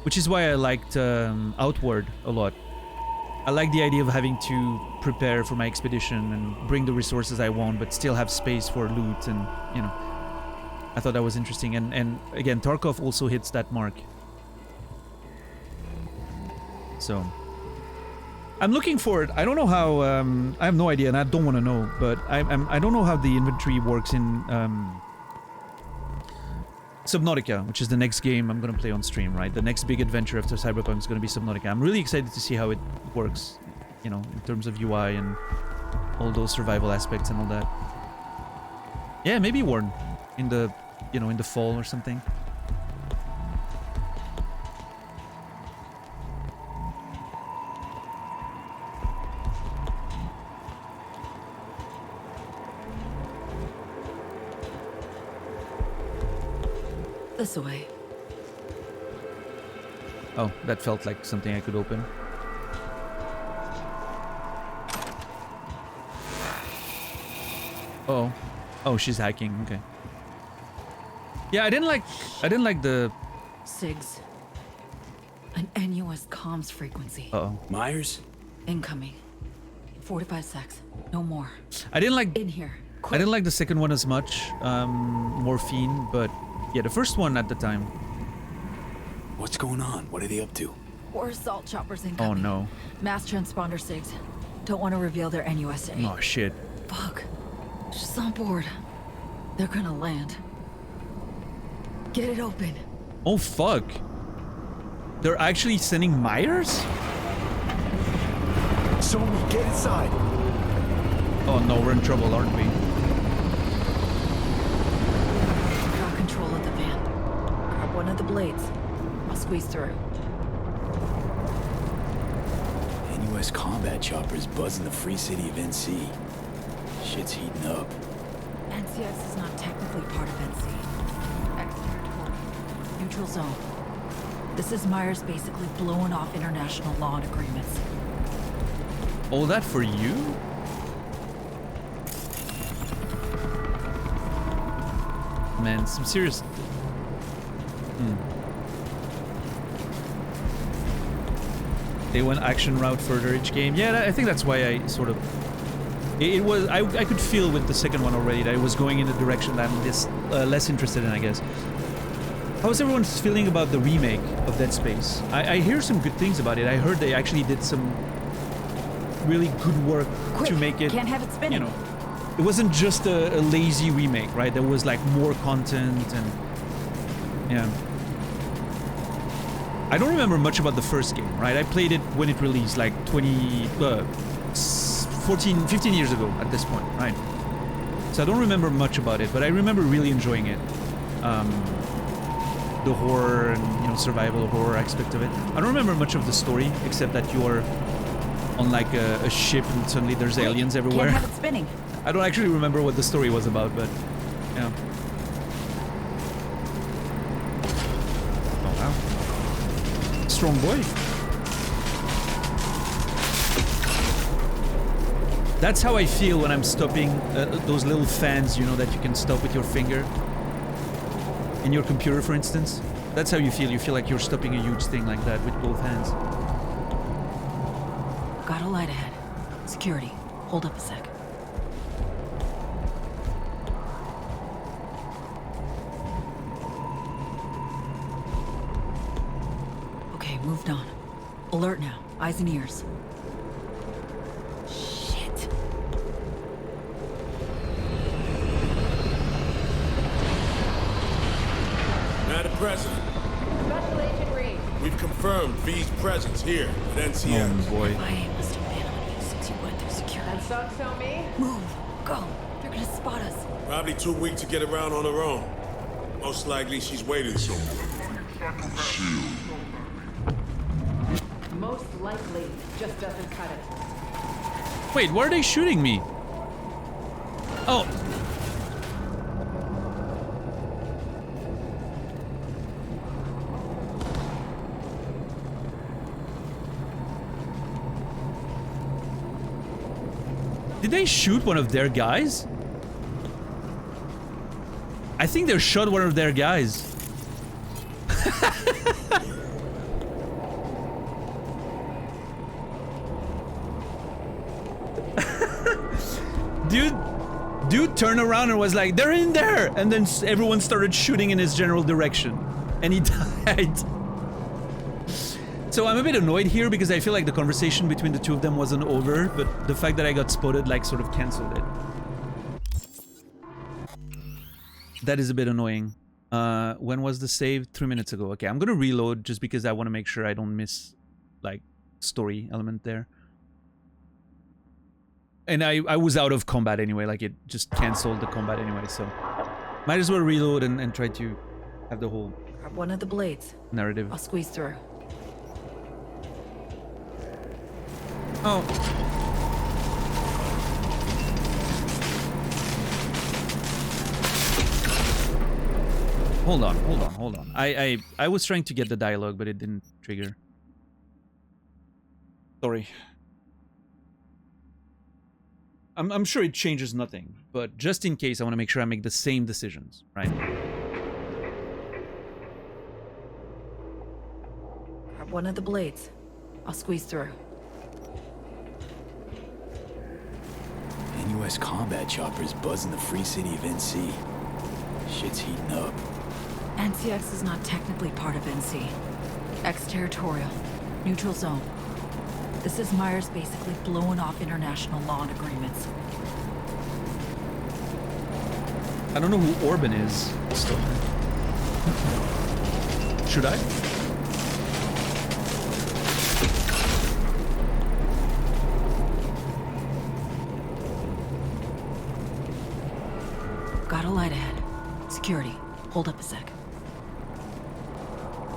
Which is why I liked Outward a lot. I like the idea of having to prepare for my expedition and bring the resources I want, but still have space for loot, and, you know, I thought that was interesting. And again, Tarkov also hits that mark. So, I'm looking forward. I don't know how, I have no idea, and I don't want to know, but I don't know how the inventory works in Subnautica, which is the next game I'm going to play on stream, right? The next big adventure after Cyberpunk is going to be Subnautica. I'm really excited to see how it works, you know, in terms of UI and all those survival aspects and all that. Yeah, maybe Warren in the, you know, in the fall or something. This way. Oh, that felt like something I could open. Oh, she's hacking. Okay. Yeah, I didn't like the SIGs. An NUS comms frequency. Uh-oh. Myers? Incoming. 45 secs. No more. I didn't like... In here. I didn't like the second one as much. Morphine, but... Yeah, the first one at the time. What's going on? What are they up to? Or assault choppers Oh incoming. no. Mass transponder SIGs. Don't want to reveal their NUSA. Oh shit. Fuck. She's on board. They're gonna land. Get it open. Oh fuck. They're actually sending Myers? Someone get inside. Oh no, we're in trouble, aren't we? Got control of the van. Grab one of the blades. I'll squeeze through. NUS combat choppers buzzing the free city of NC. Shit's heating up. NCX is not technically part of NC. Ex-territory. Neutral zone. This is Myers basically blowing off international law and agreements. All that for you? Man, some serious... They went action route further each game. Yeah, I think that's why I sort of... It was... I could feel with the second one already that it was going in a direction that I'm less interested in, I guess. How's everyone feeling about the remake of Dead Space? I hear some good things about it. I heard they actually did some really good work to make it... Can't have it spinning. You know, it wasn't just a lazy remake, right? There was like more content and... Yeah. I don't remember much about the first game, right? I played it when it released, like 15 years ago at this point, right? So I don't remember much about it, but I remember really enjoying it. The horror and, you know, survival horror aspect of it. I don't remember much of the story, except that you're on like a ship and suddenly there's aliens everywhere. Can't have it spinning. I don't actually remember what the story was about, but yeah. Oh wow. Strong boy. That's how I feel when I'm stopping those little fans, you know, that you can stop with your finger. In your computer, for instance. That's how you feel. You feel like you're stopping a huge thing like that with both hands. Got a light ahead. Security. Hold up a sec. Okay, moved on. Alert now. Eyes and ears. Shit. Madam President, Special Agent Reed. we've confirmed V's presence here at NCX. Oh boy. My must have been on you since you went through security. And so me? Move. Go. They're gonna spot us. Probably too weak to get around on her own. Most likely she's waiting somewhere. Most likely, just doesn't cut it. Wait, why are they shooting me? Oh. Did they shoot one of their guys? I think they shot one of their guys. Dude turned around and was like, they're in there! And then everyone started shooting in his general direction. And he died. So I'm a bit annoyed here because I feel like the conversation between the two of them wasn't over, but the fact that I got spotted like sort of cancelled it. That is a bit annoying. When was the save? 3 minutes ago. Okay, I'm gonna reload just because I want to make sure I don't miss like story element there. And I was out of combat anyway, like it just cancelled the combat anyway, so might as well reload and try to have the whole Grab one of the blades. narrative. I'll squeeze through. Oh. Hold on. I was trying to get the dialogue, but it didn't trigger. Sorry. I'm sure it changes nothing, but just in case, I want to make sure I make the same decisions, right? Grab one of the blades. I'll squeeze through. NUS combat choppers buzzing the free city of NC. Shit's heating up. NCX is not technically part of NC. Exterritorial. Neutral zone. This is Myers basically blowing off international law and agreements. I don't know who Orban is. Still. Should I? Got a light ahead. Security. Hold up a sec.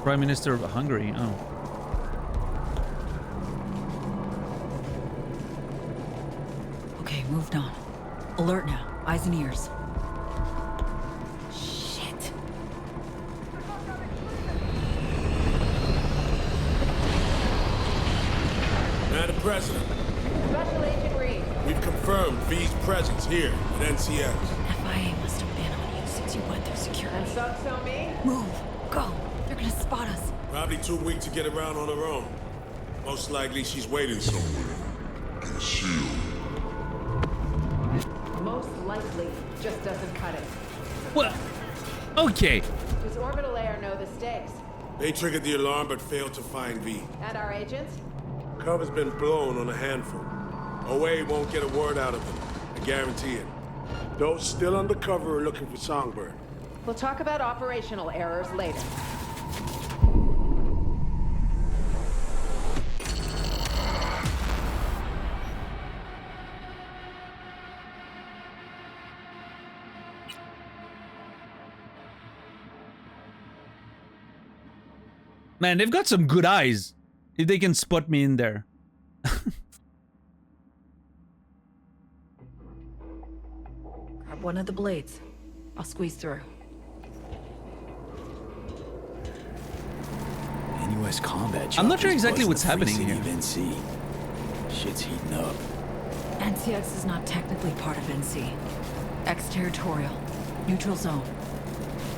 Prime Minister of Hungary. Oh. Okay, moved on. Alert now. Eyes and ears. Shit. Madam President, Special Agent Reed. we've confirmed V's presence here at NCX. FIA must have been on you since you went through security. And so me? Move. Go. They're gonna spot us. Probably too weak to get around on her own. Most likely she's waiting somewhere. Most likely just doesn't cut it. Well, okay. Does orbital layer know the stakes? They triggered the alarm but failed to find V. And our agents? Cover's been blown on a handful. OA won't get a word out of them. I guarantee it. Those still undercover are looking for Songbird. We'll talk about operational errors later. Man, they've got some good eyes. If they can spot me in there. Grab one of the blades. I'll squeeze through. NUS combat I'm not sure choppers exactly buzzing what's the free happening city here. of NC. Shit's heating up. NCX is not technically part of NC. Exterritorial. Neutral zone.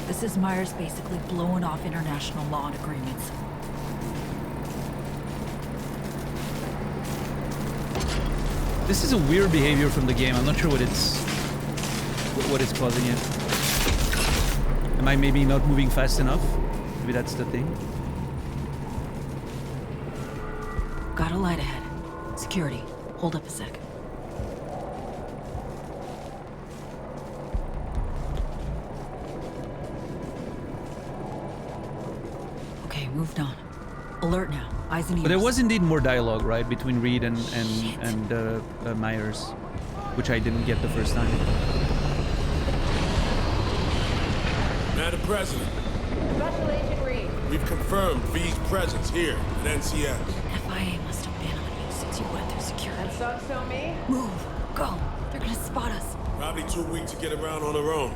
This is Myers basically blowing off international law and agreements. This is a weird behavior from the game. I'm not sure what it's causing it. Am I maybe not moving fast enough? Maybe that's the thing. Got a light ahead. Security. Hold up a sec. Okay, moved on. Alert now. Eyes and ears. But there was indeed more dialogue, right, between Reed and Myers, which I didn't get the first time. Madam President, Special Agent Reed. we've confirmed V's presence here at NCX. FIA must have been on you since you went through security. And so me? Move. Go. They're gonna spot us. Probably too weak to get around on her own.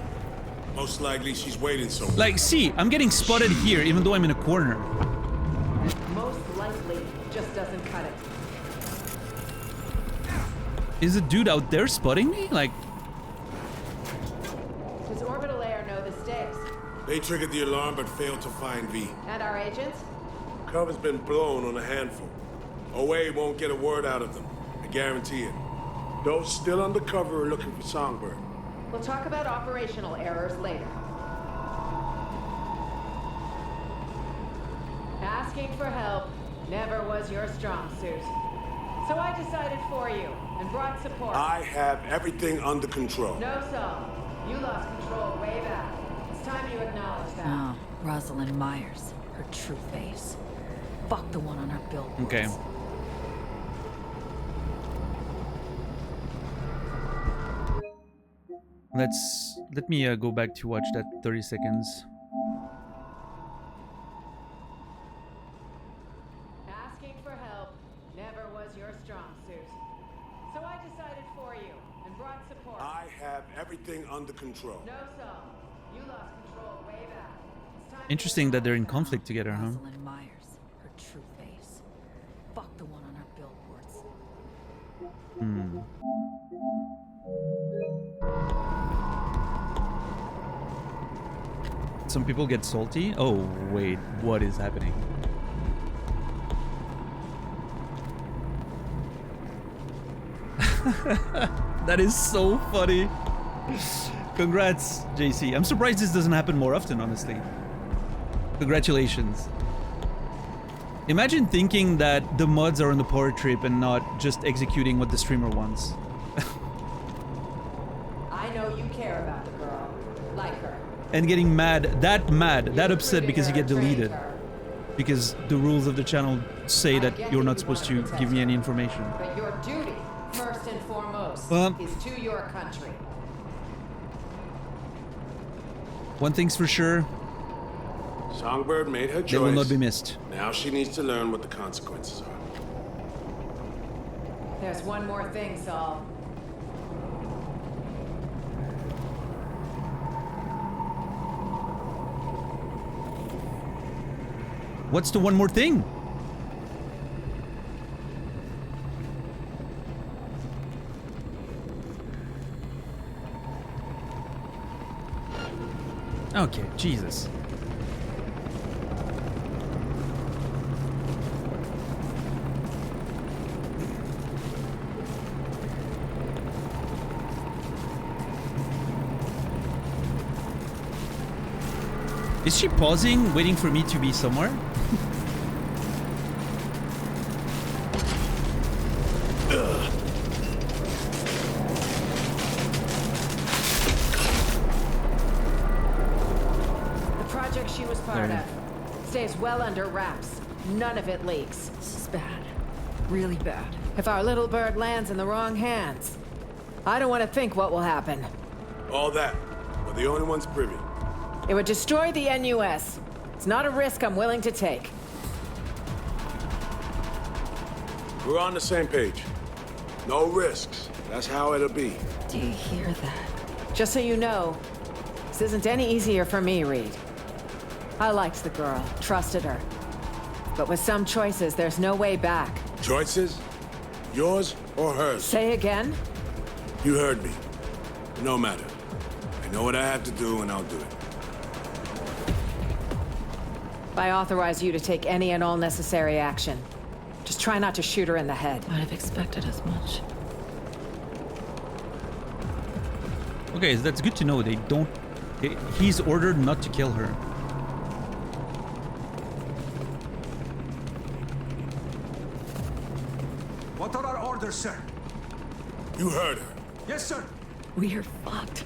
Most likely she's waiting somewhere. Like, see, I'm getting spotted here, even though I'm in a corner. Most likely just doesn't cut it. Is a dude out there spotting me? Like, Does orbital layer know the stakes? They triggered the alarm but failed to find V. And our agents? Cover's been blown on a handful. OA won't get a word out of them. I guarantee it. Those still undercover are looking for Songbird. We'll talk about operational errors later. Asking for help never was your strong suit. So I decided for you and brought support. I have everything under control. No, Saul. You lost control way back. It's time you acknowledge that. Oh, Rosalind Myers. Her true face. Fuck the one on her billboards. okay. Let me go back to watch that 30 seconds. Asking for help never was your strong suit. So I decided for you and brought support. I have everything under control. No, Saul. You lost control way back. It's time. Interesting that they're in conflict together, huh? Rosalind Myers. Her true face. Fuck the one on her billboards. Hmm. Some people get salty? Oh, wait, what is happening? That is so funny. Congrats, JC. I'm surprised this doesn't happen more often, honestly. Congratulations. Imagine thinking that the mods are on the power trip and not just executing what the streamer wants. I know you care about the girl. Like her. And getting mad, that upset because you get deleted. Because the rules of the channel say that you're not supposed to give me any information. But your duty, first and foremost, Well, is to your country. one thing's for sure. Songbird made her choice. They will not be missed. Now she needs to learn what the consequences are. There's one more thing, Saul. What's the one more thing? Okay, Jesus. Is she pausing, waiting for me to be somewhere? The project she was part of stays well under wraps. None of it leaks. This is bad. Really bad. If our little bird lands in the wrong hands, I don't want to think what will happen. All that. We're the only ones privy. It would destroy the NUS. It's not a risk I'm willing to take. We're on the same page. No risks. That's how it'll be. Do you hear that? Just so you know, this isn't any easier for me, Reed. I liked the girl, trusted her. But with some choices, there's no way back. Choices? Yours or hers? Say again? You heard me. No matter. I know what I have to do, and I'll do it. I authorize you to take any and all necessary action. Just try not to shoot her in the head. I'd have expected as much. Okay, that's good to know. They don't... He's ordered not to kill her. What are our orders, sir? You heard her. Yes, sir. We are fucked.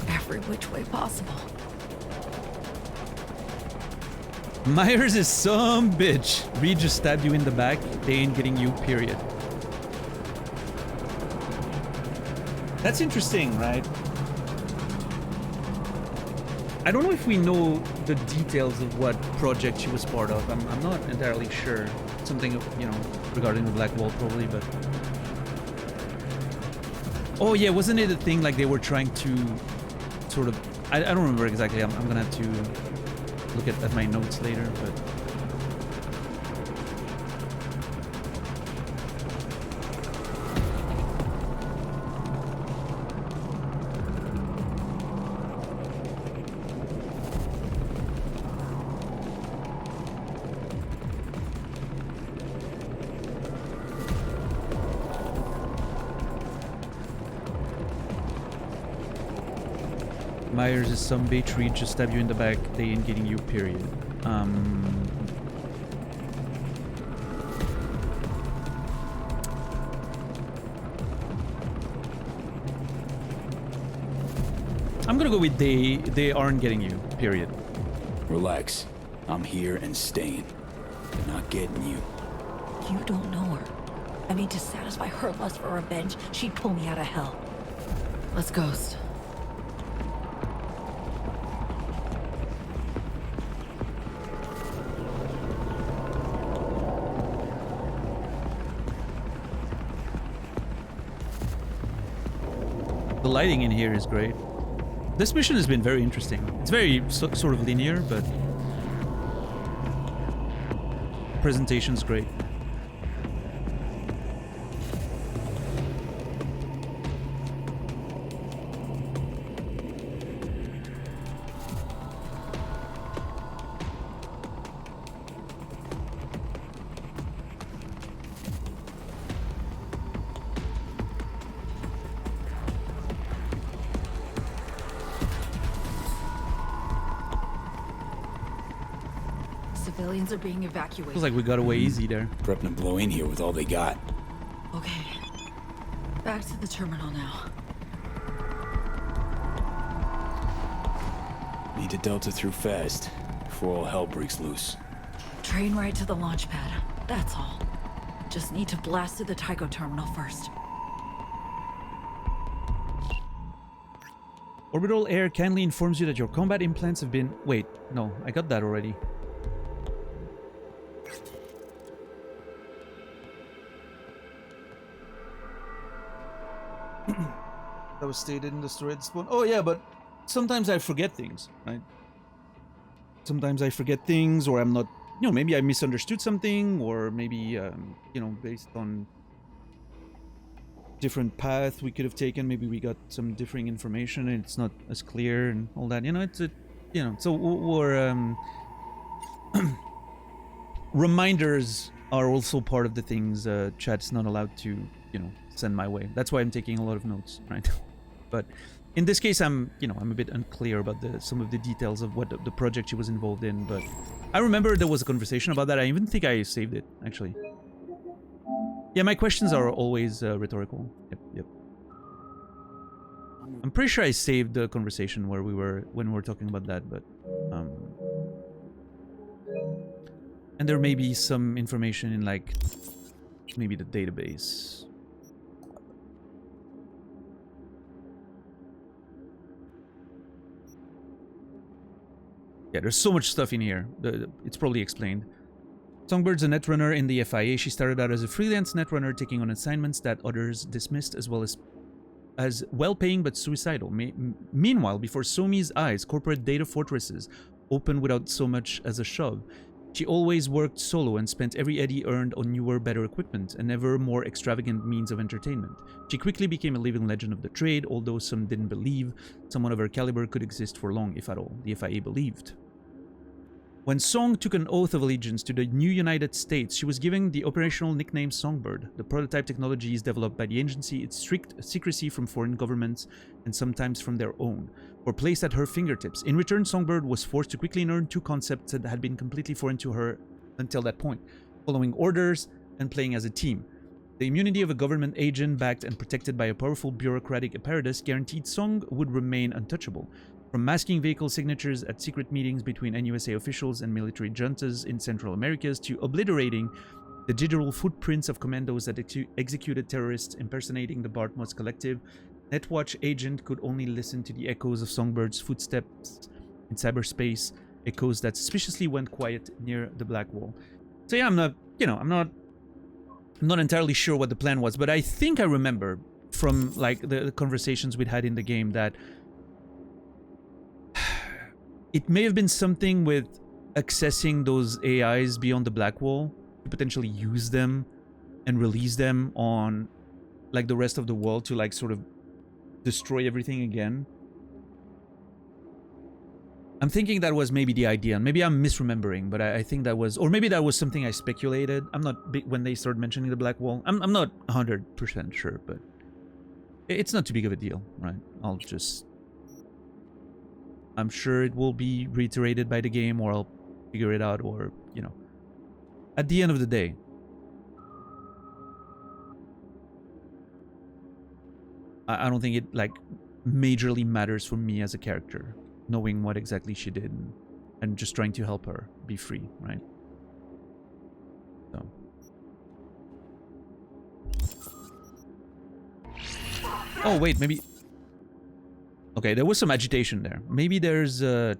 Every which way possible. Myers is some bitch. Reed just stabbed you in the back. They ain't getting you, period. That's interesting, right? I don't know if we know the details of what project she was part of. I'm not entirely sure. Something, you know, regarding the Black Wall probably, but... Oh yeah, wasn't it a thing like they were trying to sort of... I don't remember exactly. I'm gonna have to look at my notes later, but... Myers is some bitch. Reed just stabbed you in the back. They ain't getting you, period. I'm gonna go with they aren't getting you, period. Relax. I'm here and staying. They're not getting you. You don't know her. I mean, to satisfy her lust for revenge, she'd pull me out of hell. Let's ghost. The lighting in here is great. This mission has been very interesting. It's very sort of linear, but presentation's great. Civilians are being evacuated. Feels like we got away easy there. Prepping to blow in here with all they got. Okay. Back to the terminal now. Need to delta through fast before all hell breaks loose. Train right to the launch pad. That's all. Just need to blast through the Tycho terminal first. Orbital Air kindly informs you that your combat implants have been... Wait, no, I got that already. That was stated in the story at this point. Oh yeah, but sometimes I forget things, right? Sometimes I forget things, or I'm not... You know, maybe I misunderstood something, or maybe, you know, based on different path we could have taken, maybe we got some differing information and it's not as clear and all that. You know, it's a... You know, so we're... reminders are also part of the things chat's not allowed to, you know, send my way. That's why I'm taking a lot of notes, right? But in this case, I'm a bit unclear about some of the details of what the project she was involved in, but I remember there was a conversation about that. I even think I saved it, actually. Yeah, my questions are always rhetorical. Yep. I'm pretty sure I saved the conversation when we were talking about that, but and there may be some information in, like, maybe the database. Yeah, there's so much stuff in here. It's probably explained. Songbird's a netrunner in the FIA. She started out as a freelance netrunner, taking on assignments that others dismissed as well-paying but suicidal. Meanwhile, before Somi's eyes, corporate data fortresses opened without so much as a shove. She always worked solo and spent every eddy earned on newer, better equipment and ever more extravagant means of entertainment. She quickly became a living legend of the trade, although some didn't believe someone of her caliber could exist for long, if at all. The FIA believed. When Song took an oath of allegiance to the new United States, she was given the operational nickname Songbird. The prototype technology is developed by the agency, its strict secrecy from foreign governments and sometimes from their own, were placed at her fingertips. In return, Songbird was forced to quickly learn two concepts that had been completely foreign to her until that point: following orders and playing as a team. The immunity of a government agent backed and protected by a powerful bureaucratic apparatus guaranteed Song would remain untouchable. From masking vehicle signatures at secret meetings between NUSA officials and military juntas in Central Americas to obliterating the digital footprints of commandos that executed terrorists impersonating the Bartmoss Collective, Netwatch agent could only listen to the echoes of Songbird's footsteps in cyberspace, echoes that suspiciously went quiet near the Black Wall. So yeah, I'm not entirely sure what the plan was, but I think I remember from, like, the conversations we'd had in the game that it may have been something with accessing those AIs beyond the Black Wall to potentially use them and release them on, like, the rest of the world to, like, sort of destroy everything again. I'm thinking that was maybe the idea. Maybe I'm misremembering, but I think that was... Or maybe that was something I speculated. I'm not... When they started mentioning the Black Wall, I'm not 100% sure, but... It's not too big of a deal, right? I'll just... I'm sure it will be reiterated by the game, or I'll figure it out, or, you know... At the end of the day... I don't think it, like, majorly matters for me as a character, knowing what exactly she did and just trying to help her be free, right? So. Oh, wait, maybe... Okay, there was some agitation there. Maybe there's No,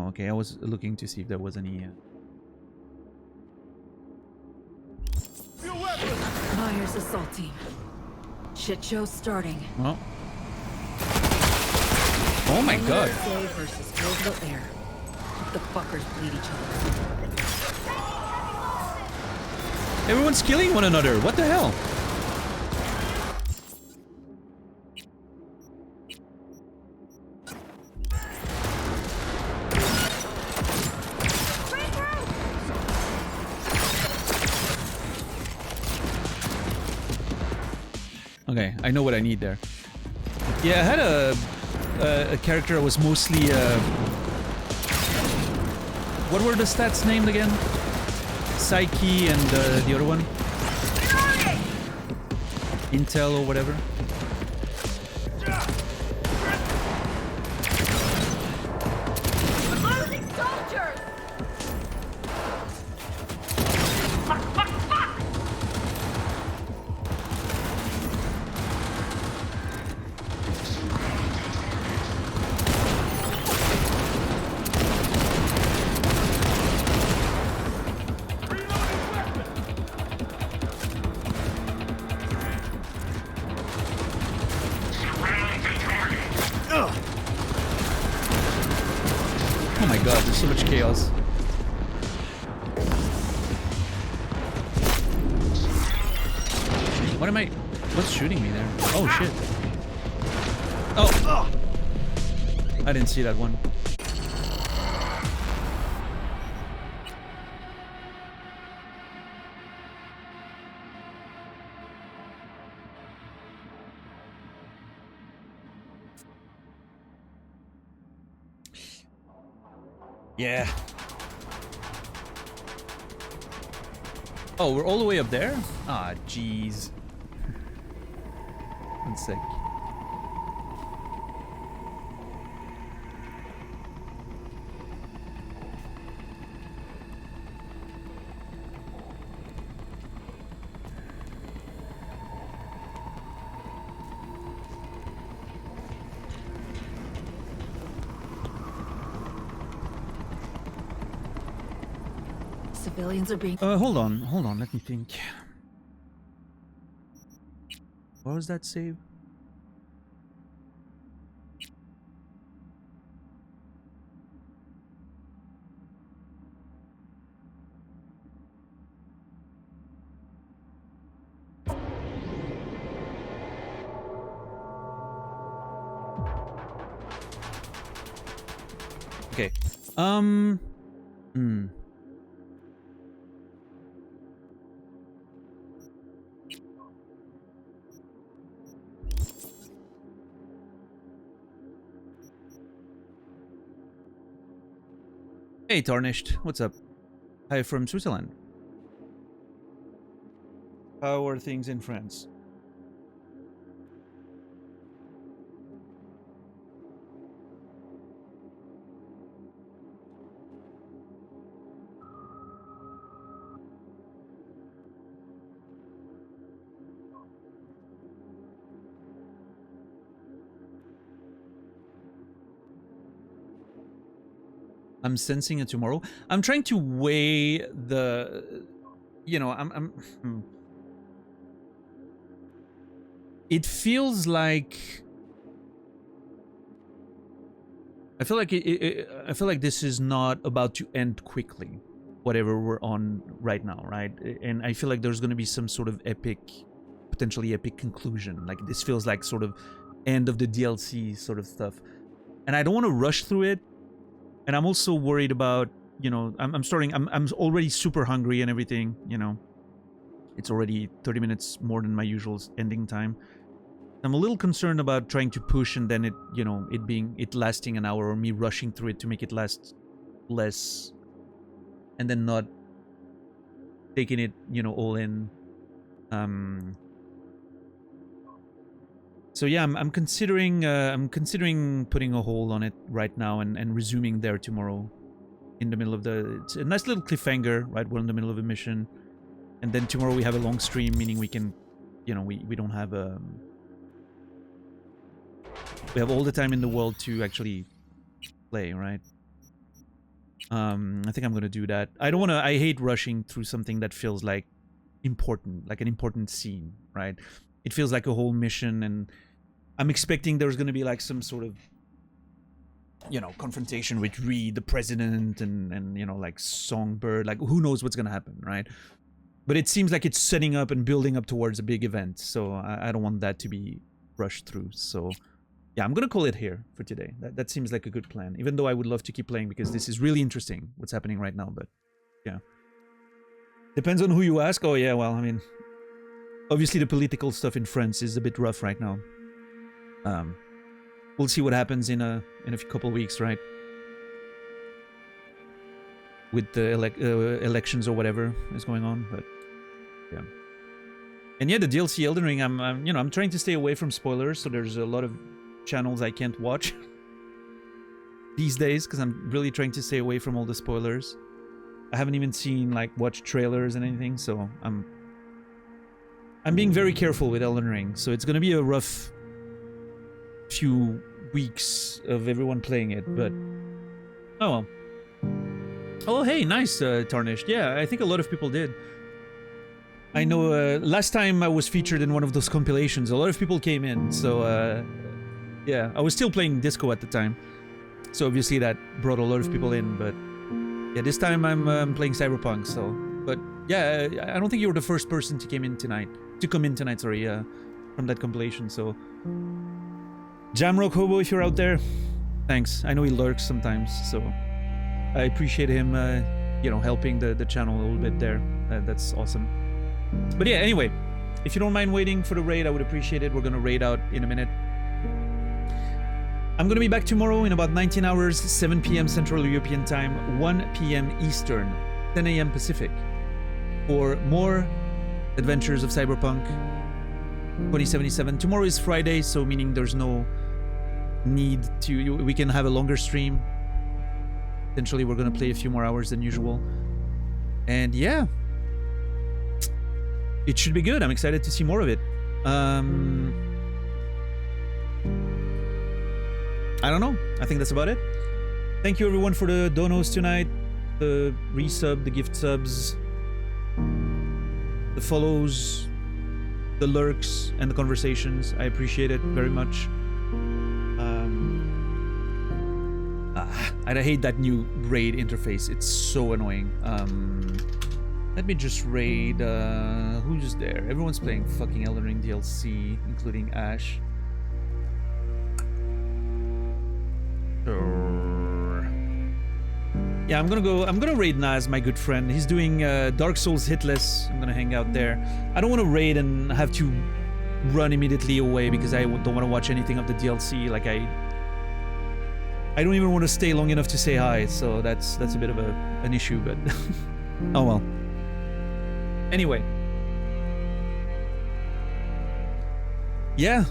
okay, I was looking to see if there was any... Myers assault team. Shit show starting. Oh. Oh my god. USA versus Orbital Air. The fuckers bleed each other. Everyone's killing one another. What the hell? Okay, I know what I need there. Yeah, I had a character that was mostly What were the stats named again? Psyche and the other one? Intel or whatever. We're losing soldiers! Fuck, fuck, fuck! Oh my god, there's so much chaos. What am I... What's shooting me there? Oh shit. Oh! I didn't see that one. Yeah. Oh, we're all the way up there? Ah, jeez. One sec. Civilians are being... Hold on, let me think. What was that save? Okay. Hey, Tarnished. What's up? Hi from Switzerland. How are things in France? I'm sensing it tomorrow. I'm trying to weigh the, you know, it feels like, I feel like this is not about to end quickly, whatever we're on right now, right? And I feel like there's going to be some sort of epic, potentially epic conclusion. Like this feels like sort of end of the DLC sort of stuff. And I don't want to rush through it. And I'm also worried about, you know, I'm already super hungry and everything, you know. It's already 30 minutes more than my usual ending time. I'm a little concerned about trying to push and then it, you know, it lasting an hour or me rushing through it to make it last less and then not taking it, you know, all in. So yeah, I'm considering putting a hold on it right now and resuming there tomorrow in the middle of it's a nice little cliffhanger, right? We're in the middle of a mission. And then tomorrow we have a long stream, meaning we can, you know, we don't have we have all the time in the world to actually play, right? I think I'm going to do that. I hate rushing through something that feels like important, like an important scene, right? It feels like a whole mission, and I'm expecting there's going to be like some sort of, you know, confrontation with Reed, the president, and you know, like Songbird, like who knows what's going to happen, right? But it seems like it's setting up and building up towards a big event, so I don't want that to be rushed through. So yeah, I'm going to call it here for today. That seems like a good plan, even though I would love to keep playing because this is really interesting what's happening right now, but yeah. Depends on who you ask. Oh yeah, well, I mean, obviously the political stuff in France is a bit rough right now. We'll see what happens in a couple weeks, right? with the elections or whatever is going on, but yeah. And yeah, the DLC Elden Ring, I'm trying to stay away from spoilers, so there's a lot of channels I can't watch these days because I'm really trying to stay away from all the spoilers. I haven't even seen watch trailers and anything, so I'm being very careful with Elden Ring. So it's gonna be a rough few weeks of everyone playing it, but oh well. Oh hey, nice, Tarnished. Yeah, I think a lot of people did. I know last time I was featured in one of those compilations, a lot of people came in, so yeah, I was still playing Disco at the time, so obviously that brought a lot of people in, but yeah, this time I'm playing Cyberpunk, so, but yeah, I don't think you were the first person to come in tonight, sorry, from that compilation, so Jamrock Hobo, if you're out there, thanks. I know he lurks sometimes, so I appreciate him, helping the channel a little bit there. That's awesome. But yeah, anyway, if you don't mind waiting for the raid, I would appreciate it. We're gonna raid out in a minute. I'm gonna be back tomorrow in about 19 hours, 7 p.m. Central European Time, 1 p.m. Eastern, 10 a.m. Pacific, for more adventures of Cyberpunk 2077. Tomorrow is Friday, so meaning there's no need to... We can have a longer stream. Potentially, we're gonna play a few more hours than usual. And yeah, it should be good. I'm excited to see more of it. I don't know. I think that's about it. Thank you everyone for the donos tonight, the resub, the gift subs, the follows, the lurks, and the conversations. I appreciate it very much. I hate that new raid interface. It's so annoying. Let me just raid, who's there? Everyone's playing fucking Elden Ring DLC, including Ash. Yeah, I'm gonna raid Naz, my good friend. He's doing Dark Souls Hitless. I'm gonna hang out there. I don't want to raid and have to run immediately away because I don't want to watch anything of the DLC. Like I don't even want to stay long enough to say hi, so that's a bit of an issue, but oh well. Anyway. Yeah.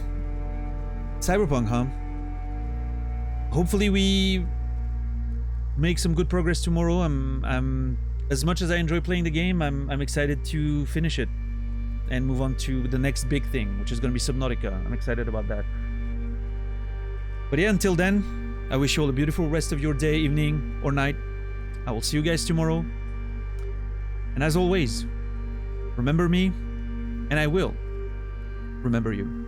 Cyberpunk, huh? Hopefully we make some good progress tomorrow. I'm as much as I enjoy playing the game, I'm excited to finish it and move on to the next big thing, which is going to be Subnautica. I'm excited about that. But yeah, until then, I wish you all a beautiful rest of your day, evening, or night. I will see you guys tomorrow. And as always, remember me, and I will remember you.